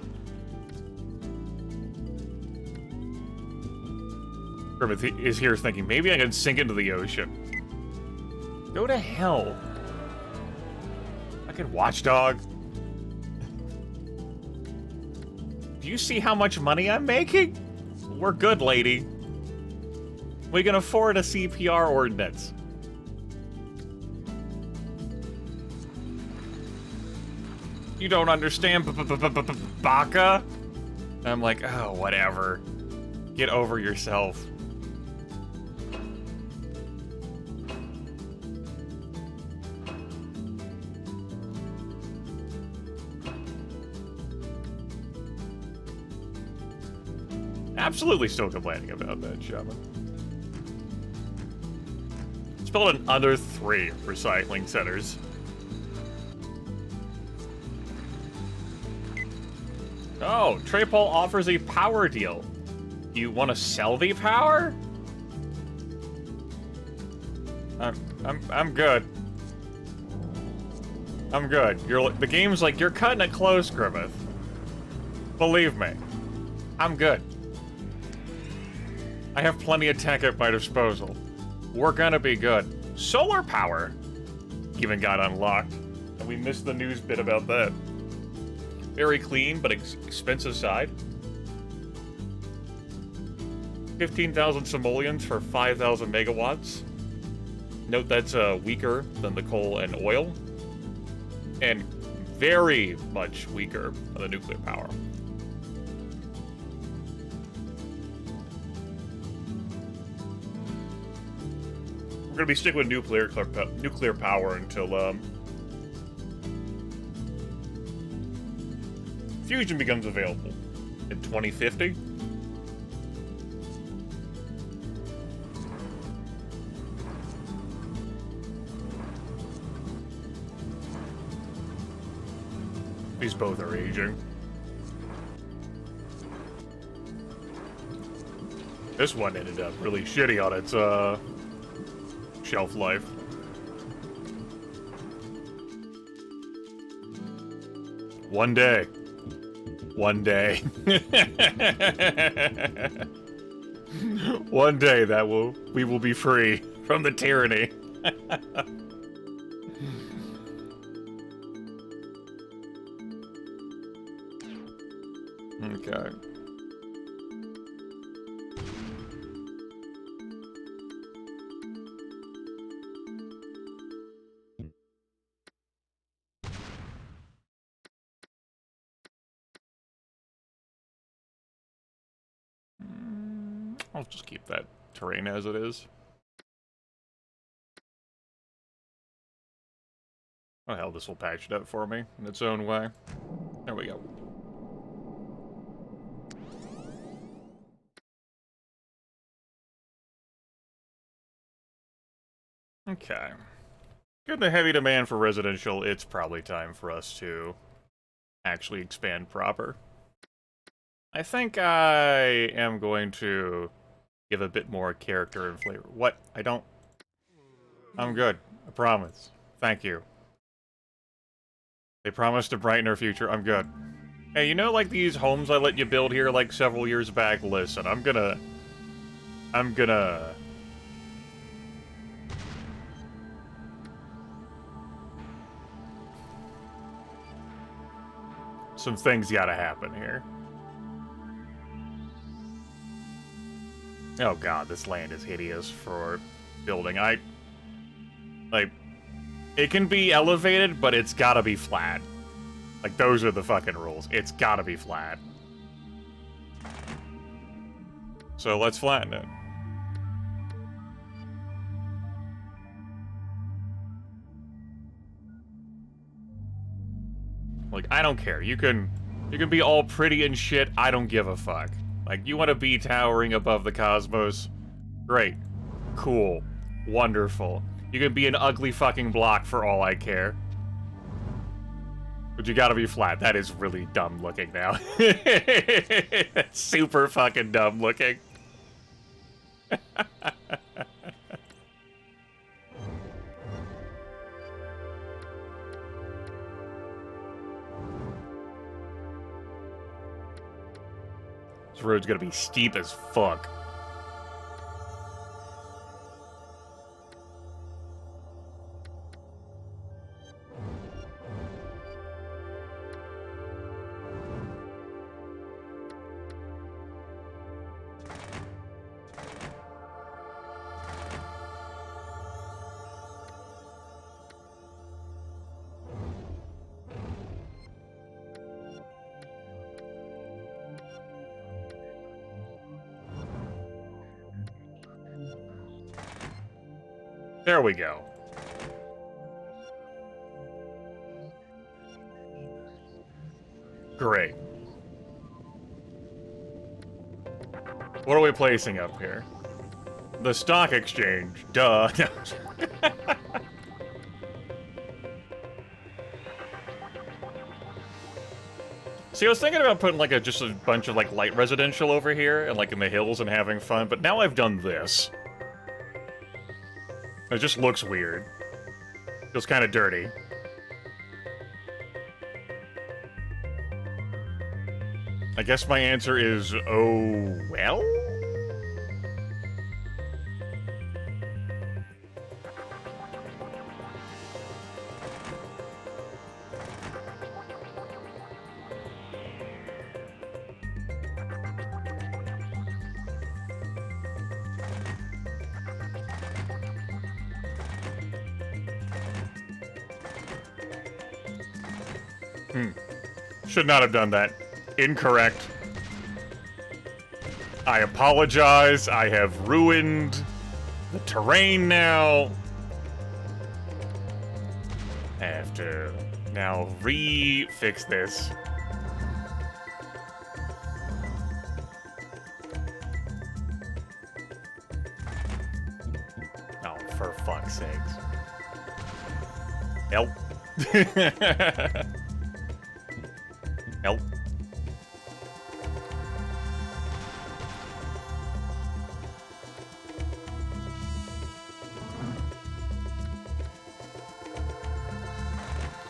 Griffith is here thinking, maybe I can sink into the ocean. Go to hell. Fucking watchdog. Do you see how much money I'm making? We're good, lady. We can afford a CPR ordinance. You don't understand, Baka? I'm like, oh, whatever. Get over yourself. Absolutely still complaining about that, Shaman. Let's build another 3 recycling centers. Oh, Trapol offers a power deal. You want to sell the power? I'm good. I'm good. The game's like, you're cutting it close, Griffith. Believe me. I'm good. I have plenty of tech at my disposal. We're gonna be good. Solar power even got unlocked, and we missed the news bit about that. Very clean, but expensive side. 15,000 simoleons for 5,000 megawatts. Note that's weaker than the coal and oil, and very much weaker than the nuclear power. We're gonna be sticking with nuclear power until fusion becomes available in 2050. These both are aging. This one ended up really shitty on its shelf life. One day. One day. One day we will be free from the tyranny. Okay. I'll just keep that terrain as it is. Oh hell, this will patch it up for me in its own way. There we go. Okay. Given the heavy demand for residential, it's probably time for us to actually expand proper. I think I am going to give a bit more character and flavor. What? I don't... I'm good. I promise. Thank you. They promised to brighten our future. I'm good. Hey, you know, like, these homes I let you build here, like, several years back? Listen, I'm gonna... Some things gotta happen here. Oh god, this land is hideous for building. Like, it can be elevated, but it's gotta be flat. Like, those are the fucking rules. It's gotta be flat. So let's flatten it. Like, I don't care. You can be all pretty and shit. I don't give a fuck. Like, you want to be towering above the cosmos? Great. Cool. Wonderful. You can be an ugly fucking block for all I care. But you gotta be flat. That is really dumb looking now. That's super fucking dumb looking. This road's gonna be steep as fuck. There we go. Great. What are we placing up here? The stock exchange. Duh. See, I was thinking about putting like just a bunch of like light residential over here and like in the hills and having fun, but now I've done this. It just looks weird. Feels kind of dirty. I guess my answer is, oh, well? Should not have done that. Incorrect. I apologize. I have ruined the terrain now. I have to now re-fix this. Oh, for fuck's sakes. Help. Help.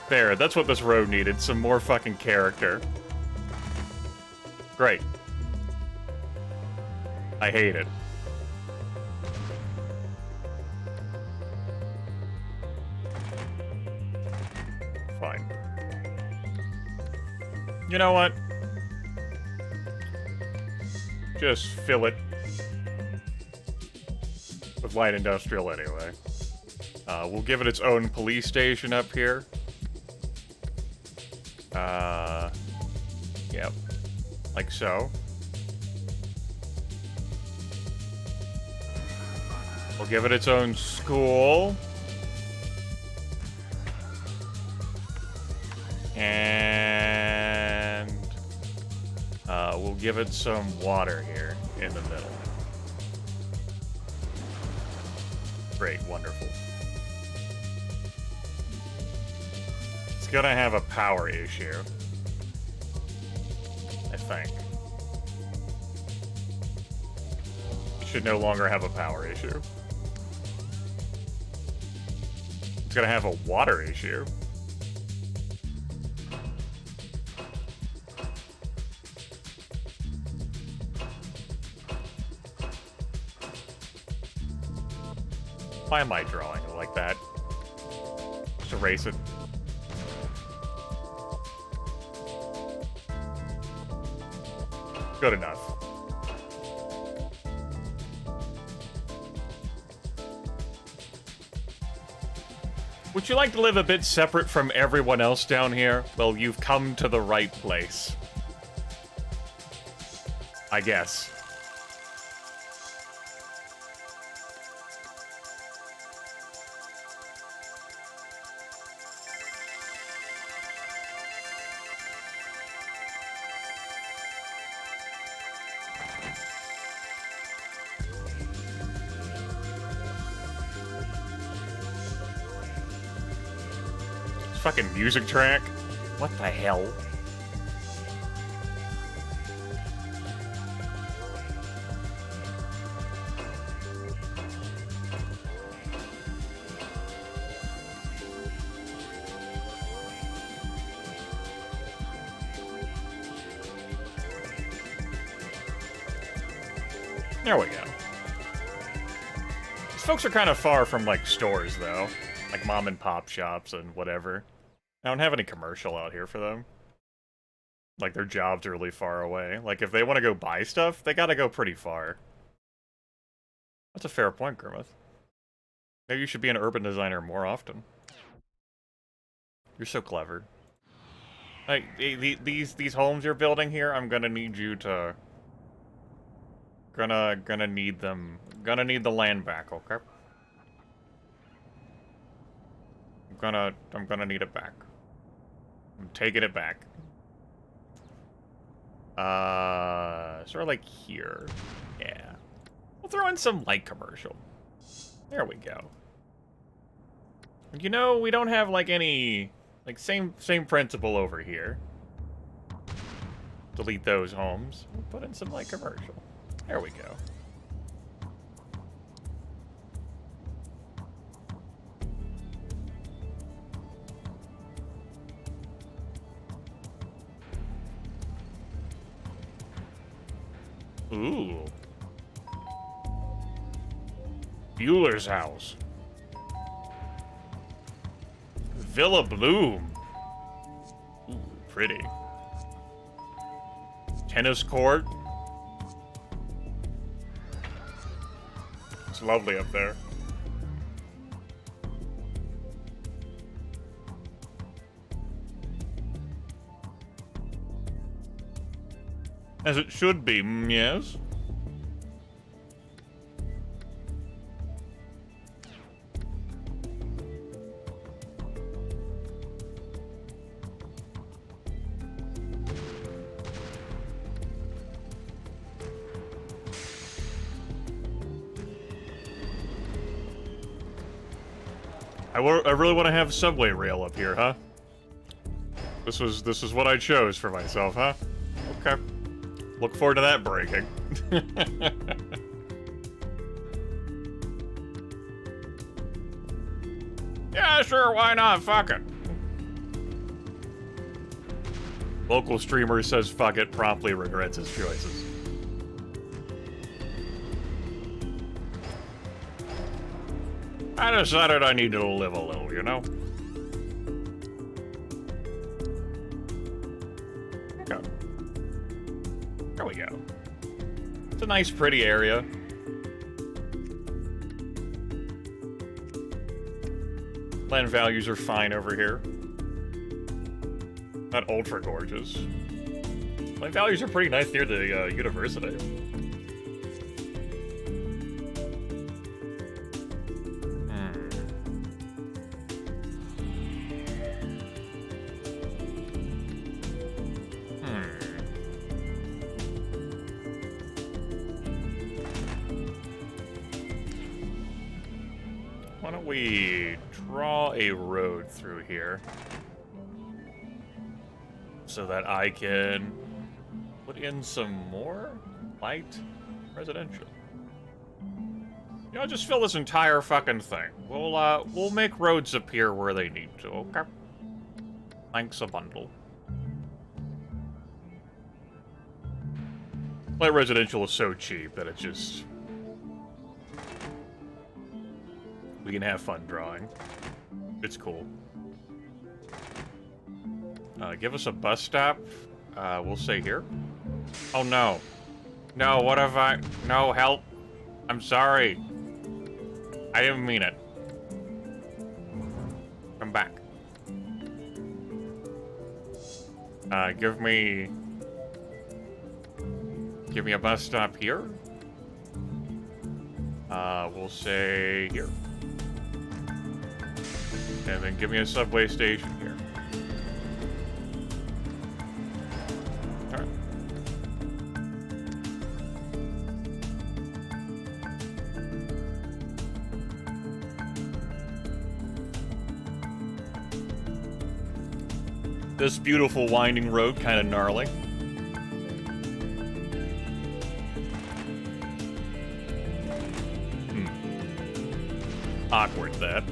There, that's what this road needed. Some more fucking character. Great. I hate it. Fine. You know what? Just fill it with light industrial anyway. We'll give it its own police station up here. Yep. Like so. We'll give it its own school. give it some water here in the middle. Great, wonderful. It's gonna have a power issue, I think. It should no longer have a power issue. It's gonna have a water issue. Why am I drawing it like that? Just erase it. Good enough. Would you like to live a bit separate from everyone else down here? Well, you've come to the right place. I guess. Fucking music track? What the hell? There we go. These folks are kind of far from, like, stores, though. Like mom and pop shops and whatever. I don't have any commercial out here for them. Like, their jobs are really far away. Like, if they want to go buy stuff, they gotta go pretty far. That's a fair point, Grimmeth. Maybe you should be an urban designer more often. You're so clever. Like, these homes you're building here, I'm gonna need you to... Gonna need them... Gonna need the land back, okay? I'm gonna need it back. I'm taking it back. Sort of like here. Yeah. We'll throw in some light commercial. There we go. You know, we don't have like any, like same principle over here. Delete those homes. We'll put in some light commercial. There we go. Ooh. Bueller's house. Villa Bloom. Ooh, pretty. Tennis court. It's lovely up there. As it should be, yes. I really want to have subway rail up here, huh? This was what I chose for myself, huh? Okay. Look forward to that breaking. Yeah, sure, why not? Fuck it. Local streamer says fuck it, promptly regrets his choices. I decided I needed to live a little, you know? Okay. There we go. It's a nice, pretty area. Land values are fine over here. Not ultra gorgeous. Land values are pretty nice near the university. we draw a road through here so that I can put in some more light residential. You know, just fill this entire fucking thing. We'll make roads appear where they need to, okay? Thanks a bundle. Light residential is so cheap that it's just... we can have fun drawing. It's cool. Give us a bus stop. We'll say here. Oh no. No, what have I... No, help. I'm sorry. I didn't mean it. Come back. Give me a bus stop here. We'll say here. And then give me a subway station here. Alright. This beautiful winding road, kind of gnarly. Awkward, that.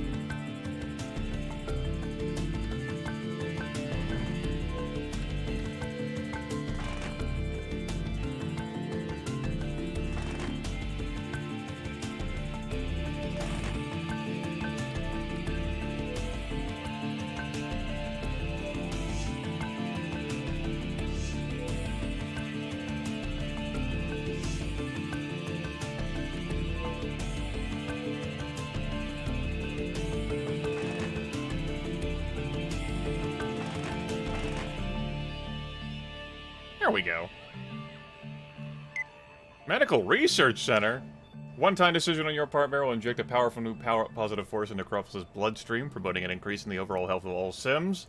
There we go. Medical Research Center. One-time decision on your part, Meryl, will inject a powerful new positive force into Crophos' bloodstream, promoting an increase in the overall health of all Sims.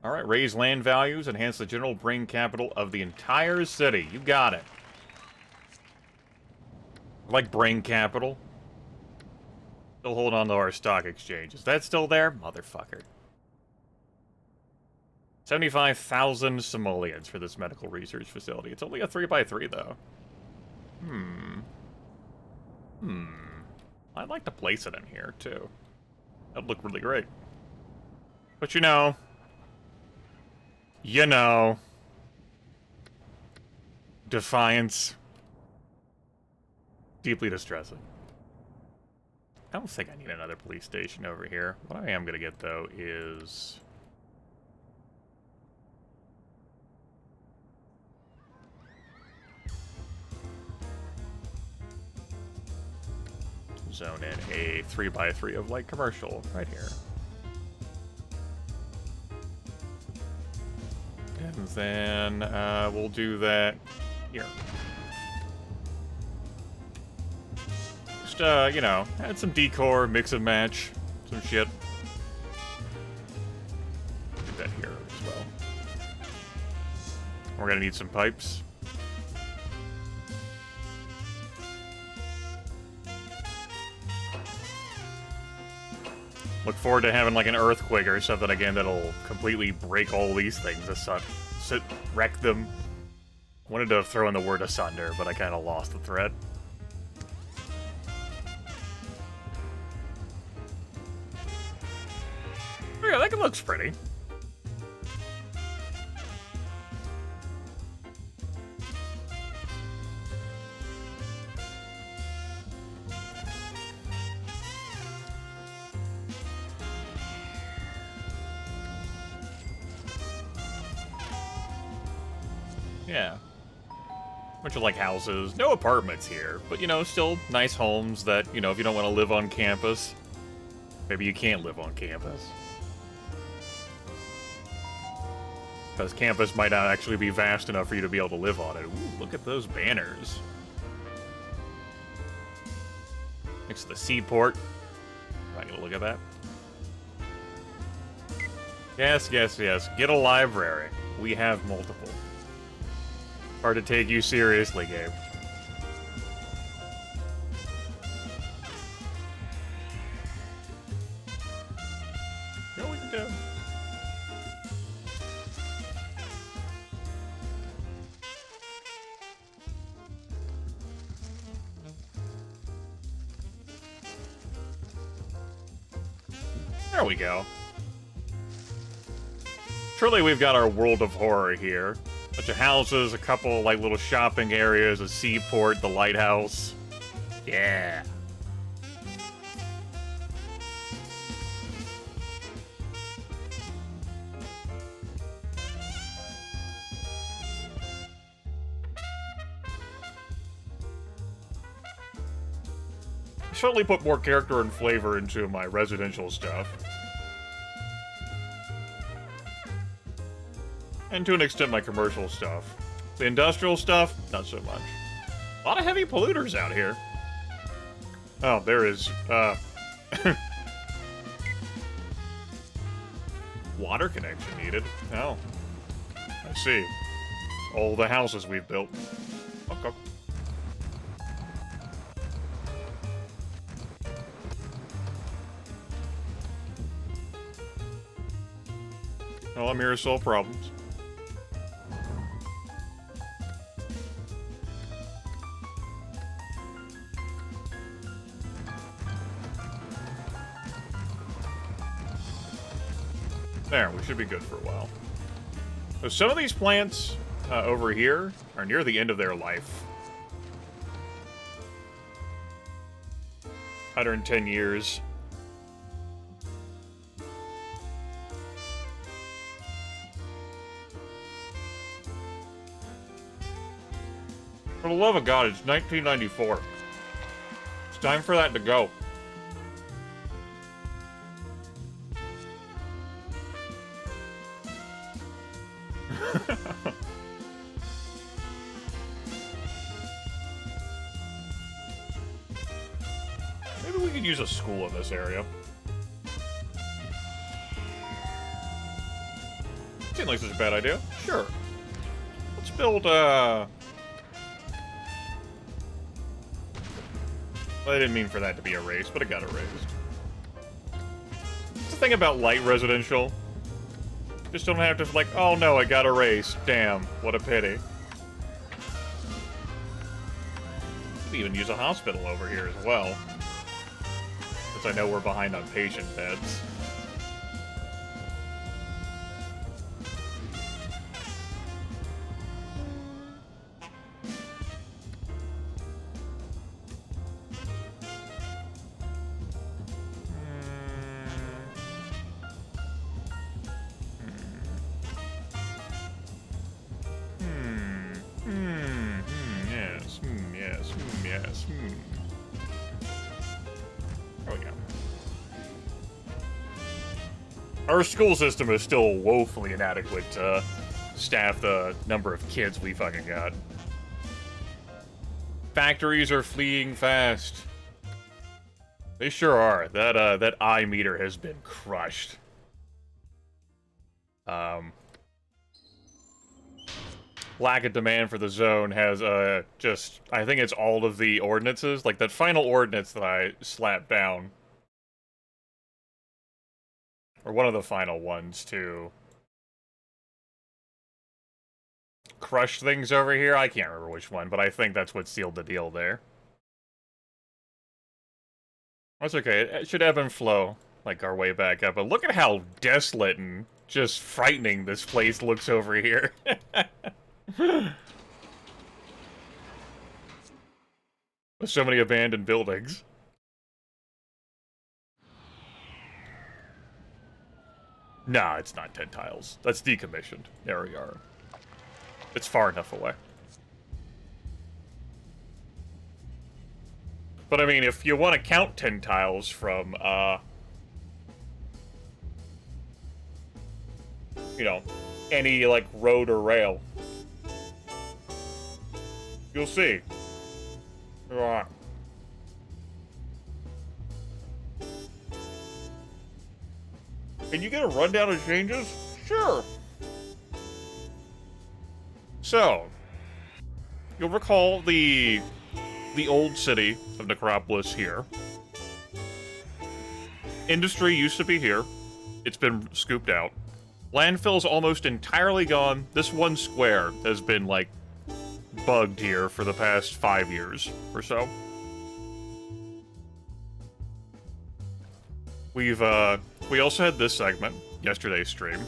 Alright, raise land values, enhance the general brain capital of the entire city. You got it. I like brain capital. Still hold on to our stock exchange. Is that still there? Motherfucker. 75,000 simoleons for this medical research facility. It's only a 3x3, though. I'd like to place it in here, too. That'd look really great. But you know... Defiance. Deeply distressing. I don't think I need another police station over here. What I am gonna get, though, is... zone in a 3x3 of light commercial right here. And then we'll do that here. Just, you know, add some decor, mix and match, some shit. Do that here as well. We're gonna need some pipes. Look forward to having like an earthquake or something again that'll completely break all these things, wreck them. Wanted to throw in the word asunder, but I kind of lost the thread. Oh, yeah, that looks pretty. Yeah. Bunch of, like, houses. No apartments here, but, you know, still nice homes that, you know, if you don't want to live on campus, maybe you can't live on campus. Because campus might not actually be vast enough for you to be able to live on it. Ooh, look at those banners. Next to the seaport. Right, gonna look at that. Yes, yes, yes. Get a library. We have multiple. Hard to take you seriously, Gabe. There we go. Truly, we've got our world of horror here. Bunch of houses, a couple, like, little shopping areas, a seaport, the lighthouse. Yeah. Certainly put more character and flavor into my residential stuff. And to an extent, my commercial stuff. The industrial stuff, not so much. A lot of heavy polluters out here. Oh, there is, water connection needed. Oh. I see. All the houses we've built. Okay. Well, I'm here to solve problems. There, we should be good for a while. So some of these plants over here are near the end of their life. 110 years. For the love of God, it's 1994. It's time for that to go. Maybe we could use a school in this area. Seems like such a bad idea. Sure. Let's build, Well, I didn't mean for that to be erased, but it got erased. That's the thing about light residential. Just don't have to, like, oh no, it got erased. Damn, what a pity. Could even use a hospital over here as well. Since I know we're behind on patient beds. Yes. There we go. Our school system is still woefully inadequate to staff the number of kids we fucking got. Factories are fleeing fast. They sure are. That eye meter has been crushed. Lack of demand for the zone has, just... I think it's all of the ordinances. Like, that final ordinance that I slapped down. Or one of the final ones, to crush things over here. I can't remember which one, but I think that's what sealed the deal there. That's okay. It should ebb and flow, like, our way back up. But look at how desolate and just frightening this place looks over here. With so many abandoned buildings. Nah, it's not 10 tiles. That's decommissioned. There we are. It's far enough away. But I mean, if you want to count 10 tiles from, you know, any, like, road or rail, you'll see. Can you get a rundown of changes? Sure. So, you'll recall the old city of Necropolis here. Industry used to be here. It's been scooped out. Landfill's almost entirely gone. This one square has been, like, bugged here for the past 5 years or so. We also had this segment, yesterday's stream,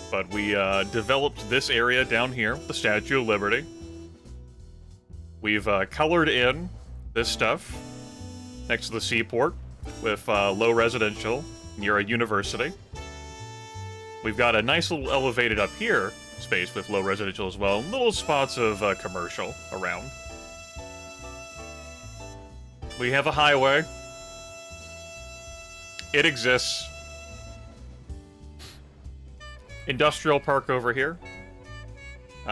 but we developed this area down here, the Statue of Liberty. We've colored in this stuff next to the seaport with low residential near a university. We've got a nice little elevated up here space with low residential as well. Little spots of commercial around. We have a highway. It exists. Industrial park over here.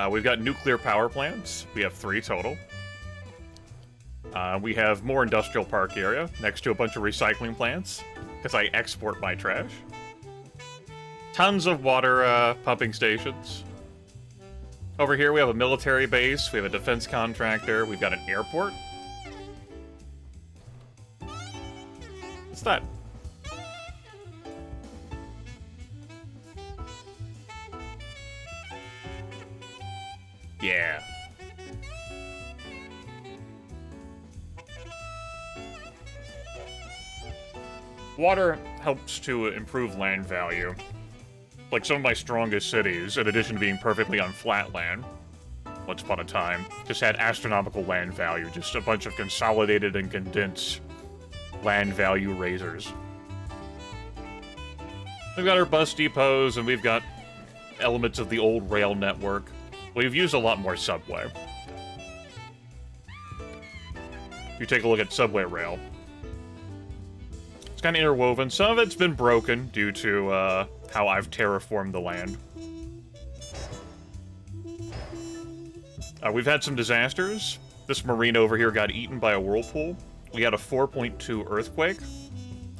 We've got nuclear power plants. We have 3 total. We have more industrial park area next to a bunch of recycling plants because I export my trash. Tons of water pumping stations. Over here we have a military base. We have a defense contractor. We've got an airport. What's that? Yeah. Water helps to improve land value. Like some of my strongest cities, in addition to being perfectly on flat land, once upon a time, just had astronomical land value, just a bunch of consolidated and condensed land value raisers. We've got our bus depots, and we've got elements of the old rail network. We've used a lot more subway. If you take a look at subway rail, it's kind of interwoven. Some of it's been broken due to how I've terraformed the land. We've had some disasters. This marina over here got eaten by a whirlpool. We had a 4.2 earthquake.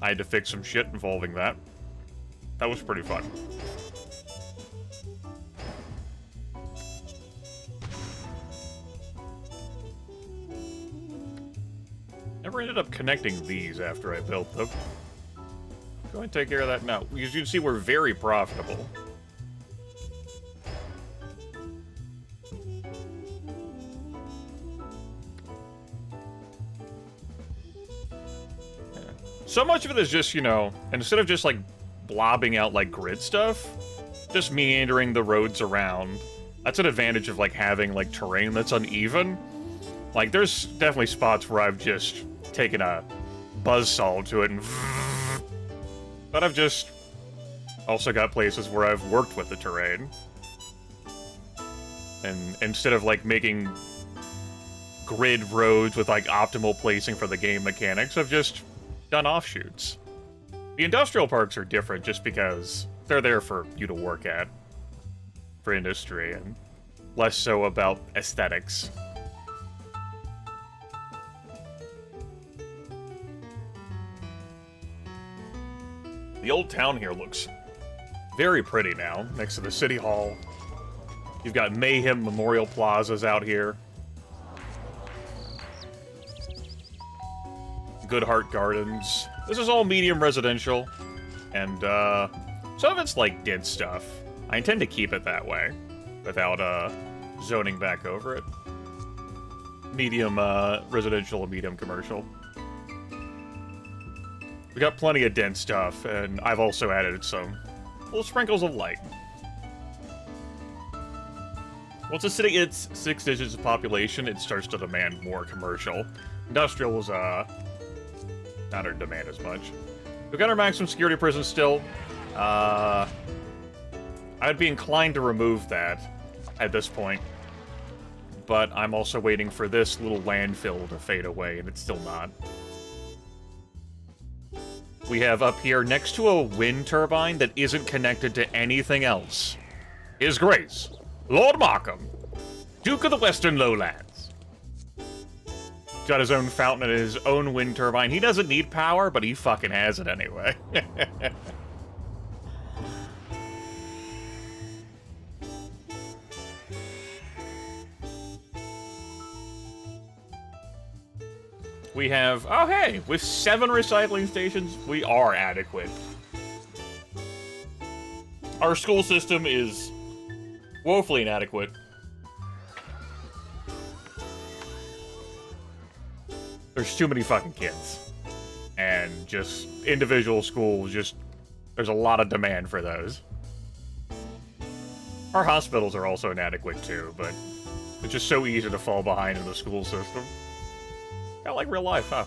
I had to fix some shit involving that. That was pretty fun. Never ended up connecting these after I built them. Go ahead and take care of that now. As you can see, we're very profitable. So much of it is just, you know, instead of just, like, blobbing out, like, grid stuff, just meandering the roads around. That's an advantage of, like, having, like, terrain that's uneven. Like, there's definitely spots where I've just taken a buzzsaw to it and... But I've just also got places where I've worked with the terrain. And instead of, like, making grid roads with, like, optimal placing for the game mechanics, I've just done offshoots. The industrial parks are different just because they're there for you to work at, for industry, and less so about aesthetics. The old town here looks very pretty now, next to the city hall. You've got Mayhem Memorial Plazas out here. Good Heart Gardens. This is all medium residential, and some of it's like dead stuff. I intend to keep it that way, without zoning back over it. Medium residential and medium commercial. We got plenty of dense stuff, and I've also added some little sprinkles of light. Once a city hits 6 digits of population, it starts to demand more commercial. Industrial is not in demand as much. We've got our maximum security prison still. I'd be inclined to remove that at this point. But I'm also waiting for this little landfill to fade away, and it's still not. We have up here, next to a wind turbine that isn't connected to anything else, His Grace, Lord Markham, Duke of the Western Lowlands. Got his own fountain and his own wind turbine. He doesn't need power, but he fucking has it anyway. We have... Oh, hey! With 7 recycling stations, we are adequate. Our school system is woefully inadequate. There's too many fucking kids. And just individual schools, just there's a lot of demand for those. Our hospitals are also inadequate too, but it's just so easy to fall behind in the school system. Kinda like real life, huh?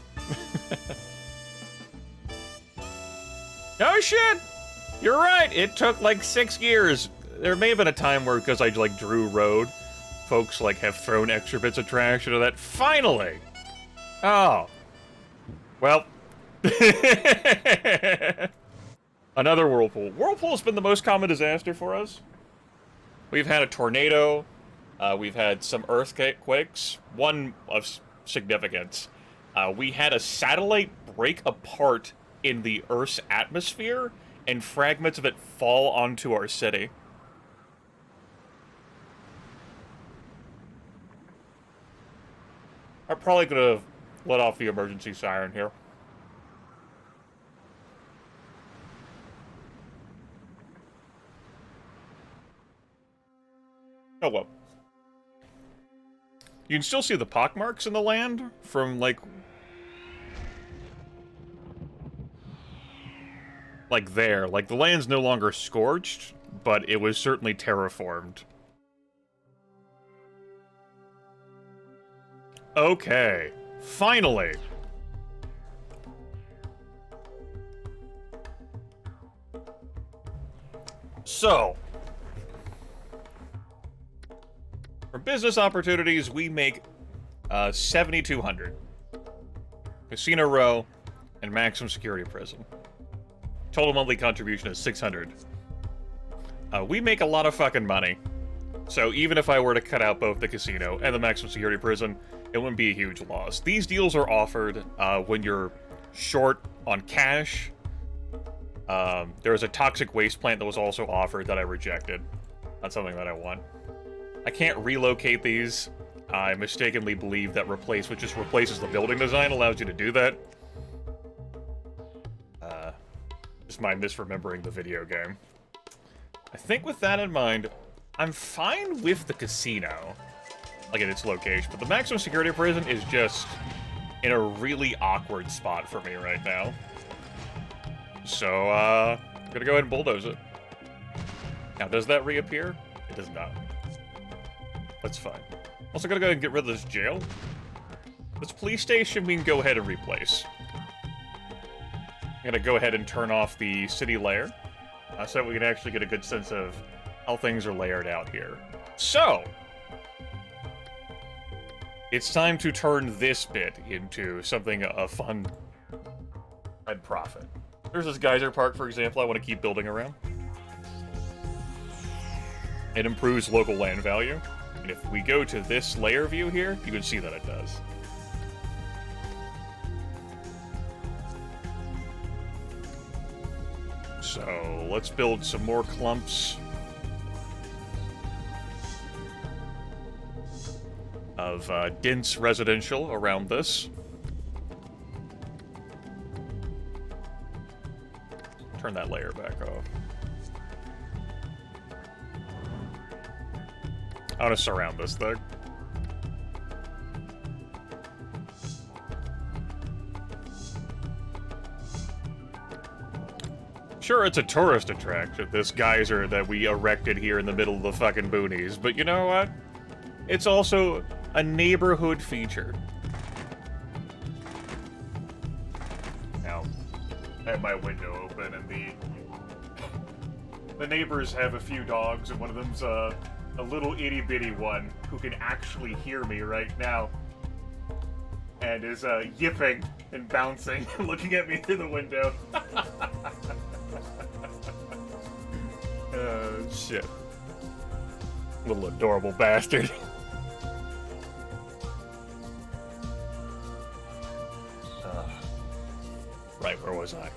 Oh shit! You're right, it took like 6 years. There may have been a time where, because I like drew road, folks like have thrown extra bits of trash into that. Finally! Oh. Well. Another whirlpool. Whirlpool's been the most common disaster for us. We've had a tornado. We've had some earthquakes. One of significance. We had a satellite break apart in the Earth's atmosphere, and fragments of it fall onto our city. I'm probably gonna let off the emergency siren here. Oh well. You can still see the pockmarks in the land from, like there. Like, the land's no longer scorched, but it was certainly terraformed. Okay. Finally! So, for business opportunities, we make 7,200. Casino row and maximum security prison. Total monthly contribution is 600. We make a lot of fucking money. So even if I were to cut out both the casino and the maximum security prison, it wouldn't be a huge loss. These deals are offered when you're short on cash. There was a toxic waste plant that was also offered that I rejected. Not something that I want. I can't relocate these. I mistakenly believe that replace, which just replaces the building design, allows you to do that. Just my misremembering the video game. I think with that in mind, I'm fine with the casino, like at its location, but the maximum security prison is just in a really awkward spot for me right now. So, I'm gonna go ahead and bulldoze it. Now, does that reappear? It does not. That's fine. Also gonna go ahead and get rid of this jail. This police station we can go ahead and replace. I'm gonna go ahead and turn off the city layer, so that we can actually get a good sense of how things are layered out here. So, it's time to turn this bit into something of fun and profit. There's this geyser park, for example, I want to keep building around. It improves local land value. And if we go to this layer view here, you can see that it does. So, let's build some more clumps of dense residential around this. Turn that layer back off. I want to surround this thing. Sure, it's a tourist attraction, this geyser that we erected here in the middle of the fucking boonies, but you know what? It's also a neighborhood feature. Now, I have my window open, and the neighbors have a few dogs, and one of them's a little itty-bitty one who can actually hear me right now, and is yipping and bouncing, looking at me through the window. Shit. Little adorable bastard. Right, where was I?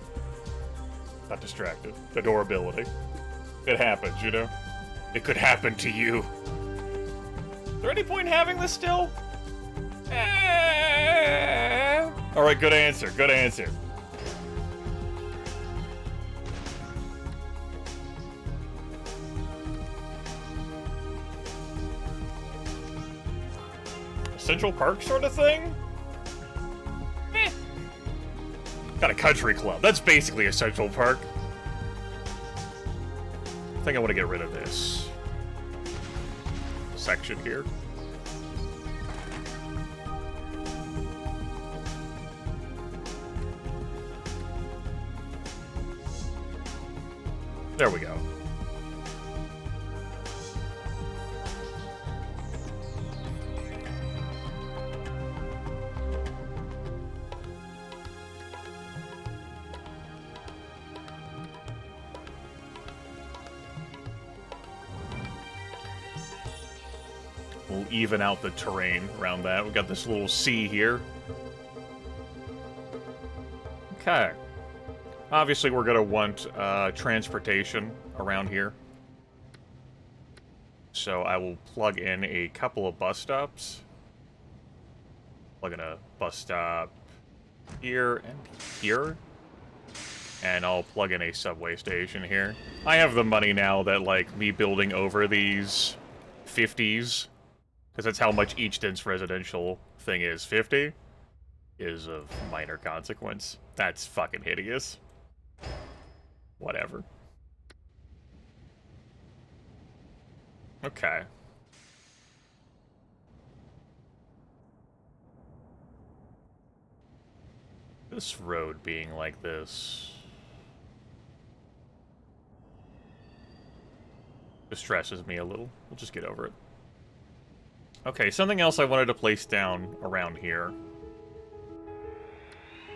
Got distracted. Adorability. It happens, you know? It could happen to you. Is there any point in having this still? Alright, good answer, good answer. Central Park sort of thing? Got a country club. That's basically a Central Park. I think I want to get rid of this section here. There we go. We'll even out the terrain around that. We've got this little sea here. Okay. Obviously, we're going to want transportation around here. So I will plug in a couple of bus stops. Plug in a bus stop here and here. And I'll plug in a subway station here. I have the money now that, like, me building over these 50s, because that's how much each dense residential thing is, 50, is of minor consequence. That's fucking hideous. Whatever. Okay. This road being like this distresses me a little. We'll just get over it. Okay, something else I wanted to place down around here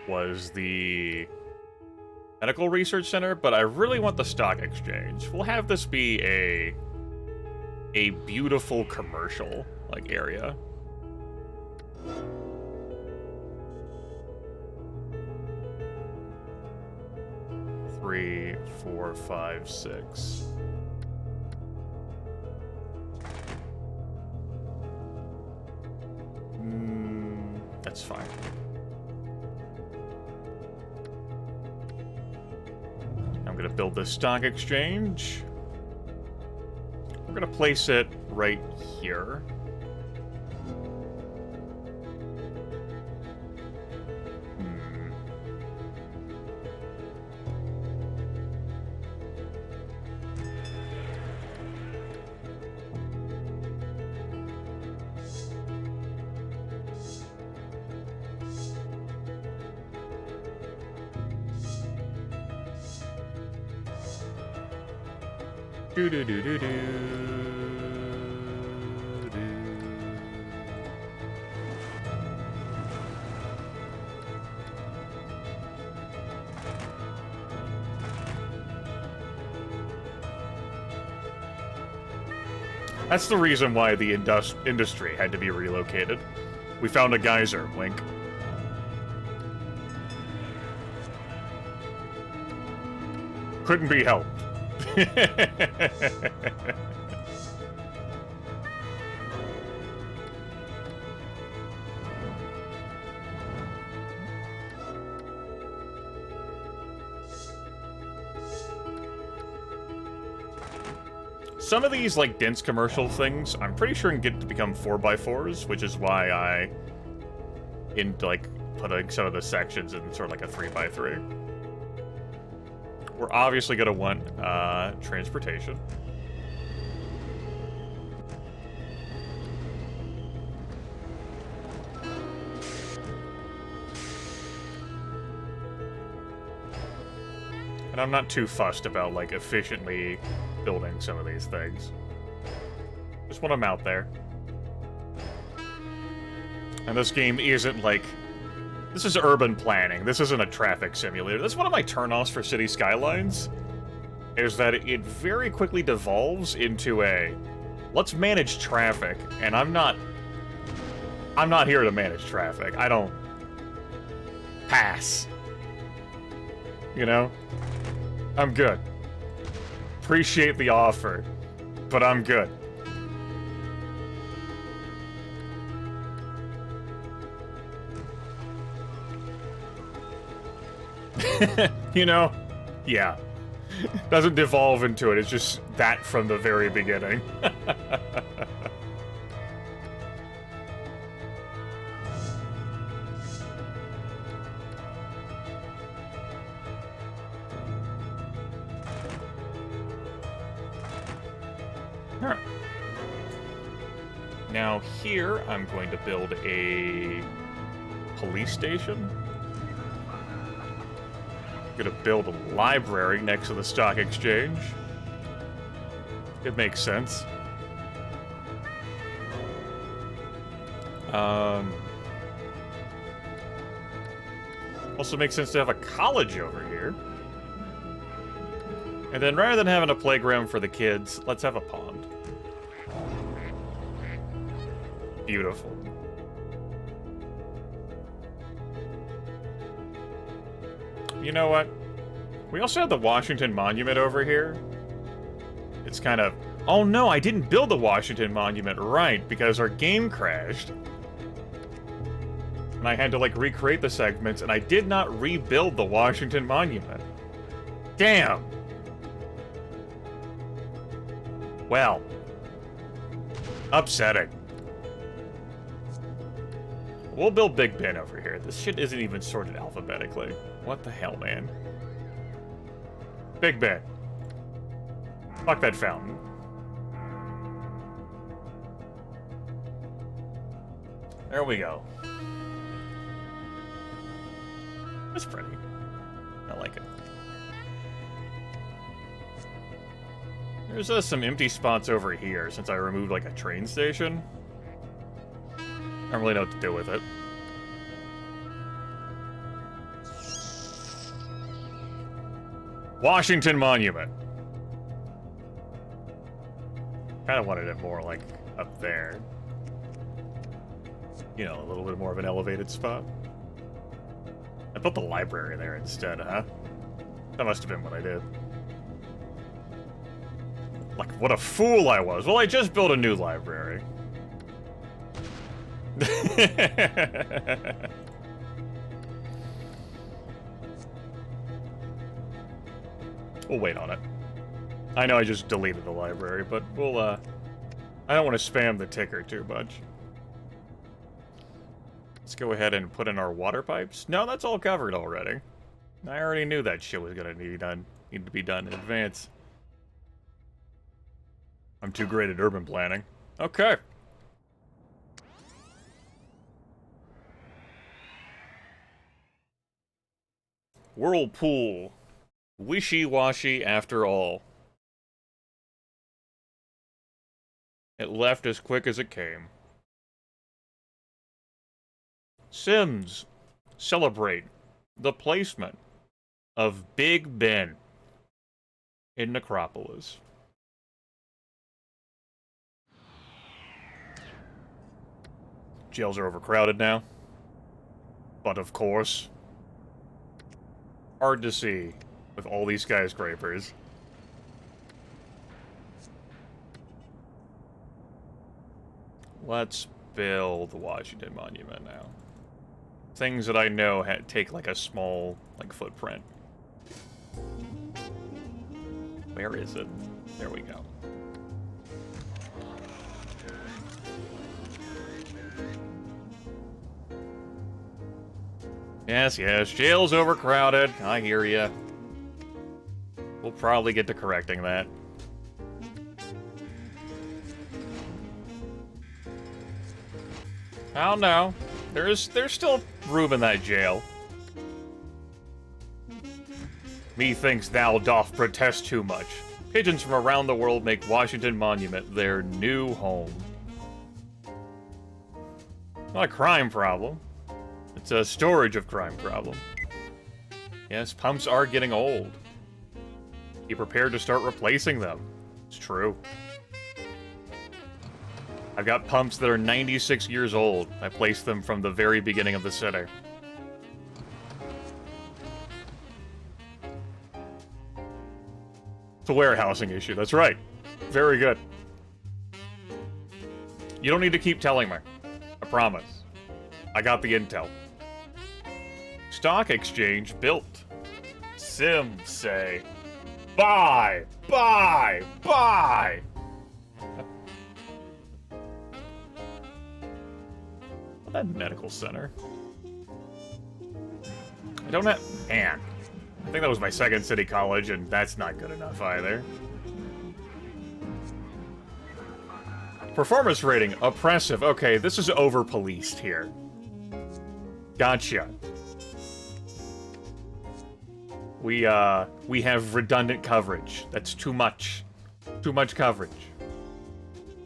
was the Medical Research Center, but I really want the stock exchange. We'll have this be a beautiful commercial, like, area. Three, 4, 5, 6. That's fine. I'm going to build this stock exchange. We're going to place it right here. Do do do do do. That's the reason why the industry had to be relocated. We found a geyser, wink. Couldn't be helped. Some of these, like, dense commercial things, I'm pretty sure can get to become 4x4s, which is why I, putting some of the sections in sort of like a 3x3. We're obviously going to want transportation. And I'm not too fussed about, like, efficiently building some of these things. Just want them out there. And this game isn't, like... This is urban planning. This isn't a traffic simulator. That's one of my turnoffs for City Skylines, is that it very quickly devolves into a, let's manage traffic, and I'm not here to manage traffic. I don't pass. You know? I'm good. Appreciate the offer, but I'm good. You know? Yeah. Doesn't devolve into it, it's just that from the very beginning. Now here, I'm going to build a police station. I'm gonna build a library next to the stock exchange. It makes sense. Also makes sense to have a college over here. And then rather than having a playground for the kids, let's have a pond. Beautiful. You know what? We also have the Washington Monument over here. It's kind of... Oh no, I didn't build the Washington Monument right, because our game crashed. And I had to, like, recreate the segments, and I did not rebuild the Washington Monument. Damn! Well. Upsetting. We'll build Big Ben over here. This shit isn't even sorted alphabetically. What the hell, man? Big Ben. Fuck that fountain. There we go. That's pretty. I like it. There's some empty spots over here since I removed, like, a train station. I don't really know what to do with it. Washington Monument. Kind of wanted it more, like, up there. You know, a little bit more of an elevated spot. I put the library there instead, huh? That must have been what I did. Like, what a fool I was. Well, I just built a new library. We'll wait on it. I know I just deleted the library, but we'll, I don't want to spam the ticker too much. Let's go ahead and put in our water pipes. No, that's all covered already. I already knew that shit was gonna need to be done in advance. I'm too great at urban planning. Okay. Whirlpool. Wishy-washy after all. It left as quick as it came. Sims. Celebrate the placement of Big Ben in Necropolis. Jails are overcrowded now. But of course, hard to see with all these skyscrapers. Let's build the Washington Monument now. Things that I know take like a small footprint. Where is it? There we go. Yes, yes, jail's overcrowded. I hear ya. We'll probably get to correcting that. I don't know. There's still room in that jail. Methinks thou doth protest too much. Pigeons from around the world make Washington Monument their new home. Not a crime problem. It's a storage of crime problem. Yes, pumps are getting old. Be prepared to start replacing them. It's true. I've got pumps that are 96 years old. I placed them from the very beginning of the city. It's a warehousing issue, that's right. Very good. You don't need to keep telling me. I promise. I got the intel. Stock exchange built. Sim say, buy, buy, buy. That medical center. I don't have... Man. I think that was my second city college, and that's not good enough either. Performance rating, oppressive. Okay, this is over-policed here. Gotcha. We have redundant coverage. That's too much. Too much coverage.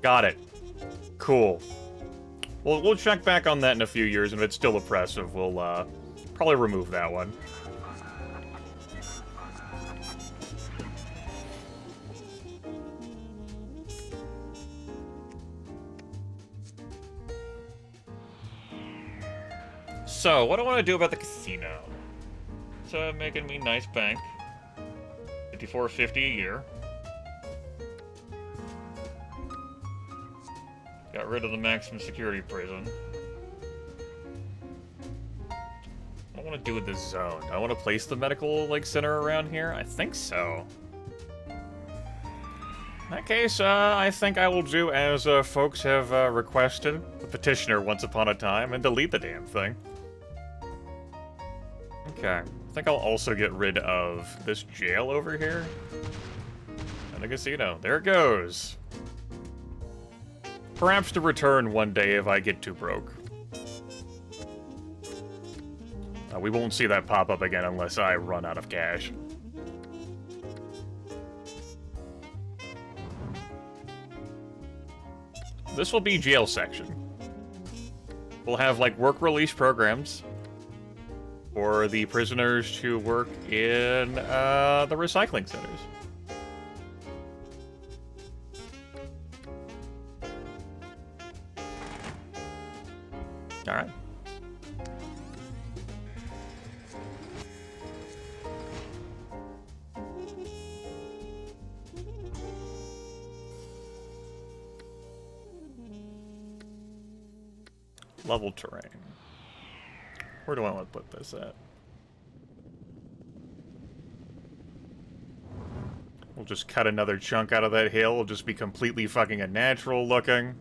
Got it. Cool. Well, we'll check back on that in a few years, and if it's still oppressive, we'll, probably remove that one. So, what do I want to do about the casino? It's making me nice bank. $54.50 a year. Got rid of the maximum security prison. What do I want to do with this zone? Do I want to place the medical, like, center around here? I think so. In that case, I think I will do as folks have requested, the petitioner once upon a time, and delete the damn thing. Okay. I think I'll also get rid of this jail over here. And the casino. There it goes. Perhaps to return one day if I get too broke. We won't see that pop up again unless I run out of cash. This will be jail section. We'll have, like, work release programs for the prisoners to work in the recycling centers. All right. Level terrain. Where do I want to put this at? We'll just cut another chunk out of that hill. It'll just be completely fucking unnatural looking.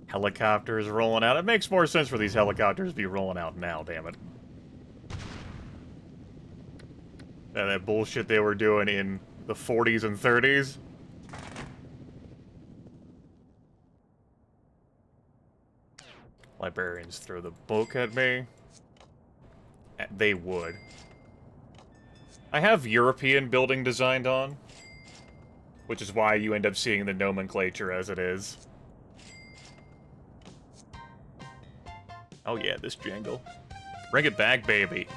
Helicopters rolling out. It makes more sense for these helicopters to be rolling out now, damn it. That bullshit they were doing in the 40s and 30s. Librarians throw the book at me. They would. I have European building designed on, which is why you end up seeing the nomenclature as it is. Oh yeah, this jangle. Bring it back, baby.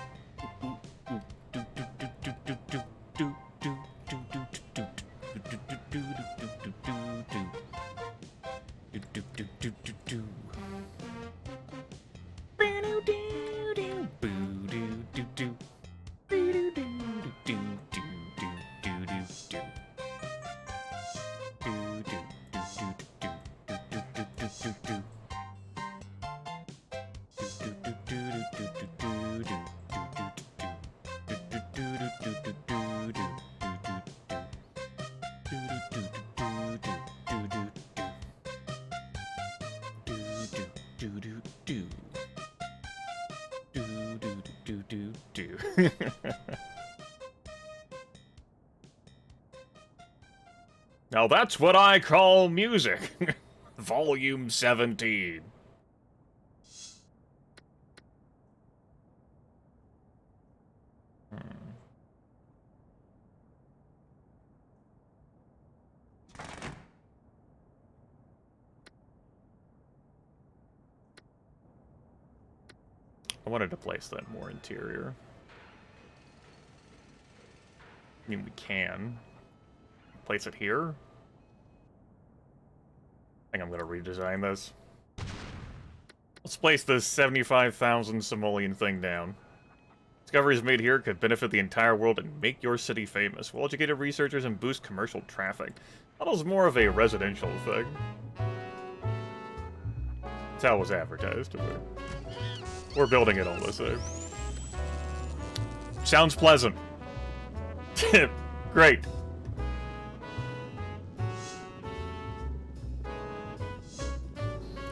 Now that's what I call music. Volume 17. I wanted to place that more interior. I mean, we can. Place it here. I think I'm gonna redesign this. Let's place this 75,000 simoleon thing down. Discoveries made here could benefit the entire world and make your city famous. Well-educated researchers and boost commercial traffic. That was more of a residential thing. That's how it was advertised. We're building it all the same. Sounds pleasant. Great.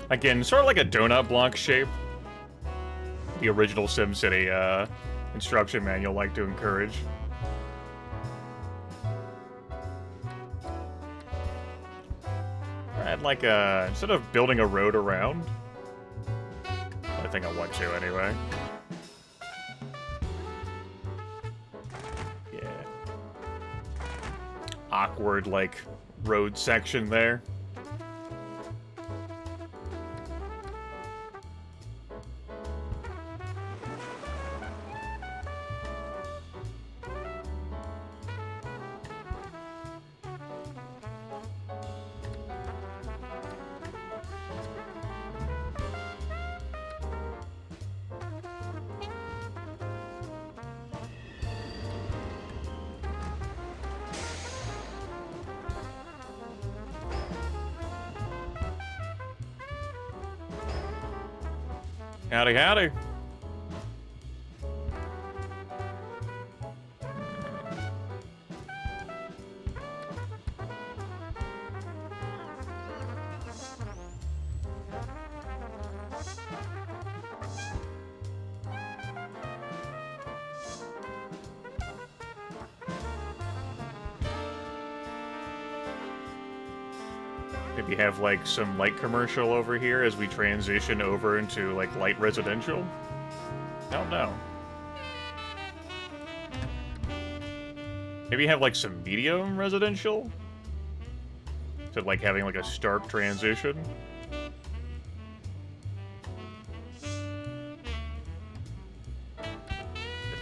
Again, sort of like a donut block shape. The original SimCity instruction manual like to encourage. I'd like instead of building a road around, I think I want to anyway. Yeah. Awkward, like, road section there. Howdy, howdy. Maybe have, like, some light commercial over here as we transition over into, like, light residential? I don't know. Maybe have, like, some medium residential? To, like, having, like, a stark transition?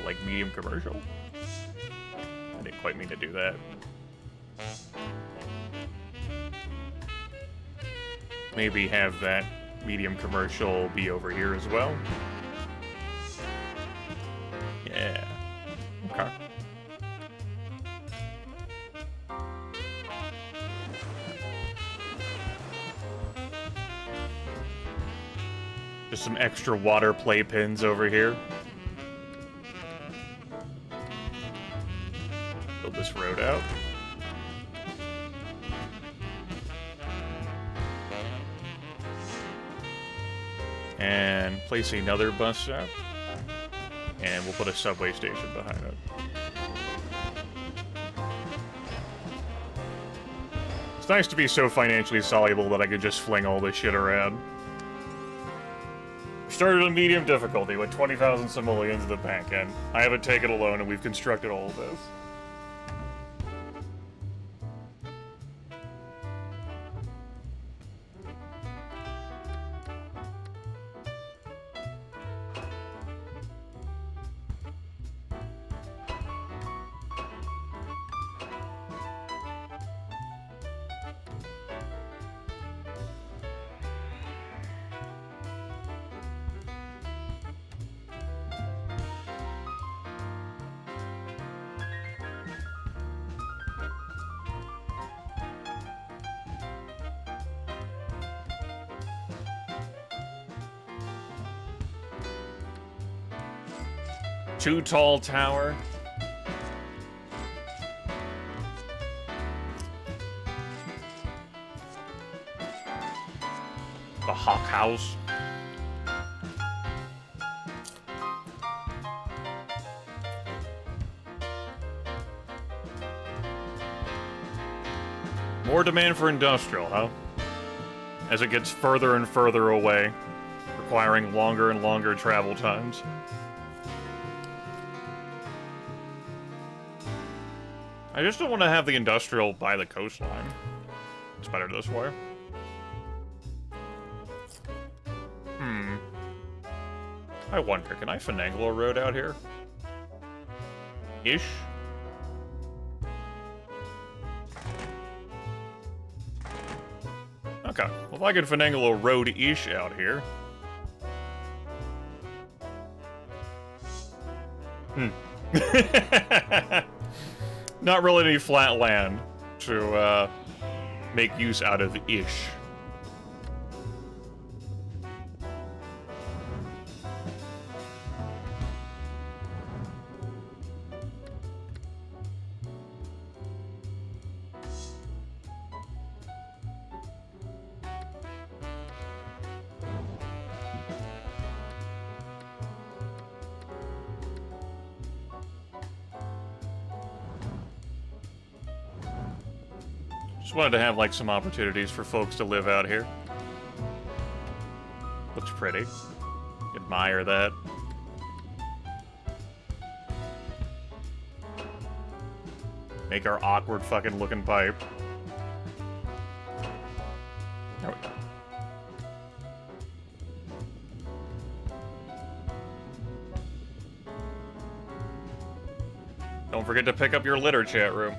Like, medium commercial? I didn't quite mean to do that. Maybe have that medium commercial be over here as well. Yeah. Okay. Just some extra water playpens over here. Build this road out. And place another bus stop. And we'll put a subway station behind it. It's nice to be so financially soluble that I could just fling all this shit around. Started on medium difficulty with 20,000 simoleons in the bank, and I haven't taken a loan, and we've constructed all of this. Too tall tower. The Hawk House. More demand for industrial, huh? As it gets further and further away, requiring longer and longer travel times. I just don't want to have the industrial by the coastline. It's better this way. I wonder, can I finagle a road out here? Ish? Okay, well if I can finagle a road-ish out here. Not really any flat land to make use out of ish. Just wanted to have, like, some opportunities for folks to live out here. Looks pretty. Admire that. Make our awkward fucking looking pipe. There we go. Don't forget to pick up your litter, chat room.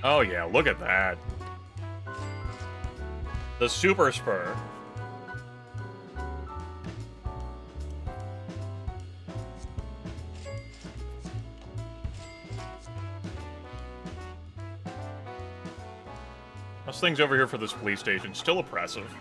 Oh yeah, look at that. The Super Spur. Those things over here for this police station, still oppressive.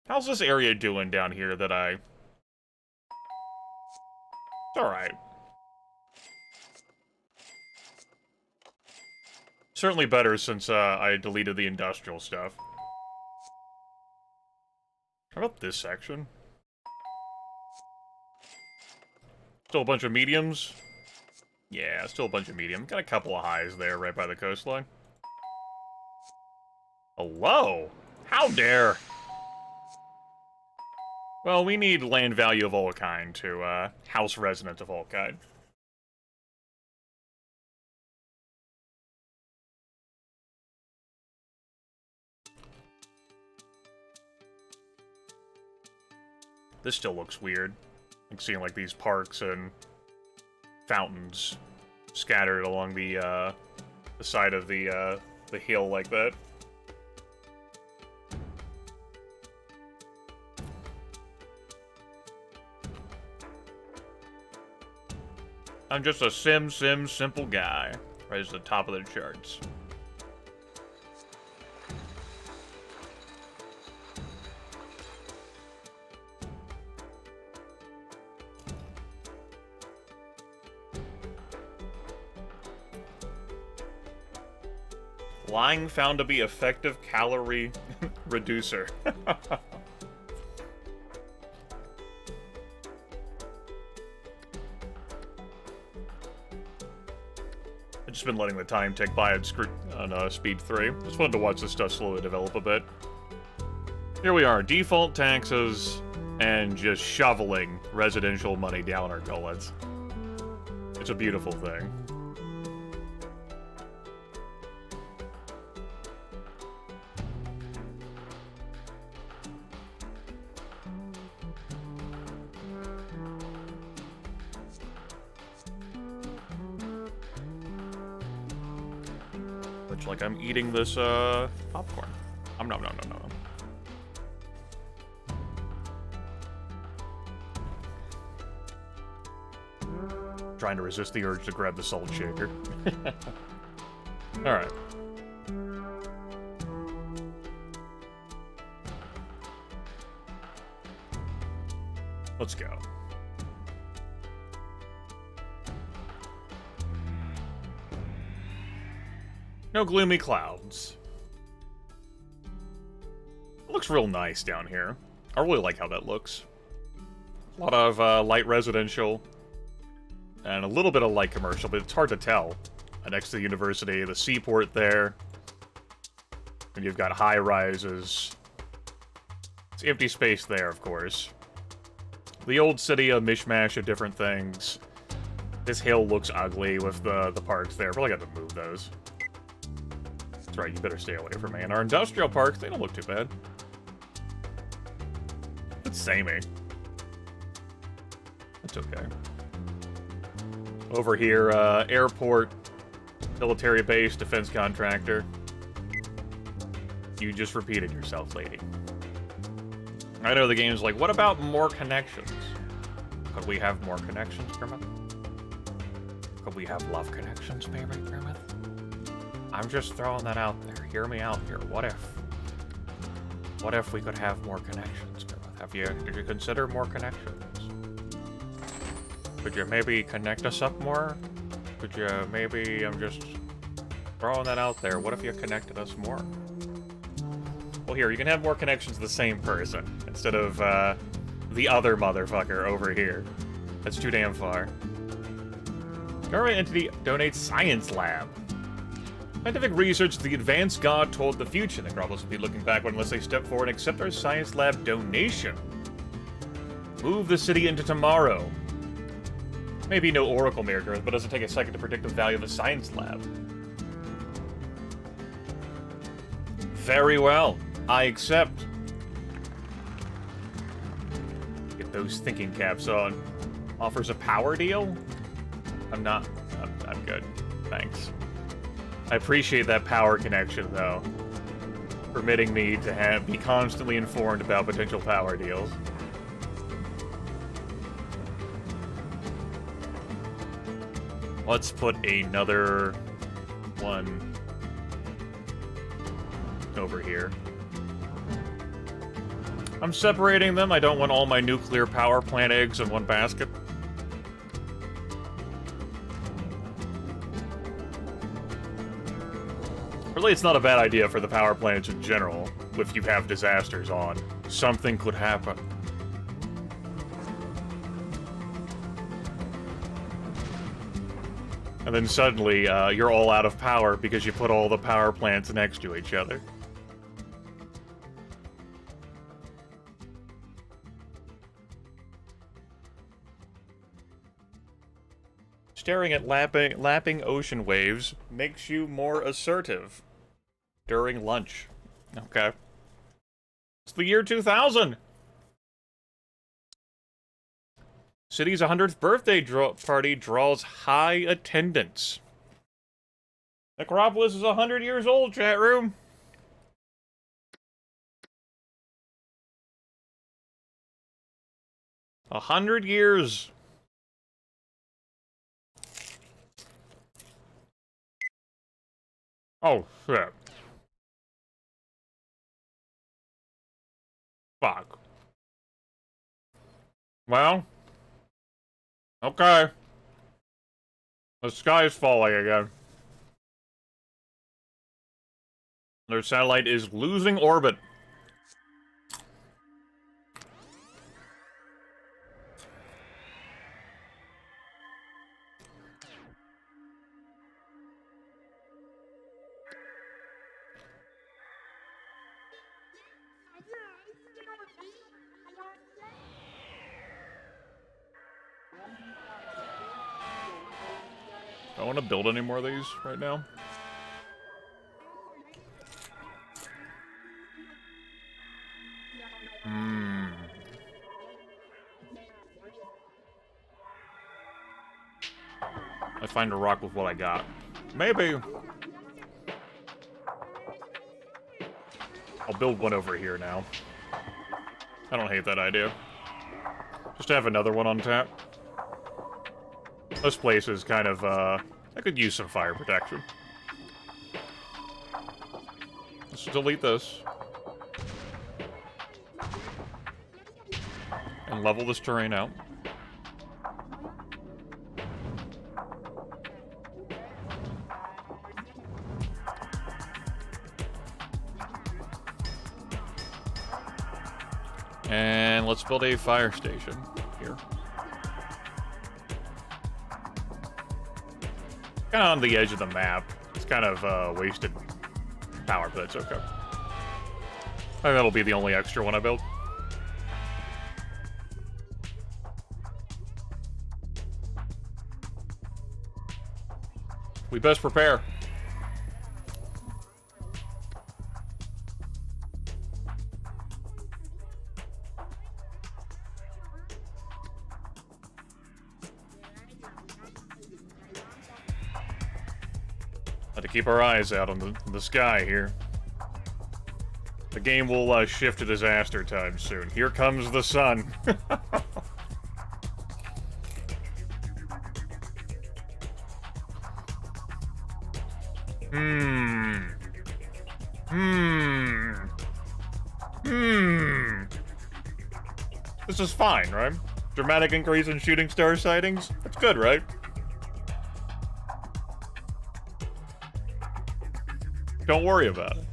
How's this area doing down here that I... It's alright. Certainly better since I deleted the industrial stuff. How about this section? Still a bunch of mediums? Yeah, still a bunch of medium. Got a couple of highs there right by the coastline. Hello? How dare? Well, we need land value of all kind to house resident of all kind. This still looks weird. Like seeing like these parks and fountains scattered along the side of the hill like that. I'm just a simple guy. Right at the top of the charts. Lying found to be effective calorie reducer. I've just been letting the time tick by on speed 3. Just wanted to watch this stuff slowly develop a bit. Here we are, default taxes and just shoveling residential money down our gullets. It's a beautiful thing. Like I'm eating this popcorn. No. Trying to resist the urge to grab the salt shaker. All right. Let's go. No gloomy clouds. It looks real nice down here. I really like how that looks. A lot of light residential and a little bit of light commercial, but it's hard to tell. Next to the university, the seaport there. And you've got high rises. It's empty space there, of course. The old city, a mishmash of different things. This hill looks ugly with the parks there. Probably got to move those. That's right, you better stay away from me. And our industrial parks, they don't look too bad. It's samey. That's okay. Over here, airport, military base, defense contractor. You just repeated yourself, lady. I know the game's like, what about more connections? Could we have more connections, Grimmeth? Could we have love connections, maybe, Grimmeth? I'm just throwing that out there. Hear me out here. What if? What if we could have more connections, Grimmeth? Did you consider more connections? Could you maybe connect us up more? Could you maybe, I'm just throwing that out there, what if you connected us more? Well, here, you can have more connections to the same person, instead of, the other motherfucker over here. That's too damn far. Government entity donates science lab. Scientific research, the advanced god told the future. The Necropolis will be looking backward unless they step forward and accept our science lab donation. Move the city into tomorrow. Maybe no oracle miracles, but does it take a second to predict the value of a science lab? Very well. I accept. Get those thinking caps on. Offers a power deal? I'm good. Thanks. I appreciate that power connection, though. Permitting me to be constantly informed about potential power deals. Let's put another one over here. I'm separating them. I don't want all my nuclear power plant eggs in one basket. Really, it's not a bad idea for the power plants in general, if you have disasters on. Something could happen. And then suddenly, you're all out of power because you put all the power plants next to each other. Staring at lapping ocean waves makes you more assertive during lunch. Okay. It's the year 2000! City's 100th birthday party draws high attendance. Necropolis is 100 years old, chat room. A 100 years. Oh, shit. Fuck. Well. Okay. The sky is falling again. Their satellite is losing orbit. I don't want to build any more of these right now. I find a rock with what I got. Maybe. I'll build one over here now. I don't hate that idea. Just to have another one on tap. This place is kind of, I could use some fire protection. Let's delete this. And level this terrain out. And let's build a fire station here. Kind of on the edge of the map. It's kind of wasted power, but it's okay. I think that'll be the only extra one I build. We best prepare. To keep our eyes out on the sky here. The game will shift to disaster time soon. Here comes the sun. This is fine, right? Dramatic increase in shooting star sightings? That's good, right? Don't worry about it.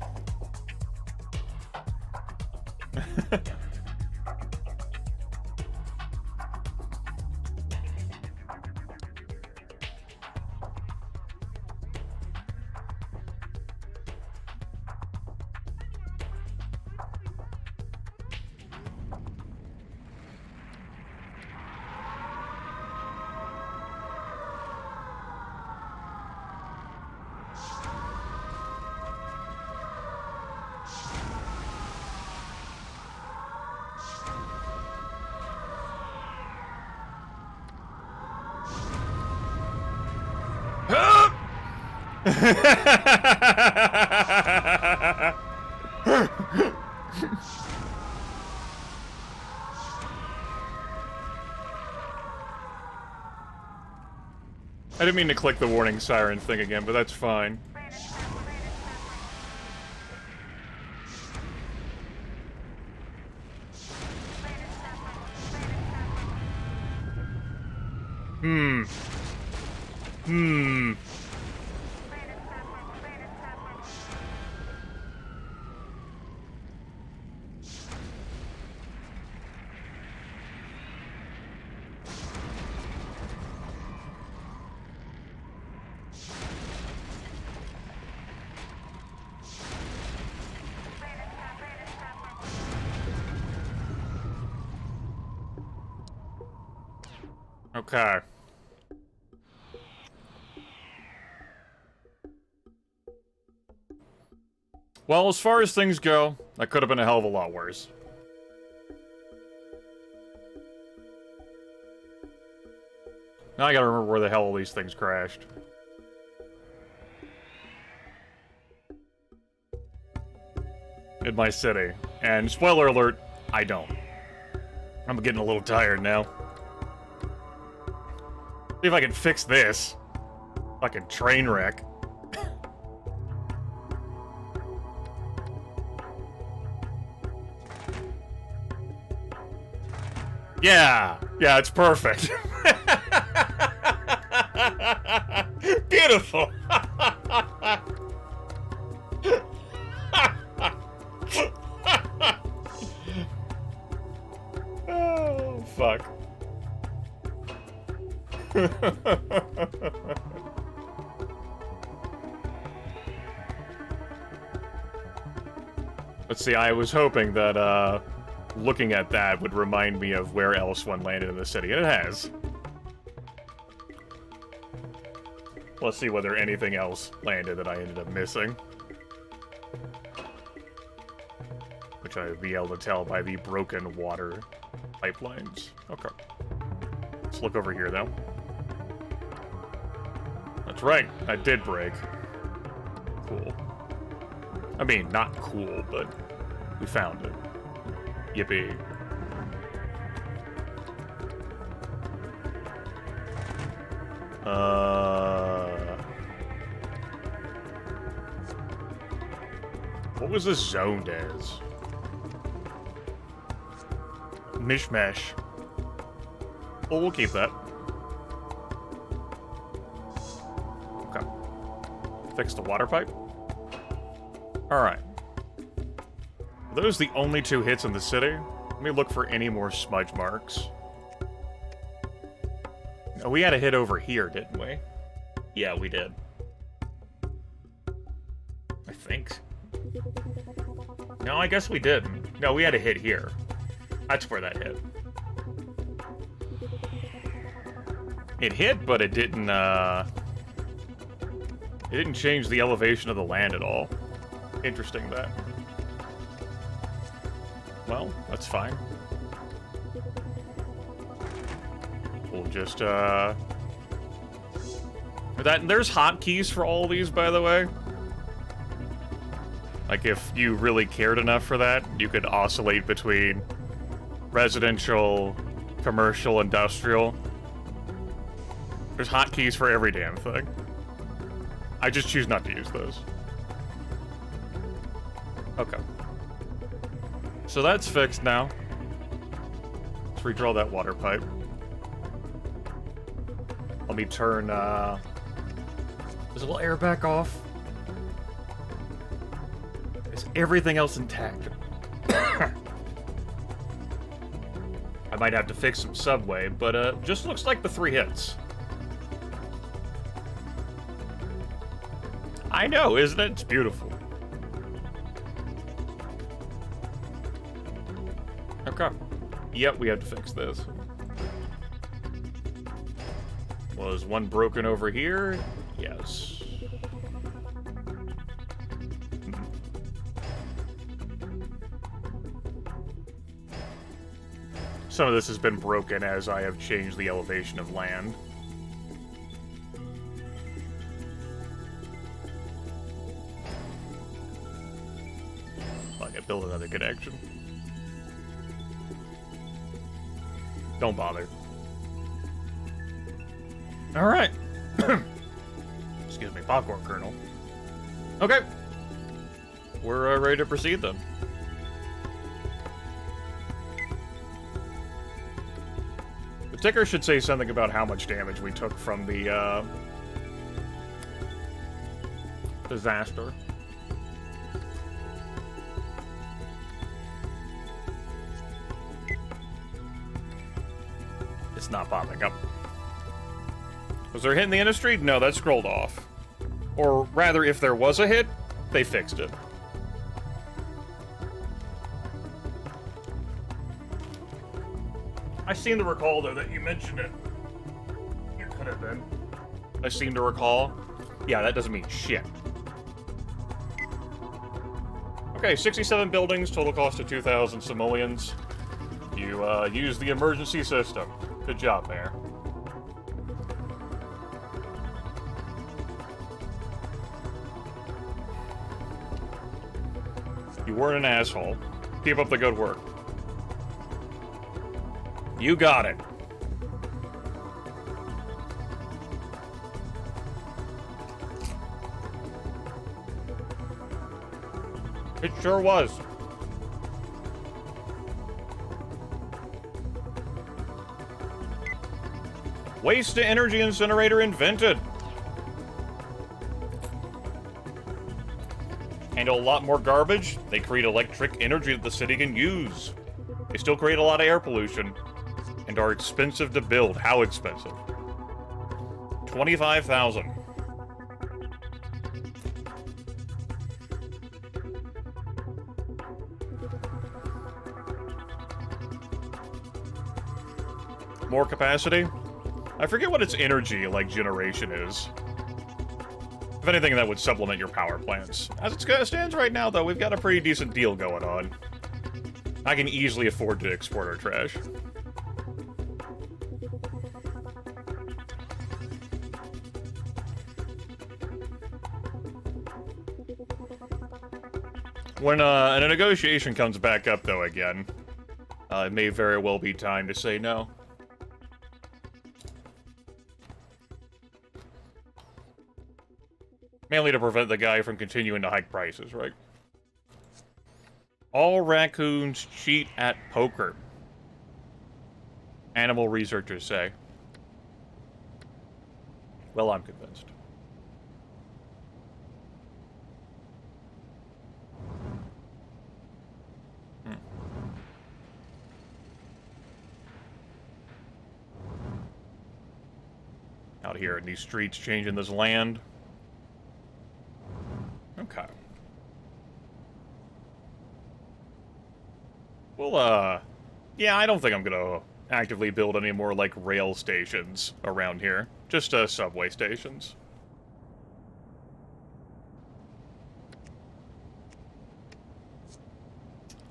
I didn't mean to click the warning siren thing again, but that's fine. Okay. Well, as far as things go, that could have been a hell of a lot worse. Now I gotta remember where the hell all these things crashed. In my city. And spoiler alert, I don't. I'm getting a little tired now. See if I can fix this. Fucking train wreck. Yeah, it's perfect. Beautiful. Oh, fuck. Let's see, I was hoping that, looking at that would remind me of where else one landed in the city, and it has. Let's see whether anything else landed that I ended up missing. Which I would be able to tell by the broken water pipelines. Okay. Let's look over here, though. That's right, that did break. Cool. I mean, not cool, but we found it. Yippee. What was this zoned as? Mishmash. Well, we'll keep that. Okay. Fix the water pipe. Alright. Are those the only two hits in the city? Let me look for any more smudge marks. Oh, we had a hit over here, didn't we? Yeah, we did. I think. No, I guess we didn't. No, we had a hit here. That's where that hit. It hit, but it didn't change the elevation of the land at all. Interesting, that. Well, that's fine. We'll just, there's hotkeys for all these, by the way. Like, if you really cared enough for that, you could oscillate between residential, commercial, industrial. There's hotkeys for every damn thing. I just choose not to use those. Okay. So that's fixed now. Let's redraw that water pipe. Let me turn, Is a little air back off? Is everything else intact? I might have to fix some subway, but, just looks like the 3 hits. I know, isn't it? It's beautiful. Okay. Yep, we have to fix this. Was one broken over here? Yes. Some of this has been broken as I have changed the elevation of land. I can build another connection. Don't bother. Alright. Excuse me, popcorn kernel. Okay. We're ready to proceed then. The ticker should say something about how much damage we took from the disaster. It's not popping up. Was there a hit in the industry? No, that scrolled off. Or rather, if there was a hit, they fixed it. I seem to recall, though, that you mentioned it. It could have been. I seem to recall. Yeah, that doesn't mean shit. Okay, 67 buildings, total cost of 2,000 simoleons. You, use the emergency system. Good job, Mayor. You weren't an asshole. Keep up the good work. You got it. It sure was. Waste-to-energy incinerator invented. Handle a lot more garbage. They create electric energy that the city can use. They still create a lot of air pollution. And are expensive to build. How expensive? 25,000. More capacity? I forget what its energy, like, generation is. If anything, that would supplement your power plants. As it stands right now, though, we've got a pretty decent deal going on. I can easily afford to export our trash. When a negotiation comes back up, though, again, it may very well be time to say no. Mainly to prevent the guy from continuing to hike prices, right? All raccoons cheat at poker. Animal researchers say. Well, I'm convinced. Out here in these streets, changing this land. Okay. Well, yeah, I don't think I'm gonna actively build any more, like, rail stations around here. Just, subway stations.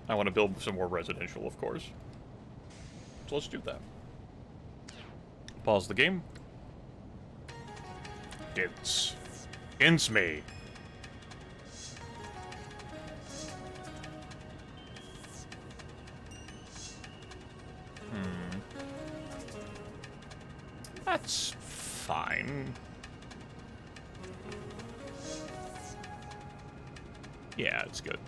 I want to build some more residential, of course. So let's do that. Pause the game. It's me. That's fine. Yeah, it's good.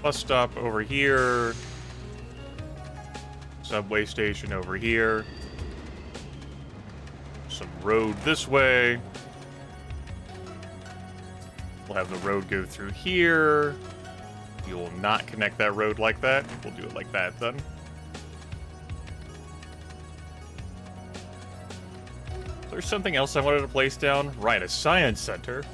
Bus stop over here. Subway station over here. Some road this way. We'll have the road go through here. You will not connect that road like that. We'll do it like that then. There's something else I wanted to place down. Right, a science center.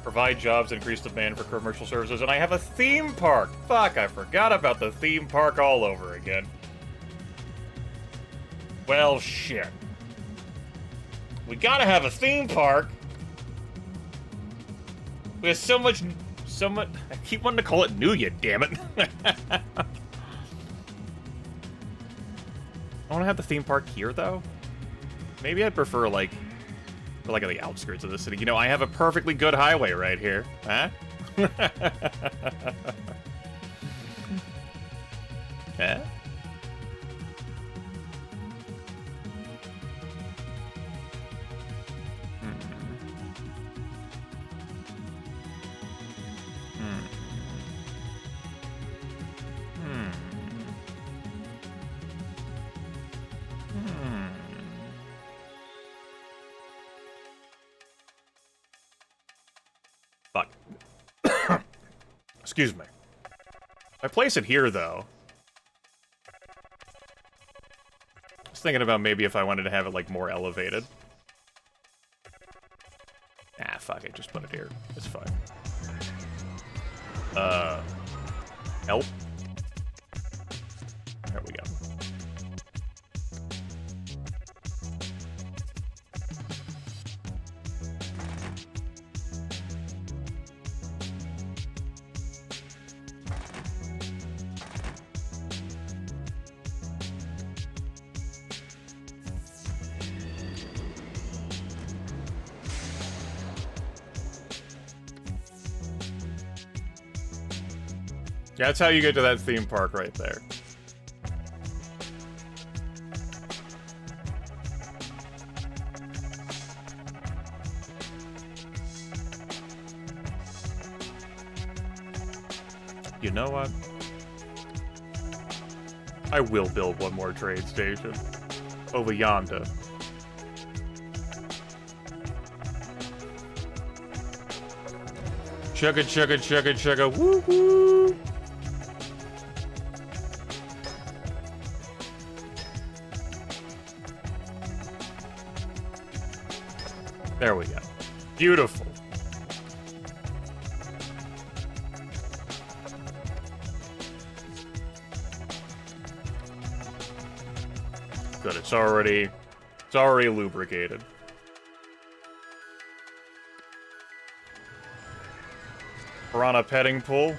Provide jobs, increase demand for commercial services, and I have a theme park! Fuck, I forgot about the theme park all over again. Well, shit. We gotta have a theme park! We have so much... I keep wanting to call it new, you damn it. I want to have the theme park here, though. Maybe I'd prefer, like at the outskirts of the city. You know, I have a perfectly good highway right here. Huh? Huh? Fuck. Excuse me. If I place it here, though. I was thinking about maybe if I wanted to have it, like, more elevated. Ah, fuck it. Just put it here. It's fine. Help? There we go. Yeah, that's how you get to that theme park right there. You know what? I will build one more trade station. Over yonder. Chugga chugga chugga chugga woo-hoo! There we go. Beautiful. Good, it's already lubricated. Piranha petting pool.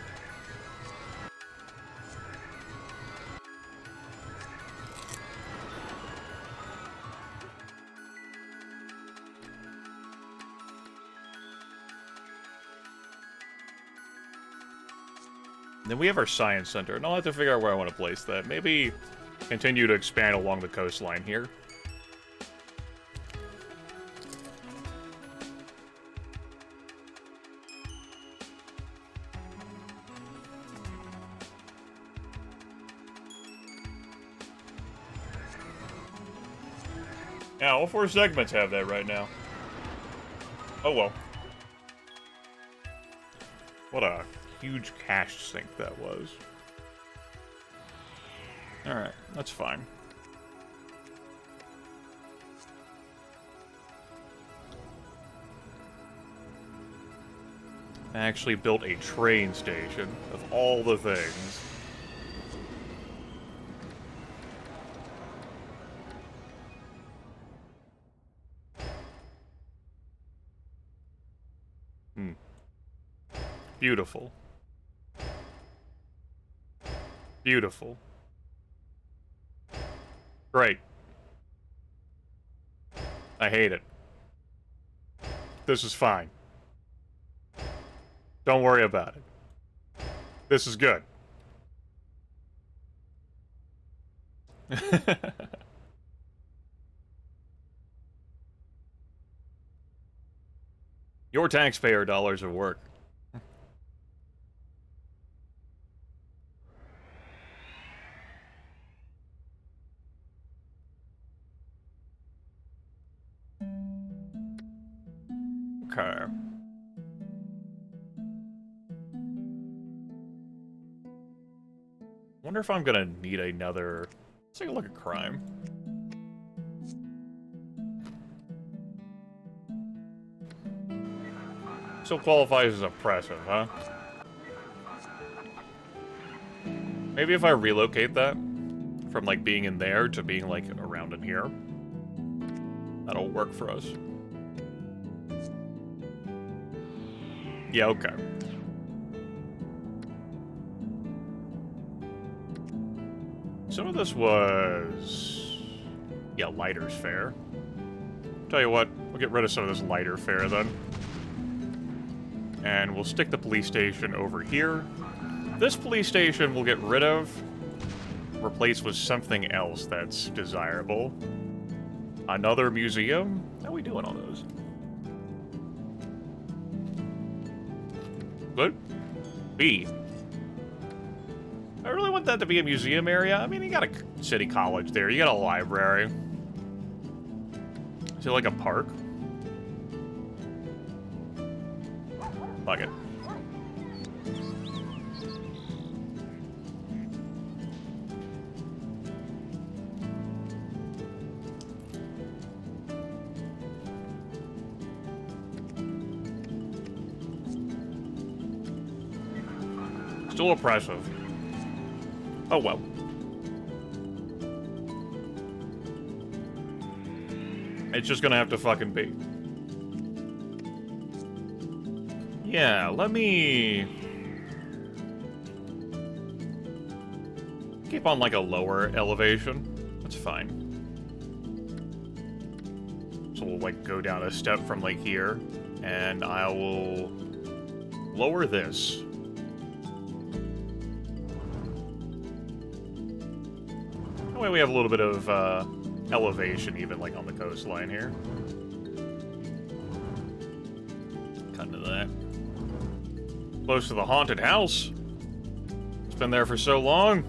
Then we have our science center, and I'll have to figure out where I want to place that. Maybe continue to expand along the coastline here. Yeah, all 4 segments have that right now. Oh well. What a huge cash sink that was. Alright, that's fine. I actually built a train station, of all the things. Beautiful. Beautiful. Great. I hate it. This is fine. Don't worry about it. This is good. Your taxpayer dollars of work. Okay. Wonder if I'm gonna need another... Let's take a look at crime. Still qualifies as oppressive, huh? Maybe if I relocate that from, like, being in there to being, like, around in here, that'll work for us. Yeah, okay. Some of this was... Yeah, lighter's fair. Tell you what, we'll get rid of some of this lighter fare then. And we'll stick the police station over here. This police station we'll get rid of. Replace with something else that's desirable. Another museum? How are we doing on those? Good. B. I really want that to be a museum area. I mean, you got a city college there. You got a library. Is it like a park? Fuck it. Still oppressive. Oh well. It's just gonna have to fucking be. Yeah, let me... keep on, like, a lower elevation. That's fine. So we'll, like, go down a step from, like, here. And I will... lower this. That way we have a little bit of, elevation, even, like, on the coastline here. Cut into that. Close to the haunted house. It's been there for so long.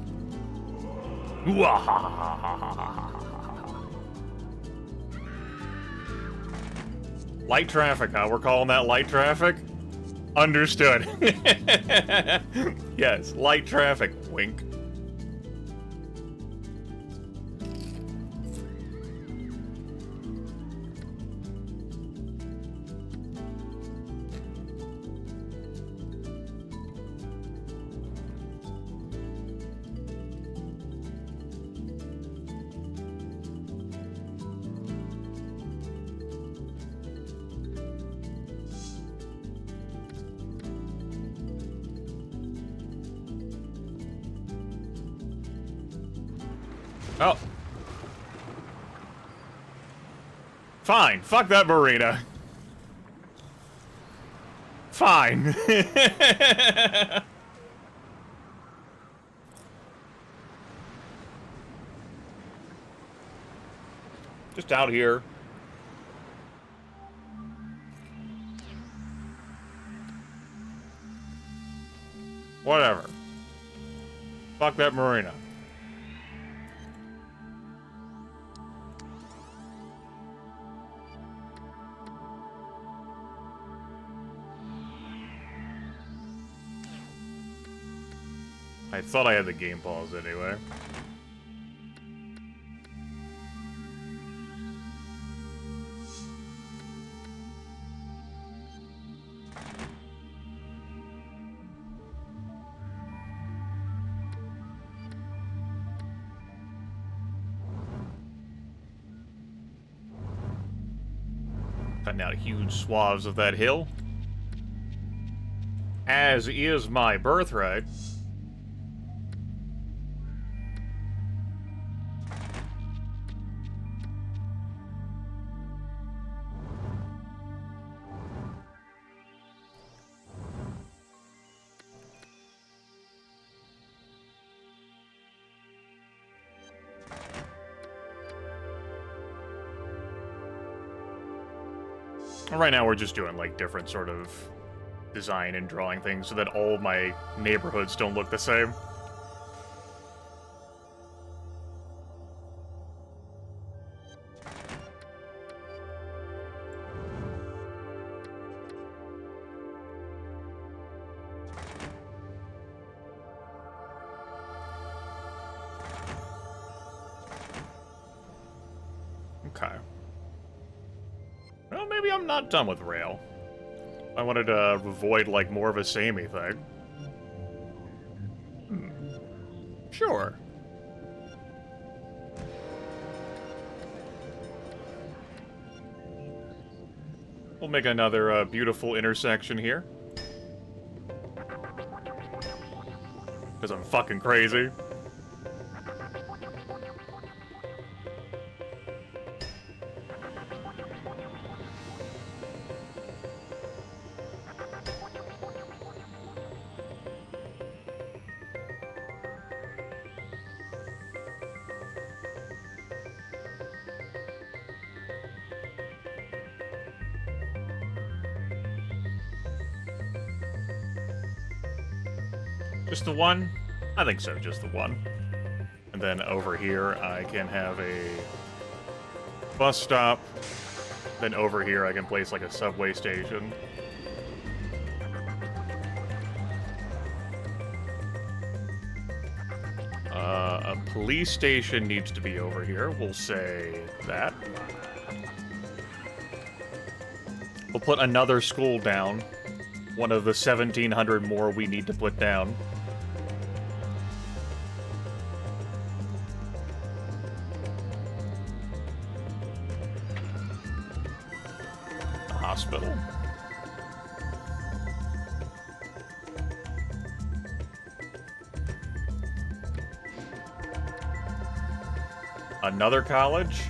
Light traffic, huh? We're calling that light traffic? Understood. Yes, light traffic. Wink. Oh. Fine. Fuck that marina. Fine. Just out here. Whatever. Fuck that marina. I thought I had the game paused anyway. Cutting out huge swaths of that hill. As is my birthright. Right now we're just doing, like, different sort of design and drawing things so that all of my neighborhoods don't look the same. Okay. Well, maybe I'm not done with rail. I wanted to avoid, like, more of a samey thing. Sure. We'll make another beautiful intersection here. Because I'm fucking crazy. Just the one? I think so, just the one. And then over here, I can have a bus stop. Then over here, I can place like a subway station. A police station needs to be over here. We'll say that. We'll put another school down. One of the 1,700 more we need to put down. A hospital. Another college.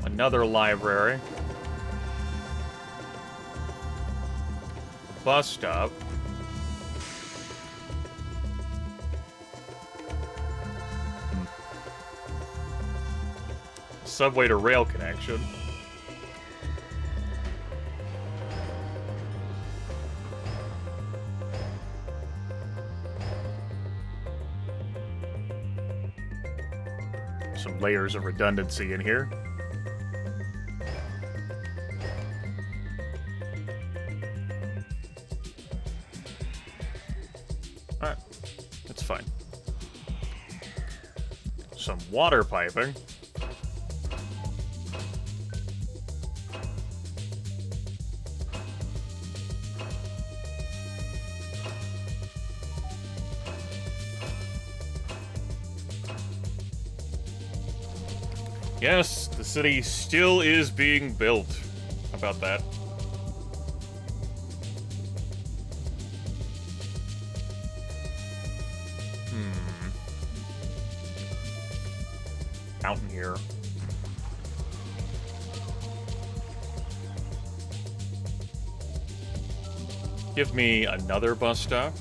Another library. Bus stop. Subway to rail connection. Some layers of redundancy in here. Alright, that's fine. Some water piping. Yes, the city still is being built. How about that? Fountain here. Give me another bus stop.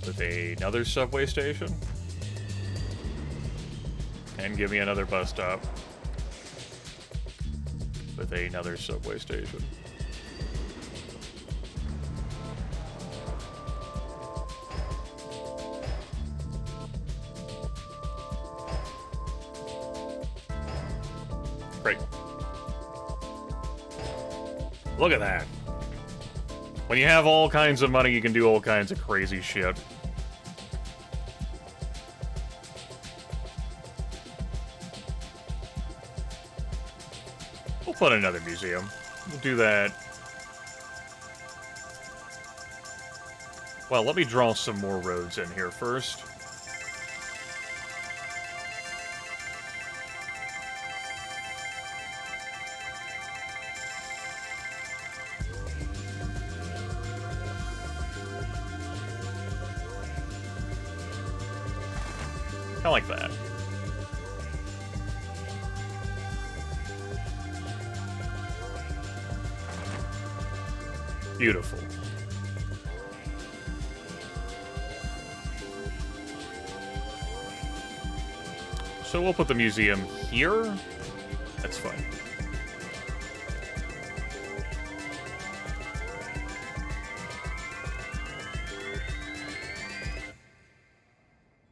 With another subway station. And give me another bus stop. With another subway station. Great. Look at that. When you have all kinds of money, you can do all kinds of crazy shit. We'll put another museum. We'll do that. Well, let me draw some more roads in here first. Kind of like that. Beautiful. So we'll put the museum here. That's fine.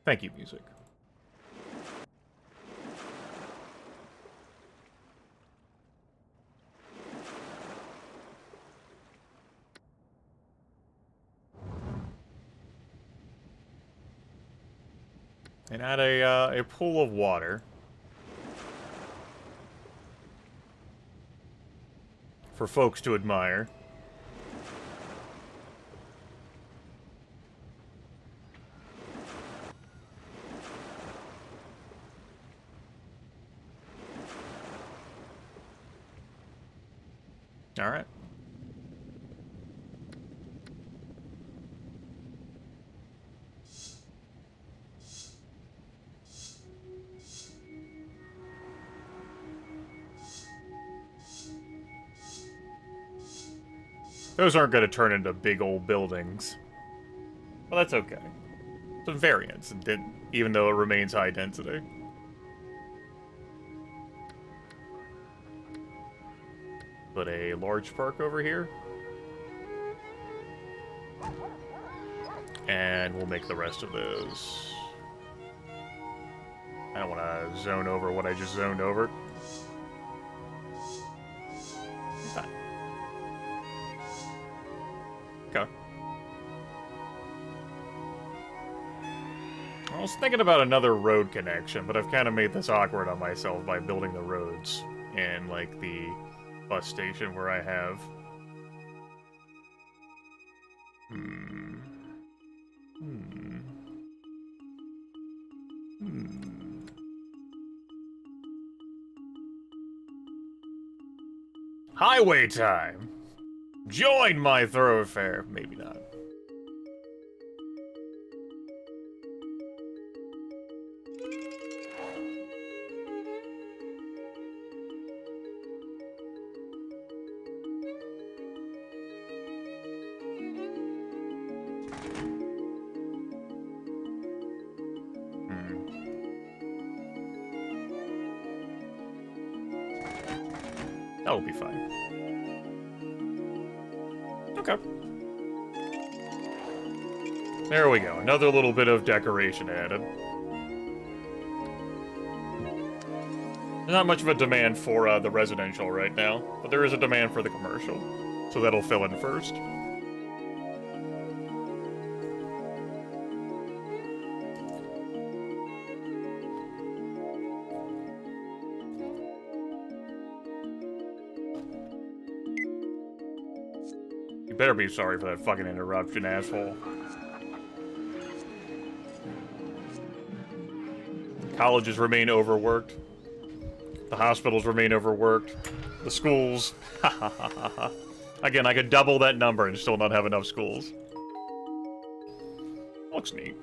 Thank you, music. And add a pool of water. For folks to admire. All right. Those aren't going to turn into big old buildings. Well, that's okay. Some variance, even though it remains high density. Put a large park over here. And we'll make the rest of those. I don't want to zone over what I just zoned over. Okay. I was thinking about another road connection, but I've kind of made this awkward on myself by building the roads and, like, the bus station where I have. Highway time! Join my thoroughfare! Maybe not. That will be fine. Okay. There we go. Another little bit of decoration added. There's not much of a demand for the residential right now, but there is a demand for the commercial. So that'll fill in first. You better be sorry for that fucking interruption, asshole. Colleges remain overworked. The hospitals remain overworked. The schools. Again, I could double that number and still not have enough schools. Looks neat.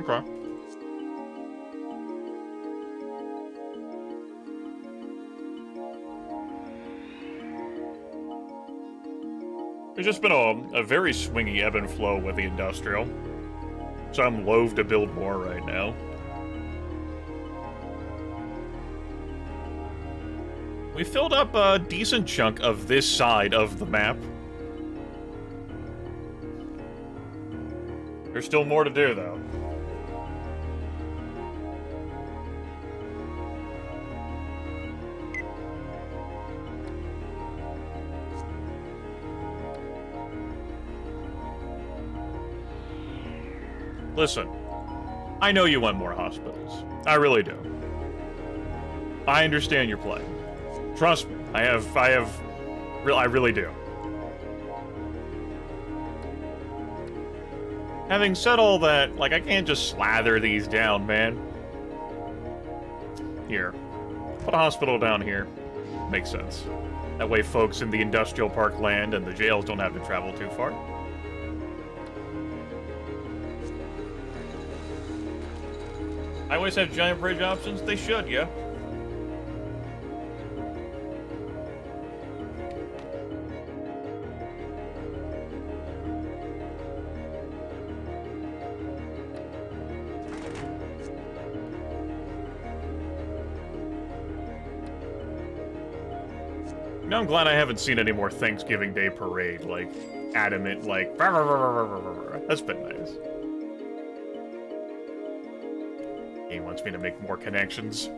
Okay. There's just been a very swingy ebb and flow with the industrial. So I'm loath to build more right now. We filled up a decent chunk of this side of the map. There's still more to do, though. Listen, I know you want more hospitals. I really do. I understand your plight. Trust me, I really do. Having said all that, like, I can't just slather these down, man. Here. Put a hospital down here. Makes sense. That way folks in the industrial park land and the jails don't have to travel too far. Highways have giant bridge options? They should, yeah. Now I'm glad I haven't seen any more Thanksgiving Day parade, like, adamant, like, that's been nice. He wants me to make more connections.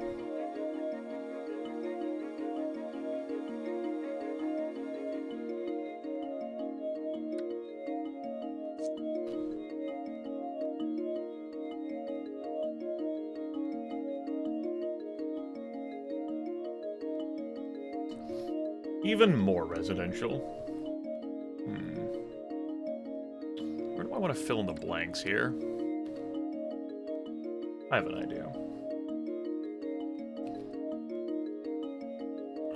Even more residential. Where do I want to fill in the blanks here? I have an idea.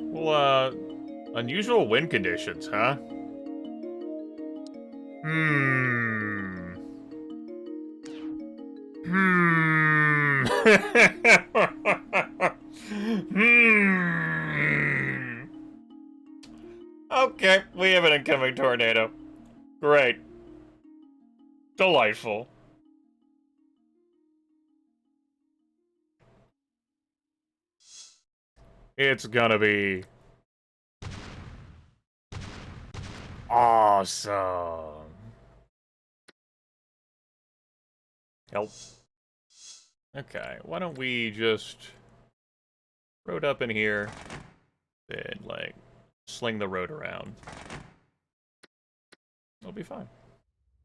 Well, unusual wind conditions, huh? Okay, we have an incoming tornado. Great. Delightful. It's gonna be awesome. Help. Okay, why don't we just road up in here, then, like, sling the road around. It'll be fine.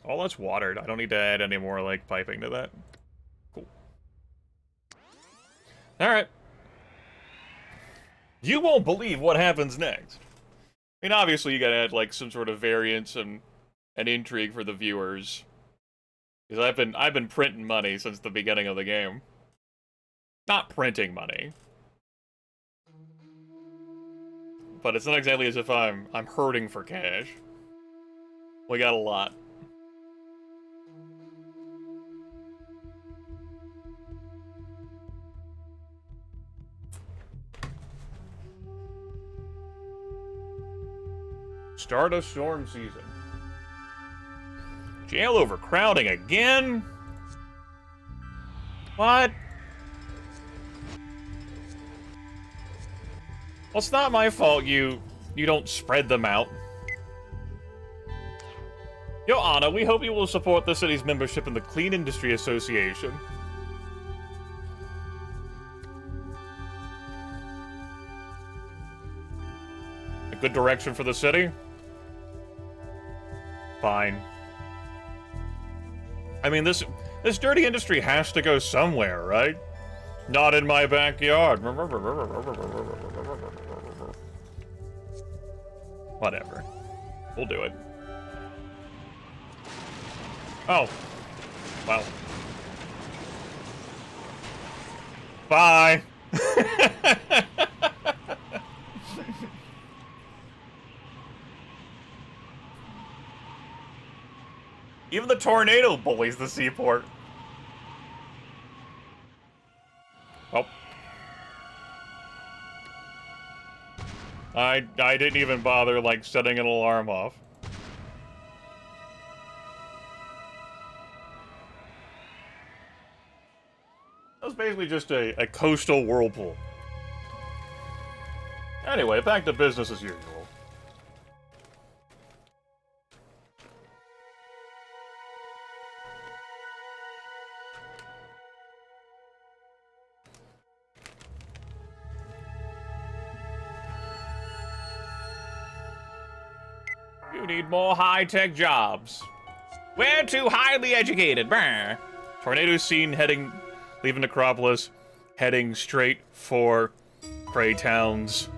All that's watered. I don't need to add any more, like, piping to that. Cool. Alright. You won't believe what happens next. I mean, obviously you gotta add, like, some sort of variance and intrigue for the viewers. Because I've been printing money since the beginning of the game. Not printing money. But it's not exactly as if I'm hurting for cash. We got a lot. Start of storm season. Jail overcrowding again? What? Well, it's not my fault you don't spread them out. Your Honor, we hope you will support the city's membership in the Clean Industry Association. A good direction for the city? Fine. I mean, this dirty industry has to go somewhere, right? Not in my backyard. Whatever. We'll do it. Oh. Well. Bye. Even the tornado bullies the seaport. Oh. I didn't even bother, like, setting an alarm off. That was basically just a coastal whirlpool. Anyway, back to business as usual. You need more high-tech jobs. We're too highly educated. Brr. Tornado scene leaving Necropolis, heading straight for Greytown's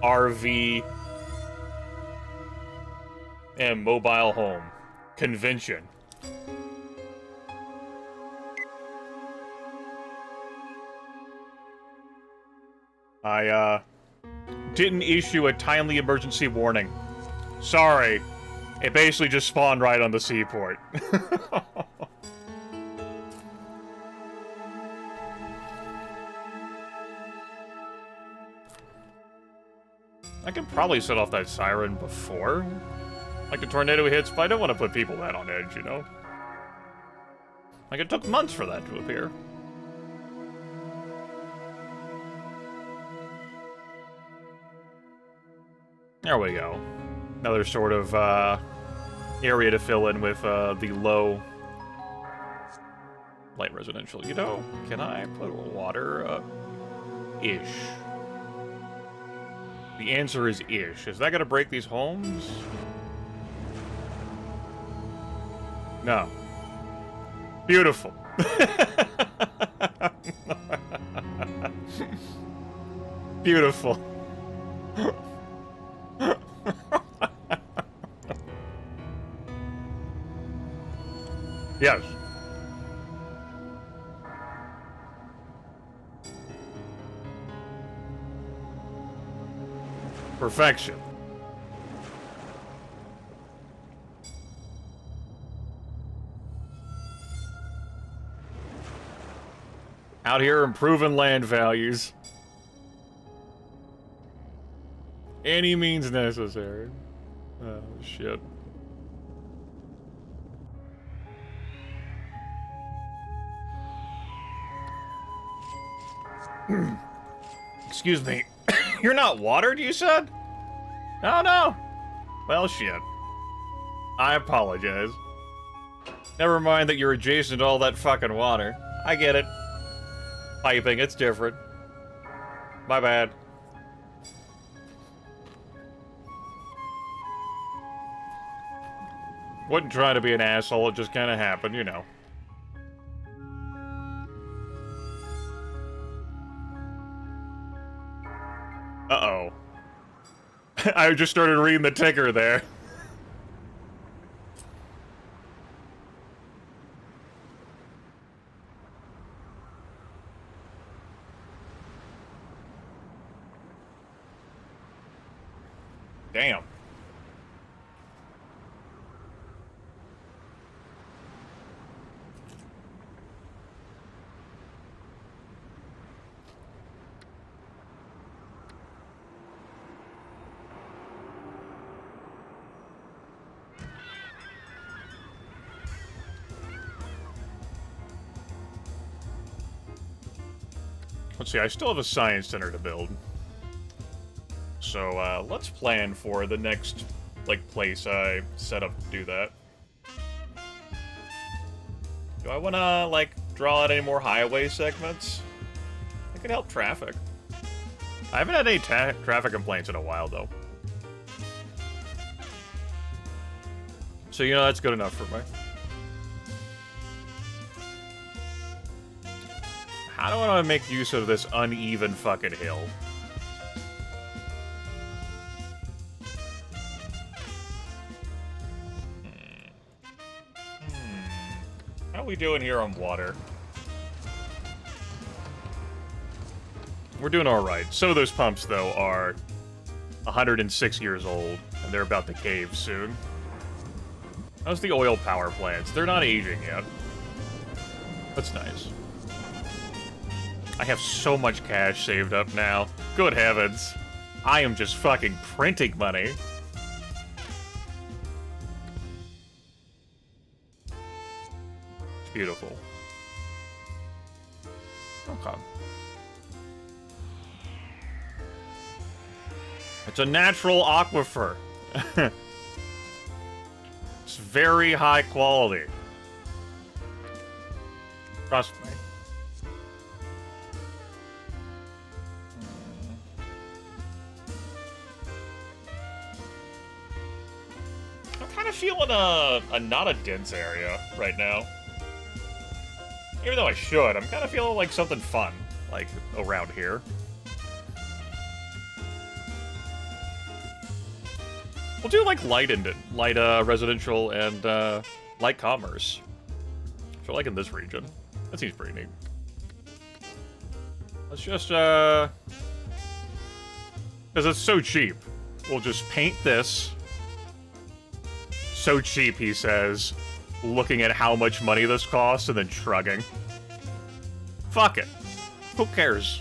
RV and mobile home convention. I didn't issue a timely emergency warning. Sorry. It basically just spawned right on the seaport. I could probably set off that siren before, like, the tornado hits, but I don't want to put people that on edge, you know? Like, it took months for that to appear. There we go. Another sort of area to fill in with the low light residential. You know, can I put water up? Ish. The answer is ish. Is that gonna break these homes? No. Beautiful. Beautiful. Yes. Perfection. Out here improving land values. Any means necessary. Oh, shit. Excuse me. You're not watered, you said? Oh, no. Well, shit. I apologize. Never mind that you're adjacent to all that fucking water. I get it. Piping, it's different. My bad. Wasn't trying to be an asshole, it just kind of happened, you know. Uh-oh. I just started reading the ticker there. Damn. Let's see, I still have a science center to build. So, let's plan for the next, like, place I set up to do that. Do I want to, like, draw out any more highway segments? It could help traffic. I haven't had any traffic complaints in a while, though. So, you know, that's good enough for me. How do I want to make use of this uneven fucking hill? How are we doing here on water? We're doing alright. Some of those pumps, though, are 106 years old, and they're about to cave soon. How's the oil power plants? They're not aging yet. That's nice. I have so much cash saved up now. Good heavens. I am just fucking printing money. It's beautiful. Okay. It's a natural aquifer. It's very high quality. Trust me. Feeling a not a dense area right now. Even though I should, I'm kind of feeling like something fun, like, around here. We'll do, like, light residential and, light commerce. I feel like in this region. That seems pretty neat. Let's just, because it's so cheap. We'll just paint this. So cheap, he says, looking at how much money this costs and then shrugging. Fuck it. Who cares?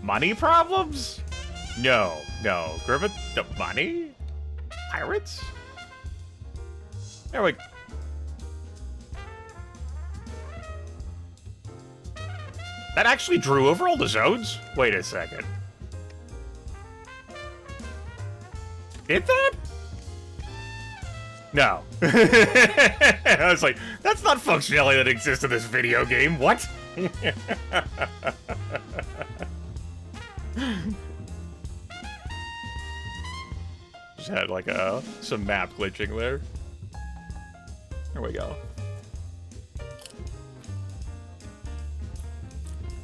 Money problems? No, no. Griffith, the money? Pirates? There we go. That actually drew over all the zones? Wait a second. Did that? No. I was like, that's not functionality that exists in this video game. What? Just had like some map glitching there. There we go.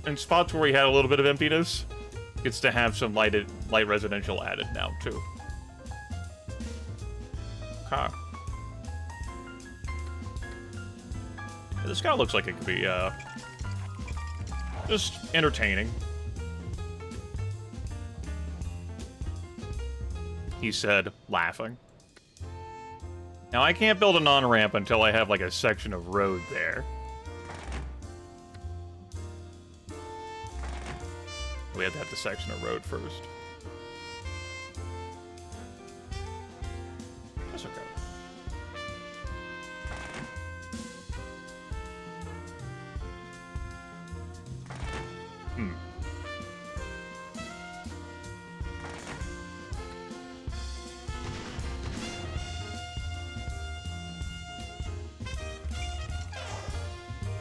And spots where we had a little bit of emptiness, gets to have some light residential added now too. Okay. This guy looks like it could be just entertaining. He said, laughing. Now I can't build an on-ramp until I have like a section of road there. We had to have the section of road first. That's okay.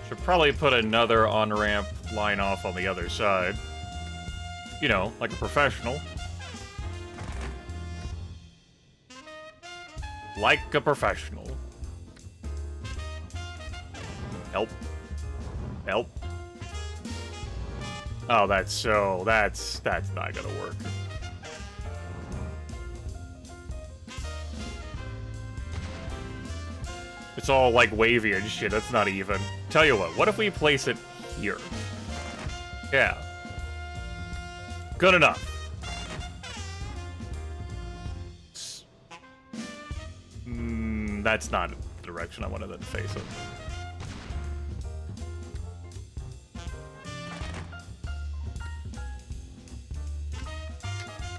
Should probably put another on-ramp line off on the other side. You know, like a professional. Like a professional. Help. Help. Oh, that's not gonna work. It's all like wavy and shit, that's not even. Tell you what if we place it here? Yeah. Good enough. That's not the direction I wanted it to face it.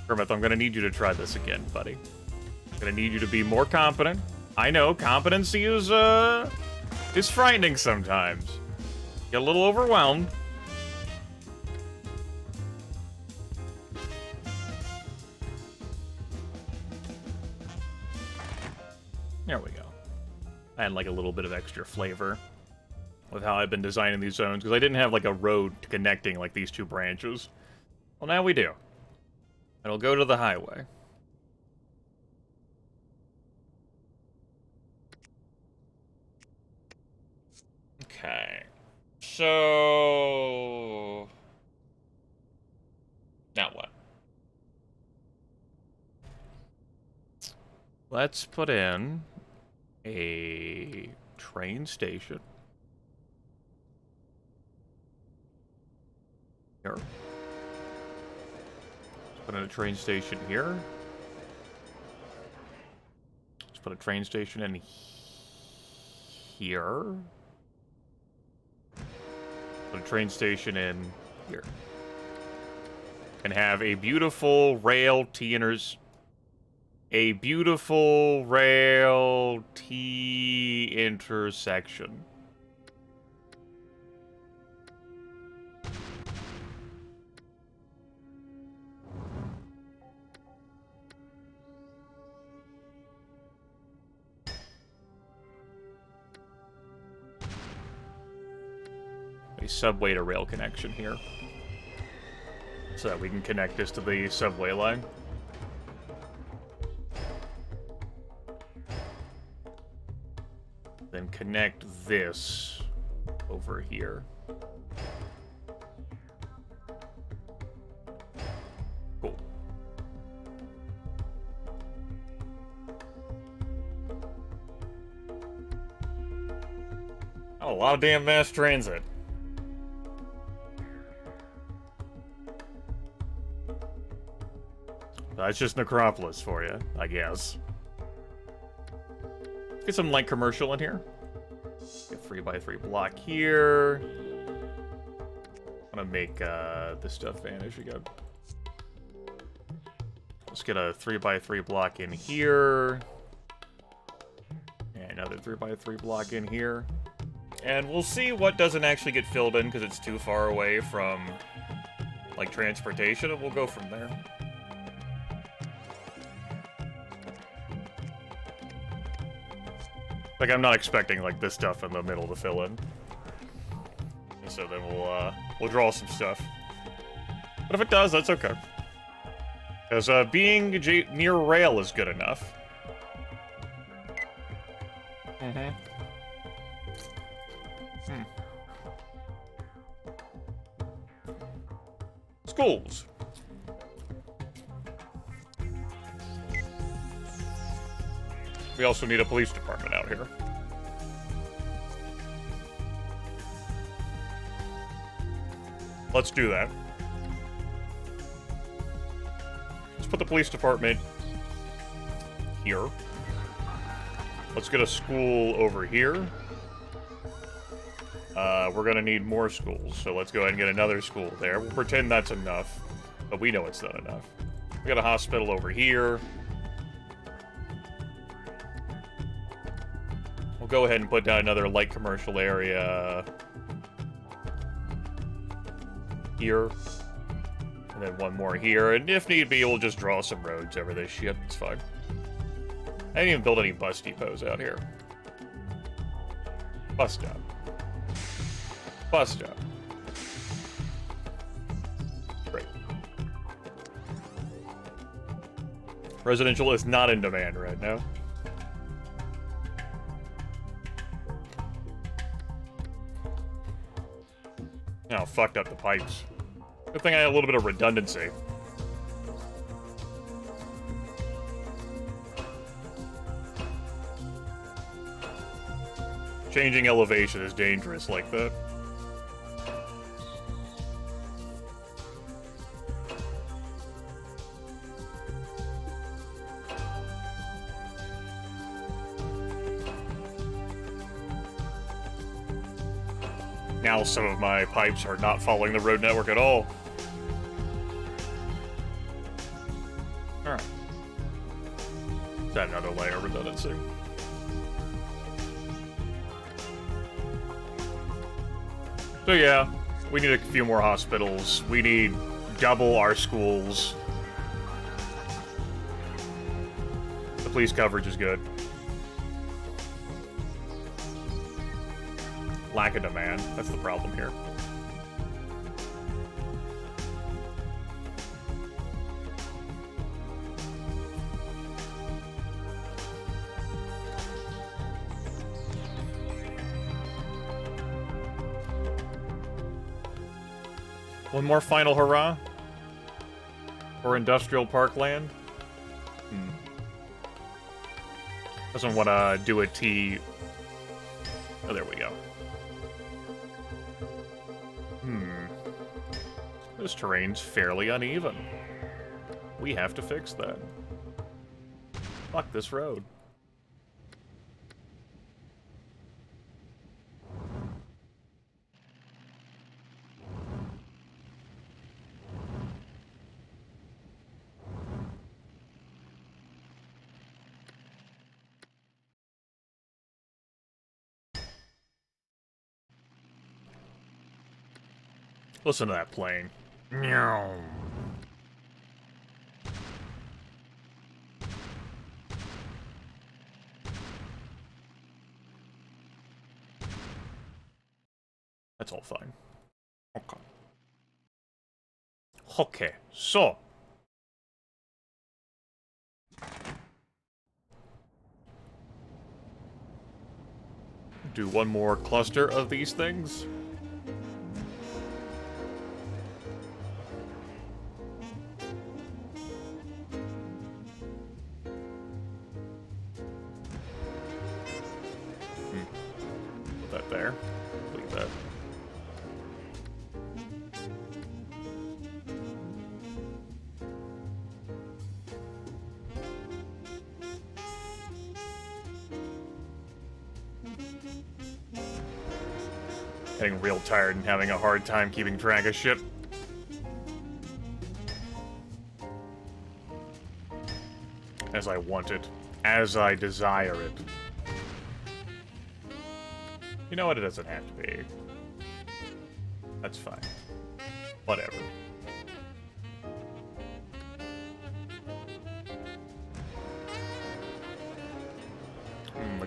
Kermit, I'm gonna need you to try this again, buddy. I'm gonna need you to be more competent. I know, competency is frightening sometimes. Get a little overwhelmed. There we go. Add like a little bit of extra flavor with how I've been designing these zones, because I didn't have like a road connecting like these two branches. Well, now we do. It'll go to the highway. Okay. So... now what? Let's put in a train station. Here. Let's put in a train station here. Let's put a train station in here. Put a train station in here. And have a beautiful rail T-inters. A beautiful rail T intersection. A subway to rail connection here. So that we can connect this to the subway line. Then connect this over here. Cool. Oh, a lot of damn mass transit. That's just Necropolis for you, I guess. Get some light commercial in here. Get 3x3 block here. I'm gonna make this stuff vanish again. Let's get a 3x3 block in here. And another 3x3 block in here. And we'll see what doesn't actually get filled in because it's too far away from, like, transportation, and we'll go from there. Like, I'm not expecting, like, this stuff in the middle to fill in. And so then we'll draw some stuff. But if it does, that's okay. Because being near rail is good enough. Mm-hmm. Schools. We also need a police department out here. Let's do that. Let's put the police department here. Let's get a school over here. We're gonna need more schools, so let's go ahead and get another school there. We'll pretend that's enough, but we know it's not enough. We got a hospital over here. We'll go ahead and put down another light commercial area here. And then one more here, and if need be, we'll just draw some roads over this shit. It's fine. I didn't even build any bus depots out here. Bus stop. Bus stop. Great. Residential is not in demand right now. Oh, fucked up the pipes. Good thing I had a little bit of redundancy. Changing elevation is dangerous like that. Now some of my pipes are not following the road network at all. Alright. Is that another layer of redundancy? So yeah, we need a few more hospitals. We need double our schools. The police coverage is good. Lack of demand. That's the problem here. One more final hurrah for industrial parkland. Doesn't want to do a T. Oh, there we go. This terrain's fairly uneven. We have to fix that. Fuck this road. Listen to that plane. Meow. That's all fine. Okay. Okay, so. Do one more cluster of these things. There. Leave that. Getting real tired and having a hard time keeping track of shit. As I want it. As I desire it. You know what? It doesn't have to be. That's fine. Whatever. The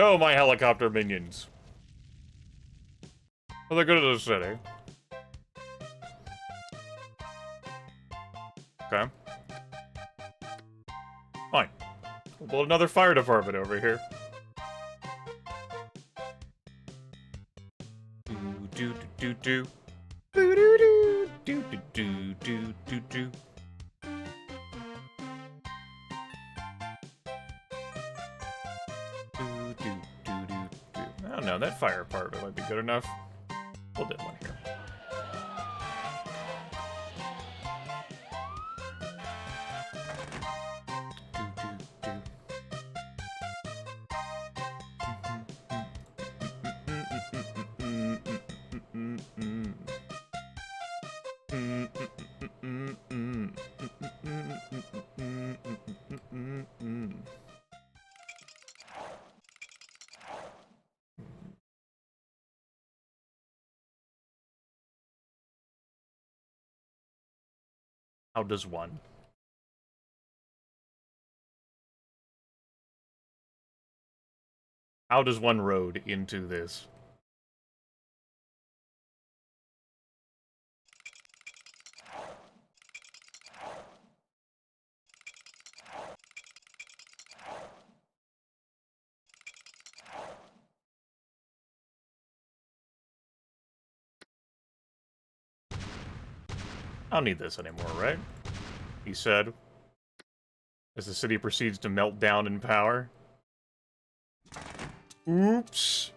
Go, my helicopter minions. For the good of the city. Okay. Fine. We'll build another fire department over here. Do do do do do do do do do do do do. I don't know, that fire department might be good enough. We'll do one here. How does one? How does one road into this? I don't need this anymore, right? He said, as the city proceeds to melt down in power. Oops.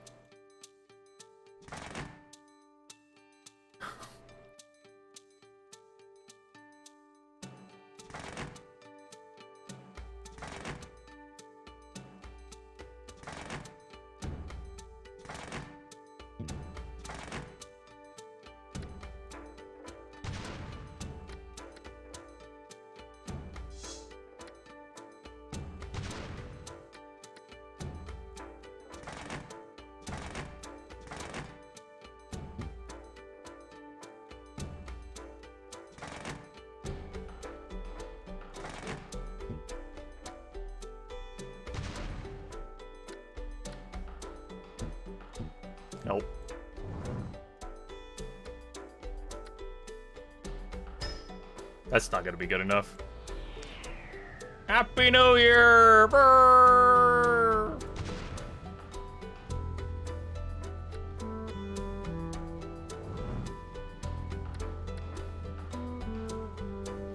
Nope. That's not gonna be good enough. Happy New Year! Brrr!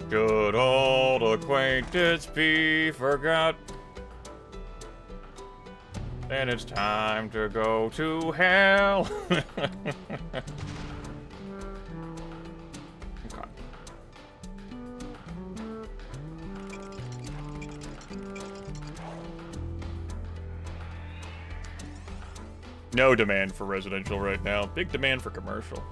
Should old acquaintance be forgot? Then it's time to go to hell. Okay. No demand for residential right now. Big demand for commercial.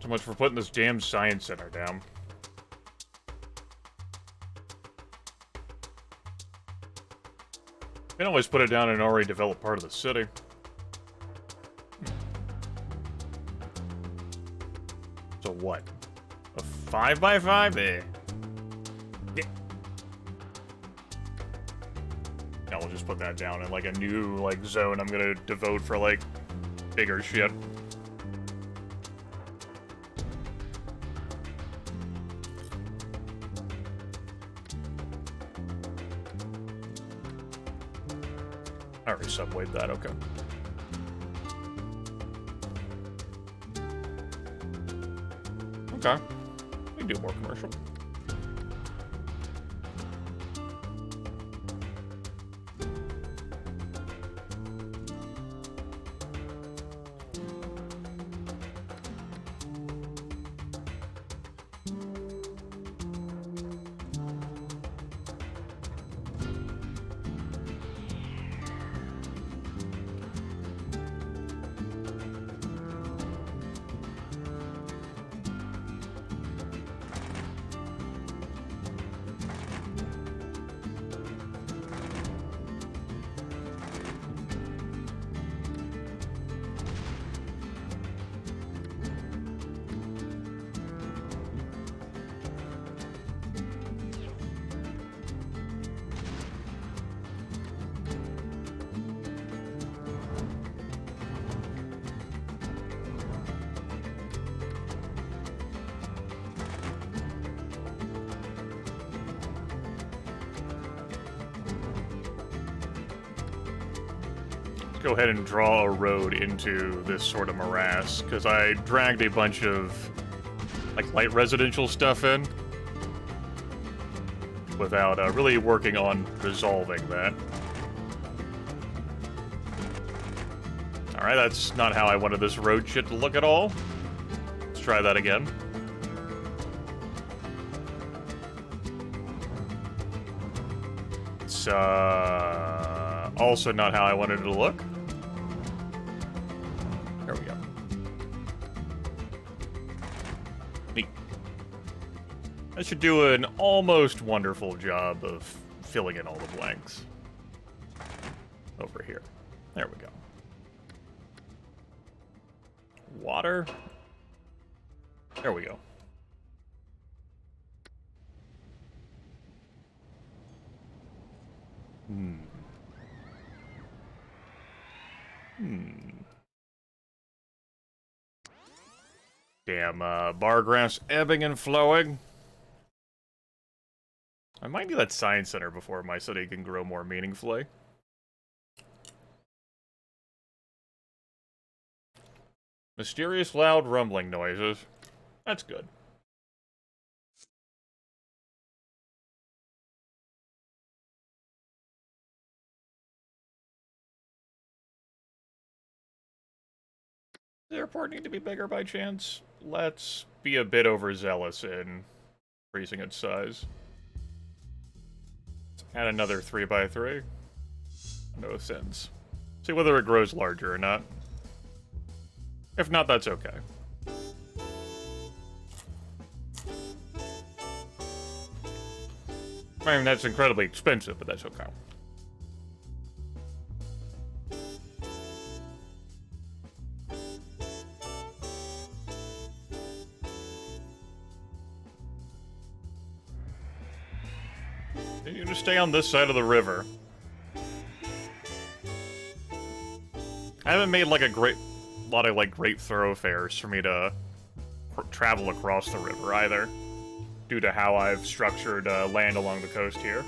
So much for putting this damn science center down. You can always put it down in an already developed part of the city. So what? A 5x5? Eh. Yeah. Yeah, we'll just put that down in like a new like zone I'm gonna devote for like bigger shit. I already subwayed that, okay. Okay. We can do more commercial. Let's go ahead and draw a road into this sort of morass, because I dragged a bunch of, like, light residential stuff in without really working on resolving that. Alright, that's not how I wanted this road shit to look at all. Let's try that again. It's also not how I wanted it to look. There we go. Neat. That should do an almost wonderful job of filling in all the blanks. Over here. There we go. Water. There we go. Damn, bar graphs ebbing and flowing. I might need that science center before my city can grow more meaningfully. Mysterious loud rumbling noises. That's good. Does the airport need to be bigger by chance? Let's be a bit overzealous in increasing its size. Let's add another 3x3. No sense. See whether it grows larger or not. If not, that's okay. I mean, that's incredibly expensive, but that's okay. You just stay on this side of the river. I haven't made like a lot of like great thoroughfares for me to travel across the river either, due to how I've structured land along the coast here.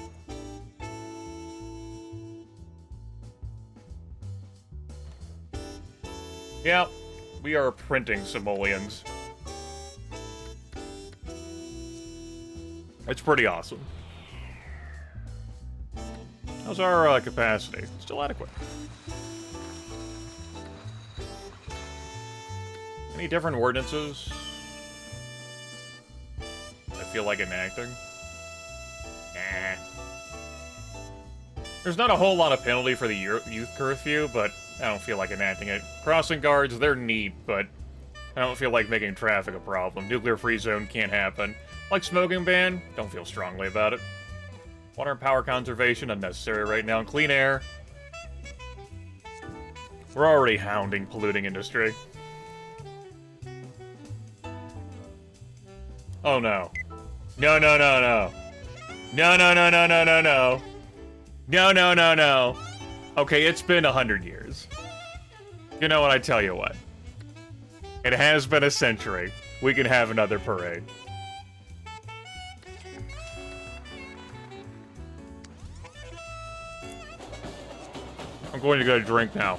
Yeah, we are printing simoleons. It's pretty awesome. How's our capacity? Still adequate. Any different ordinances I feel like enacting? Nah. There's not a whole lot of penalty for the youth curfew, but I don't feel like enacting it. Crossing guards, they're neat, but I don't feel like making traffic a problem. Nuclear-free zone can't happen. Like smoking ban, don't feel strongly about it. Water and power conservation, unnecessary right now. Clean air. We're already hounding polluting industry. Oh no. No, no, no, no. No, no, no, no, no, no, no. No, no, no, no. Okay, it's been 100 years. You know what, I tell you what. It has been a century. We can have another parade. I'm going to go drink now.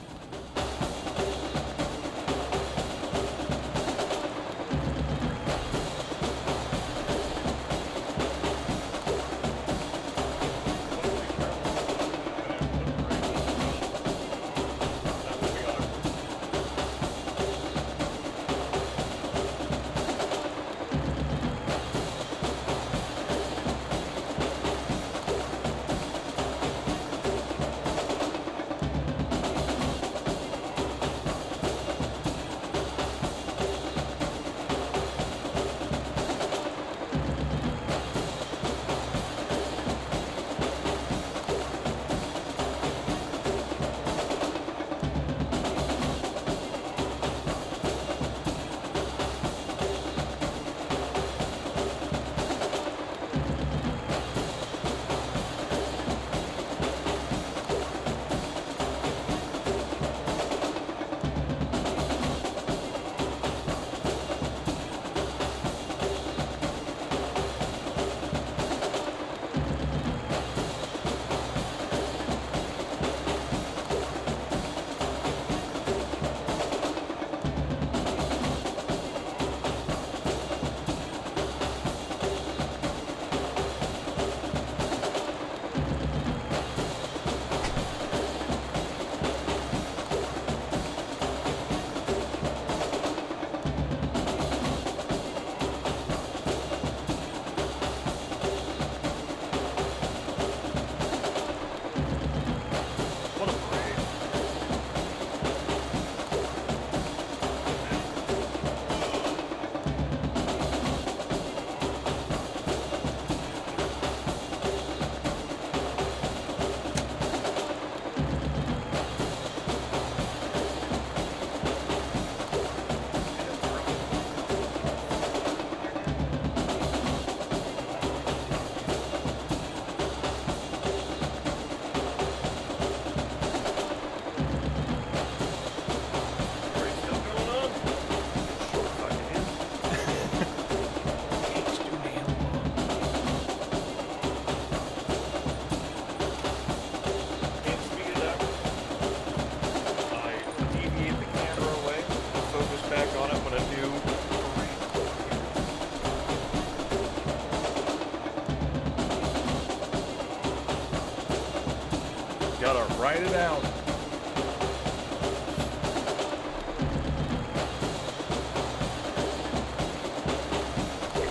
Write it out.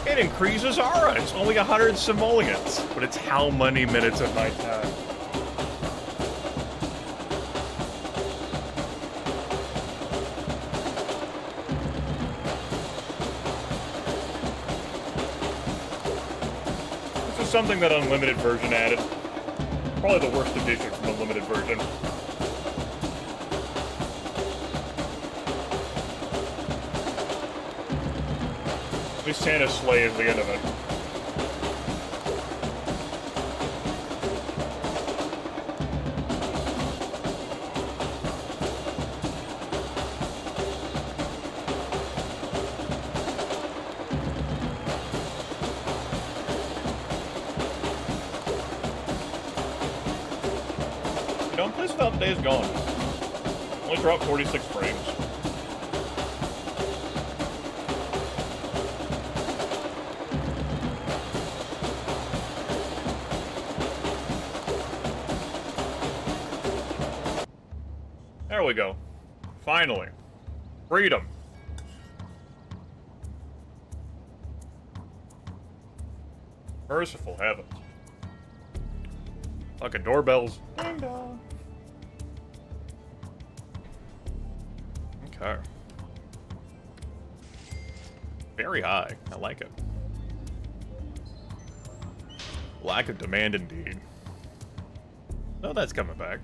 It increases aura. It's only 100 simoleons, but it's how many minutes of my time? This is something that Unlimited version added. Probably the worst addition from Unlimited version. At least Santa's sleigh is the end of it. Don't play without the Days Gone. Only dropped 46 frames. There we go. Finally. Freedom. Merciful heavens. Fucking doorbells. Ding dong. Okay. Very high. I like it. Lack of demand indeed. Oh, that's coming back.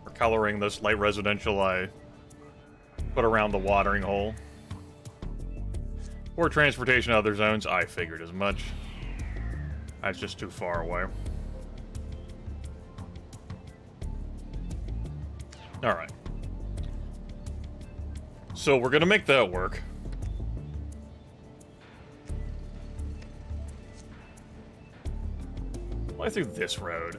For coloring this light residential I put around the watering hole. Or transportation to other zones. I figured as much. That's just too far away. Alright. So we're gonna make that work. Why through this road?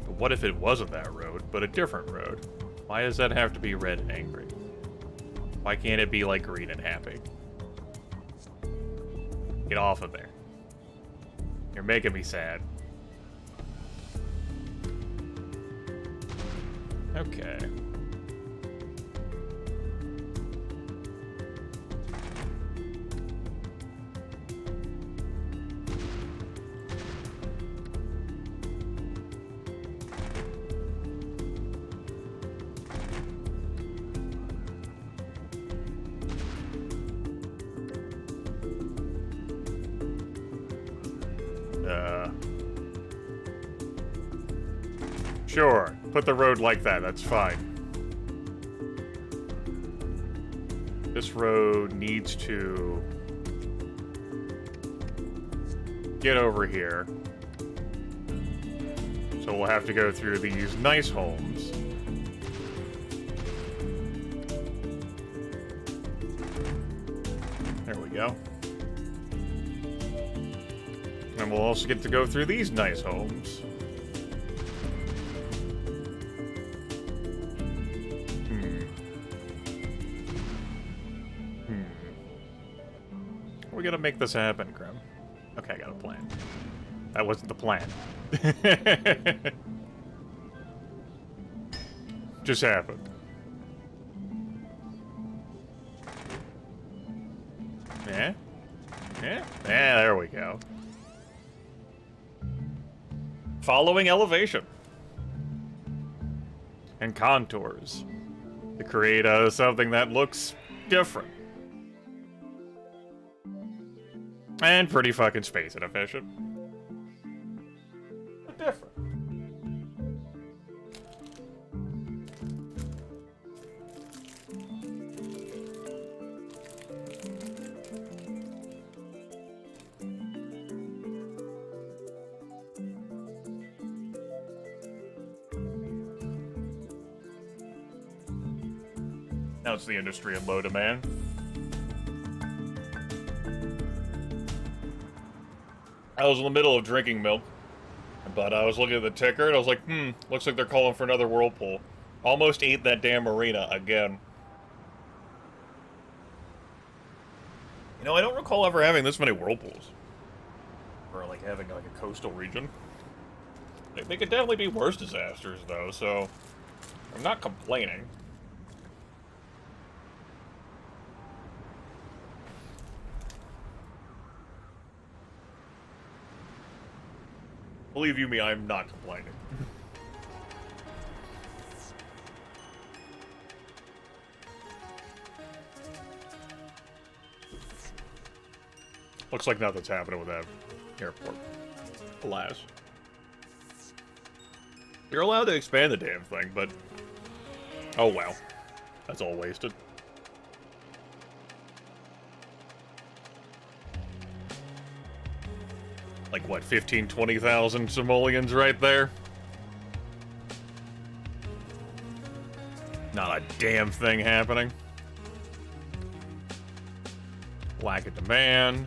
But what if it wasn't that road, but a different road? Why does that have to be red and angry? Why can't it be like green and happy? Get off of there. You're making me sad. Okay. Sure. Put the road like that. That's fine. This road needs to get over here. So we'll have to go through these nice homes. There we go. And we'll also get to go through these nice homes. We're gonna make this happen, Grim. Okay, I got a plan. That wasn't the plan. Just happened. Yeah? Yeah? Yeah, there we go. Following elevation. And contours. To create something that looks different. And pretty fucking space inefficient. But different. Now it's the industry in low demand. I was in the middle of drinking milk, but I was looking at the ticker and I was like, looks like they're calling for another whirlpool. Almost ate that damn marina again. You know, I don't recall ever having this many whirlpools. Or like having like a coastal region. They could definitely be worse disasters though, so I'm not complaining. Believe you me, I'm not complaining. Looks like nothing's happening with that airport. Alas. You're allowed to expand the damn thing, but... oh well. That's all wasted. Like, what, 15, 20,000 simoleons right there? Not a damn thing happening. Lack of demand.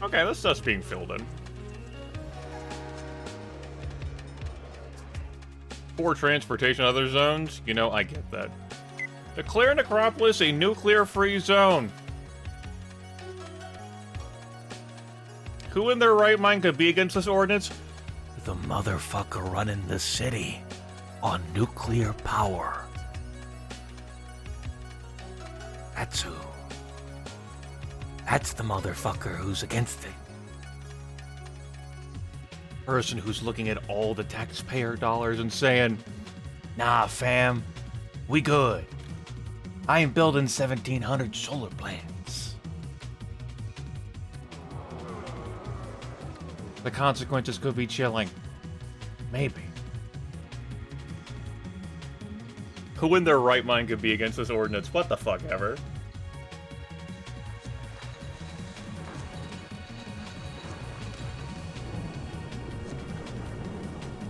Okay, this stuff's being filled in. 4 transportation other zones? You know, I get that. Declare Necropolis a nuclear-free zone. Who in their right mind could be against this ordinance? The motherfucker running the city on nuclear power. That's who. That's the motherfucker who's against it. Person who's looking at all the taxpayer dollars and saying, Nah, fam. We good. I ain't building 1,700 solar plants. the consequences could be chilling. Maybe. Who in their right mind could be against this ordinance? What the fuck ever?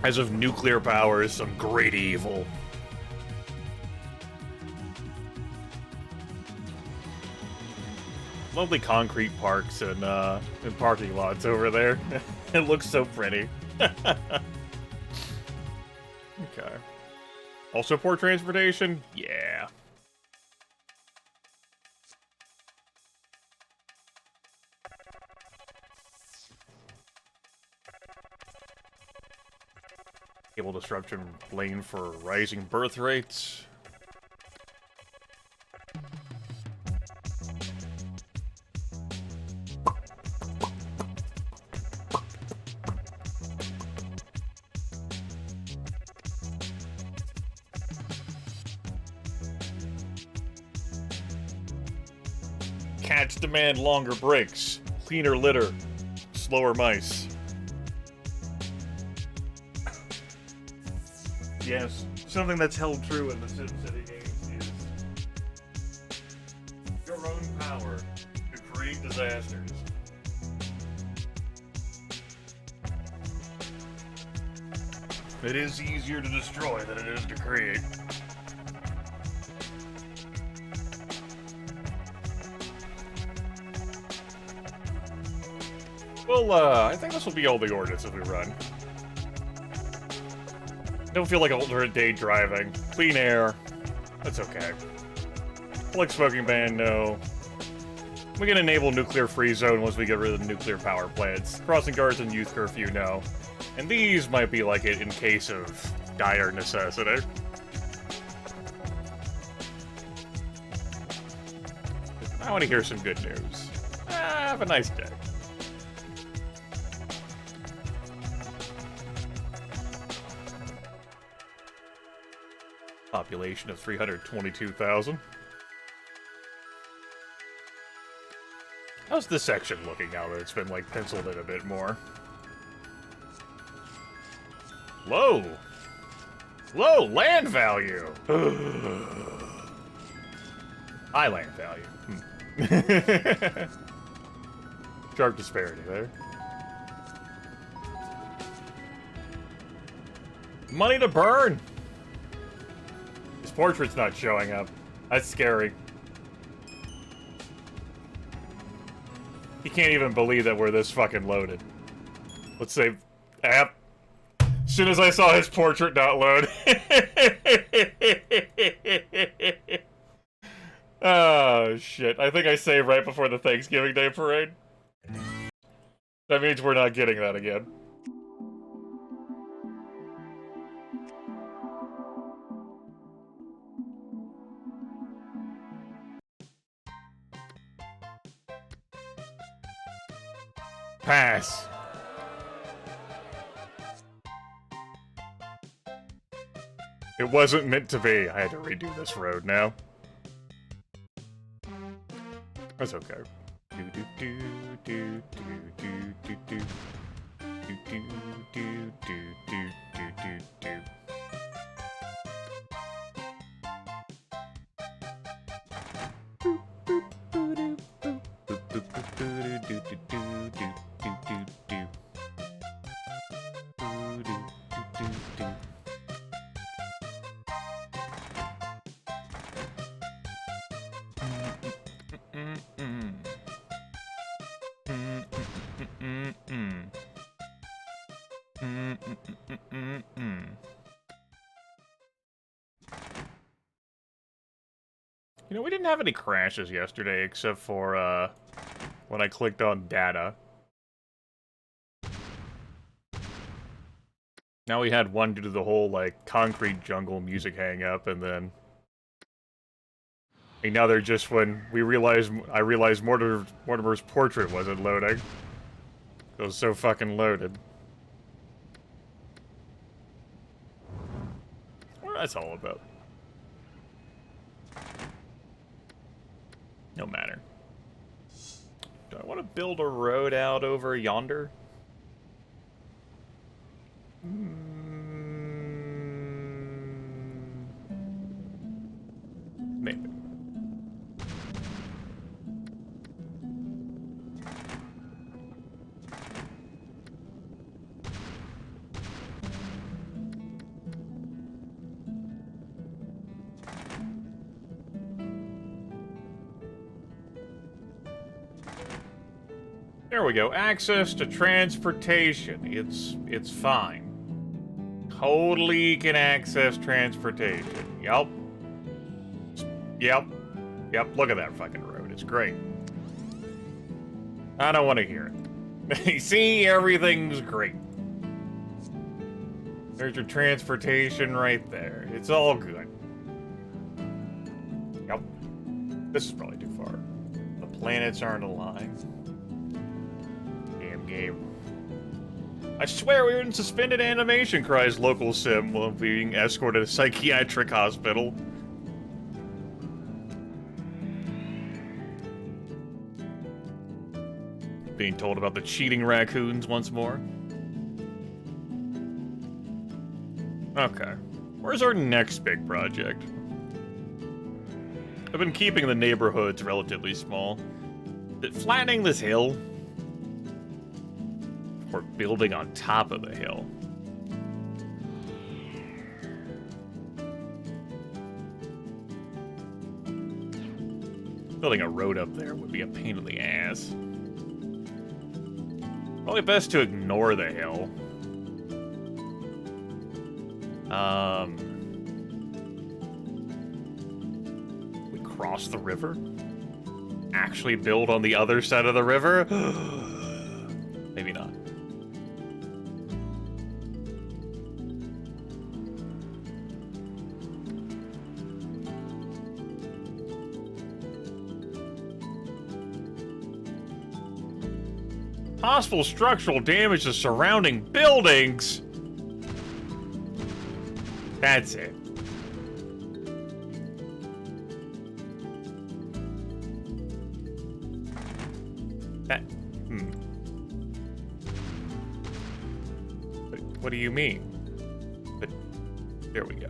As if nuclear power is some great evil. Lovely concrete parks and parking lots over there. It looks so pretty. Okay. Also port transportation? Yeah. Cable disruption blamed for rising birth rates. Cats demand longer breaks, cleaner litter, slower mice. Yes, something that's held true in the SimCity games is your own power to create disasters. It is easier to destroy than it is to create. Well, I think this will be all the ordinances we run. Don't feel like alternate day driving. Clean air. That's okay. Public smoking ban, no. We can enable nuclear-free zone once we get rid of the nuclear power plants. Crossing guards and youth curfew, no. And these might be like it in case of dire necessity. I want to hear some good news. Have a nice day. Population of 322,000. How's this section looking now that it's been, like, penciled in a bit more? Low! Low land value! High land value. Sharp disparity there. Money to burn! His portrait's not showing up. That's scary. He can't even believe that we're this fucking loaded. Let's say... App. As soon as I saw his portrait not load. Oh, shit. I think I saved right before the Thanksgiving Day parade. That means we're not getting that again. Pass. It wasn't meant to be. I had to redo this road now. That's okay. Do do do do do do do do do do do do do do do. You know, we didn't have any crashes yesterday except for, when I clicked on data. Now we had one due to the whole, like, concrete jungle music hang-up, and then another just when I realized Mortimer's portrait wasn't loading. It was so fucking loaded. What that's all about. No matter. Do I want to build a road out over yonder? Maybe. There we go. Access to transportation. It's fine. Totally can access transportation. Yup. Yep. Yep. Look at that fucking road. It's great. I don't want to hear it. See, everything's great. There's your transportation right there. It's all good. Yep. This is probably too far. The planets aren't aligned. Damn game. I swear we were in suspended animation, cries local sim while being escorted to a psychiatric hospital. Being told about the cheating raccoons once more. Okay. Where's our next big project? I've been keeping the neighborhoods relatively small. Flattening this hill? Or building on top of the hill? Building a road up there would be a pain in the ass. Probably best to ignore the hill. We cross the river? Actually build on the other side of the river? Maybe not. Possible structural damage to surrounding buildings? That's it. What do you mean? But there we go.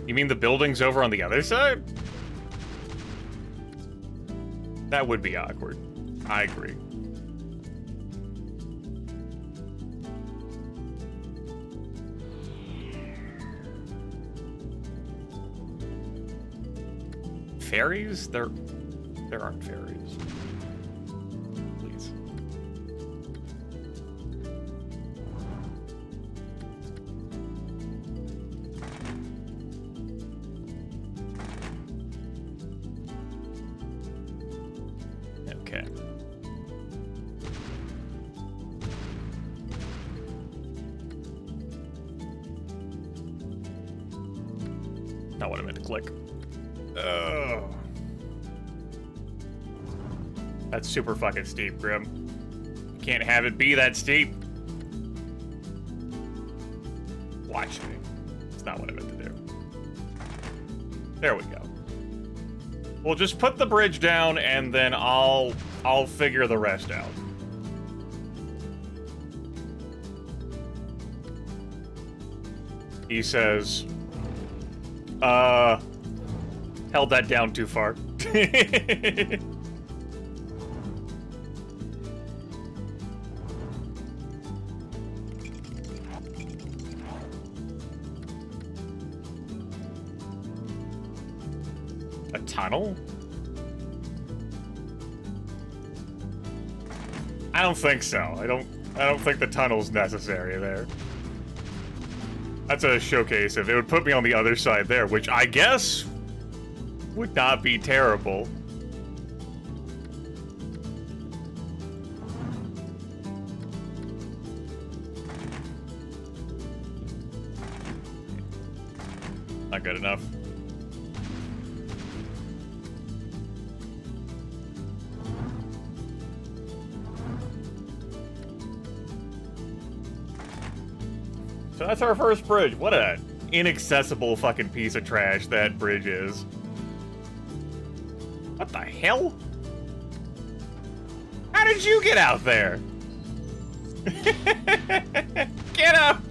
You mean the building's over on the other side? That would be awkward. I agree. Ferries? There aren't ferries. Please. Okay. Not what I meant to click. Oh. That's super fucking steep, Grim. Can't have it be that steep. Watch me. It's not what I meant to do. There we go. We'll just put the bridge down and then I'll figure the rest out. He says, held that down too far. A tunnel? I don't think so. I don't think the tunnel's necessary there. That's a showcase. If it would put me on the other side there, which I guess would not be terrible. Not good enough. So that's our first bridge. What a inaccessible fucking piece of trash that bridge is. What the hell? How did you get out there? Get up!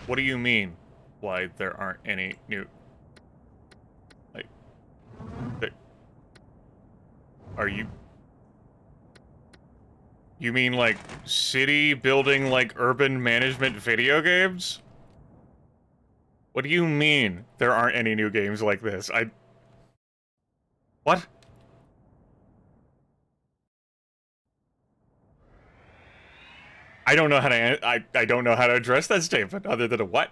What do you mean? Why there aren't any new... Like... Are you... You mean, like, city building, like, urban management video games? What do you mean there aren't any new games like this? What? I don't know how to I don't know how to address that statement other than a what?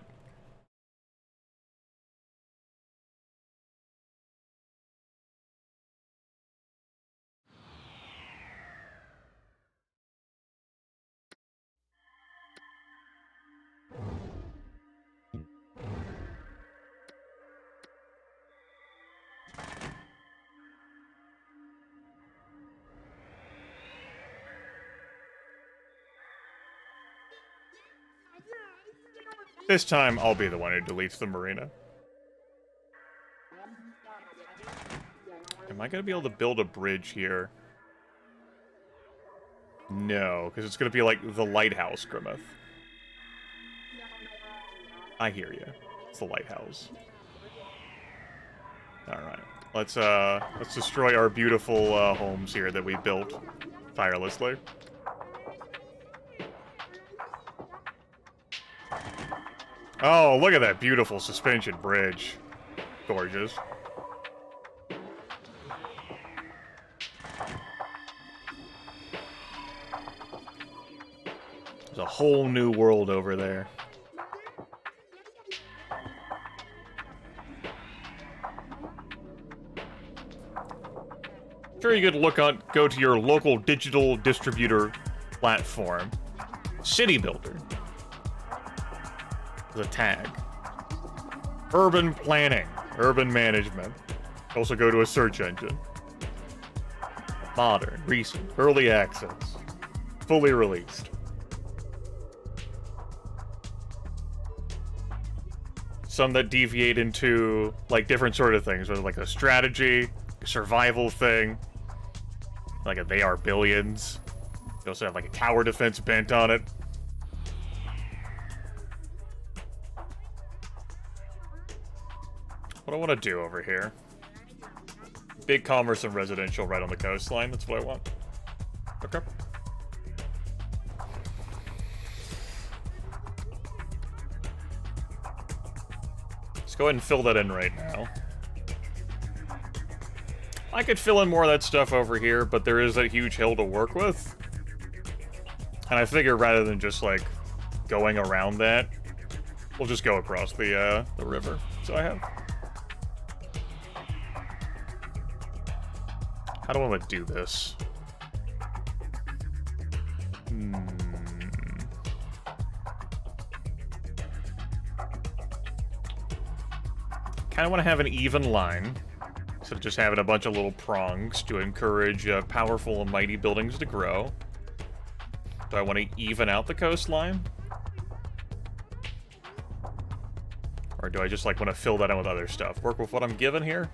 This time, I'll be the one who deletes the marina. Am I gonna be able to build a bridge here? No, because it's gonna be like the lighthouse, Grimmeth. I hear you. It's the lighthouse. Alright. Let's destroy our beautiful homes here that we built tirelessly. Oh, look at that beautiful suspension bridge. Gorgeous. There's a whole new world over there. Sure, you could go to your local digital distributor platform. City Builder. The tag. Urban planning. Urban management. Also go to a search engine. Modern, recent, early access. Fully released. Some that deviate into, like, different sort of things, whether like a strategy, a survival thing, like a They Are Billions. You also have like a tower defense bent on it. What do I want to do over here? Big commerce and residential right on the coastline, that's what I want. Okay. Let's go ahead and fill that in right now. I could fill in more of that stuff over here, but there is that huge hill to work with. And I figure rather than just, like, going around that, we'll just go across the river. So I have. How do I want to do this? Kind of want to have an even line, instead of just having a bunch of little prongs to encourage powerful and mighty buildings to grow. Do I want to even out the coastline? Or do I just like want to fill that in with other stuff? Work with what I'm given here?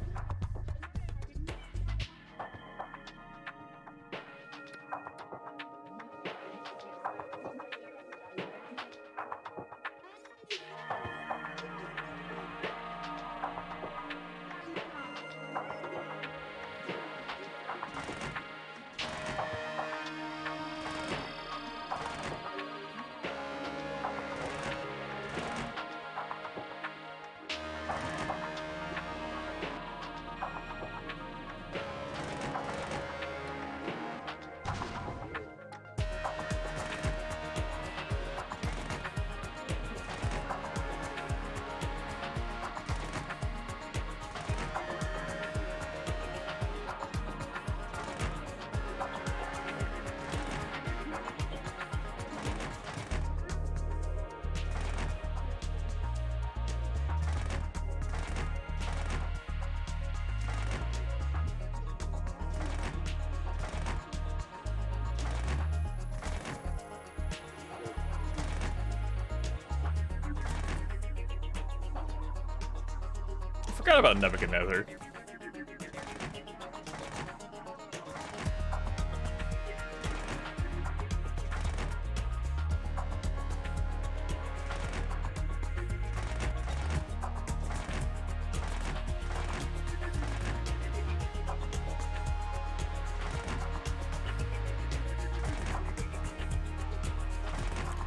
Forgot about Nebuchadnezzar.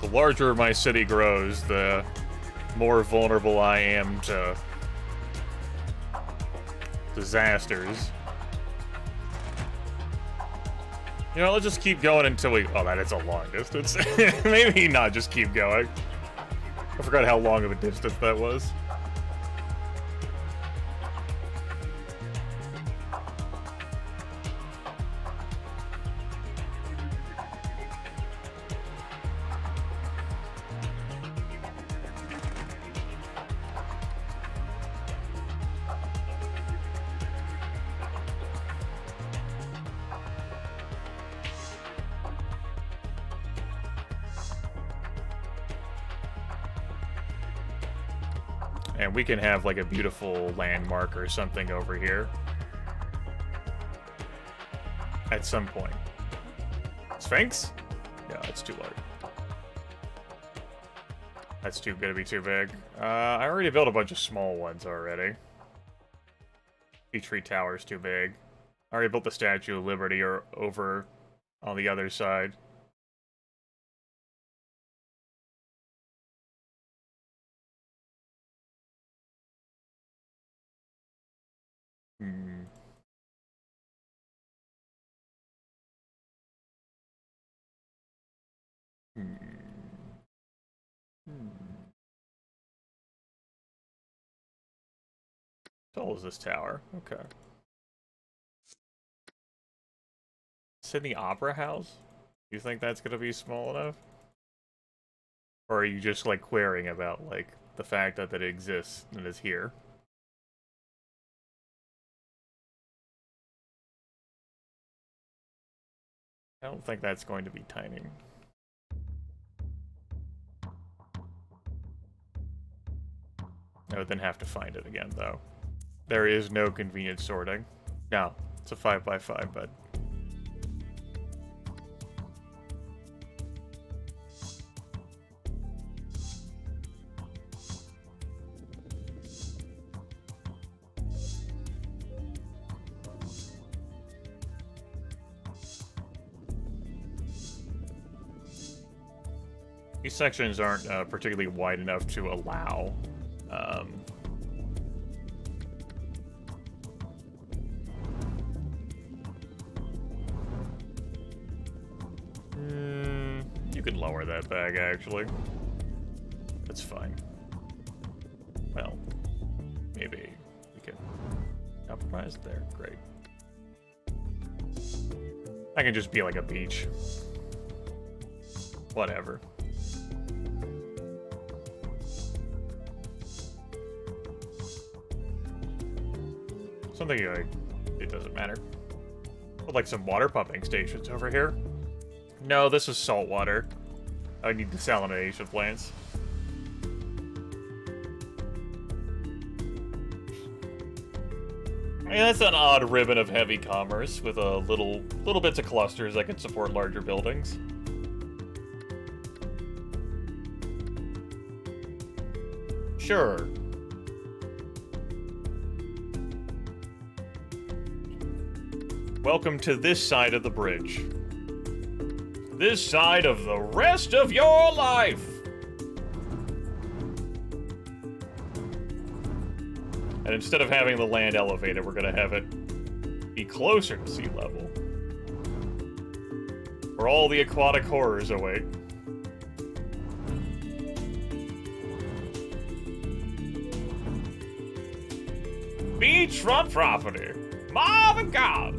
The larger my city grows, the more vulnerable I am to disasters. You know, let's just keep going until we... Oh, that is a long distance. Maybe not just keep going. I forgot how long of a distance that was. And we can have like a beautiful landmark or something over here. At some point. Sphinx? Yeah, that's too large. That's gonna be too big. I already built a bunch of small ones already. Peachtree Tower's too big. I already built the Statue of Liberty or over on the other side. Hmm. Hmm. Hmm. How tall is this tower? Okay. Sydney Opera House? You think that's gonna be small enough? Or are you just like querying about like the fact that it exists and is here? I don't think that's going to be tiny. I would then have to find it again, though. There is no convenient sorting. No, it's a 5x5 bed. These sections aren't particularly wide enough to allow you could lower that bag, actually. That's fine. Well, maybe we can compromise there. Great. I can just be like a beach. Whatever. Something like, it doesn't matter. Put like some water pumping stations over here. No, this is salt water. I need desalination plants. I mean, that's an odd ribbon of heavy commerce with a little bits of clusters that can support larger buildings. Sure. Welcome to this side of the bridge. This side of the rest of your life! And instead of having the land elevated, we're gonna have it be closer to sea level. Where all the aquatic horrors await. Beachfront property. Marvin God.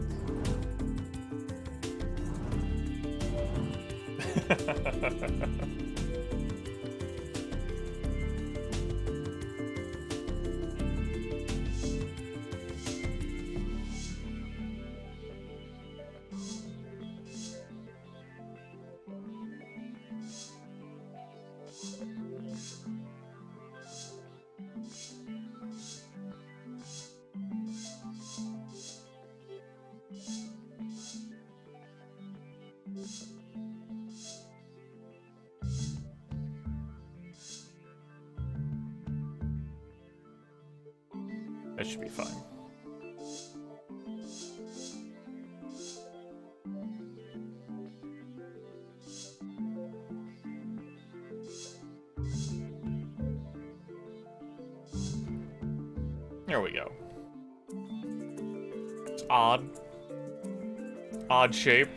That should be fine. There we go. It's odd. Odd shape.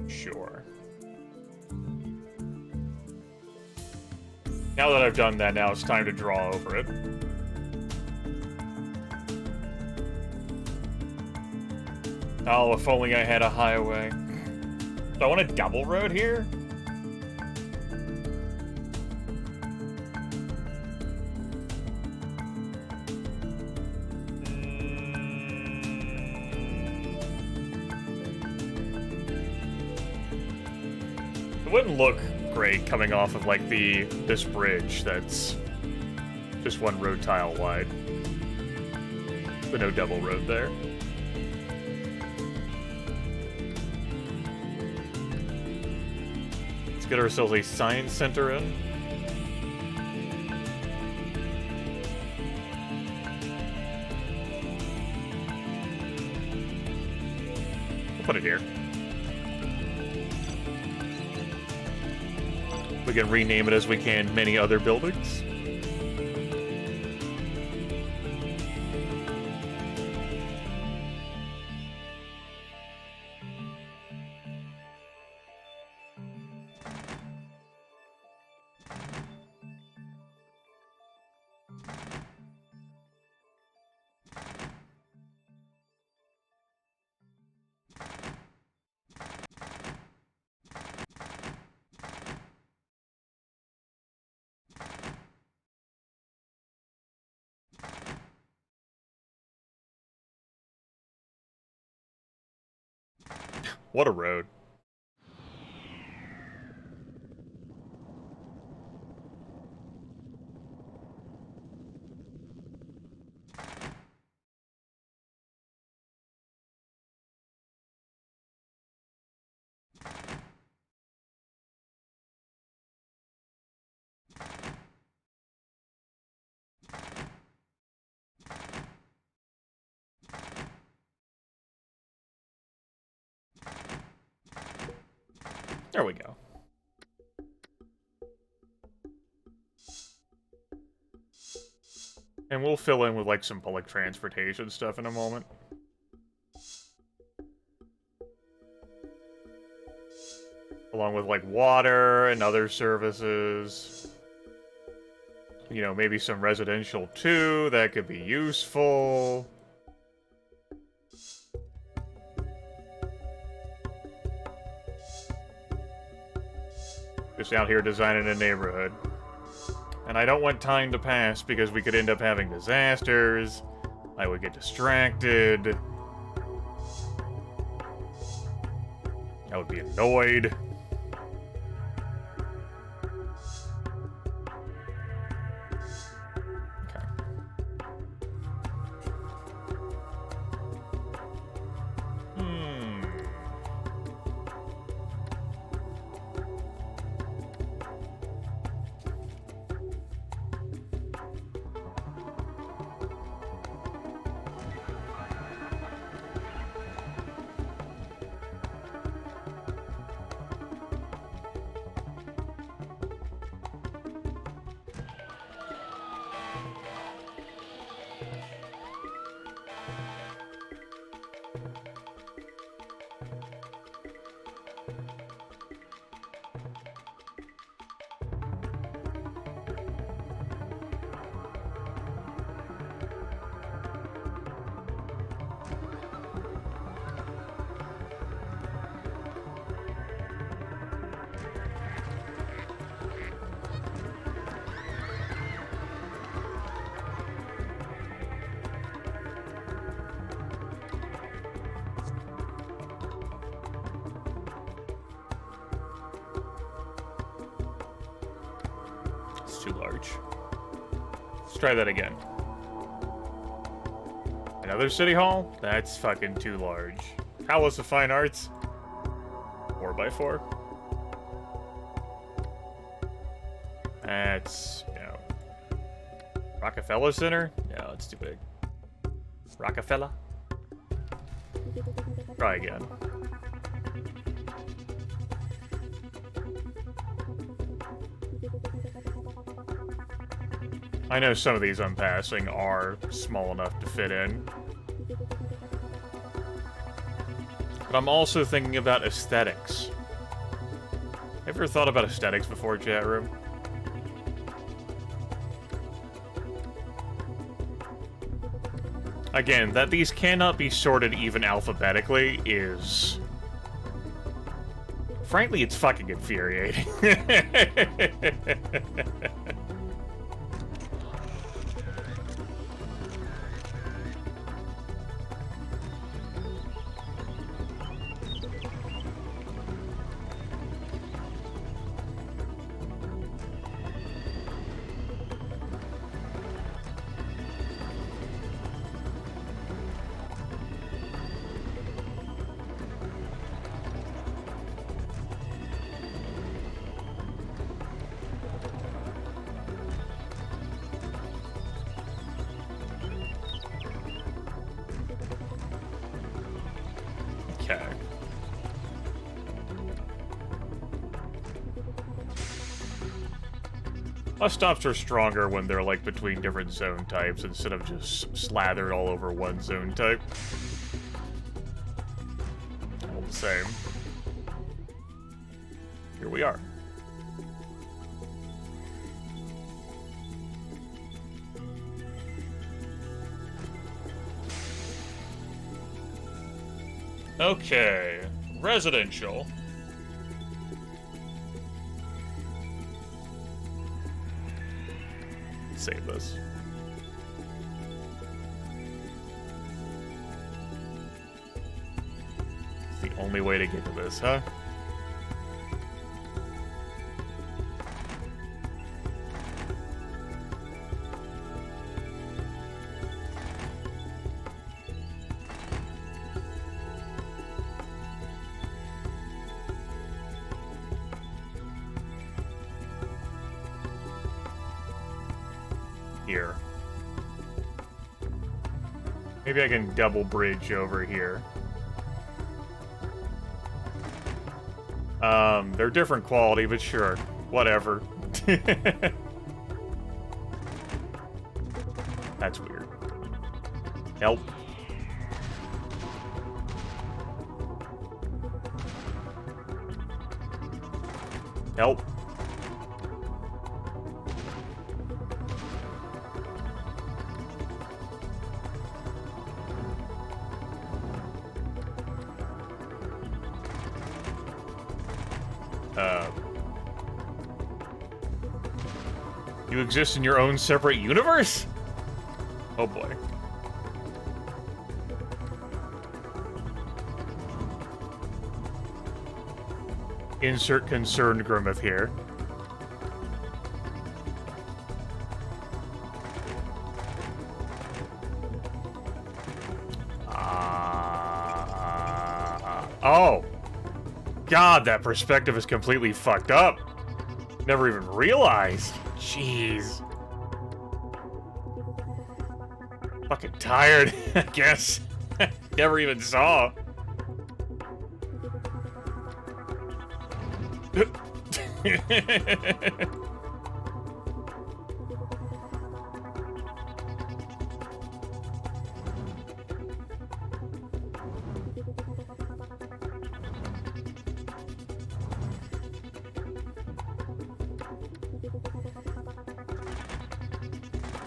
Sure. Now that I've done that, now it's time to draw over it. Oh, if only I had a highway. Do I want a double road here? It wouldn't look great coming off of like this bridge that's just one road tile wide, but no double road there. Let's get ourselves a science center in. We'll put it here. We can rename it as we can many other buildings. What a road. There we go. And we'll fill in with, like, some public transportation stuff in a moment. Along with, like, water and other services. You know, maybe some residential, too, that could be useful. Just out here designing a neighborhood. And I don't want time to pass because we could end up having disasters. I would get distracted. I would be annoyed. Okay. Too large. Let's try that again. Another city hall? That's fucking too large. Palace of Fine Arts? 4x4? That's, you know... Rockefeller Center? No, it's too big. Rockefeller? Try again. I know some of these I'm passing are small enough to fit in. But I'm also thinking about aesthetics. Ever thought about aesthetics before, chat room? Again, that these cannot be sorted even alphabetically is... Frankly, it's fucking infuriating. Okay. Bus stops are stronger when they're like between different zone types instead of just slathered all over one zone type. All the same. Here we are. Okay, residential. Save this. The only way to get to this, huh? Here. Maybe I can double bridge over here. They're different quality, but sure. Whatever. That's weird. Help. Help. You exist in your own separate universe? Oh boy. Insert concerned Grimmeth here. Oh! God, that perspective is completely fucked up. Never even realized. Jeez. Fucking tired, I guess. Never even saw.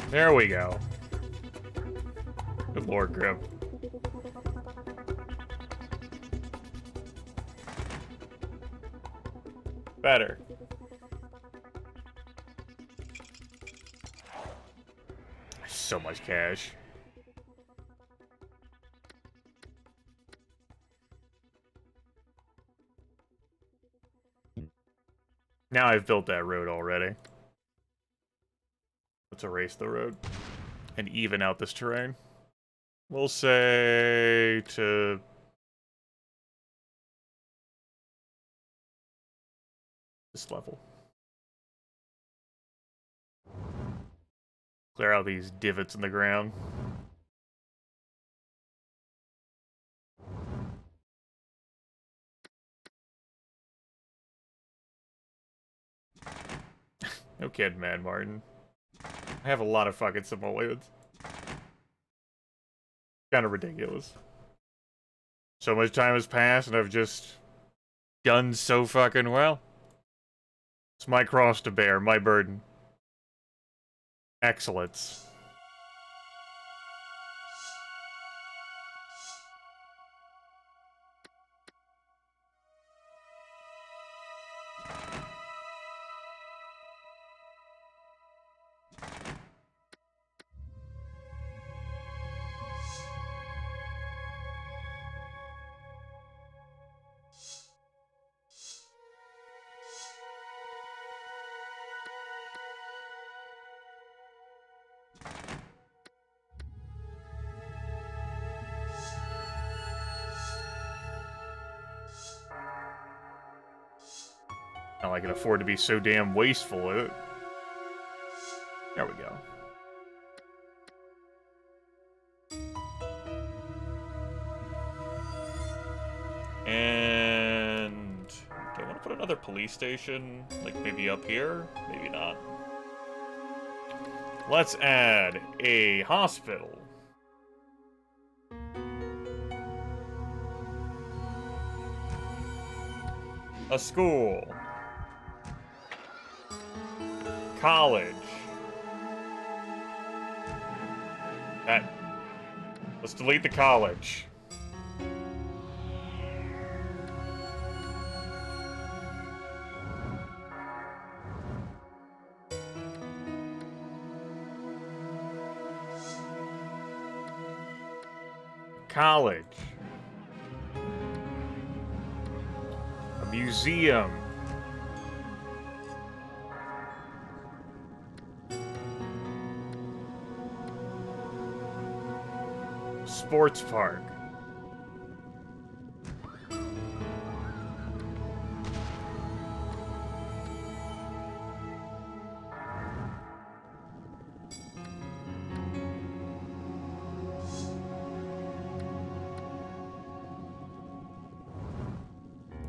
There we go. Good lord, Grim. Better. So much cash. Now I've built that road already. Let's erase the road and even out this terrain. We'll say to this level. Clear out these divots in the ground. No kidding, man, Martin. I have a lot of fucking simoleons. Kind of ridiculous. So much time has passed and I've just done so fucking well. It's my cross to bear, my burden. Excellence. Not like I can afford to be so damn wasteful. There we go. And do I want to put another police station? Like maybe up here? Maybe not. Let's add a hospital. A school. College. Let's delete the college. College. Museum. Sports park.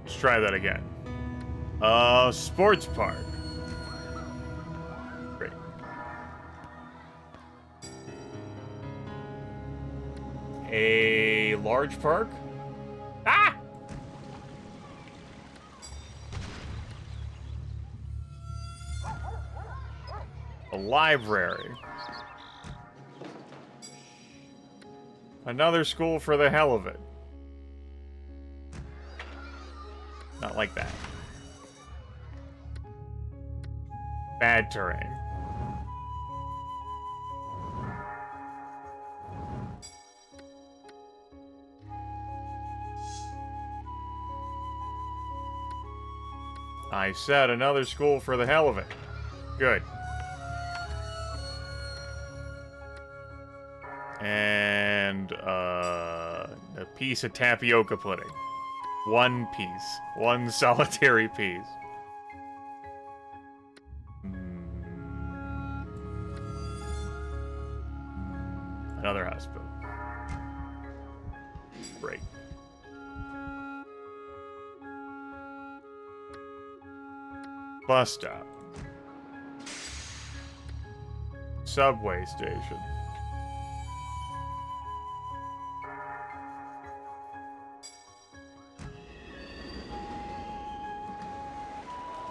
Let's try that again. Sports park. Great. A large park? Ah! A library. Another school for the hell of it. Not like that. Bad terrain. I said another school for the hell of it. Good. And, a piece of tapioca pudding. One piece. One solitary piece. Another hospital. Great. Bus stop. Subway station.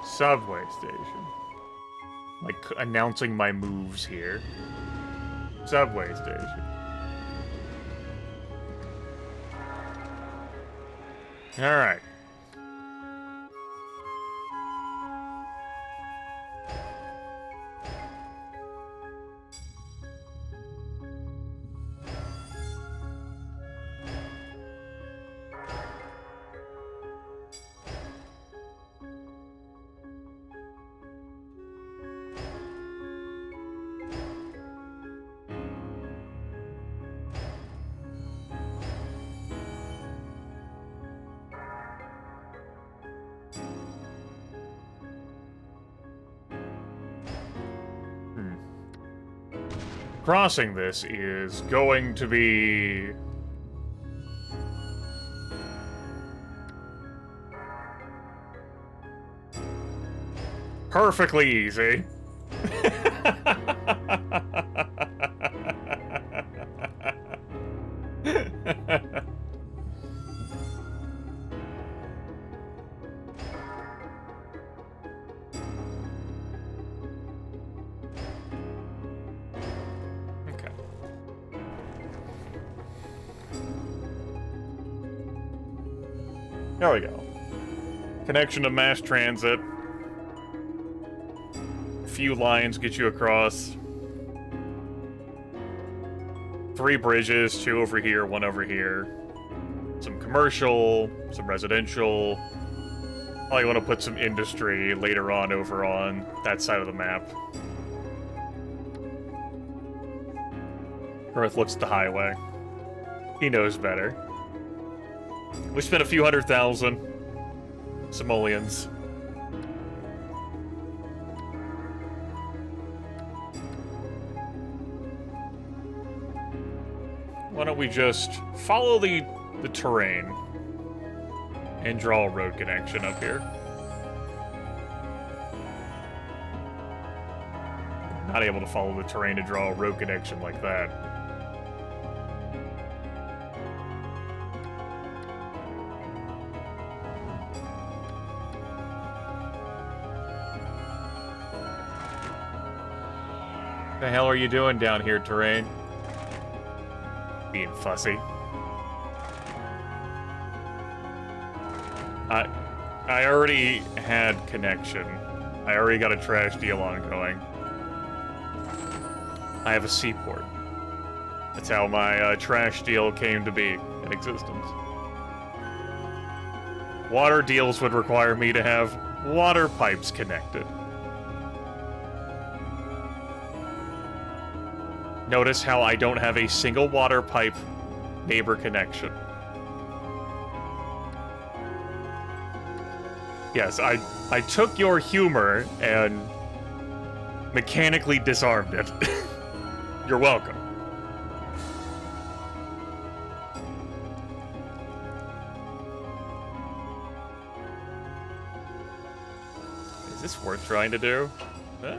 Subway station. Like, announcing my moves here. Subway station. Alright. Crossing this is going to be perfectly easy. There we go. Connection to mass transit. Few lines get you across. 3 bridges, 2 over here, 1 over here. Some commercial, some residential. Probably want to put some industry later on over on that side of the map. Earth looks at the highway. He knows better. We spent a few 100,000 simoleons. Why don't we just follow the terrain and draw a road connection up here? Not able to follow the terrain to draw a road connection like that. What the hell are you doing down here, terrain? Being fussy. I already had connection. I already got a trash deal ongoing. I have a seaport. That's how my trash deal came to be in existence. Water deals would require me to have water pipes connected. Notice how I don't have a single water pipe neighbor connection. Yes, I took your humor and mechanically disarmed it. You're welcome. Is this worth trying to do? Huh?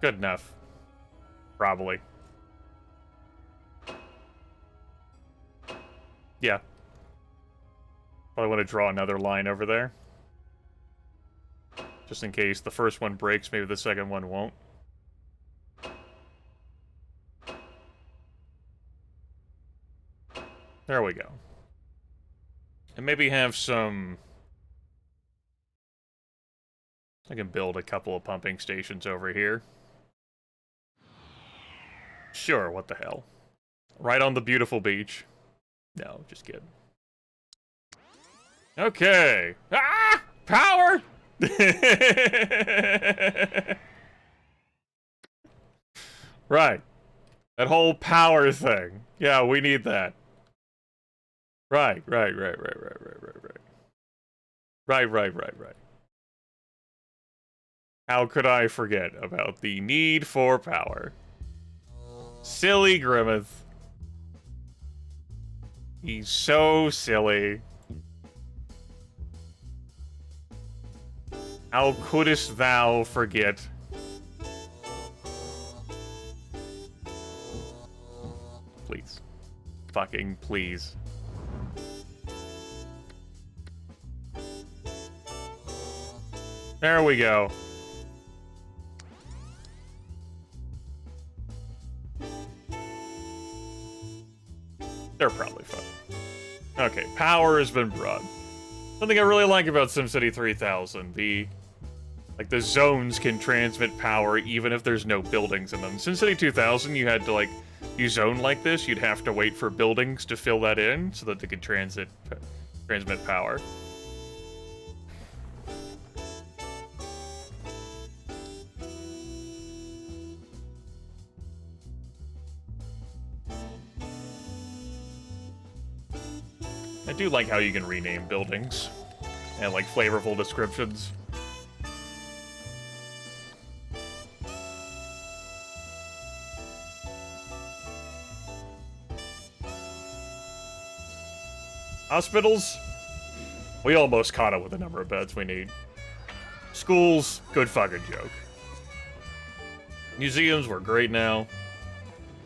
Good enough. Probably. Yeah. Probably want to draw another line over there. Just in case the first one breaks, maybe the second one won't. There we go. And maybe have some... I can build a couple of pumping stations over here. Sure, what the hell. Right on the beautiful beach. No, just kidding. Okay. Ah! Power! Right. That whole power thing. Yeah, we need that. Right. Right. How could I forget about the need for power? Silly Grimmeth. He's so silly. How couldst thou forget? Please. Fucking please. There we go. They're probably fine. Okay, power has been brought. Something I really like about SimCity 3000, the zones can transmit power even if there's no buildings in them. SimCity 2000, you had to you zone like this, you'd have to wait for buildings to fill that in so that they could transmit power. I do like how you can rename buildings and flavorful descriptions. Hospitals? We almost caught up with the number of beds we need. Schools? Good fucking joke. Museums? We're great now.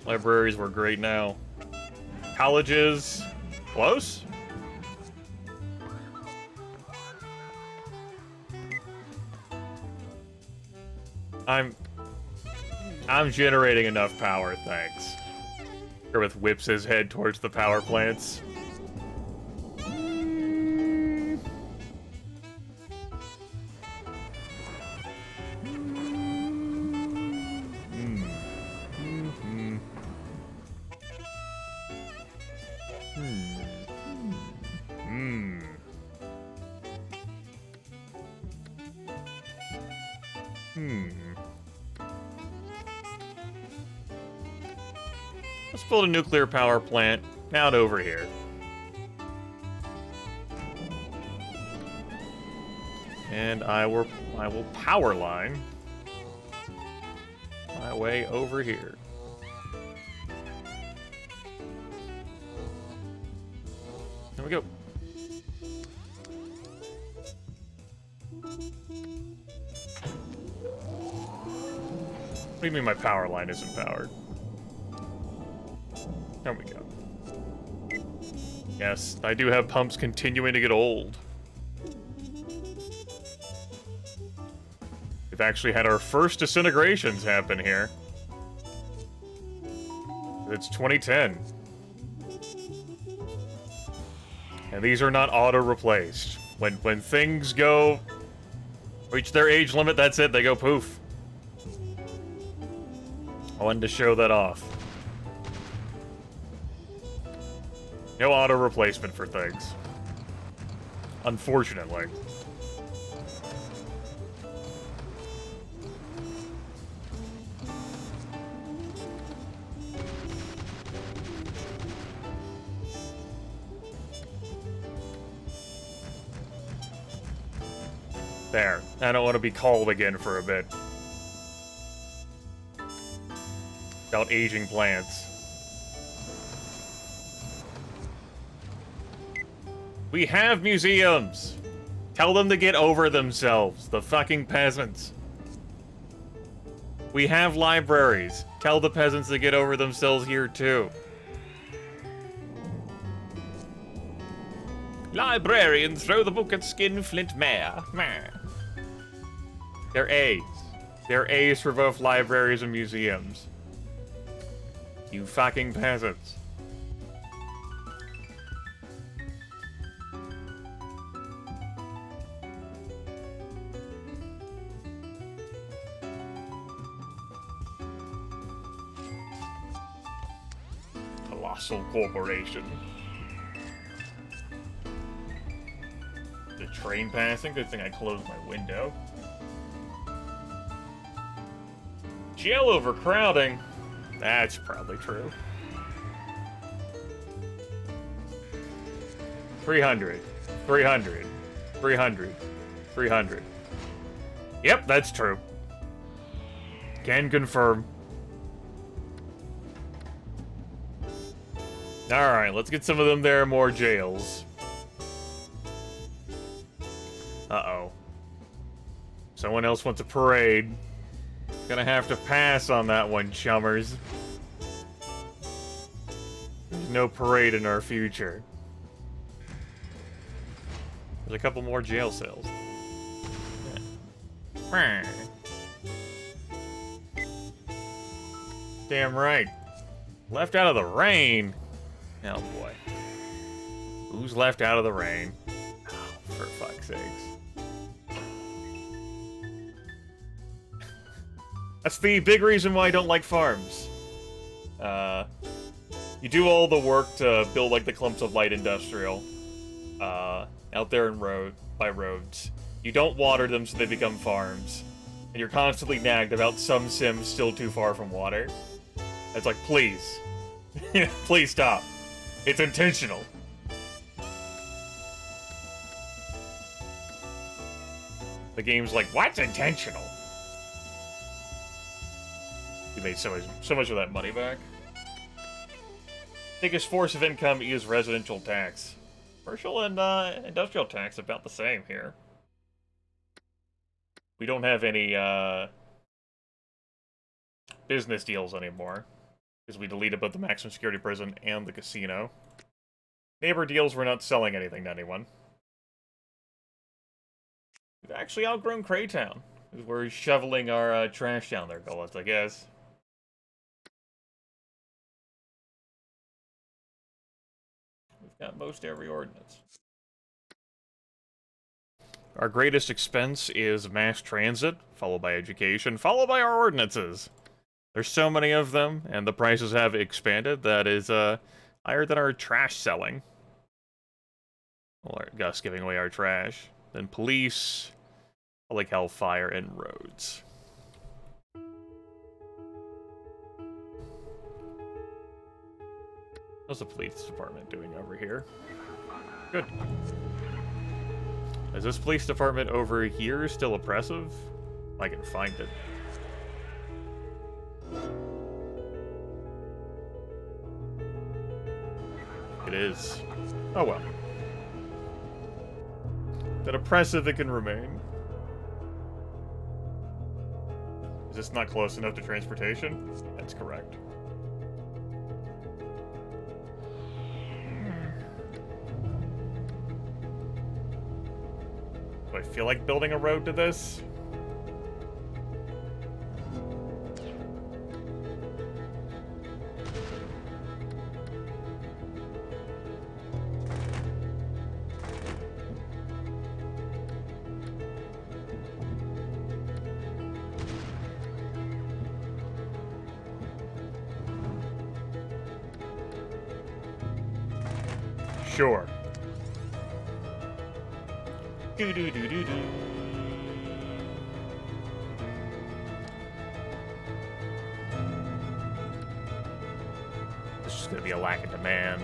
Libraries? We're great now. Colleges? Close? I'm generating enough power, thanks. Grimmeth whips his head towards the power plants. Let's build a nuclear power plant out over here. And I will power line my way over here. There we go. What do you mean my power line isn't powered? There we go. Yes, I do have pumps continuing to get old. We've actually had our first disintegrations happen here. It's 2010. And these are not auto-replaced. When things go... reach their age limit, that's it, they go poof. I wanted to show that off. No auto-replacement for things. Unfortunately. There. I don't want to be called again for a bit. About aging plants. We have museums! Tell them to get over themselves, the fucking peasants. We have libraries. Tell the peasants to get over themselves here too. Librarian, throw the book at Skinflint Mare. Meh. They're A's. They're A's for both libraries and museums. You fucking peasants. Colossal corporation. The train passing? Good thing I closed my window. Jail overcrowding? That's probably true. 300. 300. 300. 300. Yep, that's true. Can confirm. Alright, let's get some of them there, more jails. Uh-oh. Someone else wants a parade. Gonna have to pass on that one, chummers. There's no parade in our future. There's a couple more jail cells. Yeah. Damn right. Left out of the rain. Oh boy. Who's left out of the rain? Oh, for fuck's sakes. That's the big reason why I don't like farms. You do all the work to build like the clumps of light industrial out there by roads. You don't water them so they become farms. And you're constantly nagged about some sims still too far from water. It's like, please. Please stop. It's intentional. The game's like, what's intentional? You made so much of that money back. Biggest force of income is residential tax. Commercial and industrial tax about the same here. We don't have any business deals anymore because we deleted both the maximum security prison and the casino. Neighbor deals, we're not selling anything to anyone. We've actually outgrown Craytown. We're shoveling our trash down their gullets, I guess. We've got most every ordinance. Our greatest expense is mass transit, followed by education, followed by our ordinances. There's so many of them, and the prices have expanded that is higher than our trash selling. Or Gus giving away our trash. Then police, public health, fire, and roads. What's the police department doing over here? Good. Is this police department over here still oppressive? I can find it. It is. Oh well. That oppressive it can remain. Is this not close enough to transportation? That's correct. Do I feel like building a road to this? sure. Do do do do do. This is gonna be a lack of demand.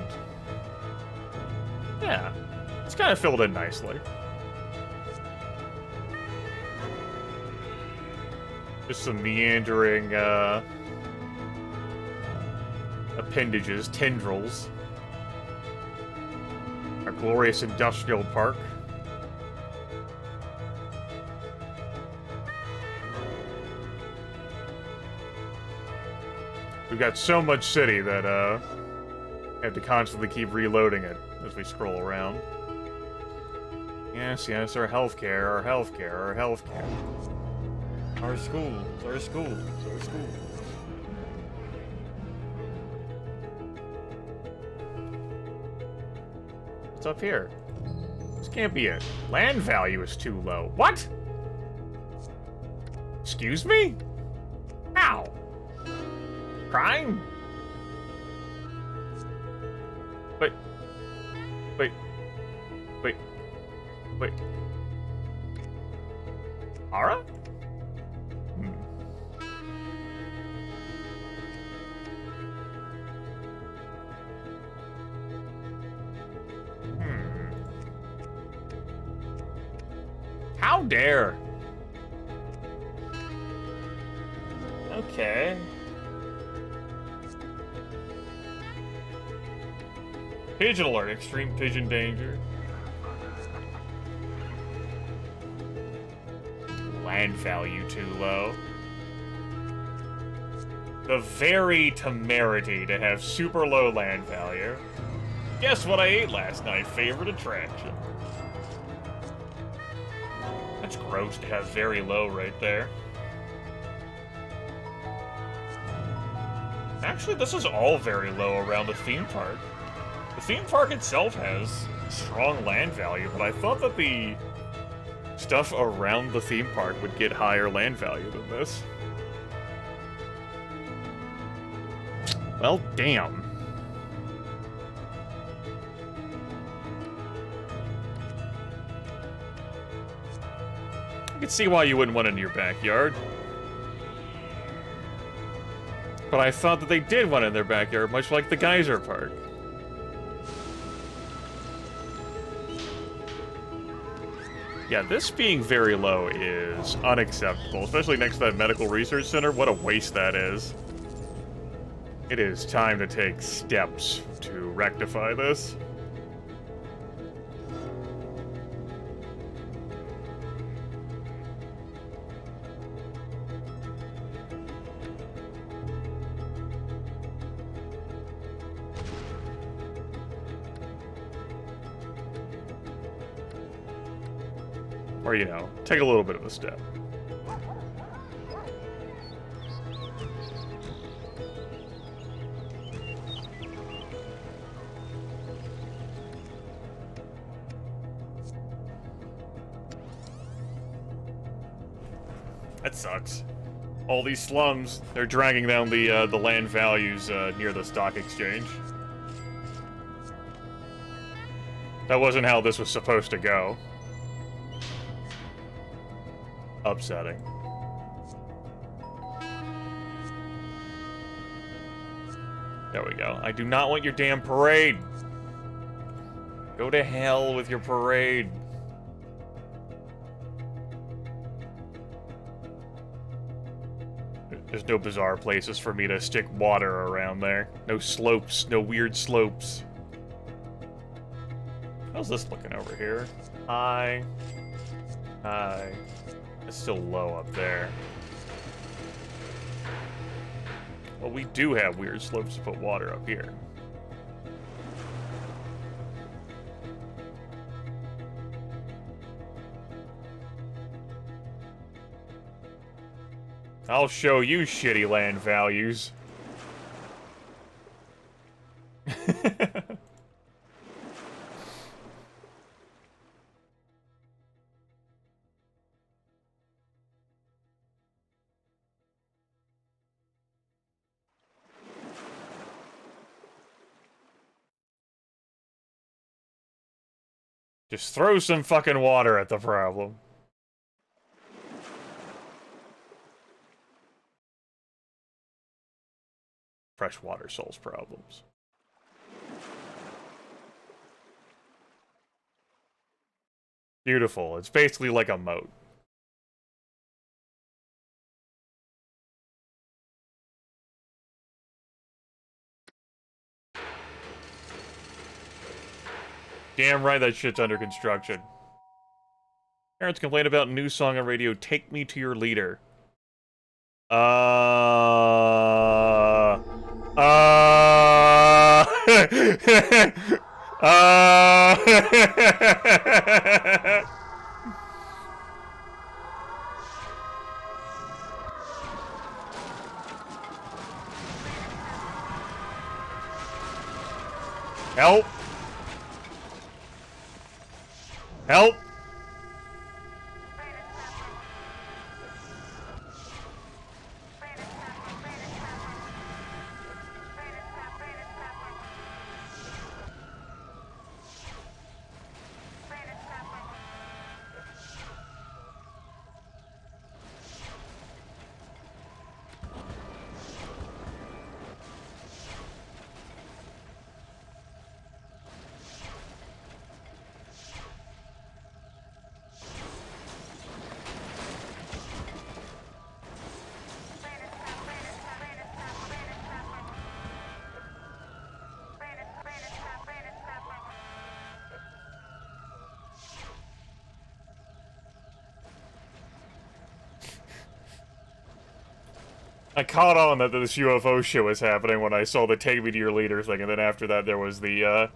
Yeah, it's kind of filled in nicely. Just some meandering appendages, tendrils. Our glorious industrial park. We've got so much city that I have to constantly keep reloading it as we scroll around. Yes, yes, our healthcare, our healthcare, our healthcare. Our schools, our schools, our schools. What's up here? This can't be it. Land value is too low. What? Excuse me? How? Crime? Wait. Wait. Wait. Wait. Ara? How dare? Okay. Pigeon alert, extreme pigeon danger. Land value too low. The very temerity to have super low land value. Guess what I ate last night? Favorite attraction. That's gross to have very low right there. Actually, this is all very low around the theme park. The theme park itself has strong land value, but I thought that the stuff around the theme park would get higher land value than this. Well, damn. I can see why you wouldn't want it in your backyard. But I thought that they did want it in their backyard, much like the geyser park. Yeah, this being very low is unacceptable, especially next to that medical research center. What a waste that is. It is time to take steps to rectify this. Or, you know, take a little bit of a step. That sucks. All these slums, they're dragging down the land values near the stock exchange. That wasn't how this was supposed to go. Upsetting. There we go. I do not want your damn parade. Go to hell with your parade. There's no bizarre places for me to stick water around there. No slopes, no weird slopes. How's this looking over here? High. High. It's still low up there. Well, we do have weird slopes to put water up here. I'll show you shitty land values. Just throw some fucking water at the problem. Fresh water solves problems. Beautiful. It's basically like a moat. Damn right that shit's under construction. Parents complain about new song on radio, Take Me to Your Leader. Uh... Help! Help! I caught on that this UFO shit was happening when I saw the Take Me to Your Leader thing, and then after that there was the,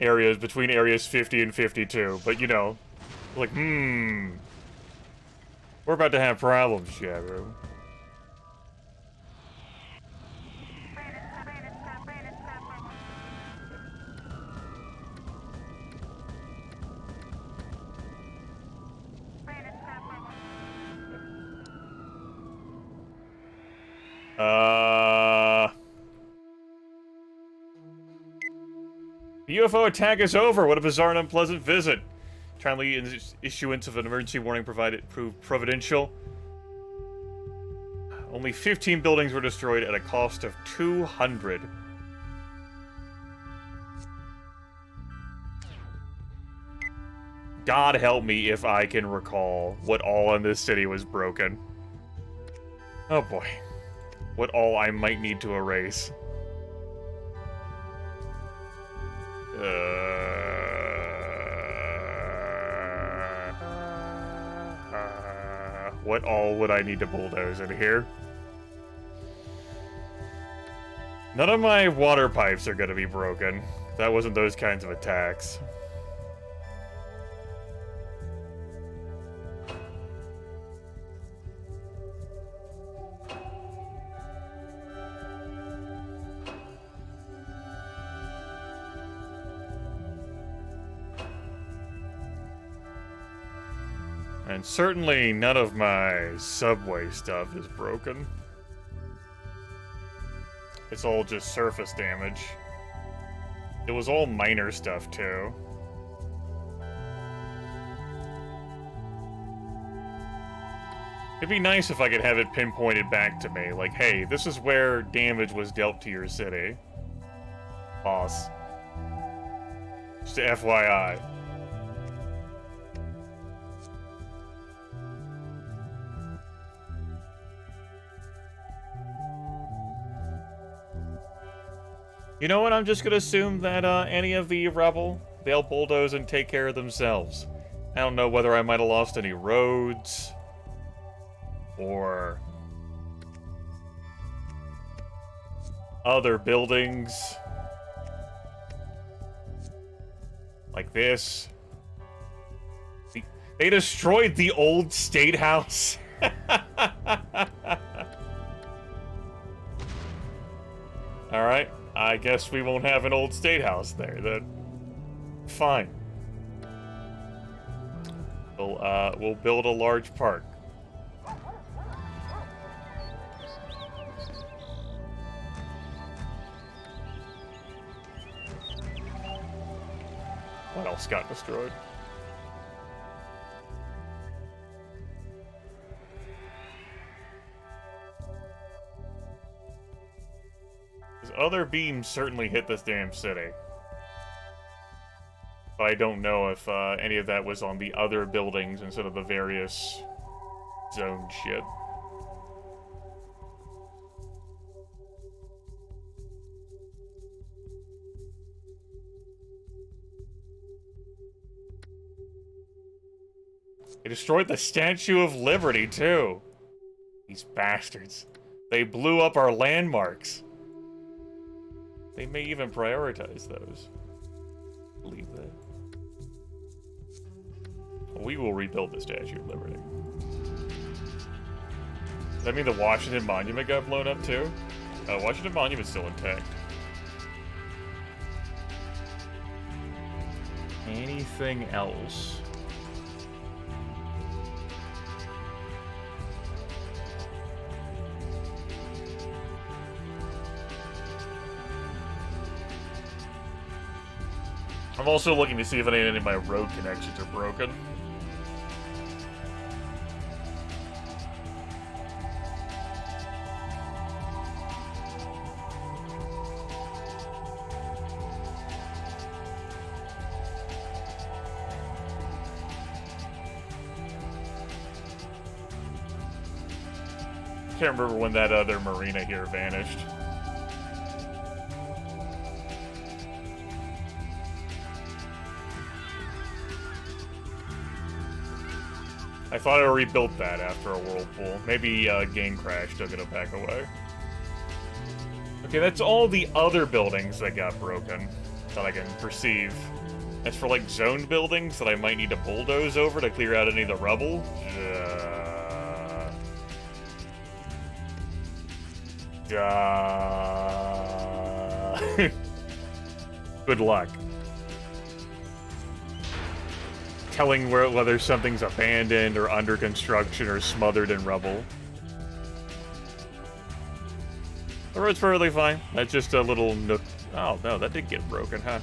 areas between areas 50 and 52. But, you know, like, we're about to have problems, Shadow. The UFO attack is over. What a bizarre and unpleasant visit. Timely issuance of an emergency warning proved providential. Only 15 buildings were destroyed at a cost of 200. God help me if I can recall what all in this city was broken. Oh boy. What all I might need to erase. What all would I need to bulldoze in here? None of my water pipes are gonna be broken. That wasn't those kinds of attacks. And certainly none of my subway stuff is broken. It's all just surface damage. It was all minor stuff, too. It'd be nice if I could have it pinpointed back to me, like, hey, this is where damage was dealt to your city. Boss. Just FYI. You know what, I'm just gonna assume that any of the rebel, they'll bulldoze and take care of themselves. I don't know whether I might have lost any roads, or other buildings, like this. They destroyed the old State House. Alright. I guess we won't have an old State House there, then. Fine. We'll build a large park. What else got destroyed? His other beams certainly hit this damn city. But I don't know if any of that was on the other buildings instead of the various zone shit. They destroyed the Statue of Liberty, too. These bastards. They blew up our landmarks. They may even prioritize those. Believe that. We will rebuild the Statue of Liberty. Does that mean the Washington Monument got blown up, too? Washington Monument's still intact. Anything else? I'm also looking to see if any of my road connections are broken. Can't remember when that other marina here vanished. I thought I rebuilt that after a whirlpool. Maybe Game Crash took it back away. Okay, that's all the other buildings that got broken that I can perceive. As for, like, zoned buildings that I might need to bulldoze over to clear out any of the rubble, good luck. Telling whether something's abandoned or under construction or smothered in rubble. The road's perfectly fine. That's just a little nook. Oh no, that did get broken, huh?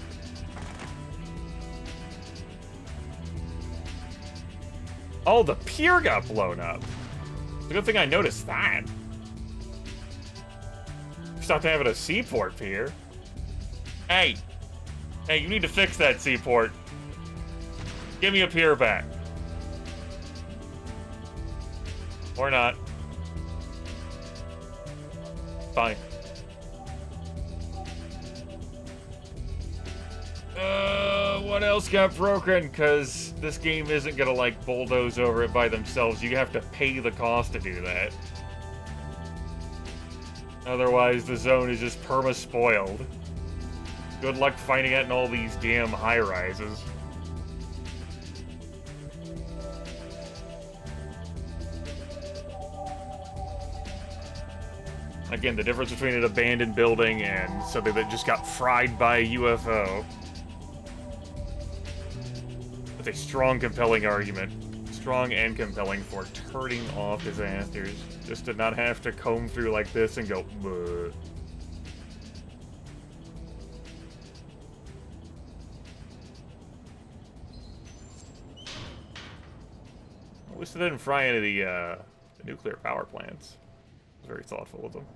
Oh, the pier got blown up. It's a good thing I noticed that. Stopped having a seaport pier. Hey, you need to fix that seaport. Give me a pier back. Or not. Fine. What else got broken? Because this game isn't gonna, like, bulldoze over it by themselves. You have to pay the cost to do that. Otherwise, the zone is just perma-spoiled. Good luck finding it in all these damn high-rises. Again, the difference between an abandoned building and something that just got fried by a UFO. That's a strong, compelling argument. Strong and compelling for turning off disasters. Just to not have to comb through like this and go, bleh. At least they didn't fry any of the nuclear power plants. It was very thoughtful of them.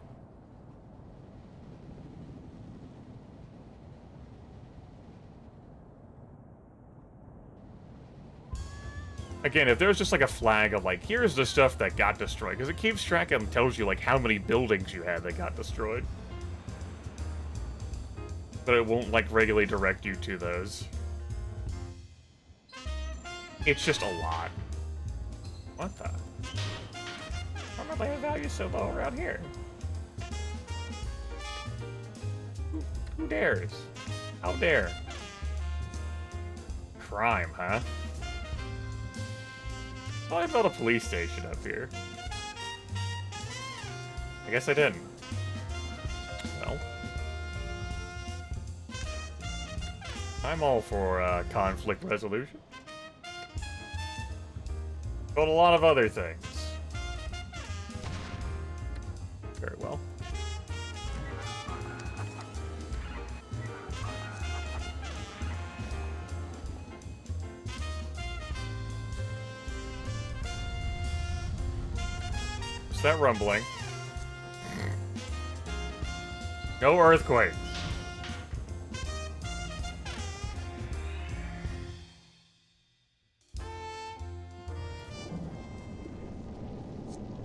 Again, if there's just like a flag of like, here's the stuff that got destroyed, because it keeps track and tells you like how many buildings you had that got destroyed. But it won't like regularly direct you to those. It's just a lot. What the? Why are my land values so low around here? Who dares? How dare? Crime, huh? Well, I built a police station up here. I guess I didn't. Well. I'm all for conflict resolution. Built a lot of other things. Very well. that rumbling. No earthquakes.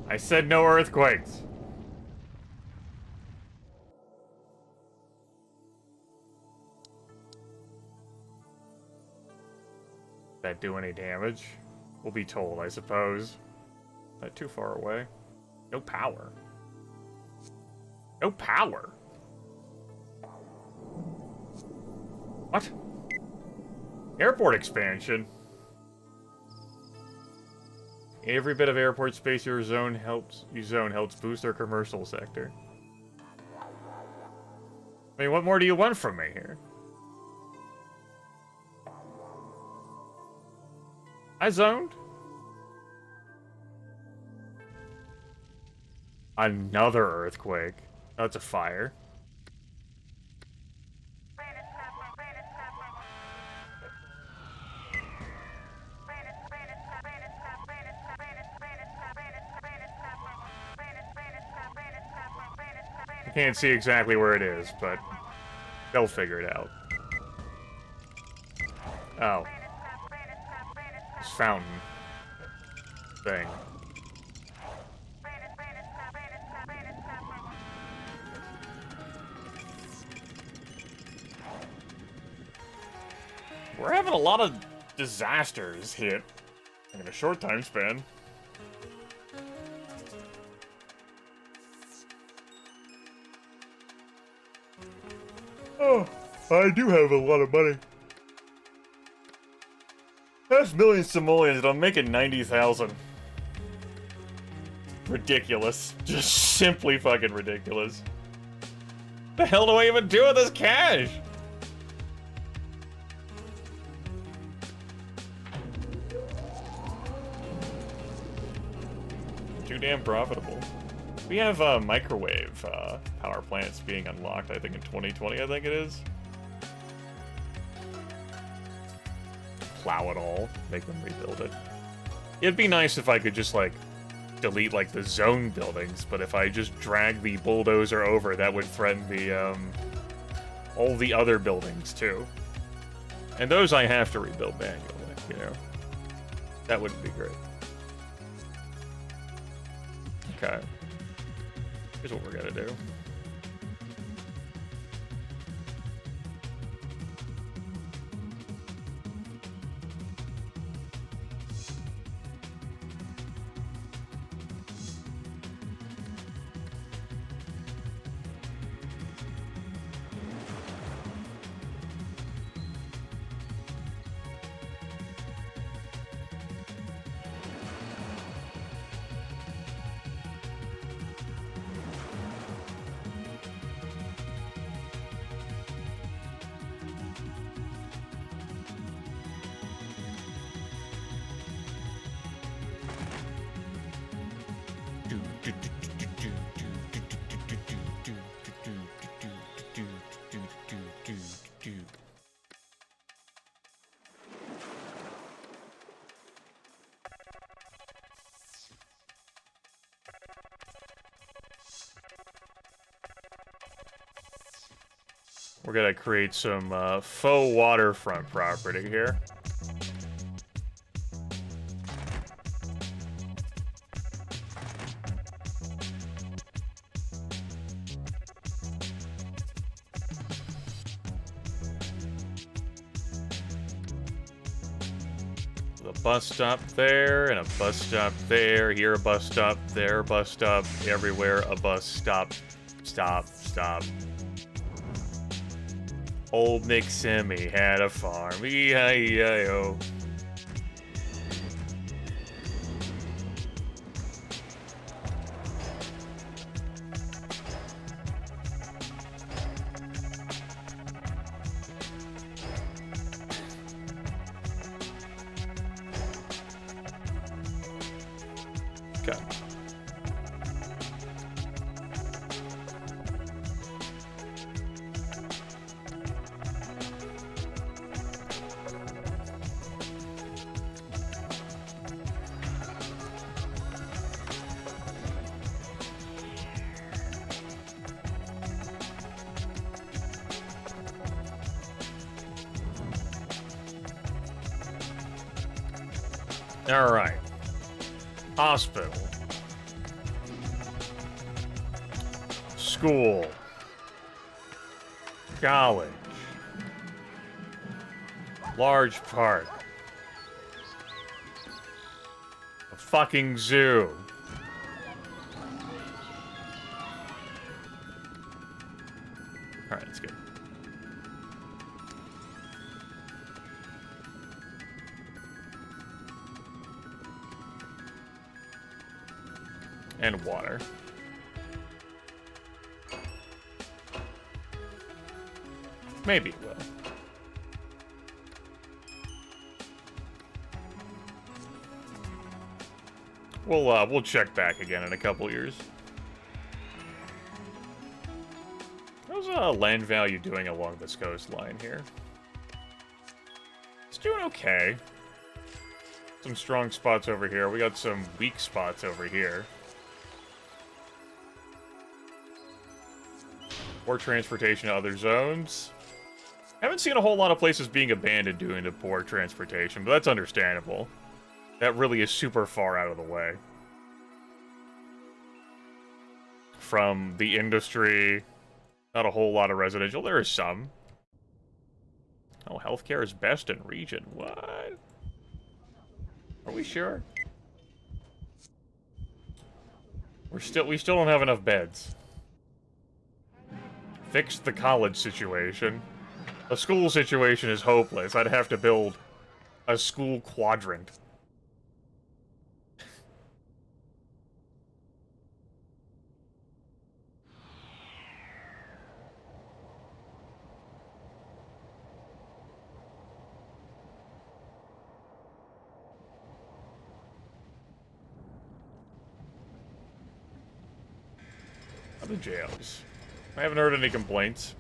I said no earthquakes. That do any damage? We'll be told, I suppose. Not too far away. No power. No power? What? Airport expansion? Every bit of airport space your zone helps boost our commercial sector. I mean, what more do you want from me here? I zoned? Another earthquake. That's a fire. I can't see exactly where it is, but they'll figure it out. Oh. This fountain thing. We're having a lot of disasters hit in a short time span. Oh, I do have a lot of money. That's millions to millions, and I'm making 90,000. Ridiculous. Just simply fucking ridiculous. The hell do I even do with this cash? Too damn profitable. We have microwave power plants being unlocked, I think in 2020, I think it is. Plow it all, make them rebuild it. It'd be nice if I could just, like, delete, like, the zone buildings, but if I just drag the bulldozer over, that would threaten the, all the other buildings, too. And those I have to rebuild manually, you know? That wouldn't be great. Okay. Here's what we're gonna do. We're gonna create some faux waterfront property here. A bus stop there, and a bus stop there, here a bus stop, there a bus stop, everywhere a bus stop, stop, stop. Old McSimmy had a farm, E-I-E-I-O. Okay. Alright. Hospital. School. College. Large park. A fucking zoo. Alright, that's good. And water. Maybe it will. We'll check back again in a couple years. How's land value doing along this coastline here? It's doing okay. Some strong spots over here. We got some weak spots over here. More transportation to other zones. Haven't seen a whole lot of places being abandoned due to poor transportation, but that's understandable. That really is super far out of the way. From the industry, not a whole lot of residential. There is some. Oh, healthcare is best in region. What? Are we sure? We still don't have enough beds. Fix the college situation. The school situation is hopeless. I'd have to build a school quadrant. The jails. I haven't heard any complaints.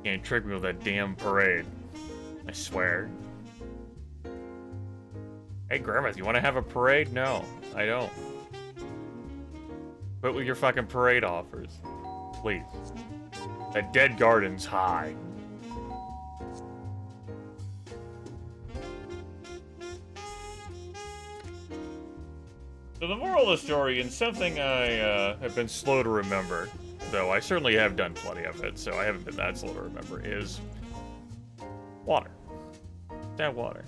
Can't trick me with that damn parade. I swear. Hey, Grimmeth, you want to have a parade? No, I don't. Quit with your fucking parade offers. Please. That dead garden's high. So the moral of the story, and something I have been slow to remember, though I certainly have done plenty of it, so I haven't been that slow to remember, is water. That water.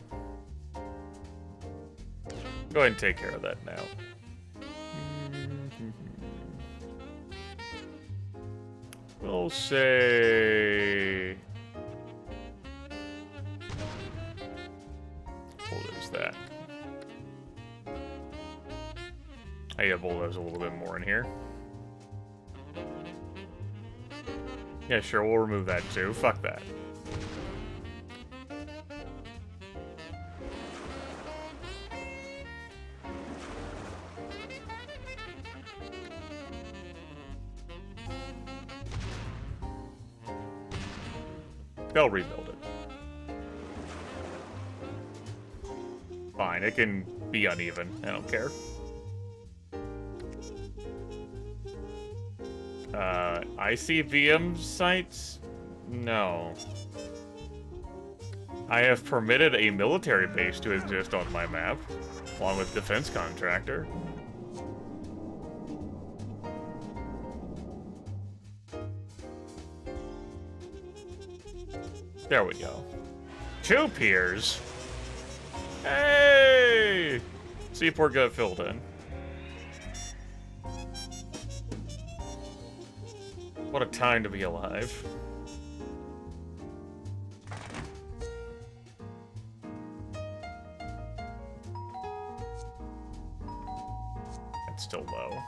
Go ahead and take care of that now. We'll say... Bulldoze that. I gotta bulldoze a little bit more in here. Yeah, sure, we'll remove that too. Fuck that. They'll rebuild it. Fine, it can be uneven. I don't care. ICVM sites? No. I have permitted a military base to exist on my map, along with defense contractor. There we go. 2 piers? Hey! Seaport got filled in. What a time to be alive. It's still low.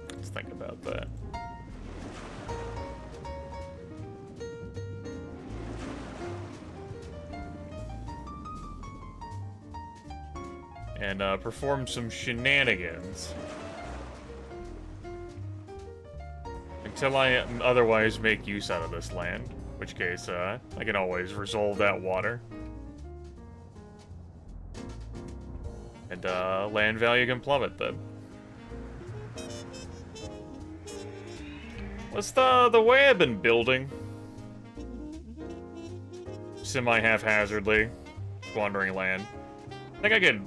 Let's think about that. And perform some shenanigans. Until I otherwise make use out of this land. In which case, I can always resolve that water. And land value can plummet then. What's the way I've been building? Semi-haphazardly, squandering land. I think I could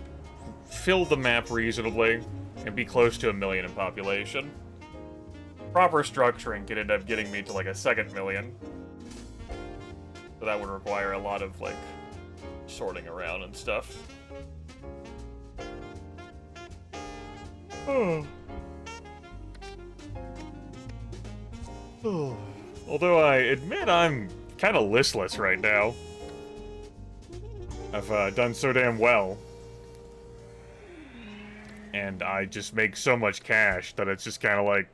fill the map reasonably and be close to 1 million in population. Proper structuring could end up getting me to like a 2nd million. So that would require a lot of like sorting around and stuff. Oh. Oh. Although I admit I'm kind of listless right now. I've done so damn well. And I just make so much cash that it's just kind of like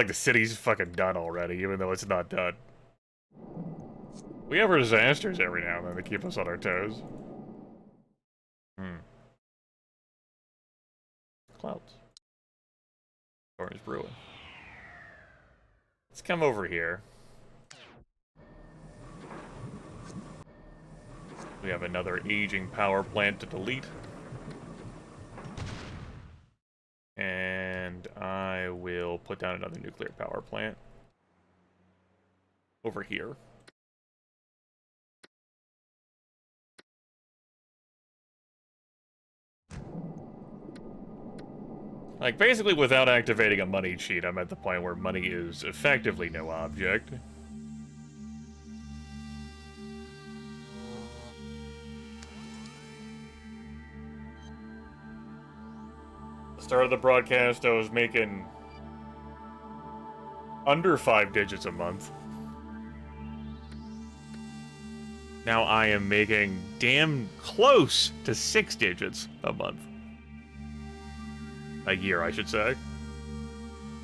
the city's fucking done already, even though it's not done. We have our disasters every now and then to keep us on our toes. Clouds. Storm's brewing. Let's come over here. We have another aging power plant to delete. And I will put down another nuclear power plant. Over here. Like, basically without activating a money cheat, I'm at the point where money is effectively no object. The start of the broadcast, I was making under 5 digits a month. Now I am making damn close to 6 digits a month. A year, I should say.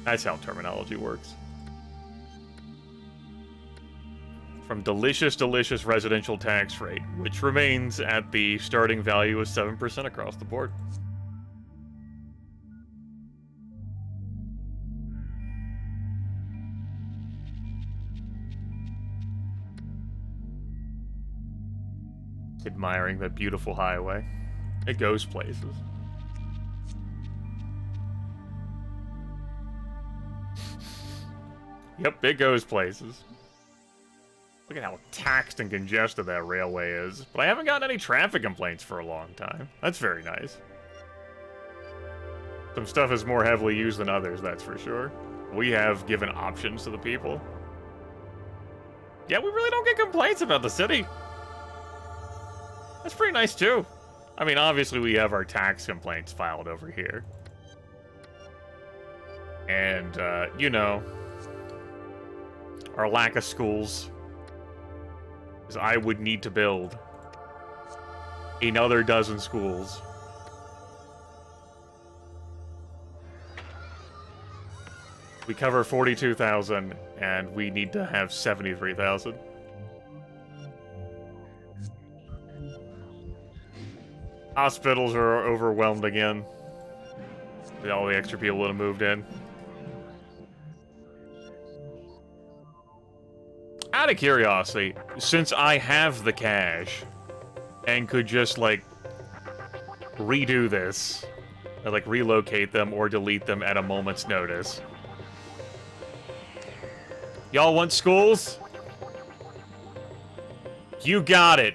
That's how terminology works. From delicious, delicious residential tax rate, which remains at the starting value of 7% across the board. Admiring that beautiful highway. It goes places. Yep, it goes places. Look at how taxed and congested that railway is. But I haven't gotten any traffic complaints for a long time. That's very nice. Some stuff is more heavily used than others, that's for sure. We have given options to the people. Yeah, we really don't get complaints about the city. That's pretty nice, too. I mean, obviously we have our tax complaints filed over here. And, you know, our lack of schools is I would need to build another dozen schools. We cover 42,000 and we need to have 73,000. Hospitals are overwhelmed again. With all the extra people that have moved in. Out of curiosity, since I have the cash and could just, like, redo this, or, like, relocate them or delete them at a moment's notice. Y'all want schools? You got it.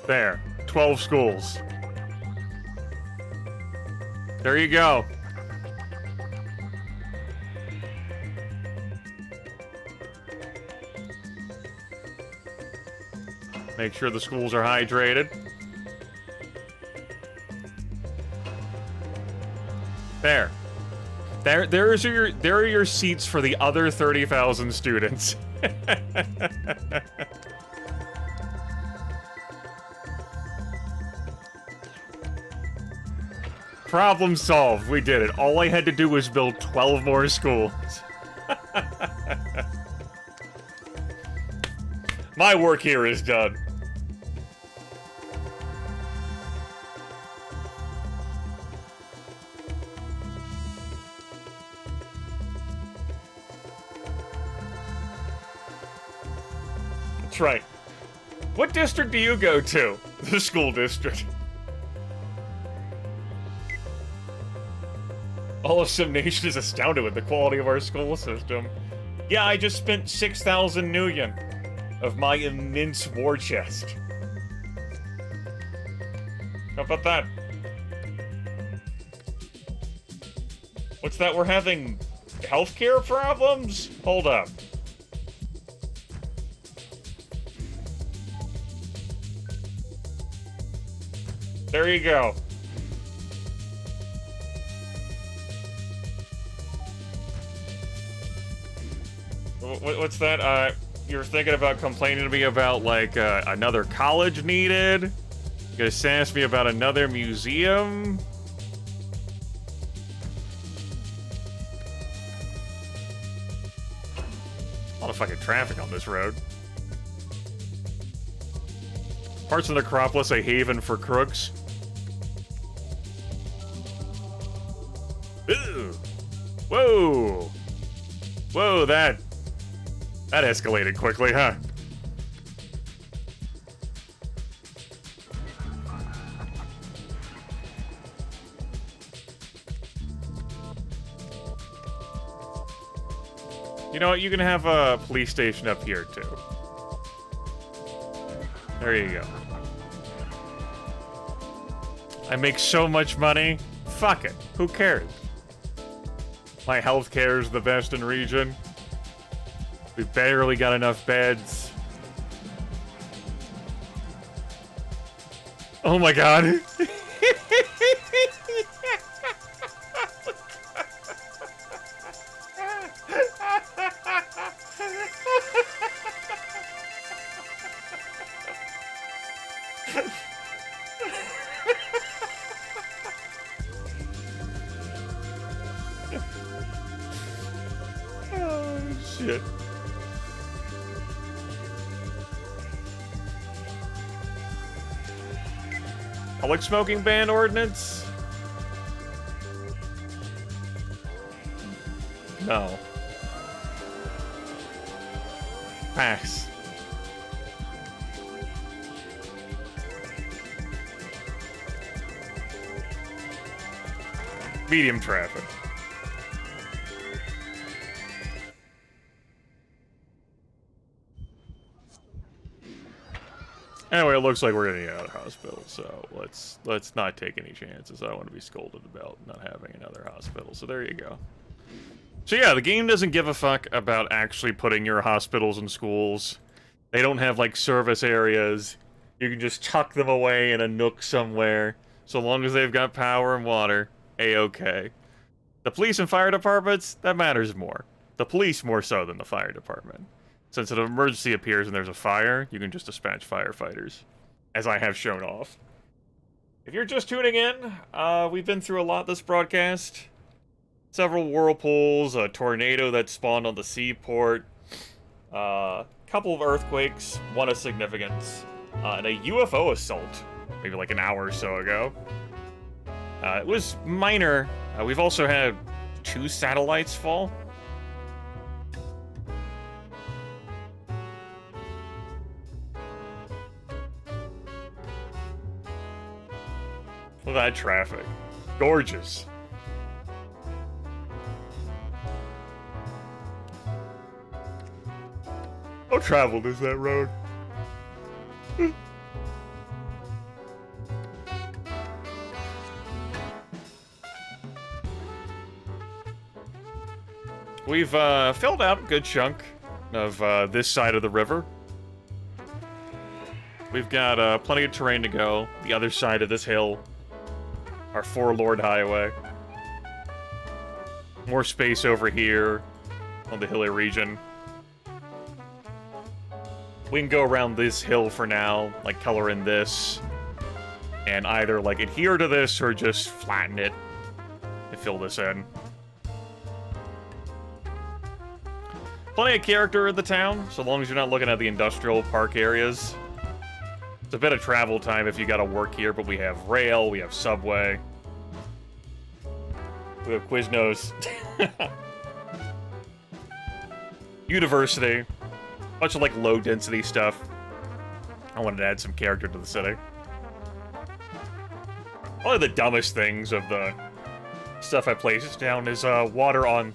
There. 12 schools. There you go. Make sure the schools are hydrated. There. There are your seats for the other 30,000 students. Problem solved. We did it. All I had to do was build 12 more schools. My work here is done. That's right. What district do you go to? The school district. All of Sim Nation is astounded with the quality of our school system. Yeah, I just spent 6,000 Nuyen of my immense war chest. How about that? What's that? We're having healthcare problems? Hold up. There you go. What's that? You're thinking about complaining to me about, like, another college needed? You're gonna sass me about another museum? A lot of fucking traffic on this road. Parts of the Necropolis, a haven for crooks. Ooh. Whoa! Whoa, that escalated quickly, huh? You know what? You can have a police station up here, too. There you go. I make so much money. Fuck it. Who cares? My healthcare is the best in region. We've barely got enough beds. Oh my god. Oh, shit. Public smoking ban ordinance? No. Pass. Medium traffic. Anyway, it looks like we're gonna get out of the hospital, so let's not take any chances. I don't want to be scolded about not having another hospital, so there you go. So yeah, the game doesn't give a fuck about actually putting your hospitals in schools. They don't have, like, service areas. You can just tuck them away in a nook somewhere, so long as they've got power and water. A-okay. The police and fire departments, that matters more. The police more so than the fire department. Since an emergency appears and there's a fire, you can just dispatch firefighters, as I have shown off. If you're just tuning in, we've been through a lot this broadcast. Several whirlpools, a tornado that spawned on the seaport, couple of earthquakes, one of significance, and a UFO assault, maybe like an hour or so ago. It was minor. We've also had 2 satellites fall. Look at that traffic. Gorgeous. How traveled is that road? We've filled out a good chunk of this side of the river. We've got plenty of terrain to go. The other side of this hill, our Four-Lord Highway. More space over here on the hilly region. We can go around this hill for now, like color in this. and either like adhere to this or just flatten it to fill this in. Plenty of character in the town, so long as you're not looking at the industrial park areas. It's a bit of travel time if you gotta work here, but we have rail, we have subway. We have Quiznos. University. Bunch of like low density stuff. I wanted to add some character to the city. One of the dumbest things of the stuff I placed down is water on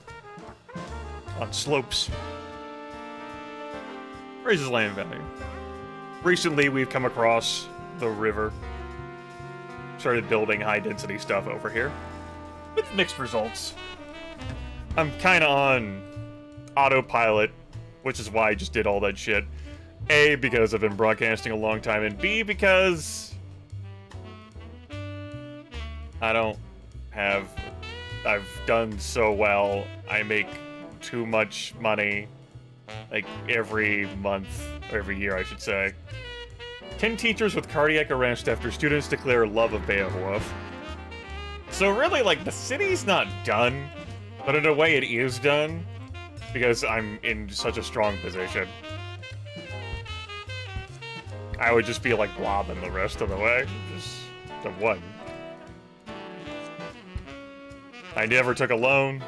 slopes. Raises land value. Recently, we've come across the river. Started building high-density stuff over here. With mixed results. I'm kind of on autopilot, which is why I just did all that shit. A, because I've been broadcasting a long time, and B, because I've done so well, I make too much money, like, every month, or every year, I should say. 10 teachers with cardiac arrest after students declare love of Beowulf. So really, like, the city's not done, but in a way it is done, because I'm in such a strong position. I would just be, like, blobbing the rest of the way. Just the one. I never took a loan.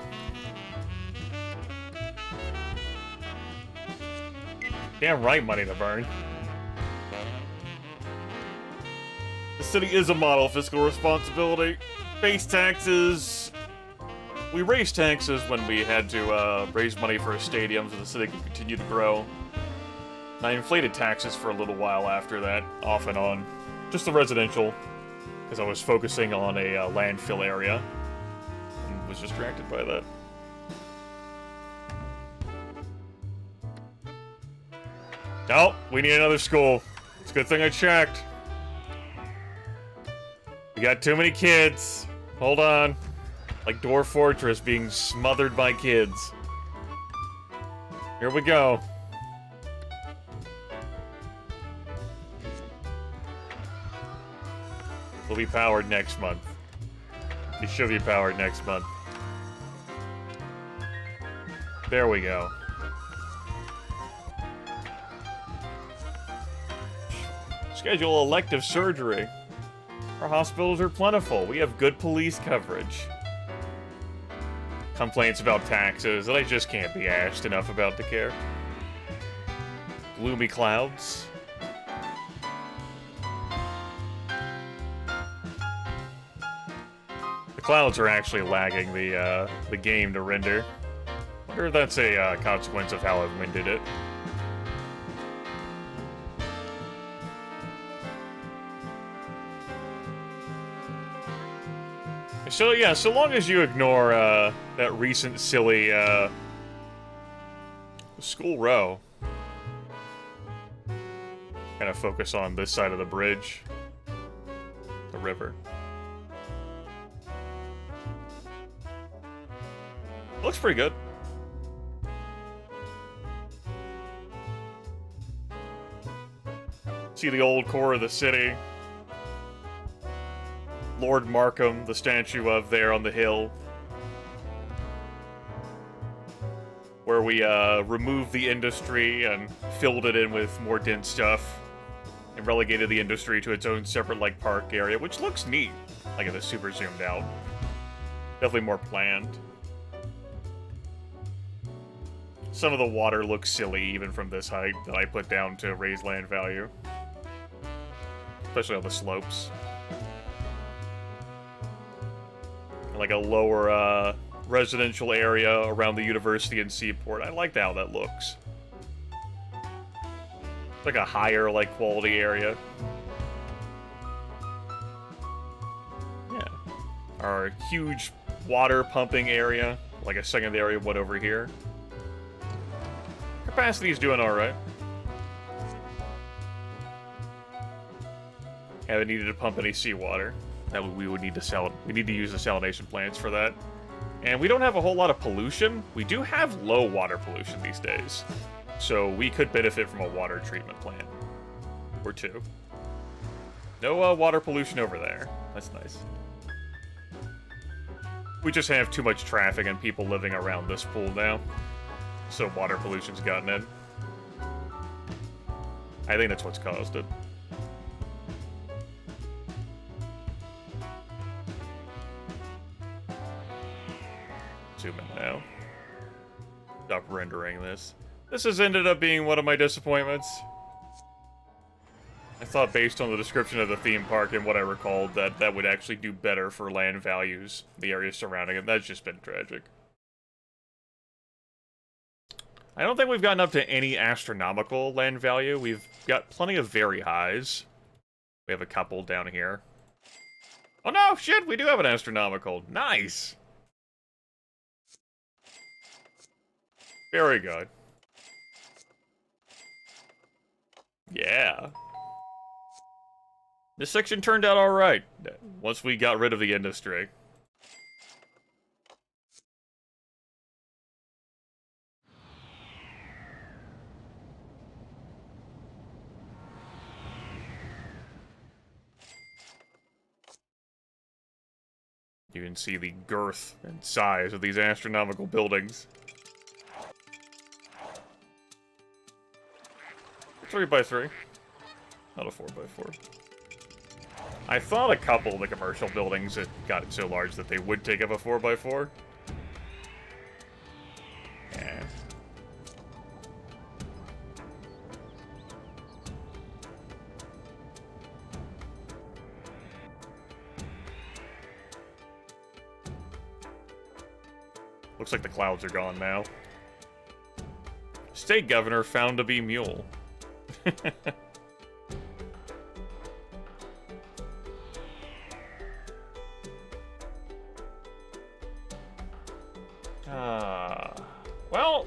Damn right, money to burn. The city is a model of fiscal responsibility. Base taxes. We raised taxes when we had to raise money for a stadium so the city could continue to grow. And I inflated taxes for a little while after that, off and on. Just the residential, because I was focusing on a landfill area. And was distracted by that. Oh, we need another school. It's a good thing I checked. We got too many kids. Hold on. Like Dwarf Fortress being smothered by kids. Here we go. Will be powered next month. It should be powered next month. There we go. Schedule elective surgery. Our hospitals are plentiful. We have good police coverage. Complaints about taxes that I just can't be asked enough about to care. Gloomy clouds. The clouds are actually lagging the game to render. Wonder if that's a consequence of how I've winded it. So yeah, so long as you ignore that recent silly school row, kind of focus on this side of the bridge, the river. Looks pretty good. See the old core of the city. Lord Markham, the statue of there on the hill. Where we removed the industry and filled it in with more dense stuff. And relegated the industry to its own separate, like, park area, which looks neat. Like, if it's super zoomed out. Definitely more planned. Some of the water looks silly, even from this height, that I put down to raise land value. Especially on the slopes. Like a lower residential area around the university and seaport. I like how that looks. It's like a higher, like, quality area. Yeah. Our huge water pumping area. Like a secondary one over here. Capacity's doing alright. Haven't needed to pump any seawater. That we would need to sell. We need to use the salination plants for that. And we don't have a whole lot of pollution. We do have low water pollution these days. So we could benefit from a water treatment plant. Or two. No water pollution over there. That's nice. We just have too much traffic and people living around this pool now. So water pollution's gotten in. I think that's what's caused it. Zoom in now. Stop rendering this. This has ended up being one of my disappointments. I thought based on the description of the theme park and what I recalled that that would actually do better for land values, the areas surrounding it. That's just been tragic. I don't think we've gotten up to any astronomical land value. We've got plenty of very highs. We have a couple down here. Oh no, shit, we do have an astronomical. Nice! Very good. Yeah. This section turned out alright, once we got rid of the industry. You can see the girth and size of these astronomical buildings. 3x3, not a 4x4. I thought a couple of the commercial buildings had gotten so large that they would take up a 4x4. Yeah. Looks like the clouds are gone now. State governor found to be mule. Well,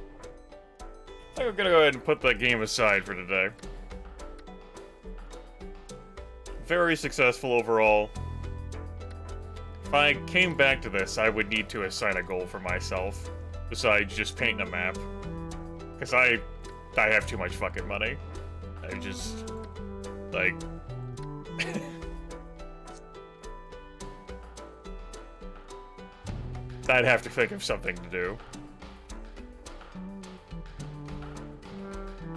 I think I'm gonna go ahead and put that game aside for today. Very successful overall. If I came back to this, I would need to assign a goal for myself, besides just painting a map. Because I have too much fucking money. I just, like... I'd have to think of something to do.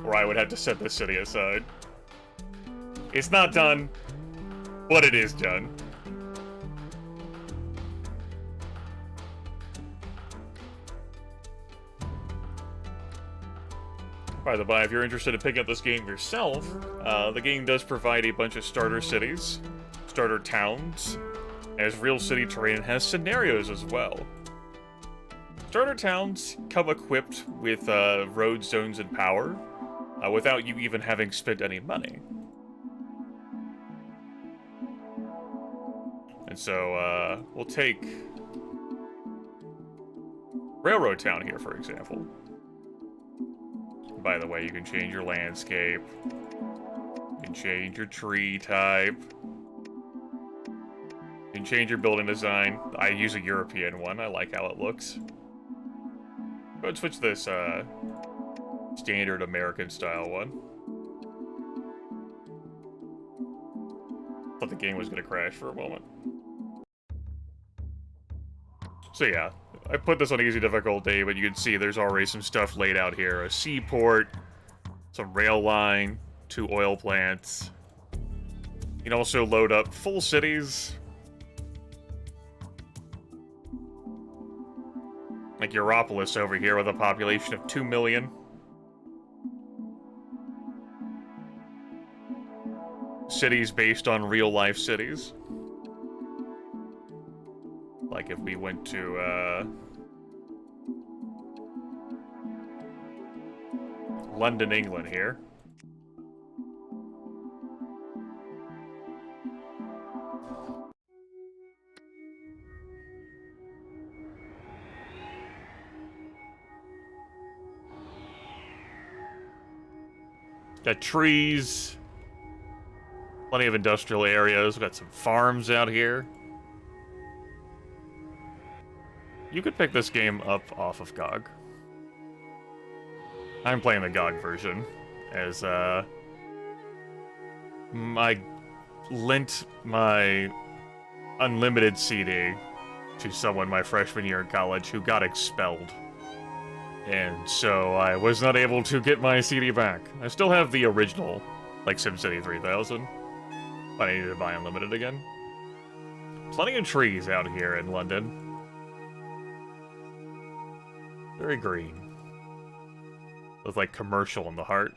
Or I would have to set this city aside. It's not done, but it is done. By the by, if you're interested in picking up this game yourself, the game does provide a bunch of starter cities, starter towns, has real city terrain, and has scenarios as well. Starter towns come equipped with road zones and power, without you even having spent any money. And so, we'll take Railroad Town here, for example. By the way, you can change your landscape. You can change your tree type. You can change your building design. I use a European one. I like how it looks. Go ahead and switch this, standard American style one. Thought the game was gonna crash for a moment. So yeah, I put this on easy difficulty, but you can see there's already some stuff laid out here. A seaport, some rail line, 2 oil plants. You can also load up full cities. Like Europolis over here with a population of 2 million. Cities based on real-life cities. Like if we went to, London, England here. Got trees. Plenty of industrial areas. We've got some farms out here. You could pick this game up off of GOG. I'm playing the GOG version, as, my lent my unlimited CD to someone my freshman year in college who got expelled. And so I was not able to get my CD back. I still have the original, like SimCity 3000, but I needed to buy unlimited again. Plenty of trees out here in London. Very green. With like commercial in the heart.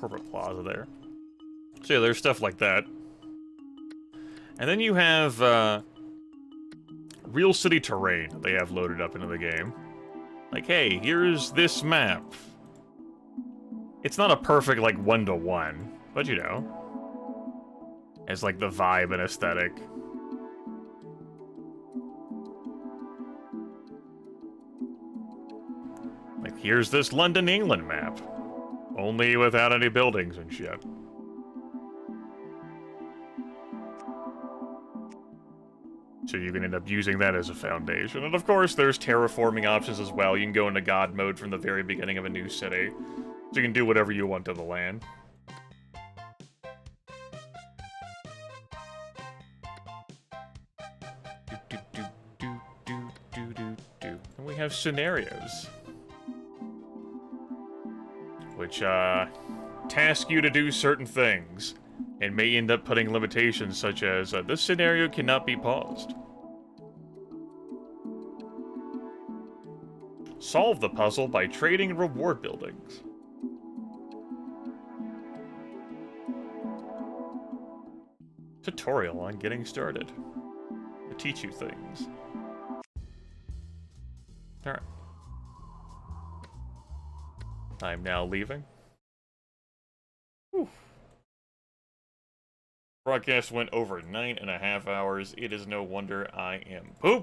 Corporate plaza there. So yeah, there's stuff like that. And then you have, real city terrain they have loaded up into the game. Like, hey, here's this map. It's not a perfect, like, one-to-one, but you know. It's like the vibe and aesthetic. Like, here's this London, England map. Only without any buildings and shit. So you can end up using that as a foundation. And of course, there's terraforming options as well. You can go into God mode from the very beginning of a new city. So you can do whatever you want to the land. And we have scenarios. Which, task you to do certain things. And may end up putting limitations such as, this scenario cannot be paused. Solve the puzzle by trading reward buildings. Tutorial on getting started. To teach you things. Alright. I'm now leaving. Whew. Broadcast went over 9.5 hours. It is no wonder I am pooped.